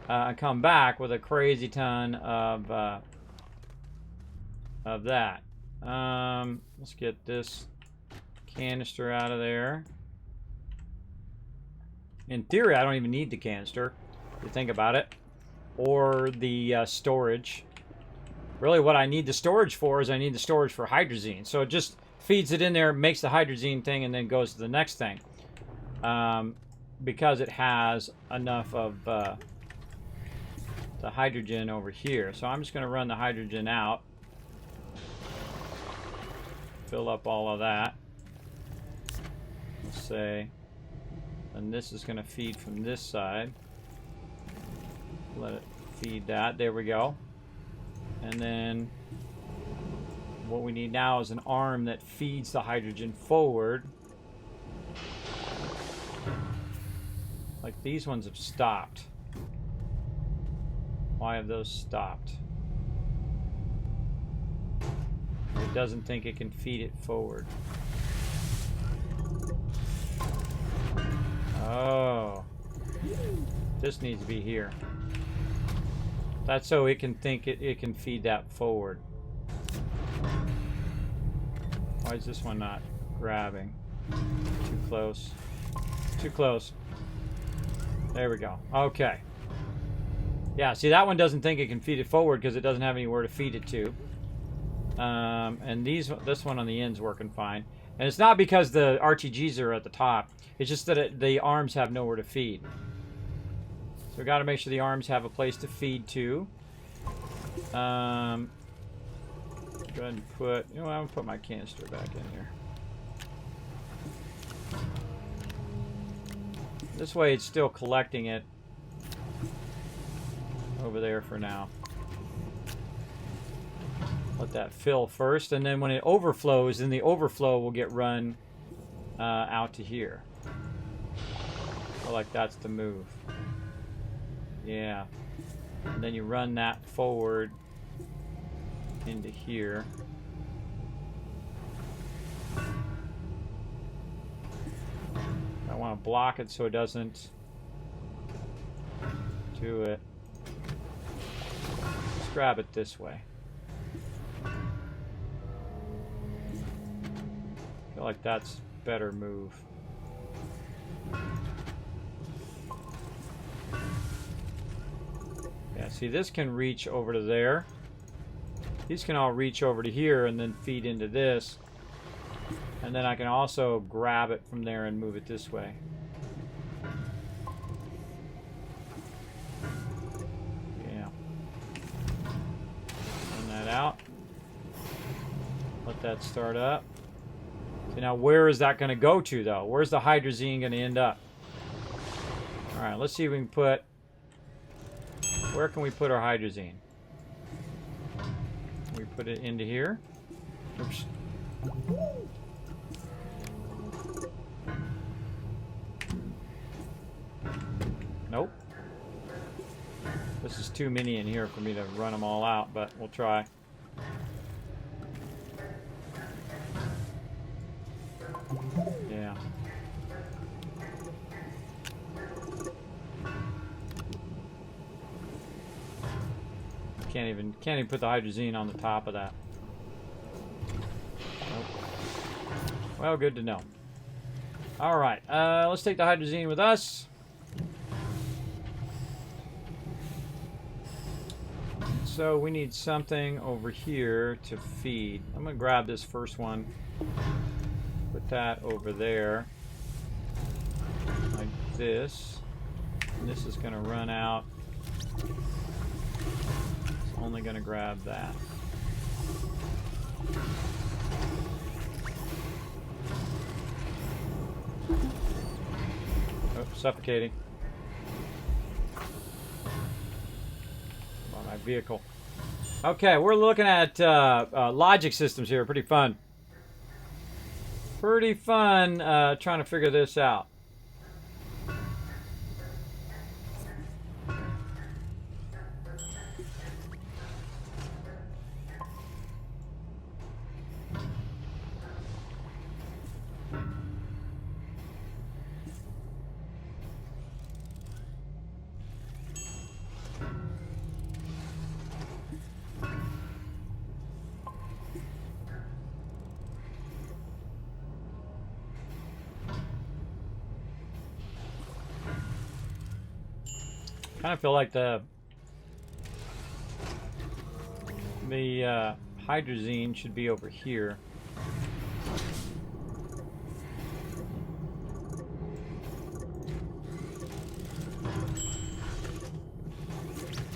and come back with a crazy ton of that. Let's get this canister out of there. In theory, I don't even need the canister, if you think about it, or the storage. Really, what I need the storage for is I need the storage for hydrazine. So it just feeds it in there, makes the hydrazine thing, and then goes to the next thing. Because it has enough of the hydrogen over here. So I'm just going to run the hydrogen out. Fill up all of that. Let's say. And this is going to feed from this side. Let it feed that. There we go. And then what we need now is an arm that feeds the hydrogen forward. Like these ones have stopped. Why have those stopped? It doesn't think it can feed it forward. Oh. This needs to be here. That's so it can think it can feed that forward. Why is this one not grabbing? Too close. Too close. There we go. Okay. Yeah, see, that one doesn't think it can feed it forward because it doesn't have anywhere to feed it to. And this one on the end's working fine. And it's not because the RTGs are at the top. It's just that the arms have nowhere to feed. So we got to make sure the arms have a place to feed to. Go ahead and put... You know what, I'm going to put my canister back in here. This way it's still collecting it over there for now. Let that fill first, and then when it overflows, then the overflow will get run out to here. So like that's the move. Yeah. And then you run that forward into here. I want to block it so it doesn't do it. Let's grab it this way. I feel like that's a better move. Yeah, see, this can reach over to there. These can all reach over to here and then feed into this. And then I can also grab it from there and move it this way. Yeah. Run that out. Let that start up. So now where is that going to go to, though? Where's the hydrazine going to end up? All right, let's see if we can put Where can we put our hydrazine? We put it into here. Oops. Nope. This is too many in here for me to run them all out, but we'll try. Yeah. Can't even put the hydrazine on the top of that. Nope. Well, good to know. All right, let's take the hydrazine with us. So we need something over here to feed. I'm gonna grab this first one, put that over there, like this. And this is gonna run out. It's only gonna grab that. Oh, suffocating. On my vehicle. Okay, we're looking at logic systems here. Pretty fun. Pretty fun trying to figure this out. I kind of feel like the hydrazine should be over here.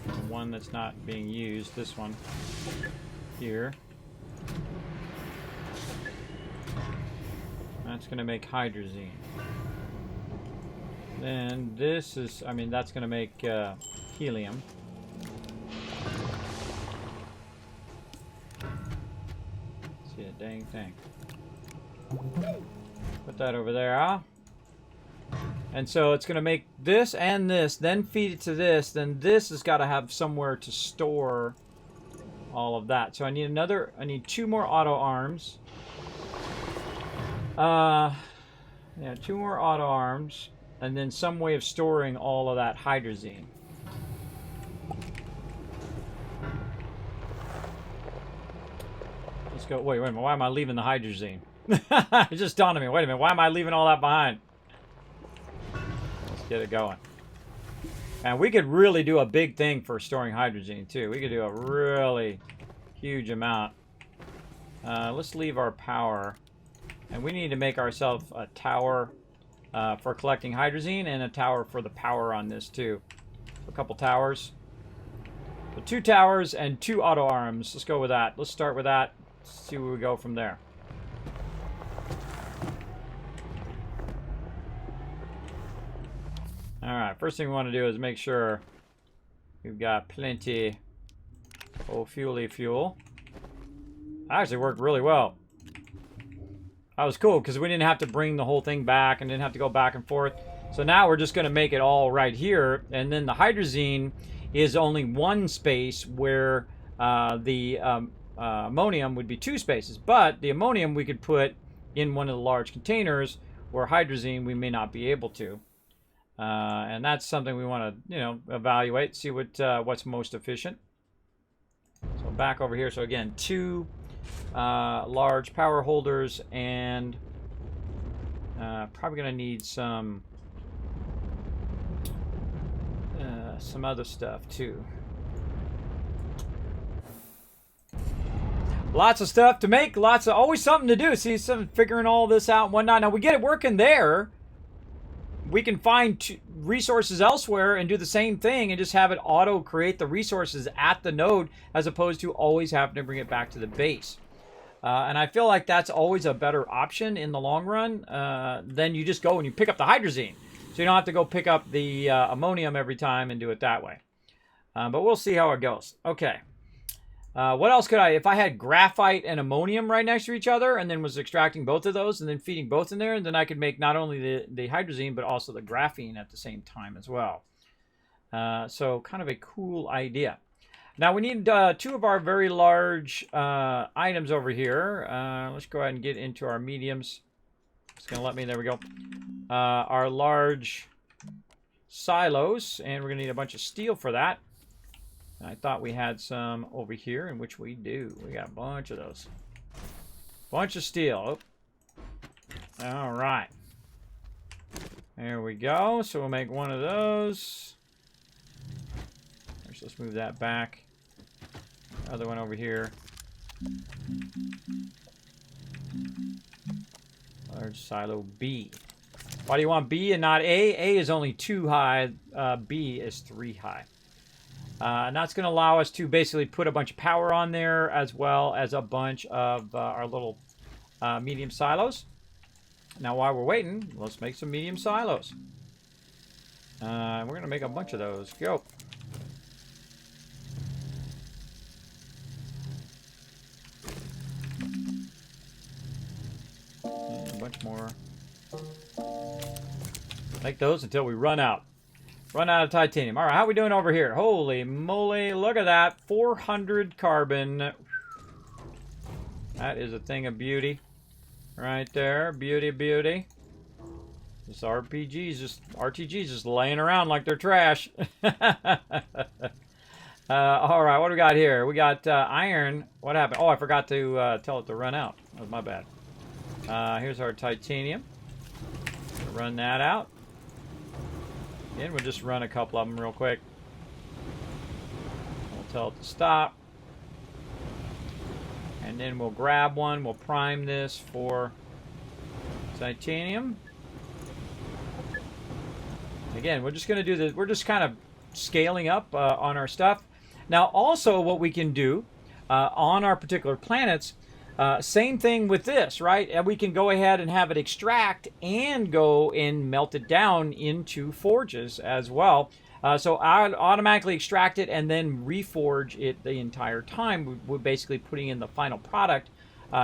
The one that's not being used, this one here. That's going to make hydrazine. Then this is, I mean, that's going to make helium. See a dang thing. Put that over there, huh? And so it's going to make this and this, then feed it to this, then this has got to have somewhere to store all of that. So I need 2 more auto arms. Yeah, 2 more auto arms. And then some way of storing all of that hydrazine. Let's go. Wait a minute. Why am I leaving the hydrazine? It just dawned on me. Wait a minute. Why am I leaving all that behind? Let's get it going. And we could really do a big thing for storing hydrazine, too. We could do a really huge amount. Let's leave our power. And we need to make ourselves a tower for collecting hydrazine and a tower for the power on this too. A couple towers. So 2 towers and 2 auto arms. Let's go with that. Let's start with that. See where we go from there. Alright, first thing we want to do is make sure we've got plenty of fuel. Actually worked really well. That was cool because we didn't have to bring the whole thing back and didn't have to go back and forth. So now we're just going to make it all right here. And then the hydrazine is only 1 space where the ammonium would be 2 spaces. But the ammonium we could put in one of the large containers, where hydrazine we may not be able to. And that's something we want to, evaluate, see what's most efficient. So back over here. So again, 2 large power holders, and probably going to need some other stuff too. Lots of stuff to make, always something to do. See, figuring all this out and whatnot. Now we get it working there. We can find resources elsewhere and do the same thing and just have it auto create the resources at the node, as opposed to always having to bring it back to the base. And I feel like that's always a better option in the long run. Then you just go and you pick up the hydrazine. So you don't have to go pick up the ammonium every time and do it that way. But we'll see how it goes. Okay. What else could I, if I had graphite and ammonium right next to each other and then was extracting both of those and then feeding both in there, and then I could make not only the hydrazine but also the graphene at the same time as well. So kind of a cool idea. Now we need 2 of our very large items over here. Let's go ahead and get into our mediums. It's going to let me, there we go. Our large silos, and we're going to need a bunch of steel for that. I thought we had some over here, in which we do. We got a bunch of those. Bunch of steel. Oh. All right. There we go. So we'll make one of those. Let's move that back. Other one over here. Large silo B. Why do you want B and not A? A is only 2 high. B is 3 high. And that's going to allow us to basically put a bunch of power on there, as well as a bunch of our little medium silos. Now, while we're waiting, let's make some medium silos. We're going to make a bunch of those. Go. And a bunch more. Make those until we run out. Run out of titanium. All right, how are we doing over here? Holy moly, look at that. 400 carbon. That is a thing of beauty. Right there. Beauty, beauty. This RTG's just laying around like they're trash. All right, what do we got here? We got iron. What happened? Oh, I forgot to tell it to run out. That was my bad. Here's our titanium. Run that out. And we'll just run a couple of them real quick. We'll tell it to stop. And then we'll grab one. We'll prime this for titanium. Again, we're just going to do this. We're just kind of scaling up on our stuff. Now, also what we can do on our particular planets, same thing with this, right? And we can go ahead and have it extract and go and melt it down into forges as well. So I'd automatically extract it and then reforge it the entire time. We're basically putting in the final product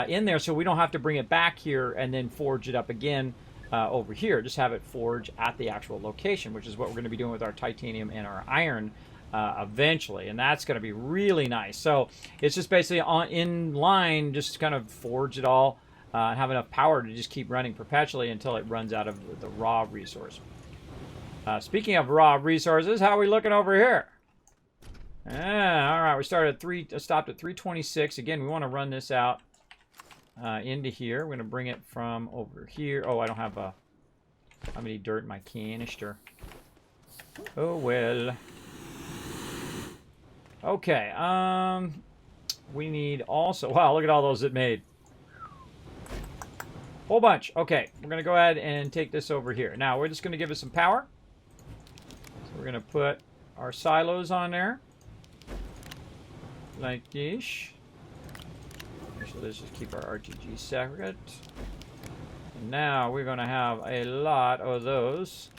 in there, so we don't have to bring it back here and then forge it up again over here. Just have it forge at the actual location, which is what we're going to be doing with our titanium and our iron eventually, and that's going to be really nice. So it's just basically in line, just kind of forge it all and have enough power to just keep running perpetually until it runs out of the raw resource. Speaking of raw resources, how are we looking over here? All right, we started at stopped at 326. Again, we want to run this out into here. We're going to bring it from over here. Oh, I don't have how many dirt in my canister. Oh well. Okay, we need also, wow, look at all those it made. Whole bunch. Okay, we're going to go ahead and take this over here. Now, we're just going to give it some power. So we're going to put our silos on there. Like this. So let's just keep our RTG separate. And now we're going to have a lot of those.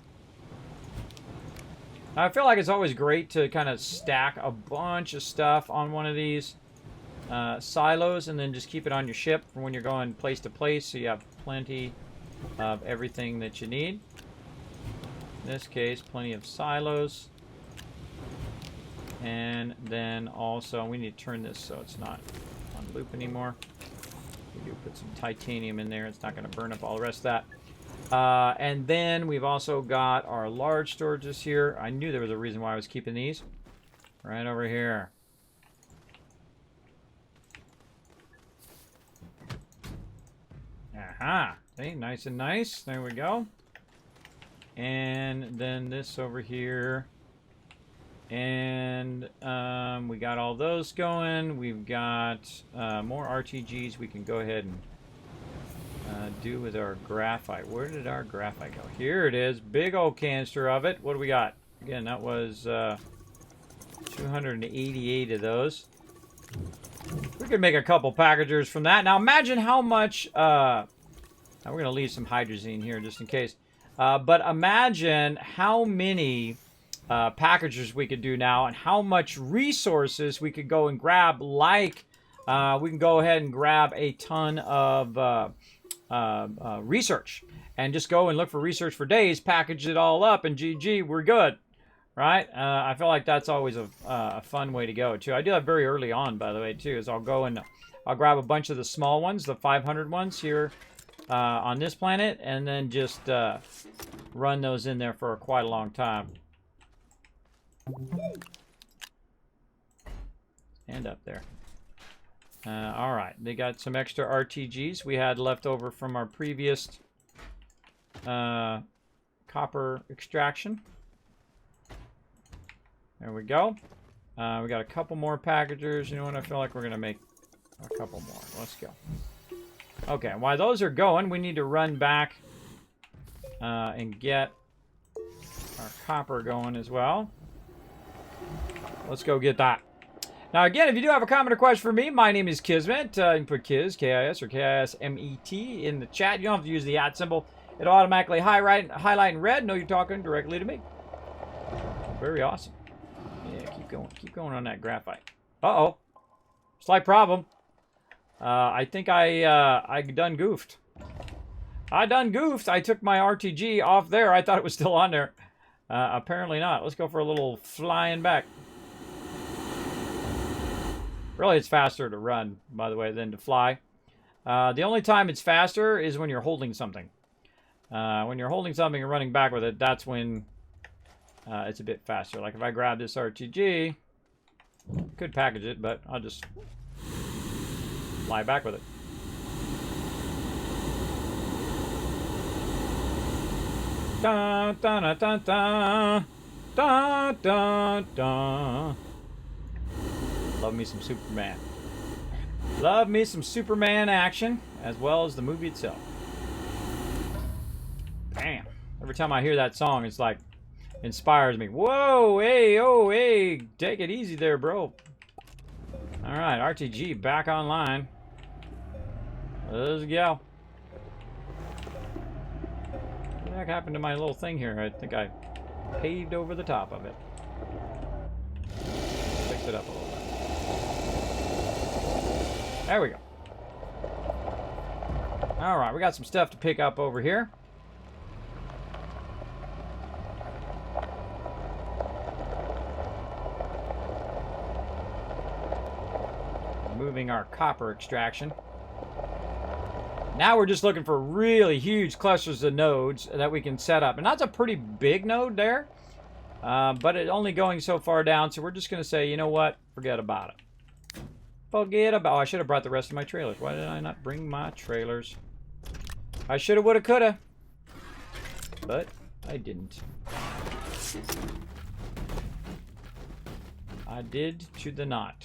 I feel like it's always great to kind of stack a bunch of stuff on one of these silos and then just keep it on your ship for when you're going place to place, so you have plenty of everything that you need. In this case, plenty of silos. And then also, we need to turn this so it's not on loop anymore. We do put some titanium in there. It's not going to burn up all the rest of that. And then we've also got our large storages here. I knew there was a reason why I was keeping these. Right over here. Aha! See, nice and nice. There we go. And then this over here. And we got all those going. We've got more RTGs we can go ahead and do with our graphite. Where did our graphite go? Here it is. Big old canister of it. What do we got? Again, that was 288 of those. We could make a couple packagers from that. Now imagine how much... now we're going to leave some hydrazine here just in case. But imagine how many packages we could do now, and how much resources we could go and grab. Like we can go ahead and grab a ton of research and just go and look for research for days, package it all up, and GG, we're good, right? I feel like that's always a fun way to go too. I do that very early on, by the way, too, is I'll go and I'll grab a bunch of the small ones, the 500 ones here on this planet, and then just run those in there for quite a long time. And up there. All right, they got some extra RTGs we had left over from our previous copper extraction. There we go. We got a couple more packagers. You know what? I feel like we're going to make a couple more. Let's go. Okay, while those are going, we need to run back and get our copper going as well. Let's go get that. Now, again, if you do have a comment or question for me, my name is Kismet. You can put Kiz, K-I-S, or K-I-S-M-E-T in the chat. You don't have to use the @ symbol. It'll automatically highlight in red. Know you're talking directly to me. Very awesome. Yeah, keep going. Keep going on that graphite. Uh-oh. Slight problem. I think I done goofed. I took my RTG off there. I thought it was still on there. Apparently not. Let's go for a little flying back. Really, it's faster to run, by the way, than to fly. The only time it's faster is when you're holding something. When you're holding something and running back with it, that's when it's a bit faster. Like if I grab this RTG, could package it, but I'll just fly back with it. Dun, dun, dun, dun, dun. Dun, dun, dun. Love me some Superman. Love me some Superman action, as well as the movie itself. Bam. Every time I hear that song, it's like, inspires me. Whoa, hey, oh, hey, take it easy there, bro. All right, RTG back online. Let's go. What the heck happened to my little thing here? I think I paved over the top of it. Fix it up a little bit. There we go. All right, we got some stuff to pick up over here. Moving our copper extraction. Now we're just looking for really huge clusters of nodes that we can set up. And that's a pretty big node there. But it's only going so far down, so we're just going to say, you know what? Forget about it. Forget about... Oh, I should have brought the rest of my trailers. Why did I not bring my trailers? I should have, would have, could have. But I didn't. I did to the not.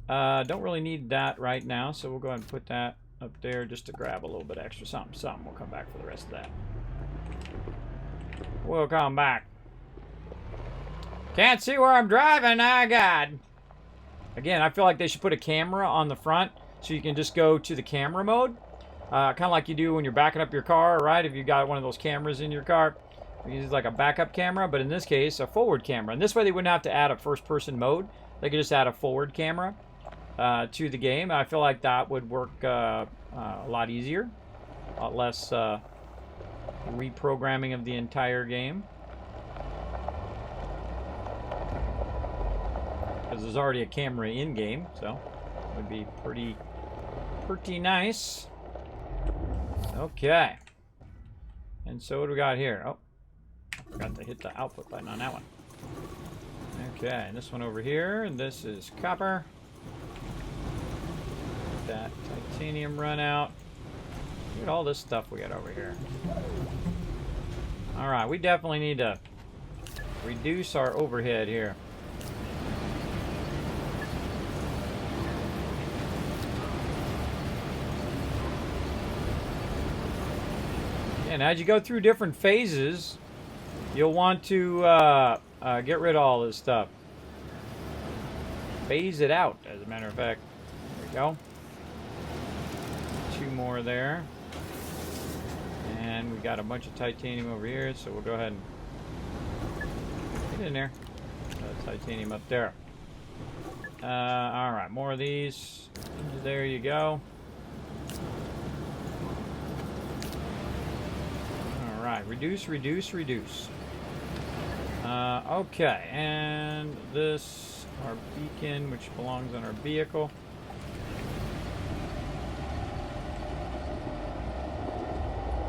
Don't really need that right now, so we'll go ahead and put that up there just to grab a little bit extra something. We'll come back for the rest of that. We'll come back. Can't see where I'm driving, oh God. Again, I feel like they should put a camera on the front so you can just go to the camera mode. Kind of like you do when you're backing up your car, right? If you got one of those cameras in your car. You use like a backup camera, but in this case, a forward camera. And this way they wouldn't have to add a first-person mode. They could just add a forward camera to the game. I feel like that would work a lot easier. A lot less reprogramming of the entire game. Because there's already a camera in-game, so it would be pretty nice. Okay. And so what do we got here? Oh, I forgot to hit the output button on that one. Okay, and this one over here, and this is copper. That titanium run out. Look at all this stuff we got over here. Alright, we definitely need to reduce our overhead here. And as you go through different phases, you'll want to get rid of all this stuff. Phase it out, as a matter of fact. There we go. 2 more there. And we got a bunch of titanium over here, so we'll go ahead and Get in there. Titanium up there. Alright, more of these. There you go. Alright, reduce, reduce, reduce. Okay, and this, our beacon, which belongs on our vehicle.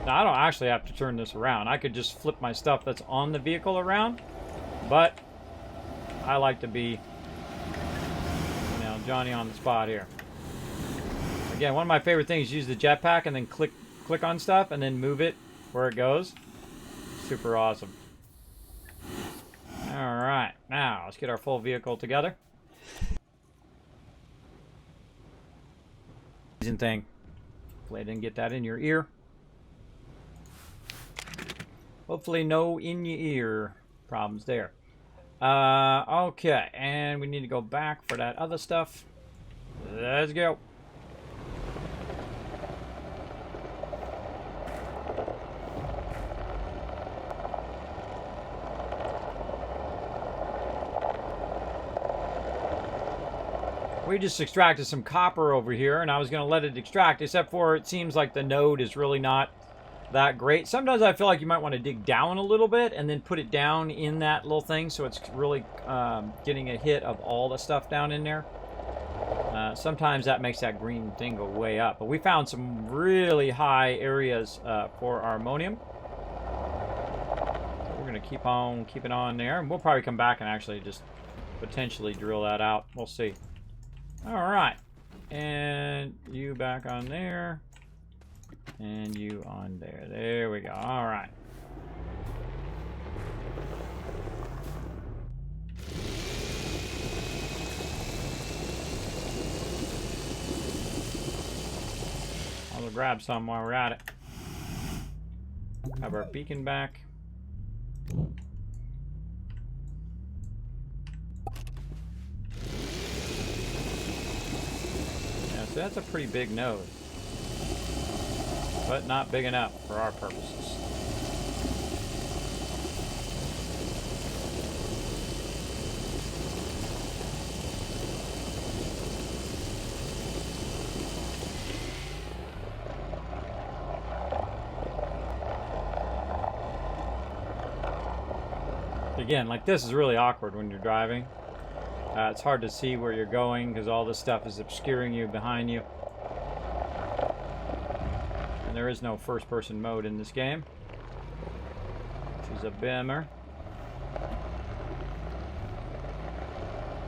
Now, I don't actually have to turn this around. I could just flip my stuff that's on the vehicle around, but I like to be, you know, Johnny on the spot here. Again, one of my favorite things is use the jetpack and then click on stuff and then move it where it goes. Super awesome. Alright, now let's get our full vehicle together. Amazing thing. Hopefully I didn't get that in your ear. Hopefully no in your ear problems there. Okay, and we need to go back for that other stuff. Let's go. We just extracted some copper over here, and I was going to let it extract, except for it seems like the node is really not that great. Sometimes I feel like you might want to dig down a little bit and then put it down in that little thing so it's really getting a hit of all the stuff down in there. Sometimes that makes that green thing go way up. But we found some really high areas for our ammonium. So we're going to keep on keeping on there. And we'll probably come back and actually just potentially drill that out. We'll see. Alright. And you back on there. And you on there. There we go. Alright. I'll grab some while we're at it. Have our beacon back. Yeah, so that's a pretty big node. But not big enough for our purposes. Again, like this is really awkward when you're driving. It's hard to see where you're going because all this stuff is obscuring you behind you. And there is no first-person mode in this game, which is a bummer.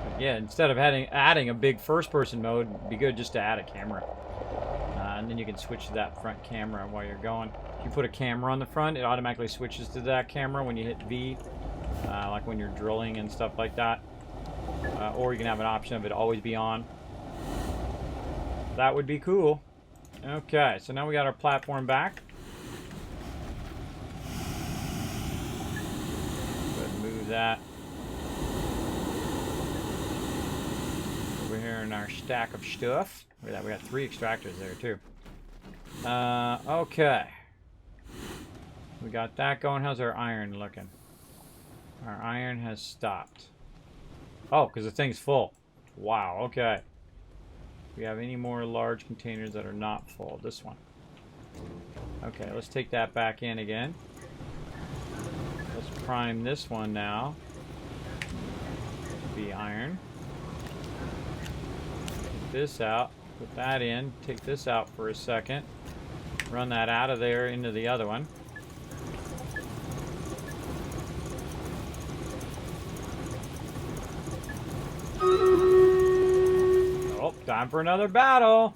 But yeah, instead of adding a big first-person mode, it'd be good just to add a camera. And then you can switch to that front camera while you're going. If you put a camera on the front, it automatically switches to that camera when you hit V, like when you're drilling and stuff like that. Or you can have an option of it always be on. That would be cool. Okay, so now we got our platform back. Go ahead and move that over here in our stack of stuff. Look at that, we got 3 extractors there too. Okay. We got that going. How's our iron looking? Our iron has stopped. Oh, because the thing's full. Wow, okay. Do we have any more large containers that are not full? This one. Okay, let's take that back in again. Let's prime this one now. Be iron. Take this out. Put that in. Take this out for a second. Run that out of there into the other one. Oh, time for another battle.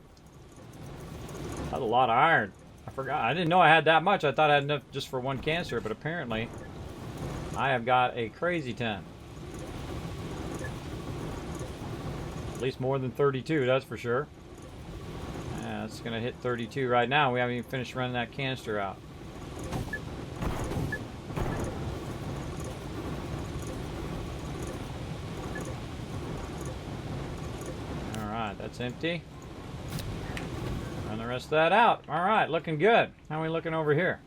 That's a lot of iron. I forgot. I didn't know I had that much. I thought I had enough just for one canister, but apparently I have got a crazy ton. At least more than 32, that's for sure. Yeah, it's going to hit 32 right now. We haven't even finished running that canister out. That's empty. Run the rest of that out. All right, looking good. How are we looking over here?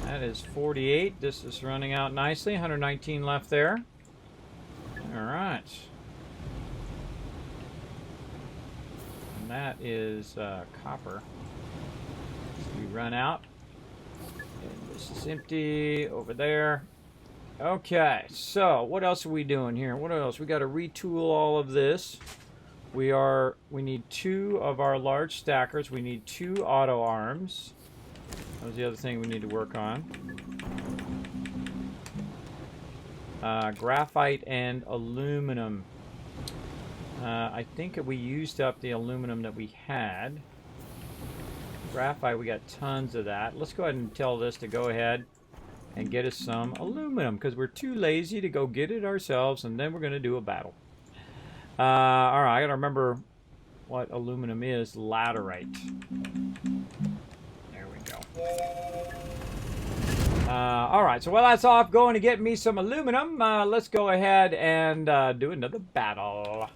That is 48. This is running out nicely. 119 left there. All right. And that is copper. So we run out. And this is empty over there. Okay, so what else are we doing here? What else? We got to retool all of this. We need 2 of our large stackers. We need 2 auto arms. That was the other thing we need to work on. Graphite and aluminum. I think we used up the aluminum that we had. Graphite, we got tons of that. Let's go ahead and tell this to go ahead and get us some aluminum, because we're too lazy to go get it ourselves, and then we're going to do a battle. Alright, I got to remember what aluminum is. Laterite. There we go. Alright, so while that's off going to get me some aluminum, let's go ahead and do another battle.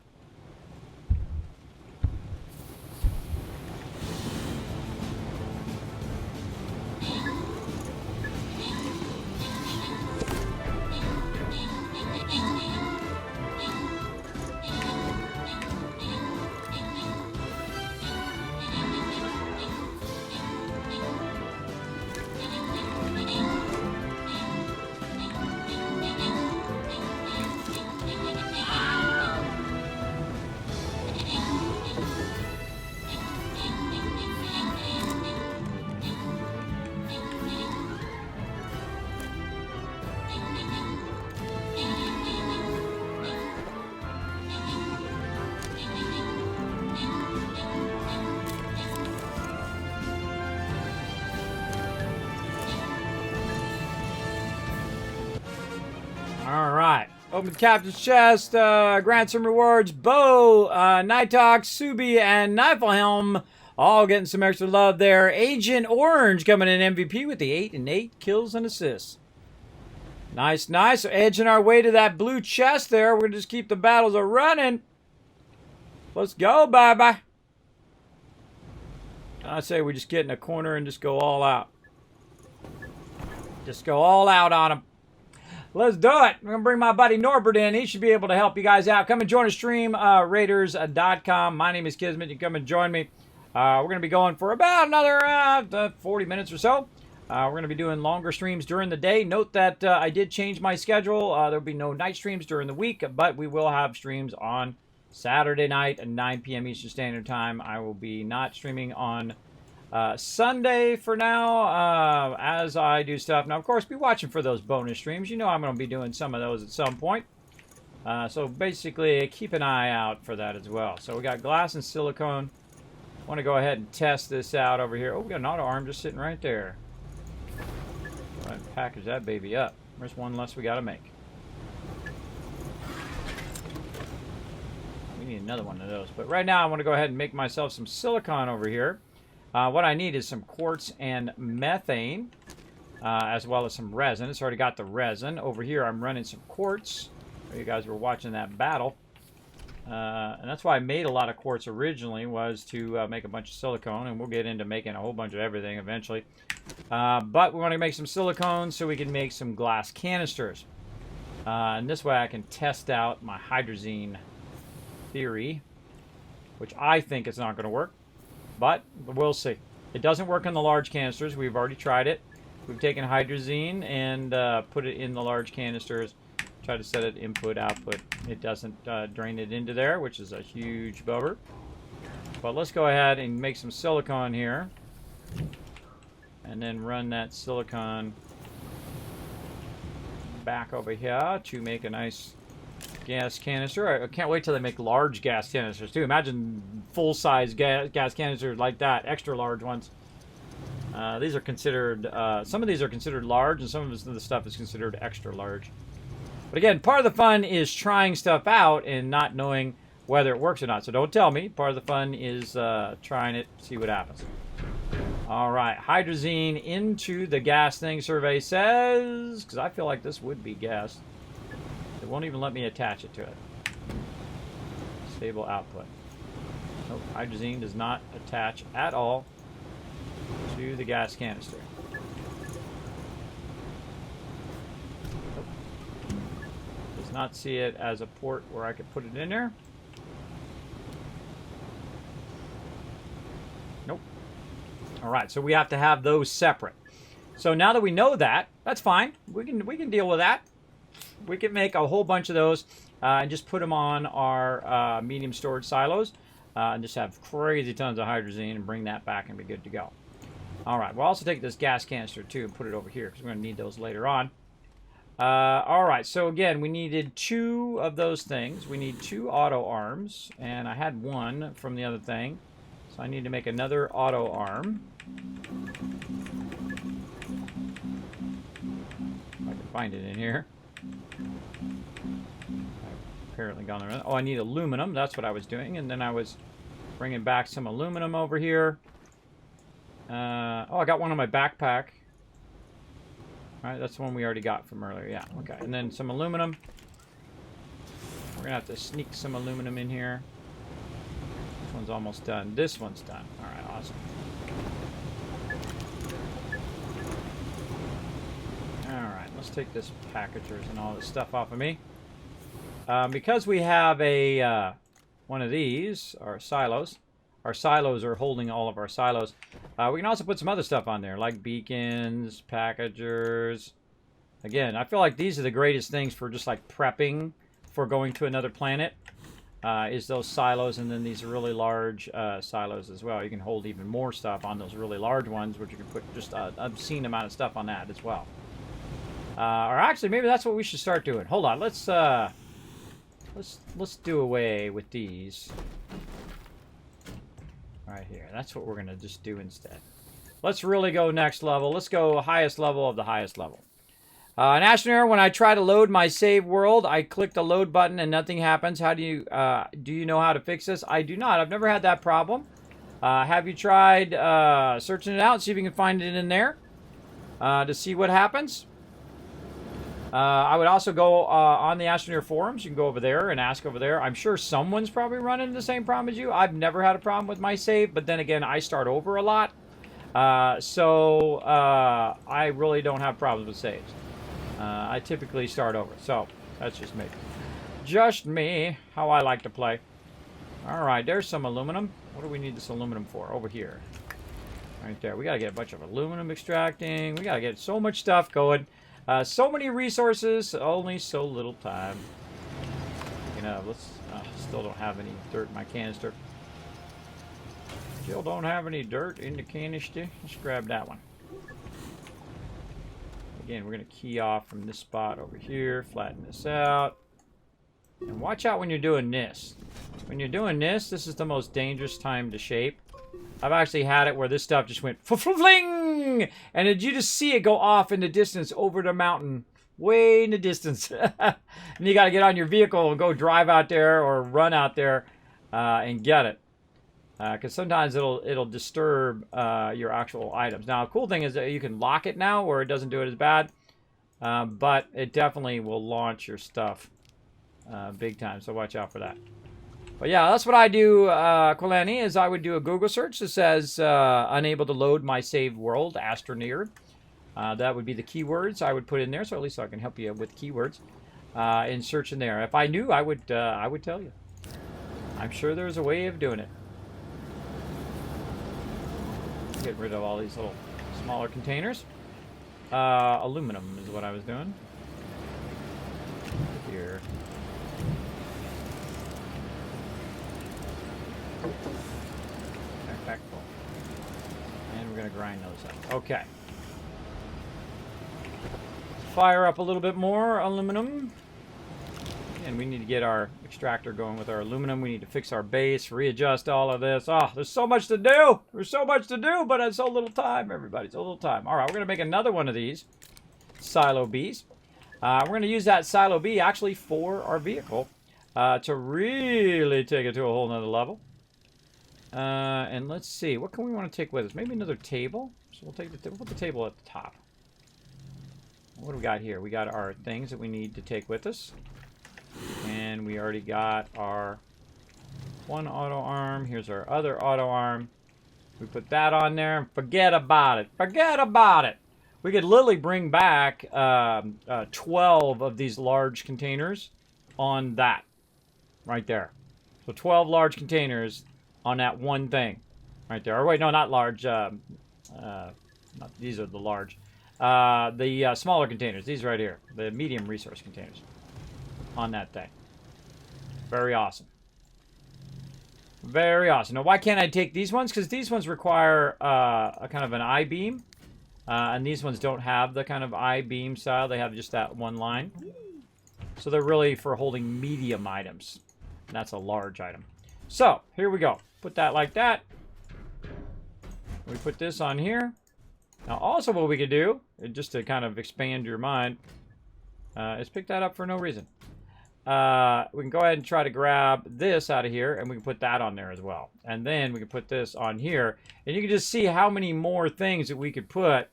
Alright. Open Captain's chest. Grant some rewards. Bo, Nighthawk, Subi, and Niflhelm all getting some extra love there. Agent Orange coming in MVP with the 8 and 8 kills and assists. Nice, nice. So edging our way to that blue chest there. We're going to just keep the battles a running. Let's go, bye-bye. I say we just get in a corner and just go all out. Just go all out on them. Let's do it. I'm going to bring my buddy Norbert in. He should be able to help you guys out. Come and join the stream, Raiders.com. My name is Kismet. You come and join me. We're going to be going for about another 40 minutes or so. We're going to be doing longer streams during the day. Note that I did change my schedule. There will be no night streams during the week, but we will have streams on Saturday night at 9 p.m. Eastern Standard Time. I will be not streaming on Sunday for now, as I do stuff. Now, of course, be watching for those bonus streams. You know I'm going to be doing some of those at some point. So basically, keep an eye out for that as well. So we got glass and silicone. I want to go ahead and test this out over here. Oh, we got an auto arm just sitting right there. Go ahead and package that baby up. There's one less we got to make. We need another one of those. But right now, I want to go ahead and make myself some silicone over here. What I need is some quartz and methane, as well as some resin. It's already got the resin. Over here, I'm running some quartz. You guys were watching that battle. And that's why I made a lot of quartz originally, was to make a bunch of silicone. And we'll get into making a whole bunch of everything eventually. But we want to make some silicone so we can make some glass canisters. And this way I can test out my hydrazine theory, which I think is not going to work. But we'll see. It doesn't work in the large canisters. We've already tried it. We've taken hydrazine and put it in the large canisters. Try to set it input, output. It doesn't drain it into there, which is a huge bummer. But let's go ahead and make some silicone here. And then run that silicone back over here to make a nice gas canister. I can't wait till they make large gas canisters too. Imagine full-size gas canisters like that, extra large ones. These are considered, some of these are considered large, and some of the stuff is considered extra large. But again, part of the fun is trying stuff out and not knowing whether it works or not. So don't tell me. Part of the fun is trying it, see what happens. All right, hydrazine into the gas thing, survey says, because I feel like this would be gas. It won't even let me attach it to it. Stable output. Nope, hydrazine does not attach at all to the gas canister. Does not see it as a port where I could put it in there. Nope. All right, so we have to have those separate. So now that we know that, that's fine. We can deal with that. We can make a whole bunch of those and just put them on our medium storage silos and just have crazy tons of hydrazine and bring that back and be good to go. All right, we'll also take this gas canister too and put it over here because we're going to need those later on. All right, so again, we needed 2 of those things. We need 2 auto arms, and I had 1 from the other thing. So I need to make another auto arm. If I can find it in here. I've apparently gone around. Oh, I need aluminum. That's what I was doing. And then I was bringing back some aluminum over here. Oh, I got one on my backpack. All right, that's the one we already got from earlier. Yeah, okay. And then some aluminum. We're going to have to sneak some aluminum in here. This one's almost done. This one's done. All right, awesome. All right, let's take this packagers and all this stuff off of me. Because we have a one of these, our silos are holding all of our silos. We can also put some other stuff on there, like beacons, packagers. Again, I feel like these are the greatest things for just like prepping for going to another planet, is those silos, and then these really large silos as well. You can hold even more stuff on those really large ones, which you can put just an obscene amount of stuff on that as well. Or actually, maybe that's what we should start doing. Hold on, let's do away with these. Right here. That's what we're going to just do instead. Let's really go next level. Let's go highest level of the highest level. In Astroneer, when I try to load my save world, I click the load button and nothing happens. How do you know how to fix this? I do not. I've never had that problem. Have you tried searching it out, see if you can find it in there to see what happens? I would also go on the Astroneer forums. You can go over there and ask over there. I'm sure someone's probably running the same problem as you. I've never had a problem with my save, but then again, I start over a lot. So I really don't have problems with saves. I typically start over. So that's just me. Just me, how I like to play. All right, there's some aluminum. What do we need this aluminum for? Over here. Right there. We got to get a bunch of aluminum extracting. We got to get so much stuff going. So many resources, only so little time. You know, still don't have any dirt in my canister. Still don't have any dirt in the canister. Let's grab that one. Again, we're going to key off from this spot over here, flatten this out. And watch out when you're doing this. When you're doing this, this is the most dangerous time to shape. I've actually had it where this stuff just went fling, and did you just see it go off in the distance over the mountain, way in the distance? And you got to get on your vehicle and go drive out there or run out there and get it, because sometimes it'll disturb your actual items. Now, the cool thing is that you can lock it now, where it doesn't do it as bad, but it definitely will launch your stuff big time. So watch out for that. But yeah, that's what I do, Quilani, is I would do a Google search that says unable to load my saved world, Astroneer. That would be the keywords I would put in there, so at least I can help you with keywords in searching there. If I knew, I would tell you. I'm sure there's a way of doing it. Get rid of all these little smaller containers. Aluminum is what I was doing. Here. Backpack full. And we're going to grind those up. Okay. Fire up a little bit more aluminum. And we need to get our extractor going with our aluminum. We need to fix our base, readjust all of this. Oh, there's so much to do. There's so much to do, but it's so little time, everybody. So little time. All right, we're going to make another one of these silo bees. We're going to use that silo bee actually for our vehicle to really take it to a whole nother level. And let's see, what can we want to take with us? Maybe another table. So we'll put the table at the top. What do we got here? We got our things that we need to take with us. And we already got our one auto arm. Here's our other auto arm. We put that on there and forget about it. Forget about it. We could literally bring back 12 of these large containers on that right there. So 12 large containers on that one thing right there. Or wait, no, not large. These are the large. The smaller containers. These right here. The medium resource containers on that thing. Very awesome. Very awesome. Now, why can't I take these ones? Because these ones require a kind of an I-beam. And these ones don't have the kind of I-beam style. They have just that one line. So they're really for holding medium items. And that's a large item. So, here we go. Put that like that. We put this on here. Now, also what we could do, just to kind of expand your mind, is pick that up for no reason. We can go ahead and try to grab this out of here, and we can put that on there as well. And then we can put this on here. And you can just see how many more things that we could put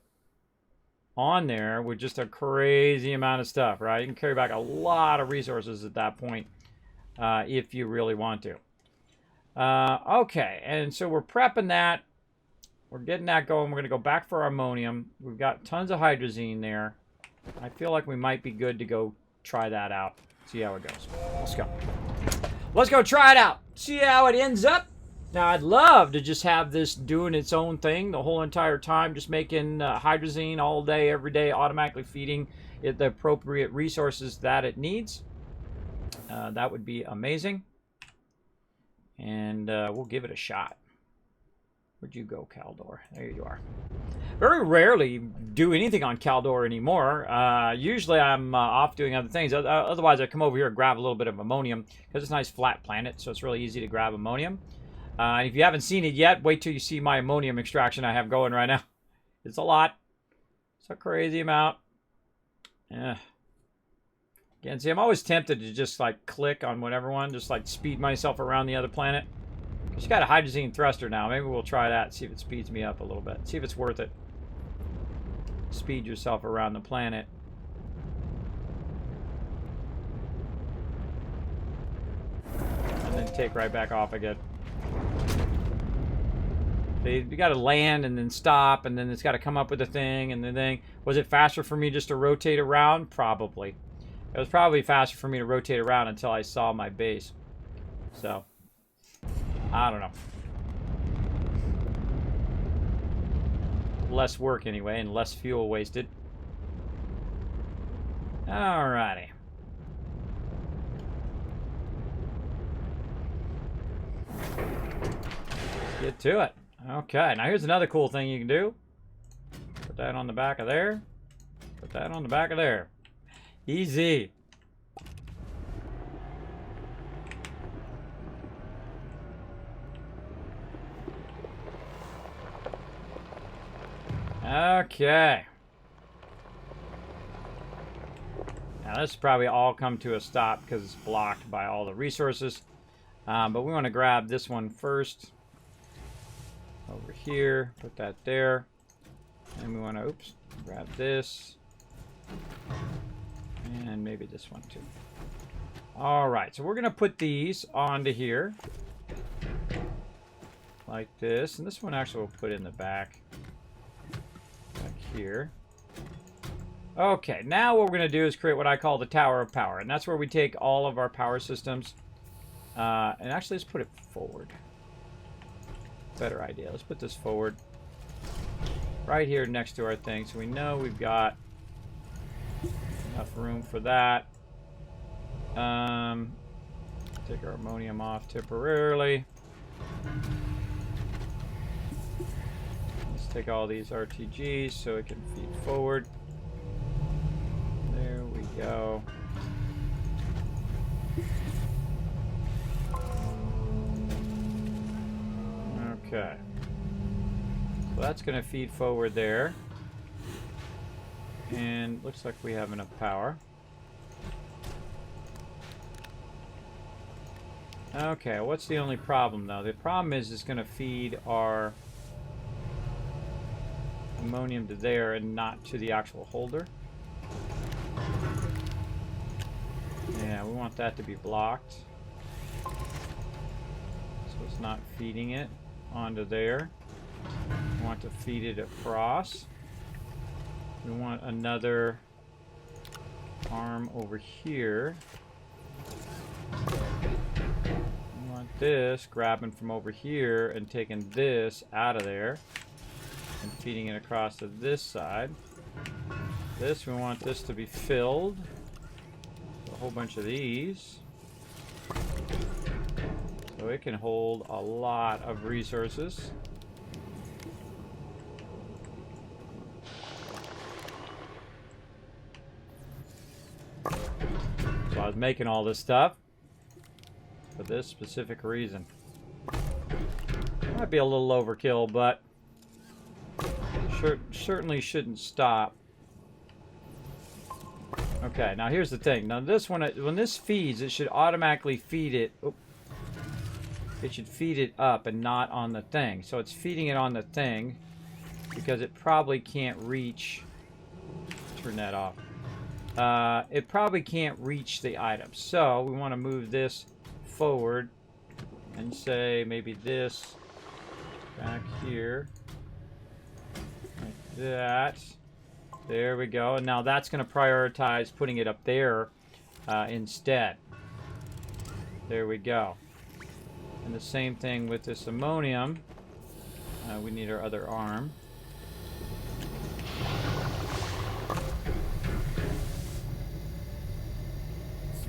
on there with just a crazy amount of stuff, right? You can carry back a lot of resources at that point if you really want to. Okay, and so we're prepping that. We're getting that going. We're going to go back for our ammonium. We've got tons of hydrazine there. I feel like we might be good to go try that out. See how it goes. Let's go. Let's go try it out. See how it ends up. Now, I'd love to just have this doing its own thing the whole entire time, just making hydrazine all day, every day, automatically feeding it the appropriate resources that it needs. That would be amazing. And we'll give it a shot. Where'd you go, Caldor? There you are. Very rarely do anything on Caldor anymore. Usually I'm off doing other things. Otherwise, I come over here and grab a little bit of ammonium because it's a nice flat planet, so it's really easy to grab ammonium. If you haven't seen it yet, wait till you see my ammonium extraction I have going right now. It's a lot. It's a crazy amount. Yeah. Again, see, I'm always tempted to just, like, click on whatever one. Just, like, speed myself around the other planet. She's got a hydrazine thruster now. Maybe we'll try that. See if it speeds me up a little bit. See if it's worth it. Speed yourself around the planet. And then take right back off again. You got to land and then stop, and then it's got to come up with a thing and the thing. Was it faster for me just to rotate around? Probably. It was probably faster for me to rotate around until I saw my base. So, I don't know. Less work anyway, and less fuel wasted. Alrighty. Let's get to it. Okay, now here's another cool thing you can do. Put that on the back of there. Put that on the back of there. Easy. Okay. Now this probably all come to a stop because it's blocked by all the resources. But we want to grab this one first. Over here. Put that there. And we want to, oops, grab this. And maybe this one too. Alright, so we're going to put these onto here. Like this. And this one actually we'll put in the back. Back here. Okay, now what we're going to do is create what I call the Tower of Power. And that's where we take all of our power systems. And actually, let's put it forward. Better idea. Let's put this forward. Right here next to our thing. So we know we've got enough room for that. Take our ammonium off temporarily. Let's take all these RTGs so it can feed forward. There we go. Okay. So that's going to feed forward there. And looks like we have enough power. Okay, what's the only problem though? The problem is it's going to feed our ammonium to there and not to the actual holder. Yeah, we want that to be blocked. So it's not feeding it onto there. We want to feed it across. We want another arm over here this, grabbing from over here and taking this out of there and feeding it across to this side. This, we want this to be filled. A whole bunch of these. So it can hold a lot of resources. So I was making all this stuff for this specific reason. Might be a little overkill, but certainly shouldn't stop. Okay, now here's the thing. Now this one, when this feeds, it should automatically feed it. Oh, it should feed it up and not on the thing. So it's feeding it on the thing because it probably can't reach. Turn that off. It probably can't reach the item. So we want to move this forward and say maybe this back here. Like that. There we go. And now that's going to prioritize putting it up there instead. There we go. And the same thing with this ammonium. We need our other arm.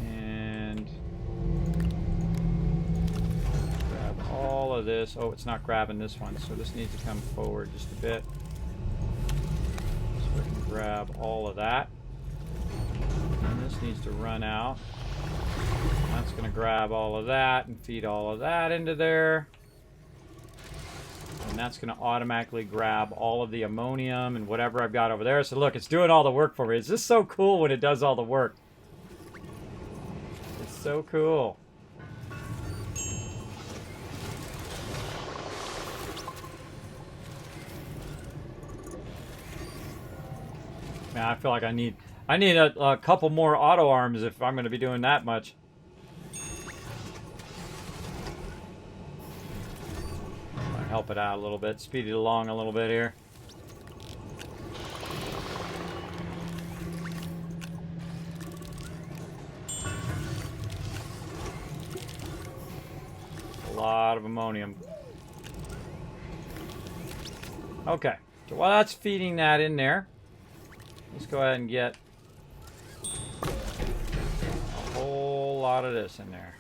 And grab all of this. Oh, it's not grabbing this one, so this needs to come forward just a bit. So we can grab all of that. And this needs to run out. That's going to grab all of that and feed all of that into there. And that's going to automatically grab all of the ammonium and whatever I've got over there. So look, it's doing all the work for me. It's just so cool when it does all the work. It's so cool. Man, I feel like I need a couple more auto arms if I'm going to be doing that much. Help it out a little bit, speed it along a little bit here. A lot of ammonium. Okay, so while that's feeding that in there, let's go ahead and get a whole lot of this in there.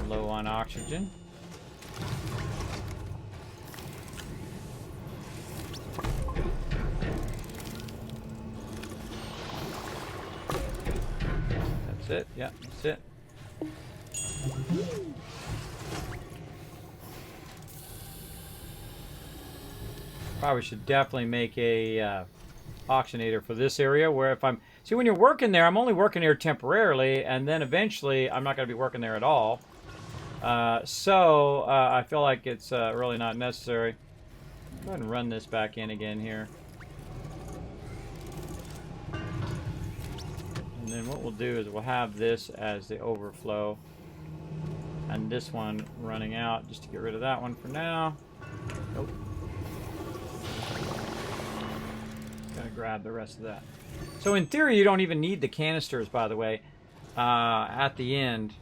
Low on oxygen. That's it. Yeah, that's it. Probably should definitely make a auctionator for this area where if I'm... See, when you're working there, I'm only working here temporarily, and then eventually I'm not going to be working there at all. So I feel like it's really not necessary. Go ahead and run this back in again here. And then what we'll do is we'll have this as the overflow. And this one running out, just to get rid of that one for now. Nope. Gonna grab the rest of that. So in theory, you don't even need the canisters, by the way, at the end.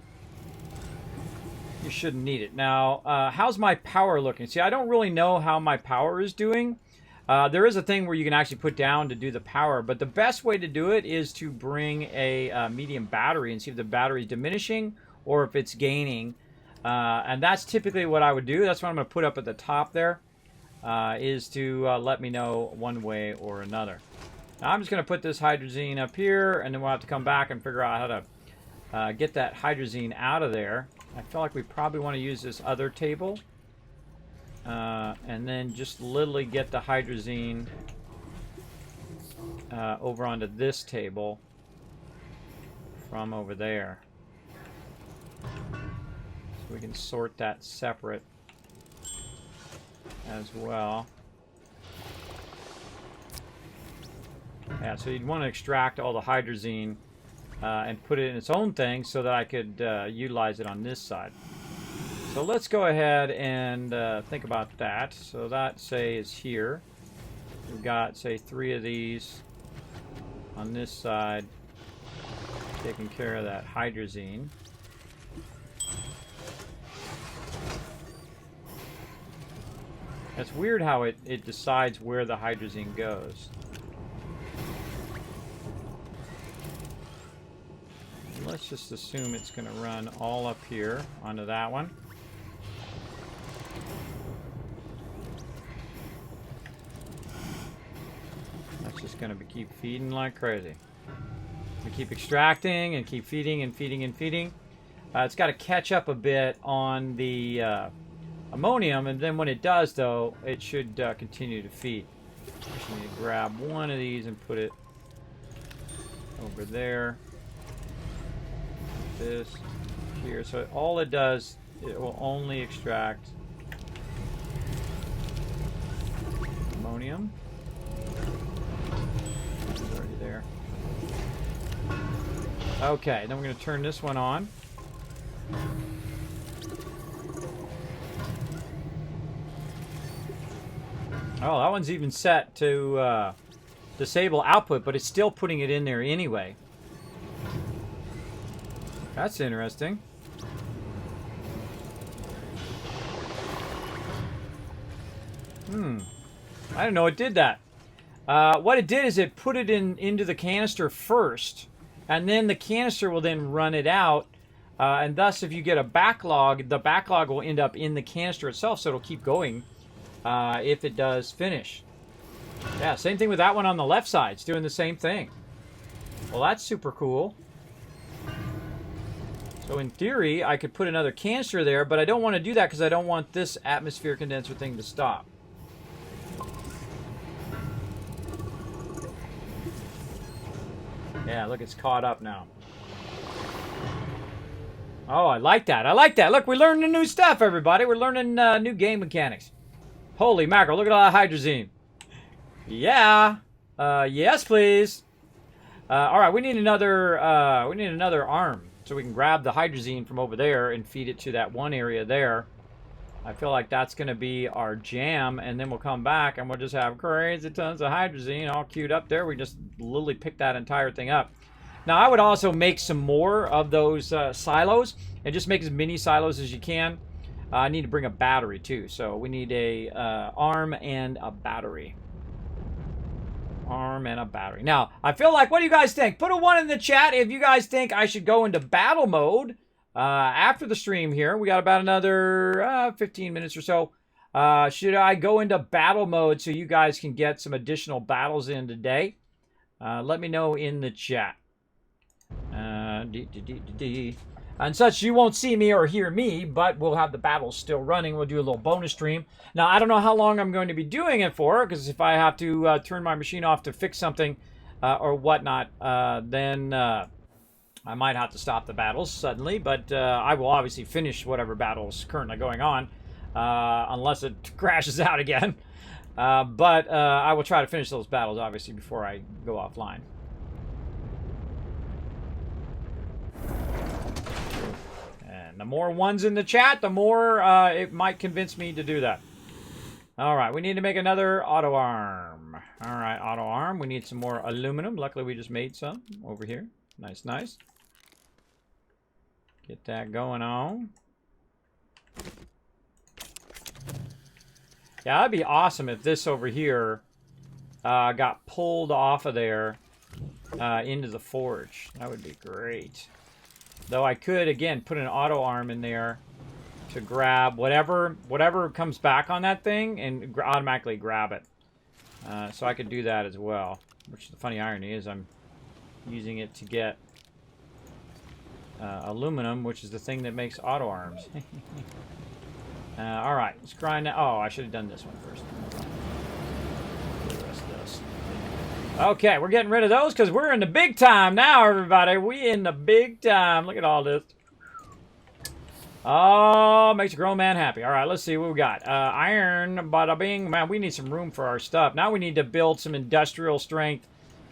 You shouldn't need it. Now, how's my power looking? See, I don't really know how my power is doing. There is a thing where you can actually put down to do the power, but the best way to do it is to bring a medium battery and see if the battery is diminishing or if it's gaining. And that's typically what I would do. That's what I'm going to put up at the top there, is to let me know one way or another. Now, I'm just going to put this hydrazine up here, and then we'll have to come back and figure out how to get that hydrazine out of there. I feel like we probably want to use this other table. And then just literally get the hydrazine over onto this table from over there. So we can sort that separate as well. Yeah, so you'd want to extract all the hydrazine and put it in its own thing so that I could utilize it on this side. So let's go ahead and think about that. So that, say, is here. we've got, say, 3 of these on this side, taking care of that hydrazine. It's weird how it decides where the hydrazine goes. Let's just assume it's going to run all up here onto that one. That's just going to keep feeding like crazy. We keep extracting and keep feeding and feeding and feeding. It's got to catch up a bit on the ammonium, and then when it does, though, it should continue to feed. Just need to grab one of these and put it over there. This here. So all it does, it will only extract ammonium. It's already there. Okay, then we're going to turn this one on. Oh, that one's even set to disable output, but it's still putting it in there anyway. That's interesting. I didn't know it did that. What it did is it put it into the canister first, and then the canister will then run it out, and thus if you get a backlog, the backlog will end up in the canister itself, so it'll keep going if it does finish. Yeah, same thing with that one on the left side. It's doing the same thing. Well, that's super cool. So in theory, I could put another canister there, but I don't want to do that because I don't want this atmosphere condenser thing to stop. Yeah, look, it's caught up now. Oh, I like that. I like that. Look, we're learning new stuff, everybody. We're learning new game mechanics. Holy mackerel, look at all that hydrazine. Yeah. Yes, please. All right, we need another arm. So we can grab the hydrazine from over there and feed it to that one area there. I feel like that's going to be our jam, and then we'll come back and we'll just have crazy tons of hydrazine all queued up there. We just literally pick that entire thing up. Now, I would also make some more of those silos and just make as many silos as you can. I need to bring a battery too, so we need a arm and a battery. Arm and a battery. Now, I feel like, what do you guys think? Put a 1 in the chat if you guys think I should go into battle mode after the stream here. We got about another 15 minutes or so. Should I go into battle mode so you guys can get some additional battles in today? Let me know in the chat. And such, you won't see me or hear me, but we'll have the battles still running. We'll do a little bonus stream. Now, I don't know how long I'm going to be doing it for, because if I have to turn my machine off to fix something or whatnot, then I might have to stop the battles suddenly. But I will obviously finish whatever battle's currently going on, unless it crashes out again. But I will try to finish those battles, obviously, before I go offline. The more 1s in the chat, the more it might convince me to do that. All right, we need to make another auto arm. All right, auto arm. We need some more aluminum. Luckily, we just made some over here. Nice, nice. Get that going on. Yeah, that'd be awesome if this over here got pulled off of there into the forge. That would be great. Though I could, again, put an auto arm in there to grab whatever comes back on that thing and automatically grab it. So I could do that as well. Which the funny irony is I'm using it to get aluminum, which is the thing that makes auto arms. All right, let's grind that. Oh, I should have done this one first. The rest of this. Okay, we're getting rid of those because we're in the big time now, everybody. We in the big time. Look at all this. Oh, makes a grown man happy. All right, let's see what we got. Iron, bada bing. Man, we need some room for our stuff. Now we need to build some industrial strength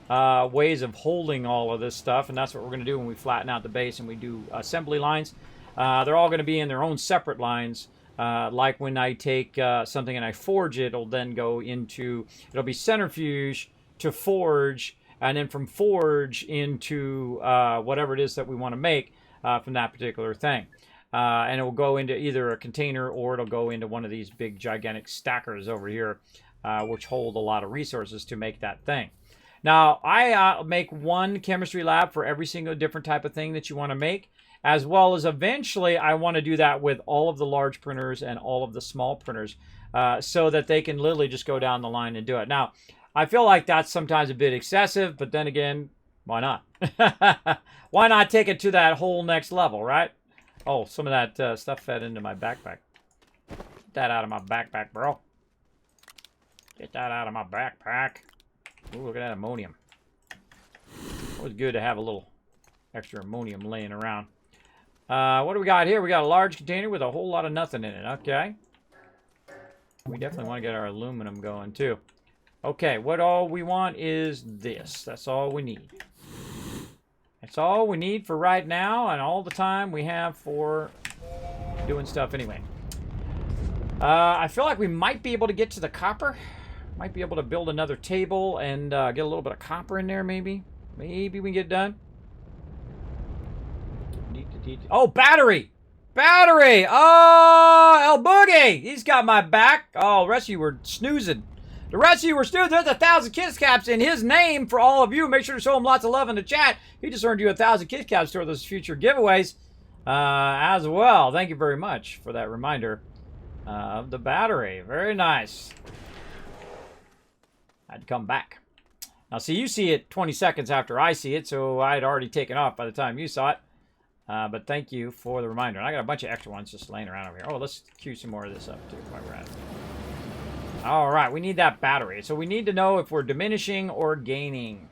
ways of holding all of this stuff, and that's what we're going to do when we flatten out the base and we do assembly lines. They're all going to be in their own separate lines. Like when I take something and I forge it, it'll then go into, it'll be centrifuge to forge, and then from forge into whatever it is that we want to make from that particular thing. And it will go into either a container or it'll go into one of these big gigantic stackers over here, which hold a lot of resources to make that thing. Now, I make one chemistry lab for every single different type of thing that you want to make, as well as eventually I want to do that with all of the large printers and all of the small printers, so that they can literally just go down the line and do it. Now, I feel like that's sometimes a bit excessive, but then again, why not? Why not take it to that whole next level, right? Oh, some of that stuff fed into my backpack. Get that out of my backpack, bro. Get that out of my backpack. Ooh, look at that ammonium. Always good to have a little extra ammonium laying around. What do we got here? We got a large container with a whole lot of nothing in it. Okay. We definitely want to get our aluminum going, too. Okay, what all we want is this. That's all we need. That's all we need for right now and all the time we have for doing stuff anyway. I feel like we might be able to get to the copper. Might be able to build another table and get a little bit of copper in there, maybe. Maybe we can get done. Oh, battery! Battery! Oh, El Boogie! He's got my back. Oh, the rest of you were snoozing. The rest of you were snoozing. There's 1,000 kiss caps in his name for all of you. Make sure to show him lots of love in the chat. He just earned you 1,000 kiss caps toward those future giveaways as well. Thank you very much for that reminder of the battery. Very nice. I'd come back. Now, see, you see it 20 seconds after I see it, so I'd already taken off by the time you saw it. But thank you for the reminder. And I got a bunch of extra ones just laying around over here. Oh, let's queue some more of this up, too, while we're at it. All right, we need that battery. So we need to know if we're diminishing or gaining.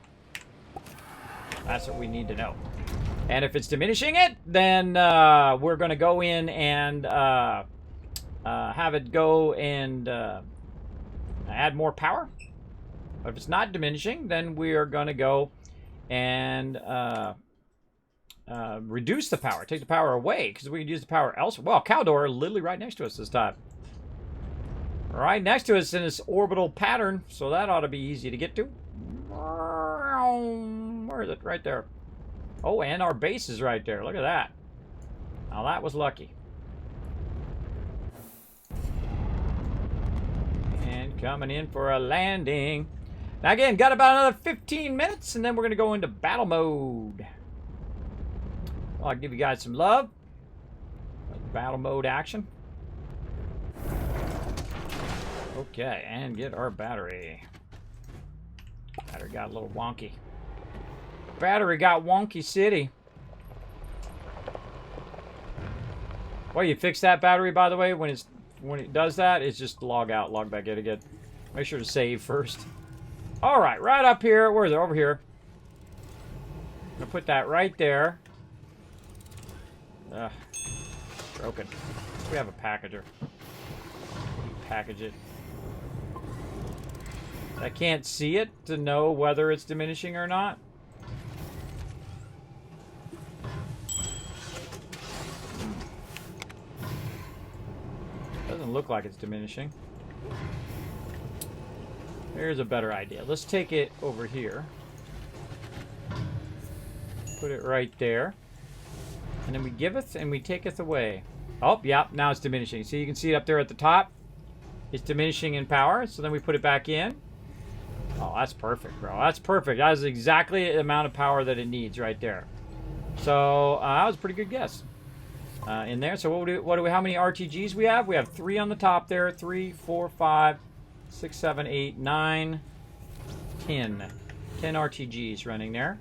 That's what we need to know. And if it's diminishing it, then we're going to go in and have it go and add more power. But if it's not diminishing, then we are going to go and reduce the power. Take the power away, because we can use the power elsewhere. Well, Caldor literally right next to us this time. Right next to us in this orbital pattern, so that ought to be easy to get to. Where is it? Right there. Oh, and our base is right there. Look at that. Now that was lucky. And coming in for a landing. Now again, got about another 15 minutes, and then we're going to go into battle mode. Well, I'll give you guys some love. Battle mode action. Okay, and get our battery. Battery got a little wonky. Battery got wonky city. Well, you fix that battery, by the way, when it does that, it's just log out, log back in again. Make sure to save first. All right, right up here. Where is it? Over here. I'm gonna put that right there. Broken. We have a packager. Package it. I can't see it to know whether it's diminishing or not. Doesn't look like it's diminishing. Here's a better idea. Let's take it over here. Put it right there. And then we giveth and we taketh away. Oh, yeah, now it's diminishing. See, you can see it up there at the top. It's diminishing in power. So then we put it back in. Oh, that's perfect, bro. That's perfect. That is exactly the amount of power that it needs right there. So that was a pretty good guess in there. So how many RTGs we have? We have 3 on the top there. 3, 4, 5, 6, 7, 8, 9, 10. 10 RTGs running there.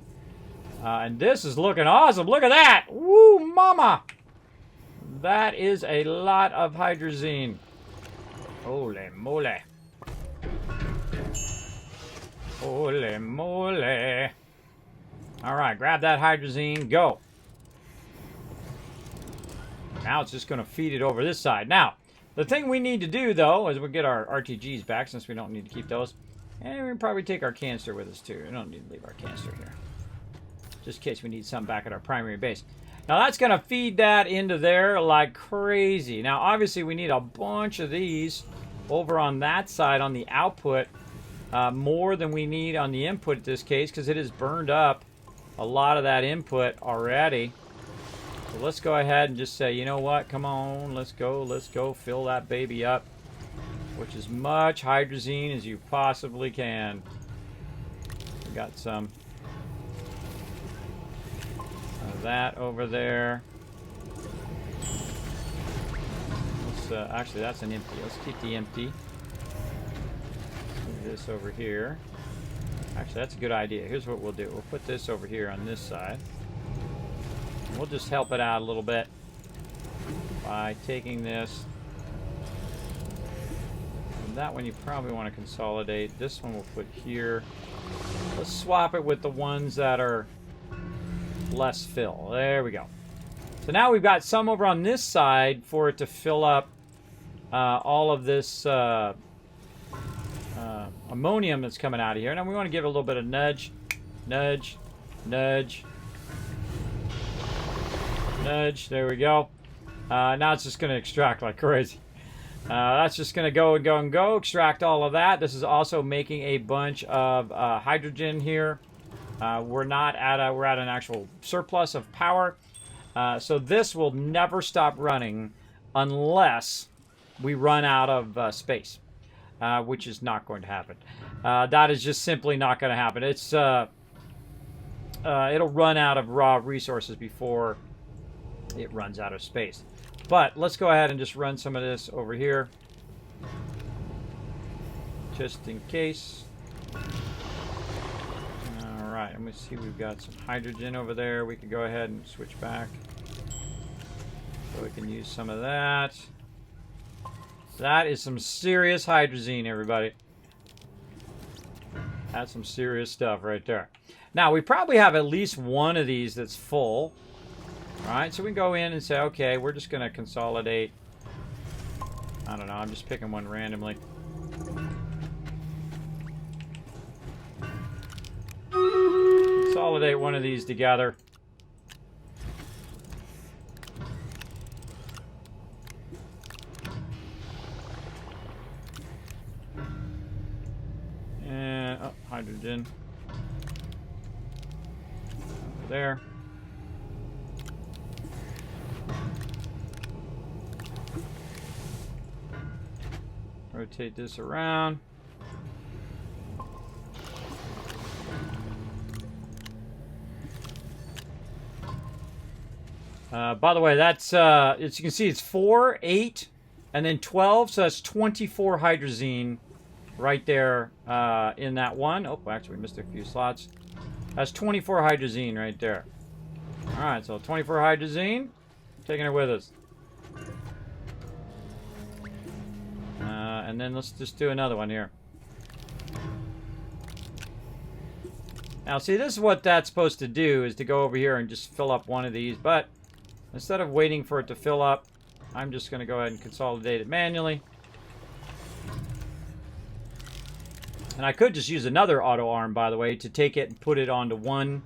And this is looking awesome. Look at that. Woo, mama. That is a lot of hydrazine. Holy moly. Holy moly. Alright, grab that hydrazine. Go. Now it's just going to feed it over this side. Now, the thing we need to do, though, is we'll get our RTGs back, since we don't need to keep those. And we can probably take our canister with us, too. We don't need to leave our canister here. Just in case we need some back at our primary base. Now that's going to feed that into there like crazy. Now obviously we need a bunch of these over on that side on the output, more than we need on the input in this case, because it has burned up a lot of that input already. So let's go ahead and just say, you know what, come on, let's go fill that baby up with as much hydrazine as you possibly can. We got some of that over there. Let's actually, that's an empty. Let's keep the empty. Move this over here. Actually, that's a good idea. Here's what we'll do. We'll put this over here on this side. We'll just help it out a little bit by taking this. And that one you probably want to consolidate. This one we'll put here. Let's swap it with the ones that are less fill. There we go. So now we've got some over on this side for it to fill up all of this ammonium that's coming out of here. Now we want to give it a little bit of nudge, nudge, nudge, nudge. There we go. Now it's just going to extract like crazy. That's just going to go and go and go, extract all of that. This is also making a bunch of hydrogen here. We're at an actual surplus of power. So this will never stop running unless we run out of space, which is not going to happen. That is just simply not going to happen. It's it'll run out of raw resources before it runs out of space. But let's go ahead and just run some of this over here, just in case. All right, let me see. We've got some hydrogen over there. We could go ahead and switch back, so we can use some of that. That is some serious hydrazine, everybody. That's some serious stuff right there. Now, we probably have at least one of these that's full. All right, so we can go in and say, okay, we're just going to consolidate. I don't know, I'm just picking one randomly. Consolidate one of these together. And, oh, hydrogen. Over there. Rotate this around. By the way, that's as you can see, it's 4, 8, and then 12. So that's 24 hydrazine right there in that one. Oh, actually, we missed a few slots. That's 24 hydrazine right there. All right, so 24 hydrazine, taking it with us. And then let's just do another one here. Now, see, this is what that's supposed to do, is to go over here and just fill up one of these. But instead of waiting for it to fill up, I'm just going to go ahead and consolidate it manually. And I could just use another auto arm, by the way, to take it and put it onto one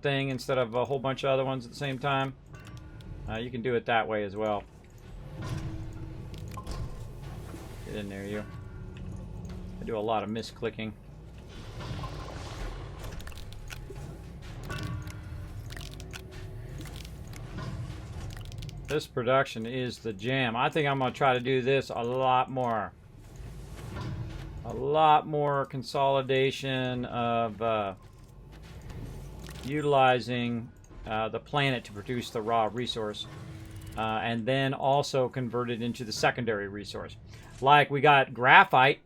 thing instead of a whole bunch of other ones at the same time. You can do it that way as well. Get in there, you. I do a lot of misclicking. This production is the jam. I think I'm going to try to do this a lot more. A lot more consolidation of utilizing the planet to produce the raw resource. And then also convert it into the secondary resource. Like we got graphite.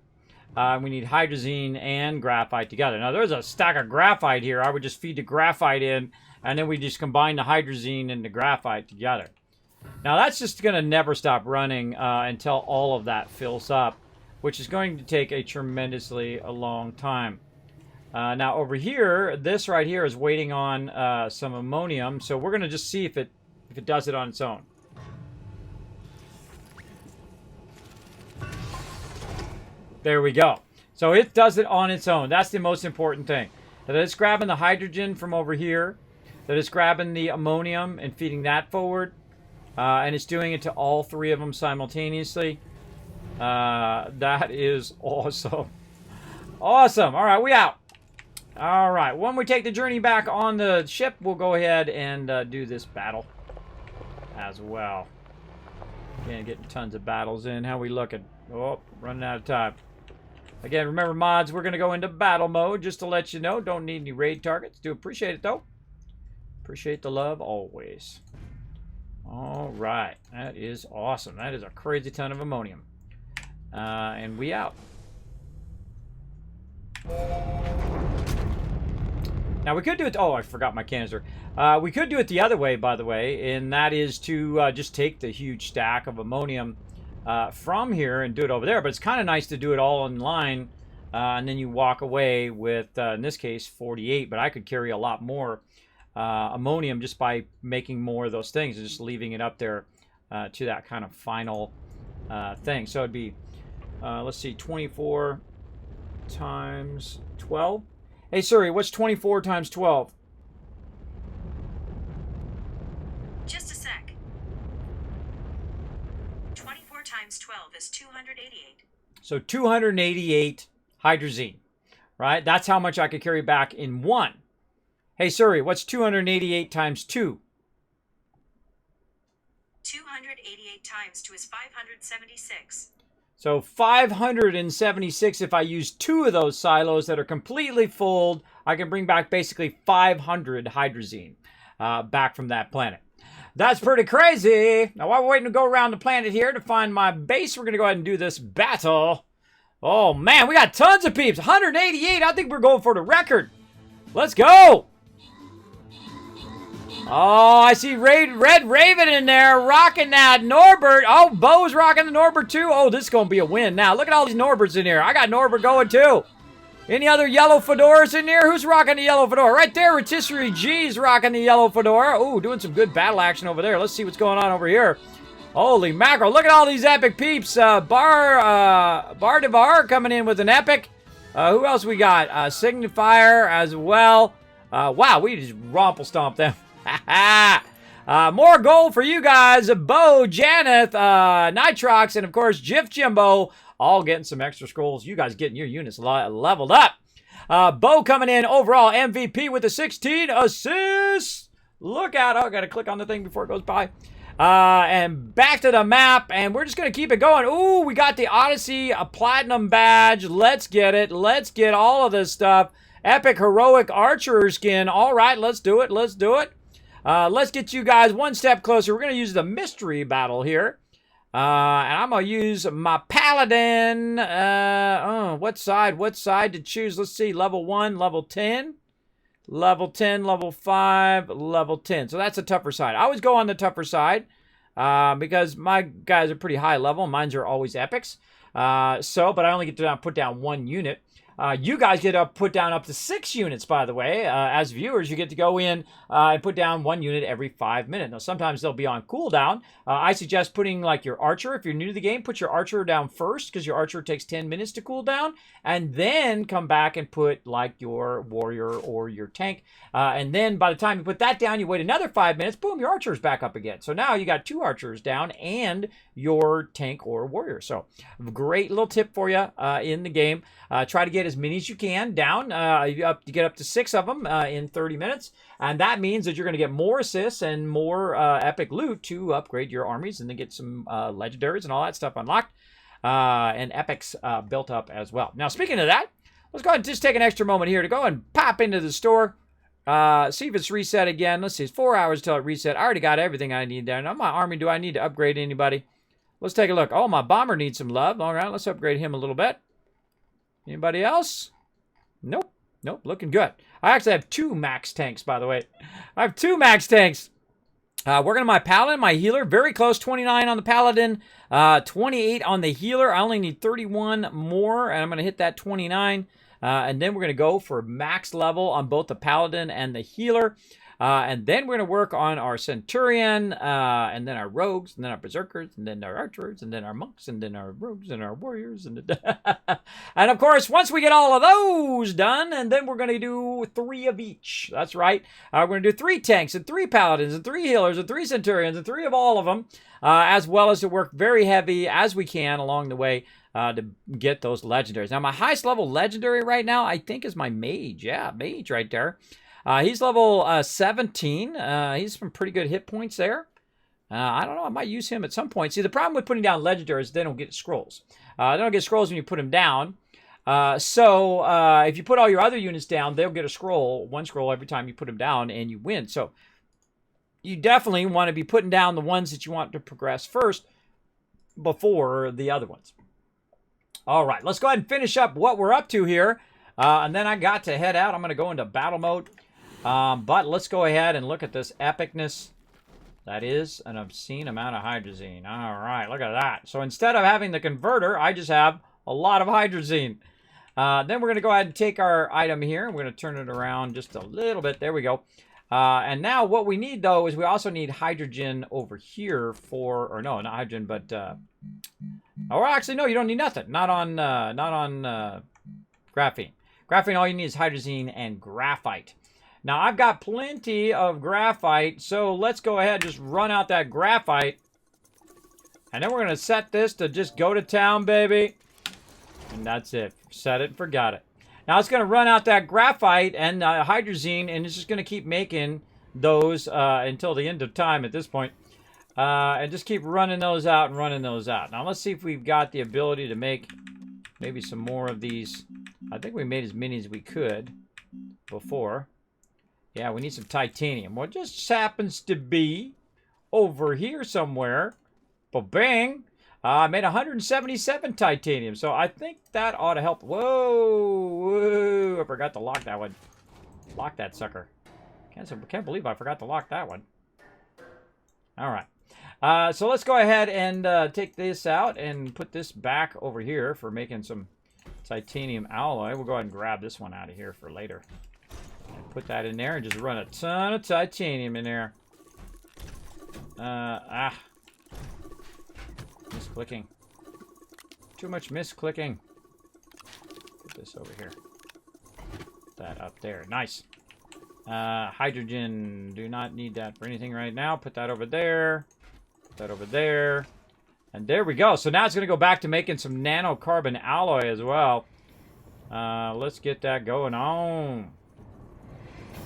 We need hydrazine and graphite together. Now there's a stack of graphite here. I would just feed the graphite in, and then we just combine the hydrazine and the graphite together. Now that's just going to never stop running until all of that fills up, which is going to take a tremendously long time. Now over here, this right here is waiting on some ammonium, so we're going to just see if it does it on its own. There we go. So it does it on its own. That's the most important thing. That it's grabbing the hydrogen from over here, that it's grabbing the ammonium and feeding that forward. And it's doing it to all 3 of them simultaneously. That is awesome. Awesome. All right, we out. All right, when we take the journey back on the ship, we'll go ahead and do this battle as well. Again, getting tons of battles in. How we looking? Oh, running out of time. Again, remember, mods, we're going to go into battle mode just to let you know. Don't need any raid targets. Do appreciate it, though. Appreciate the love always. All right. That is awesome. That is a crazy ton of ammonium. And we out. Now, we could do it... Oh, I forgot my canister. We could do it the other way, by the way, and that is to just take the huge stack of ammonium from here and do it over there. But it's kind of nice to do it all in line, and then you walk away with, in this case, 48. But I could carry a lot more ammonium just by making more of those things and just leaving it up there to that kind of final thing. So it'd be, let's see, 24 times 12. Hey, Siri, what's 24 times 12? Just a sec. 24 times 12 is 288. So 288 hydrazine, right? That's how much I could carry back in one. Hey, Siri, what's 288 times 2? 288 times 2 is 576. So 576, if I use 2 of those silos that are completely full, I can bring back basically 500 hydrazine back from that planet. That's pretty crazy. Now, while we're waiting to go around the planet here to find my base, we're going to go ahead and do this battle. Oh, man, we got tons of peeps. 188. I think we're going for the record. Let's go. Oh, I see Red Raven in there rocking that Norbert. Oh, Bo's rocking the Norbert too. Oh, this is going to be a win now. Look at all these Norberts in here. I got Norbert going too. Any other yellow fedoras in here? Who's rocking the yellow fedora? Right there, Rotisserie G's rocking the yellow fedora. Oh, doing some good battle action over there. Let's see what's going on over here. Holy mackerel. Look at all these epic peeps. Bar Devar coming in with an epic. Who else we got? Signifier as well. Wow, we just romple stomped them. More gold for you guys. Bo, Janeth, Nitrox, and of course Jif Jimbo, all getting some extra scrolls. You guys getting your units leveled up. Bo coming in overall MVP with the 16 assists. Look out. Oh, I got to click on the thing before it goes by. And back to the map, and we're just going to keep it going. Ooh, we got the Odyssey, a platinum badge. Let's get it. Let's get all of this stuff. Epic heroic archer skin. All right, let's do it. Let's do it. Let's get you guys one step closer. We're going to use the mystery battle here. And I'm going to use my paladin. What side to choose? Let's see. Level 1, level 10. Level 10, level 5, level 10. So that's a tougher side. I always go on the tougher side because my guys are pretty high level. Mines are always epics. But I only get to put down 1 unit. You guys get to put down up to 6 units, by the way. As viewers, you get to go in and put down 1 unit every 5 minutes. Now, sometimes they'll be on cooldown. I suggest putting, like, your archer. If you're new to the game, put your archer down first, because your archer takes 10 minutes to cool down. And then come back and put, like, your warrior or your tank. And then by the time you put that down, you wait another 5 minutes. Boom, your archer's back up again. So now you got 2 archers down and your tank or warrior. So, great little tip for you in the game. Try to get as many as you can down. You get up to 6 of them in 30 minutes. And that means that you're going to get more assists and more epic loot to upgrade your armies and then get some legendaries and all that stuff unlocked. And epics built up as well. Now, speaking of that, let's go ahead and just take an extra moment here to go and pop into the store. See if it's reset again. Let's see. It's 4 hours till it reset. I already got everything I need there. Now, my army, do I need to upgrade anybody? Let's take a look. Oh, my bomber needs some love. All right, let's upgrade him a little bit. Anybody else? Nope. Nope, looking good. I actually have 2 max tanks, by the way. I have 2 max tanks. Working on my paladin, my healer. Very close, 29 on the paladin, 28 on the healer. I only need 31 more, and I'm going to hit that 29. And then we're going to go for max level on both the paladin and the healer. And then we're going to work on our Centurion, and then our Rogues, and then our Berserkers, and then our Archers, and then our Monks, and then our Rogues, and our Warriors. And of course, once we get all of those done, and then we're going to do 3 of each. That's right. We're going to do 3 tanks, and 3 Paladins, and 3 Healers, and 3 Centurions, and 3 of all of them, as well as to work very heavy as we can along the way to get those legendaries. Now, my highest level legendary right now, I think, is my Mage. Yeah, Mage right there. He's level 17. He's some pretty good hit points there. I don't know. I might use him at some point. See, the problem with putting down legendaries is they don't get scrolls. They don't get scrolls when you put them down. So if you put all your other units down, they'll get a scroll, 1 scroll every time you put them down, and you win. So you definitely want to be putting down the ones that you want to progress first before the other ones. All right, let's go ahead and finish up what we're up to here. And then I got to head out. I'm going to go into battle mode. But let's go ahead and look at this epicness. That is an obscene amount of hydrazine. All right, look at that. So instead of having the converter, I just have a lot of hydrazine. Then we're going to go ahead and take our item here. We're going to turn it around just a little bit. There we go. And now what we need, though, is we also need hydrogen over here for, or no, not hydrogen, but, or actually, no, you don't need nothing. Not on graphene. Graphene, all you need is hydrazine and graphite. Now, I've got plenty of graphite, so let's go ahead and just run out that graphite. And then we're going to set this to just go to town, baby. And that's it. Set it and forgot it. Now, it's going to run out that graphite and hydrazine, and it's just going to keep making those until the end of time at this point. And just keep running those out and running those out. Now, let's see if we've got the ability to make maybe some more of these. I think we made as many as we could before. Yeah, we need some titanium. Well, it just happens to be over here somewhere. Ba-bang! I made 177 titanium, so I think that ought to help. Whoa! I forgot to lock that one. Lock that sucker. Can't believe I forgot to lock that one. All right. So let's go ahead and take this out and put this back over here for making some titanium alloy. We'll go ahead and grab this one out of here for later. And put that in there and just run a ton of titanium in there. Misclicking. Too much misclicking. Put this over here. Put that up there. Nice. Hydrogen. Do not need that for anything right now. Put that over there. Put that over there. And there we go. So now it's going to go back to making some nanocarbon alloy as well. Let's get that going on.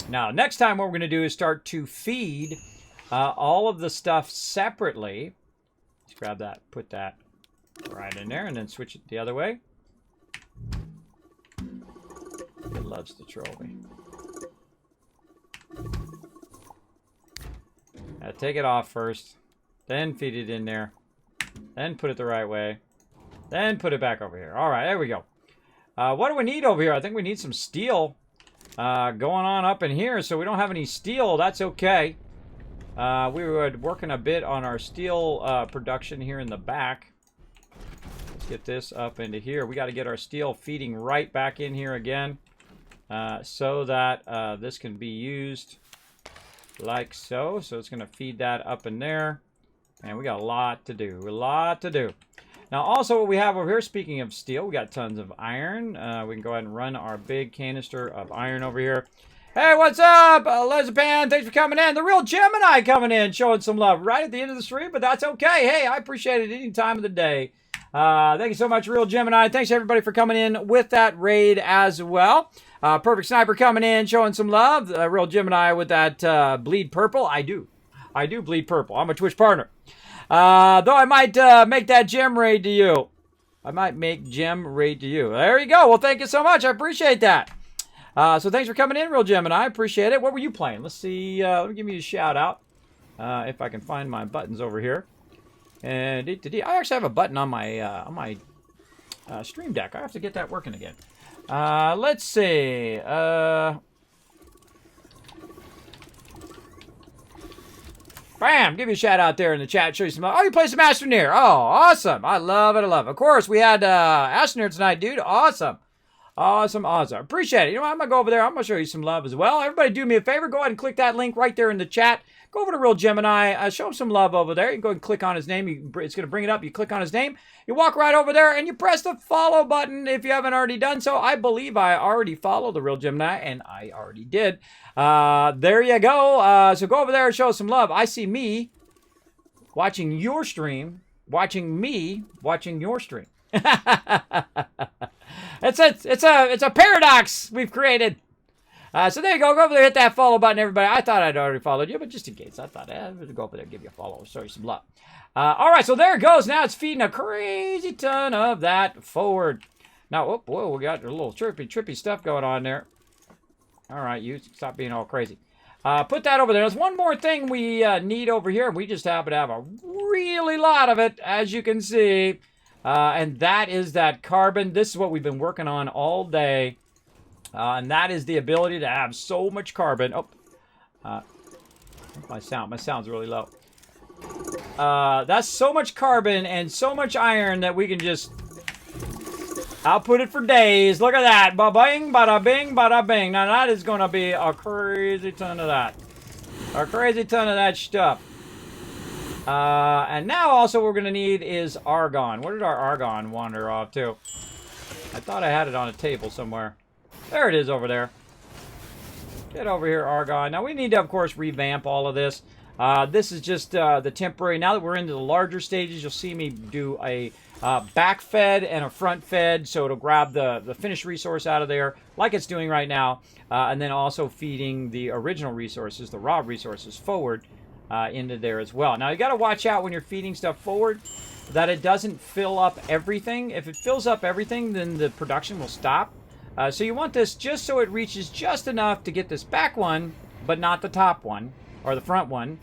Now, next time what we're going to do is start to feed all of the stuff separately. Let's grab that, put that right in there, and then switch it the other way. It loves to troll me. Take it off first, then feed it in there, then put it the right way, then put it back over here. All right, there we go. What do we need over here? I think we need some steel going on up in here. So we don't have any steel. That's okay. We were working a bit on our steel production here in the back. Let's get this up into here. We got to get our steel feeding right back in here again so that this can be used like so. So it's going to feed that up in there. And we got a lot to do. A lot to do. Now, also what we have over here, speaking of steel, we got tons of iron. We can go ahead and run our big canister of iron over here. Hey, what's up? Lezapan, thanks for coming in. The real Gemini coming in, showing some love right at the end of the stream, but that's okay. Hey, I appreciate it any time of the day. Thank you so much, Real Gemini. Thanks, everybody, for coming in with that raid as well. Perfect Sniper coming in, showing some love. Real Gemini with that bleed purple. I do bleed purple. I'm a Twitch partner. Though I might make that gem raid to you. I might make gem raid to you. There you go. Well, thank you so much. I appreciate that. So thanks for coming in, Real Gemini. I appreciate it. What were you playing? Let's see. Let me give you a shout out. If I can find my buttons over here. And I actually have a button on my Stream Deck. I have to get that working again. Let's see. Bam! Give you a shout out there in the chat. Show you some. Oh, you play some Astroneer. Oh, awesome! I love it. I love it. Of course, we had Astroneer tonight, dude. Awesome. Awesome, awesome. Appreciate it. You know what? I'm going to go over there. I'm going to show you some love as well. Everybody do me a favor. Go ahead and click that link right there in the chat. Go over to Real Gemini. Show him some love over there. You can go and click on his name. It's going to bring it up. You click on his name. You walk right over there and you press the follow button if you haven't already done so. I believe I already followed the Real Gemini, and I already did. There you go. So go over there and show some love. I see me watching your stream, watching me watching your stream. It's a paradox we've created. So there you go. Go over there, hit that follow button, everybody. I thought I'd already followed you, but just in case, I thought I'd go over there, give you a follow, show you some love. All right, so there it goes. Now it's feeding a crazy ton of that forward. Now, oh boy, we got a little trippy stuff going on there. All right, you stop being all crazy. Put that over there. There's one more thing we need over here. We just happen to have a really lot of it, as you can see. And that is that carbon. This is what we've been working on all day. And that is the ability to have so much carbon. My sound's really low. That's so much carbon and so much iron that we can just output it for days. Look at that. Ba-bing, bada-bing, bada-bing. Now that is going to be a crazy ton of that. A crazy ton of that stuff. And now also what we're going to need is argon. Where did our argon wander off to? I thought I had it on a table somewhere. There it is over there. Get over here, argon. Now we need to, of course, revamp all of this. This is just the temporary. Now that we're into the larger stages, you'll see me do a back fed and a front fed. So it'll grab the finished resource out of there like it's doing right now. And then also feeding the original resources, the raw resources, forward into there as well. Now you got to watch out when you're feeding stuff forward that it doesn't fill up everything. If it fills up everything, then the production will stop. So you want this just so it reaches just enough to get this back one, but not the top one or the front one.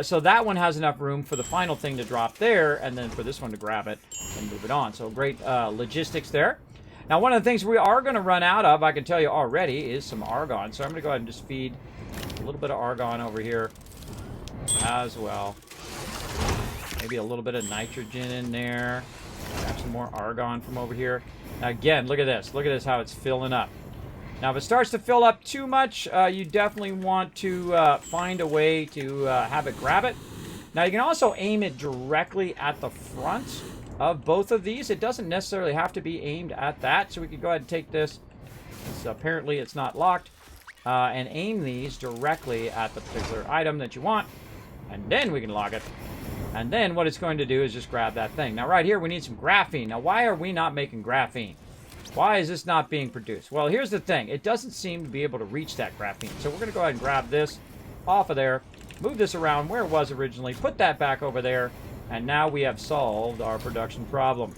So that one has enough room for the final thing to drop there, and then for this one to grab it and move it on. So great logistics there. Now one of the things we are going to run out of, I can tell you already, is some argon. So I'm going to go ahead and just feed a little bit of argon over here as well. Maybe a little bit of nitrogen in there. Grab some more argon from over here. Now again, look at this. Look at this, how it's filling up. Now if it starts to fill up too much, you definitely want to find a way to have it grab it. Now you can also aim it directly at the front of both of these. It doesn't necessarily have to be aimed at that. So we could go ahead and take this. Apparently it's not locked. And aim these directly at the particular item that you want. And then we can lock it. And then what it's going to do is just grab that thing. Now right here we need some graphene. Now why are we not making graphene? Why is this not being produced? Well, here's the thing. It doesn't seem to be able to reach that graphene. So we're going to go ahead and grab this off of there. Move this around where it was originally. Put that back over there. And now we have solved our production problem.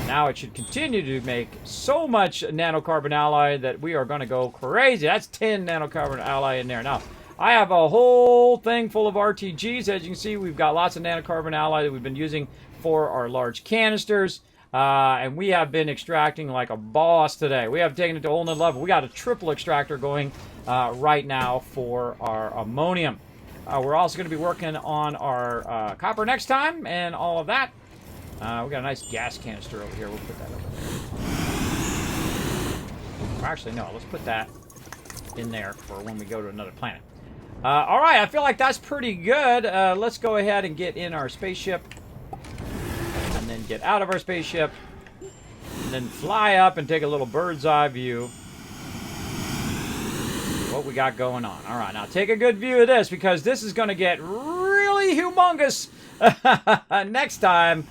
Now it should continue to make so much nanocarbon alloy that we are going to go crazy. That's 10 nanocarbon alloy in there. Now, I have a whole thing full of RTGs. As you can see, we've got lots of nanocarbon alloy that we've been using for our large canisters. And we have been extracting like a boss today. We have taken it to a whole nother level. We got a triple extractor going right now for our ammonium. We're also going to be working on our copper next time and all of that. We got a nice gas canister over here. We'll put that over there. Or actually, no. Let's put that in there for when we go to another planet. All right. I feel like that's pretty good. Let's go ahead and get in our spaceship. And then get out of our spaceship. And then fly up and take a little bird's eye view. What we got going on. All right. Now take a good view of this because this is going to get really humongous next time.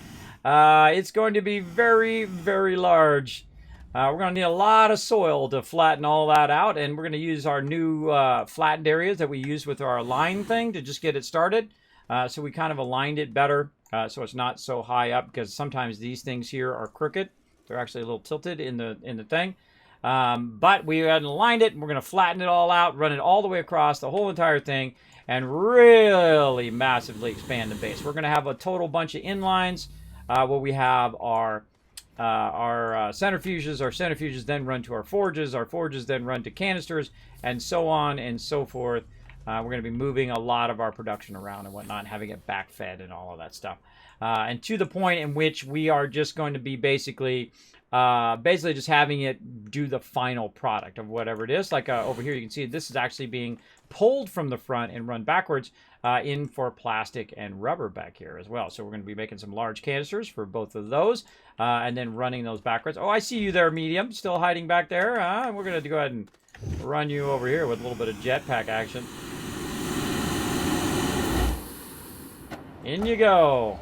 It's going to be very, very large. We're going to need a lot of soil to flatten all that out, and we're going to use our new flattened areas that we used with our line thing to just get it started. So we kind of aligned it better so it's not so high up because sometimes these things here are crooked. They're actually a little tilted in the thing. But we had aligned it, and we're going to flatten it all out, run it all the way across the whole entire thing, and really massively expand the base. We're going to have a total bunch of inlines. Where we have our centrifuges. Our centrifuges then run to our forges then run to canisters, and so on and so forth. We're going to be moving a lot of our production around and whatnot, and having it backfed and all of that stuff. And to the point in which we are just going to be basically basically just having it do the final product of whatever it is. Like over here, you can see this is actually being pulled from the front and run backwards in for plastic and rubber back here as well. So we're going to be making some large canisters for both of those and then running those backwards. Oh, I see you there, medium, still hiding back there. We're going to go ahead and run you over here with a little bit of jetpack action. In you go.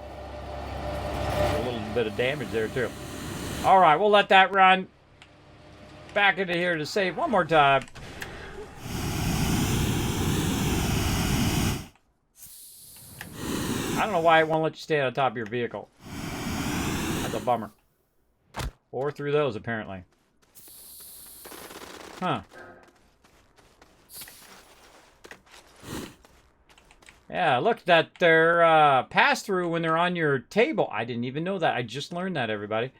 A little bit of damage there too. All right, we'll let that run. Back into here to save one more time. I don't know why it won't let you stay on top of your vehicle. That's a bummer. Or through those, apparently. Huh. Yeah, look, that they're pass-through when they're on your table. I didn't even know that. I just learned that, everybody.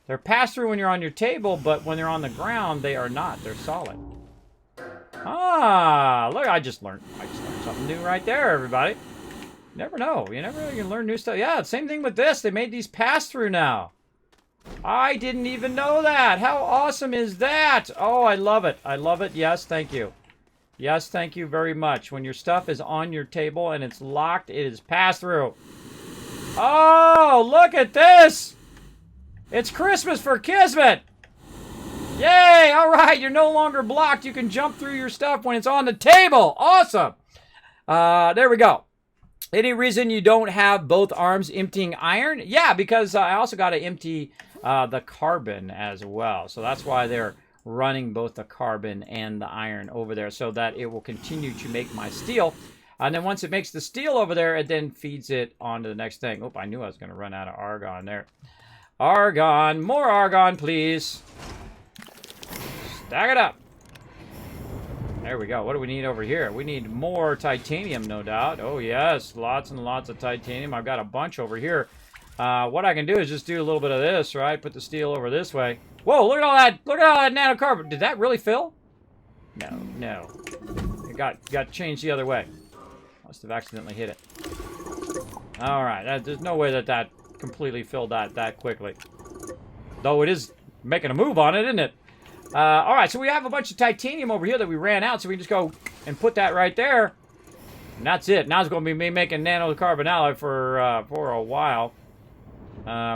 They're pass-through when you're on your table, but when they're on the ground, they are not. They're solid. Ah, look, I just learned something new right there, everybody. Never know. You never really can learn new stuff. Yeah, same thing with this. They made these pass-through now. I didn't even know that. How awesome is that? Oh, I love it. I love it. Yes, thank you. Yes, thank you very much. When your stuff is on your table and it's locked, it is pass-through. Oh, look at this. It's Christmas for Kismet. Yay, all right. You're no longer blocked. You can jump through your stuff when it's on the table. Awesome. There we go. Any reason you don't have both arms emptying iron? Yeah, because I also got to empty the carbon as well. So that's why they're running both the carbon and the iron over there so that it will continue to make my steel. And then once it makes the steel over there, it then feeds it onto the next thing. Oh, I knew I was going to run out of argon there. Argon. More argon, please. Stack it up. There we go. What do we need over here? We need more titanium, no doubt. Oh, yes. Lots and lots of titanium. I've got a bunch over here. What I can do is just do a little bit of this, right? Put the steel over this way. Whoa, look at all that. Look at all that nanocarbon. Did that really fill? No. It got changed the other way. Must have accidentally hit it. All right. There's no way that completely filled that quickly. Though it is making a move on it, isn't it? All right, so we have a bunch of titanium over here that we ran out, so we can just go and put that right there. And that's it. Now it's going to be me making nanocarbon alloy for a while.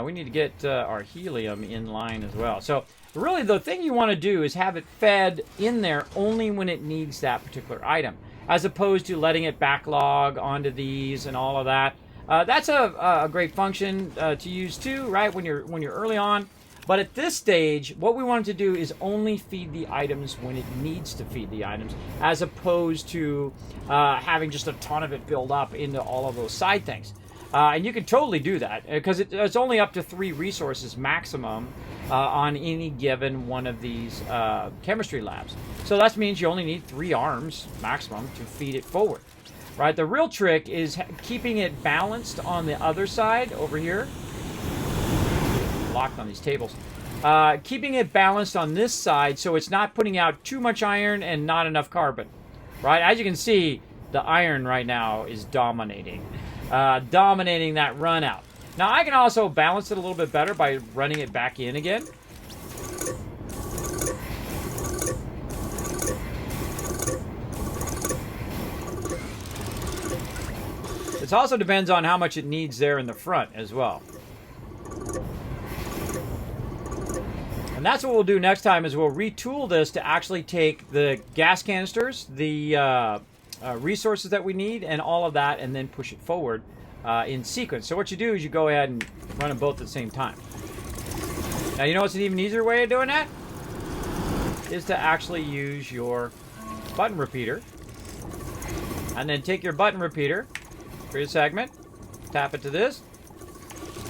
We need to get our helium in line as well. So really the thing you want to do is have it fed in there only when it needs that particular item, as opposed to letting it backlog onto these and all of that. That's a great function to use too, right, when you're early on. But at this stage, what we want to do is only feed the items when it needs to feed the items, as opposed to having just a ton of it build up into all of those side things. And you can totally do that, because it's only up to 3 resources maximum on any given one of these chemistry labs. So that means you only need 3 arms maximum to feed it forward. Right? The real trick is keeping it balanced on the other side over here. Locked on these tables. Keeping it balanced on this side so it's not putting out too much iron and not enough carbon. Right? As you can see, the iron right now is dominating. Dominating that run out. Now I can also balance it a little bit better by running it back in again. This also depends on how much it needs there in the front as well. And that's what we'll do next time, is we'll retool this to actually take the gas canisters, the resources that we need, and all of that, and then push it forward in sequence. So what you do is you go ahead and run them both at the same time. Now, you know what's an even easier way of doing that? Is to actually use your button repeater. And then take your button repeater, create a segment, tap it to this,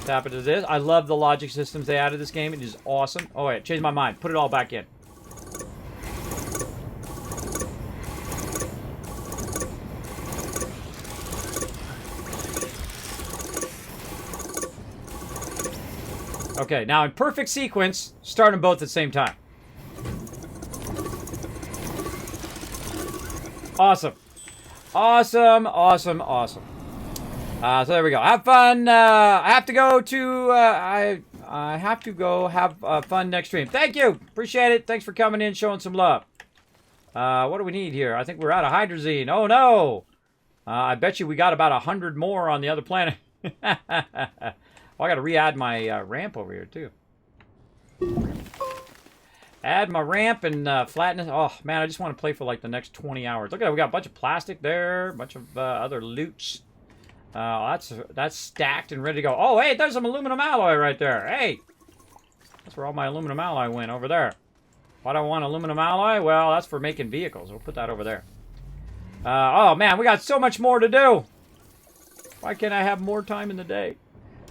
tap it to this. I love the logic systems they added to this game. It is awesome. Oh, wait, changed my mind. Put it all back in. Okay, now in perfect sequence, start them both at the same time. Awesome. Awesome, awesome, awesome. So there we go. Have fun. I have to go to... I have to go have fun next stream. Thank you. Appreciate it. Thanks for coming in, showing some love. What do we need here? I think we're out of hydrazine. Oh, no. I bet you we got about 100 more on the other planet. Well, I got to re-add my ramp over here, too. Add my ramp and flatten it. Oh, man, I just want to play for like the next 20 hours. Look at that. We got a bunch of plastic there. A bunch of other loots. That's stacked and ready to go. Oh, hey, there's some aluminum alloy right there. Hey. That's where all my aluminum alloy went, over there. Why do I want aluminum alloy? Well, that's for making vehicles. We'll put that over there. Oh, man, we got so much more to do. Why can't I have more time in the day?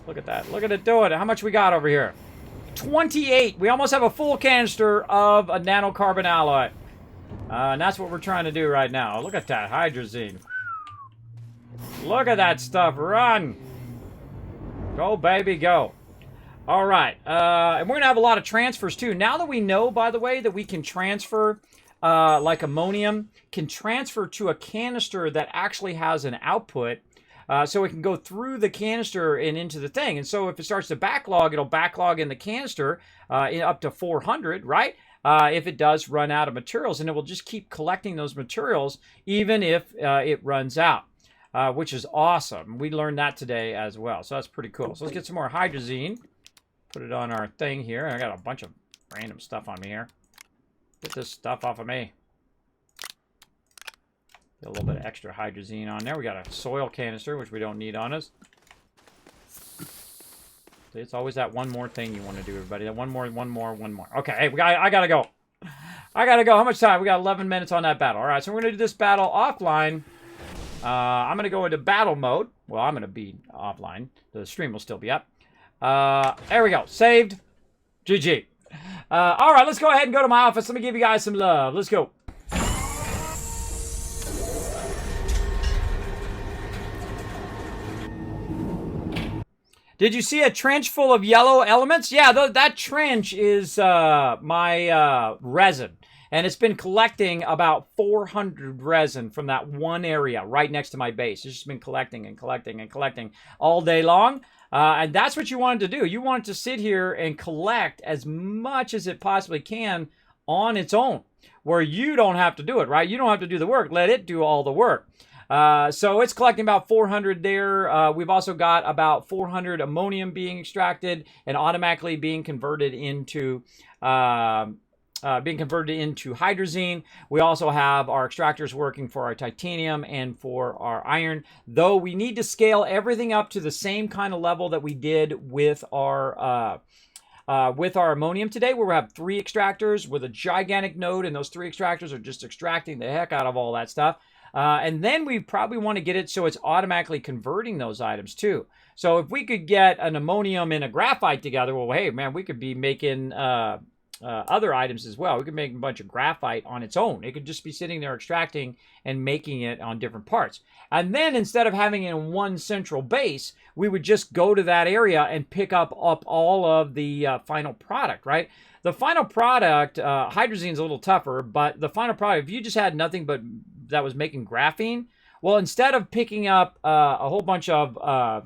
Look at that. Look at it do it. How much we got over here? 28. We almost have a full canister of a nanocarbon alloy. And that's what we're trying to do right now. Look at that. Hydrazine. Look at that stuff. Run. Go, baby, go. All right. And we're going to have a lot of transfers, too. Now that we know, by the way, that we can transfer, like ammonium, can transfer to a canister that actually has an output. So it can go through the canister and into the thing. And so if it starts to backlog, it'll backlog in the canister up to 400, right? If it does run out of materials. And it will just keep collecting those materials even if it runs out, which is awesome. We learned that today as well. So that's pretty cool. So let's get some more hydrazine. Put it on our thing here. I got a bunch of random stuff on me here. Get this stuff off of me. Get a little bit of extra hydrazine on there. We got a soil canister, which we don't need on us. It's always that one more thing you want to do, everybody. That one more. Okay, hey, I gotta go. I gotta go. How much time? We got 11 minutes on that battle. All right, so we're gonna do this battle offline. I'm gonna go into battle mode. Well, I'm gonna be offline. The stream will still be up. There we go. Saved. GG. All right, let's go ahead and go to my office. Let me give you guys some love. Let's go. Did you see a trench full of yellow elements? Yeah, that trench is my resin. And it's been collecting about 400 resin from that one area right next to my base. It's just been collecting and collecting and collecting all day long. And that's what you want it to do. You want it to sit here and collect as much as it possibly can on its own, where you don't have to do it, right? You don't have to do the work. Let it do all the work. So it's collecting about 400 there. We've also got about 400 ammonium being extracted and automatically being converted into hydrazine. We also have our extractors working for our titanium and for our iron, though we need to scale everything up to the same kind of level that we did with our ammonium today, where we have 3 extractors with a gigantic node, and those 3 extractors are just extracting the heck out of all that stuff. And then we probably want to get it so it's automatically converting those items too. So if we could get an ammonium and a graphite together, well, hey, man, we could be making other items as well. We could make a bunch of graphite on its own. It could just be sitting there extracting and making it on different parts. And then instead of having it in one central base, we would just go to that area and pick up all of the final product, right? The final product, hydrazine is a little tougher, but the final product, if you just had nothing but that was making graphene, well, instead of picking up a whole bunch of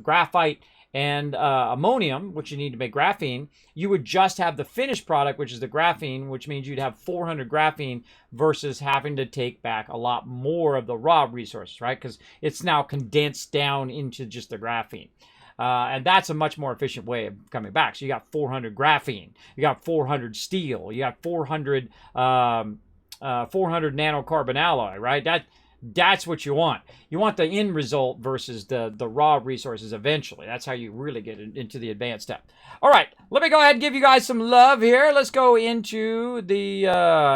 graphite and ammonium, which you need to make graphene, you would just have the finished product, which is the graphene, which means you'd have 400 graphene versus having to take back a lot more of the raw resources, right? Because it's now condensed down into just the graphene. And that's a much more efficient way of coming back. So you got 400 graphene, you got 400 steel, you got 400 nanocarbon alloy, right? That's what you want. You want the end result versus the raw resources eventually. That's how you really get into the advanced step. All right, let me go ahead and give you guys some love here. Let's go into the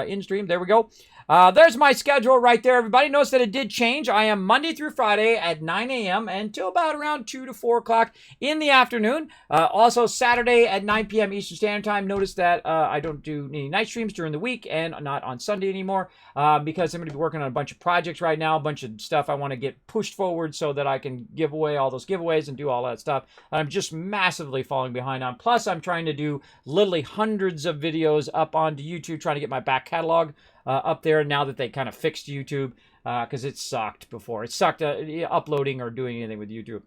in-stream. There we go. There's my schedule right there, everybody. Notice that it did change. I am Monday through Friday at 9 a.m. until about around 2 to 4 o'clock in the afternoon. Also, Saturday at 9 p.m. Eastern Standard Time. Notice that I don't do any night streams during the week and not on Sunday anymore because I'm going to be working on a bunch of projects right now, a bunch of stuff I want to get pushed forward so that I can give away all those giveaways and do all that stuff. I'm just massively falling behind on. Plus, I'm trying to do literally hundreds of videos up onto YouTube, trying to get my back catalog up there now that they kind of fixed YouTube, because it sucked before. It sucked uploading or doing anything with YouTube.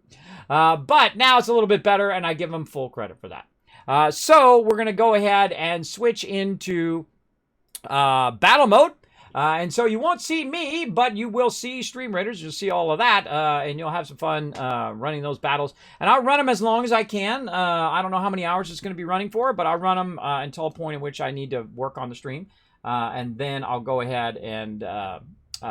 But now it's a little bit better, and I give them full credit for that. So we're going to go ahead and switch into battle mode. And so you won't see me, but you will see Stream Raiders. You'll see all of that, and you'll have some fun running those battles. And I'll run them as long as I can. I don't know how many hours it's going to be running for, but I'll run them until a point in which I need to work on the stream. And then I'll go ahead and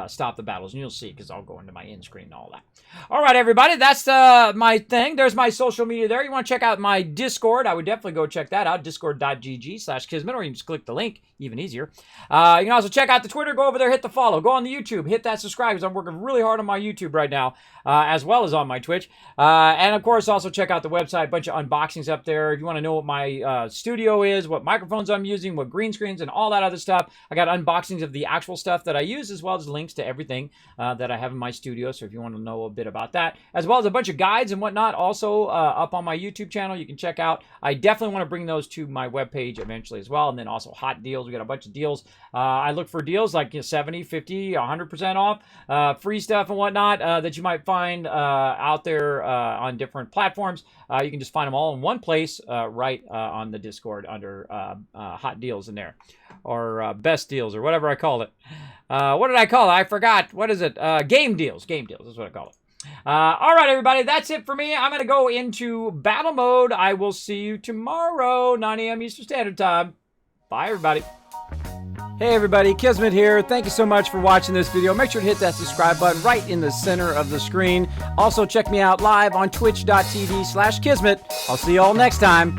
stop the battles, and you'll see, because I'll go into my end screen and all that. All right, everybody, that's my thing. There's my social media there. You want to check out my Discord, I would definitely go check that out, discord.gg/Kismet, or you can just click the link, even easier. You can also check out the Twitter. Go over there, hit the follow. Go on the YouTube, hit that subscribe, because I'm working really hard on my YouTube right now, as well as on my Twitch. And, of course, also check out the website. A bunch of unboxings up there. If you want to know what my studio is, what microphones I'm using, what green screens, and all that other stuff, I got unboxings of the actual stuff that I use, as well as links to everything that I have in my studio. So if you want to know a bit about that, as well as a bunch of guides and whatnot, also up on my YouTube channel, you can check out. I definitely want to bring those to my webpage eventually as well. And then also hot deals. We got a bunch of deals. I look for deals like 70, 50, 100% off, free stuff and whatnot that you might find out there on different platforms. You can just find them all in one place right on the Discord under hot deals in there, or best deals, or whatever I call it. What did I call it? I forgot. What is it? Game deals. Game deals is what I call it. All right, everybody. That's it for me. I'm going to go into battle mode. I will see you tomorrow, 9 a.m. Eastern Standard Time. Bye, everybody. Hey, everybody. Kismet here. Thank you so much for watching this video. Make sure to hit that subscribe button right in the center of the screen. Also, check me out live on twitch.tv/Kismet. I'll see you all next time.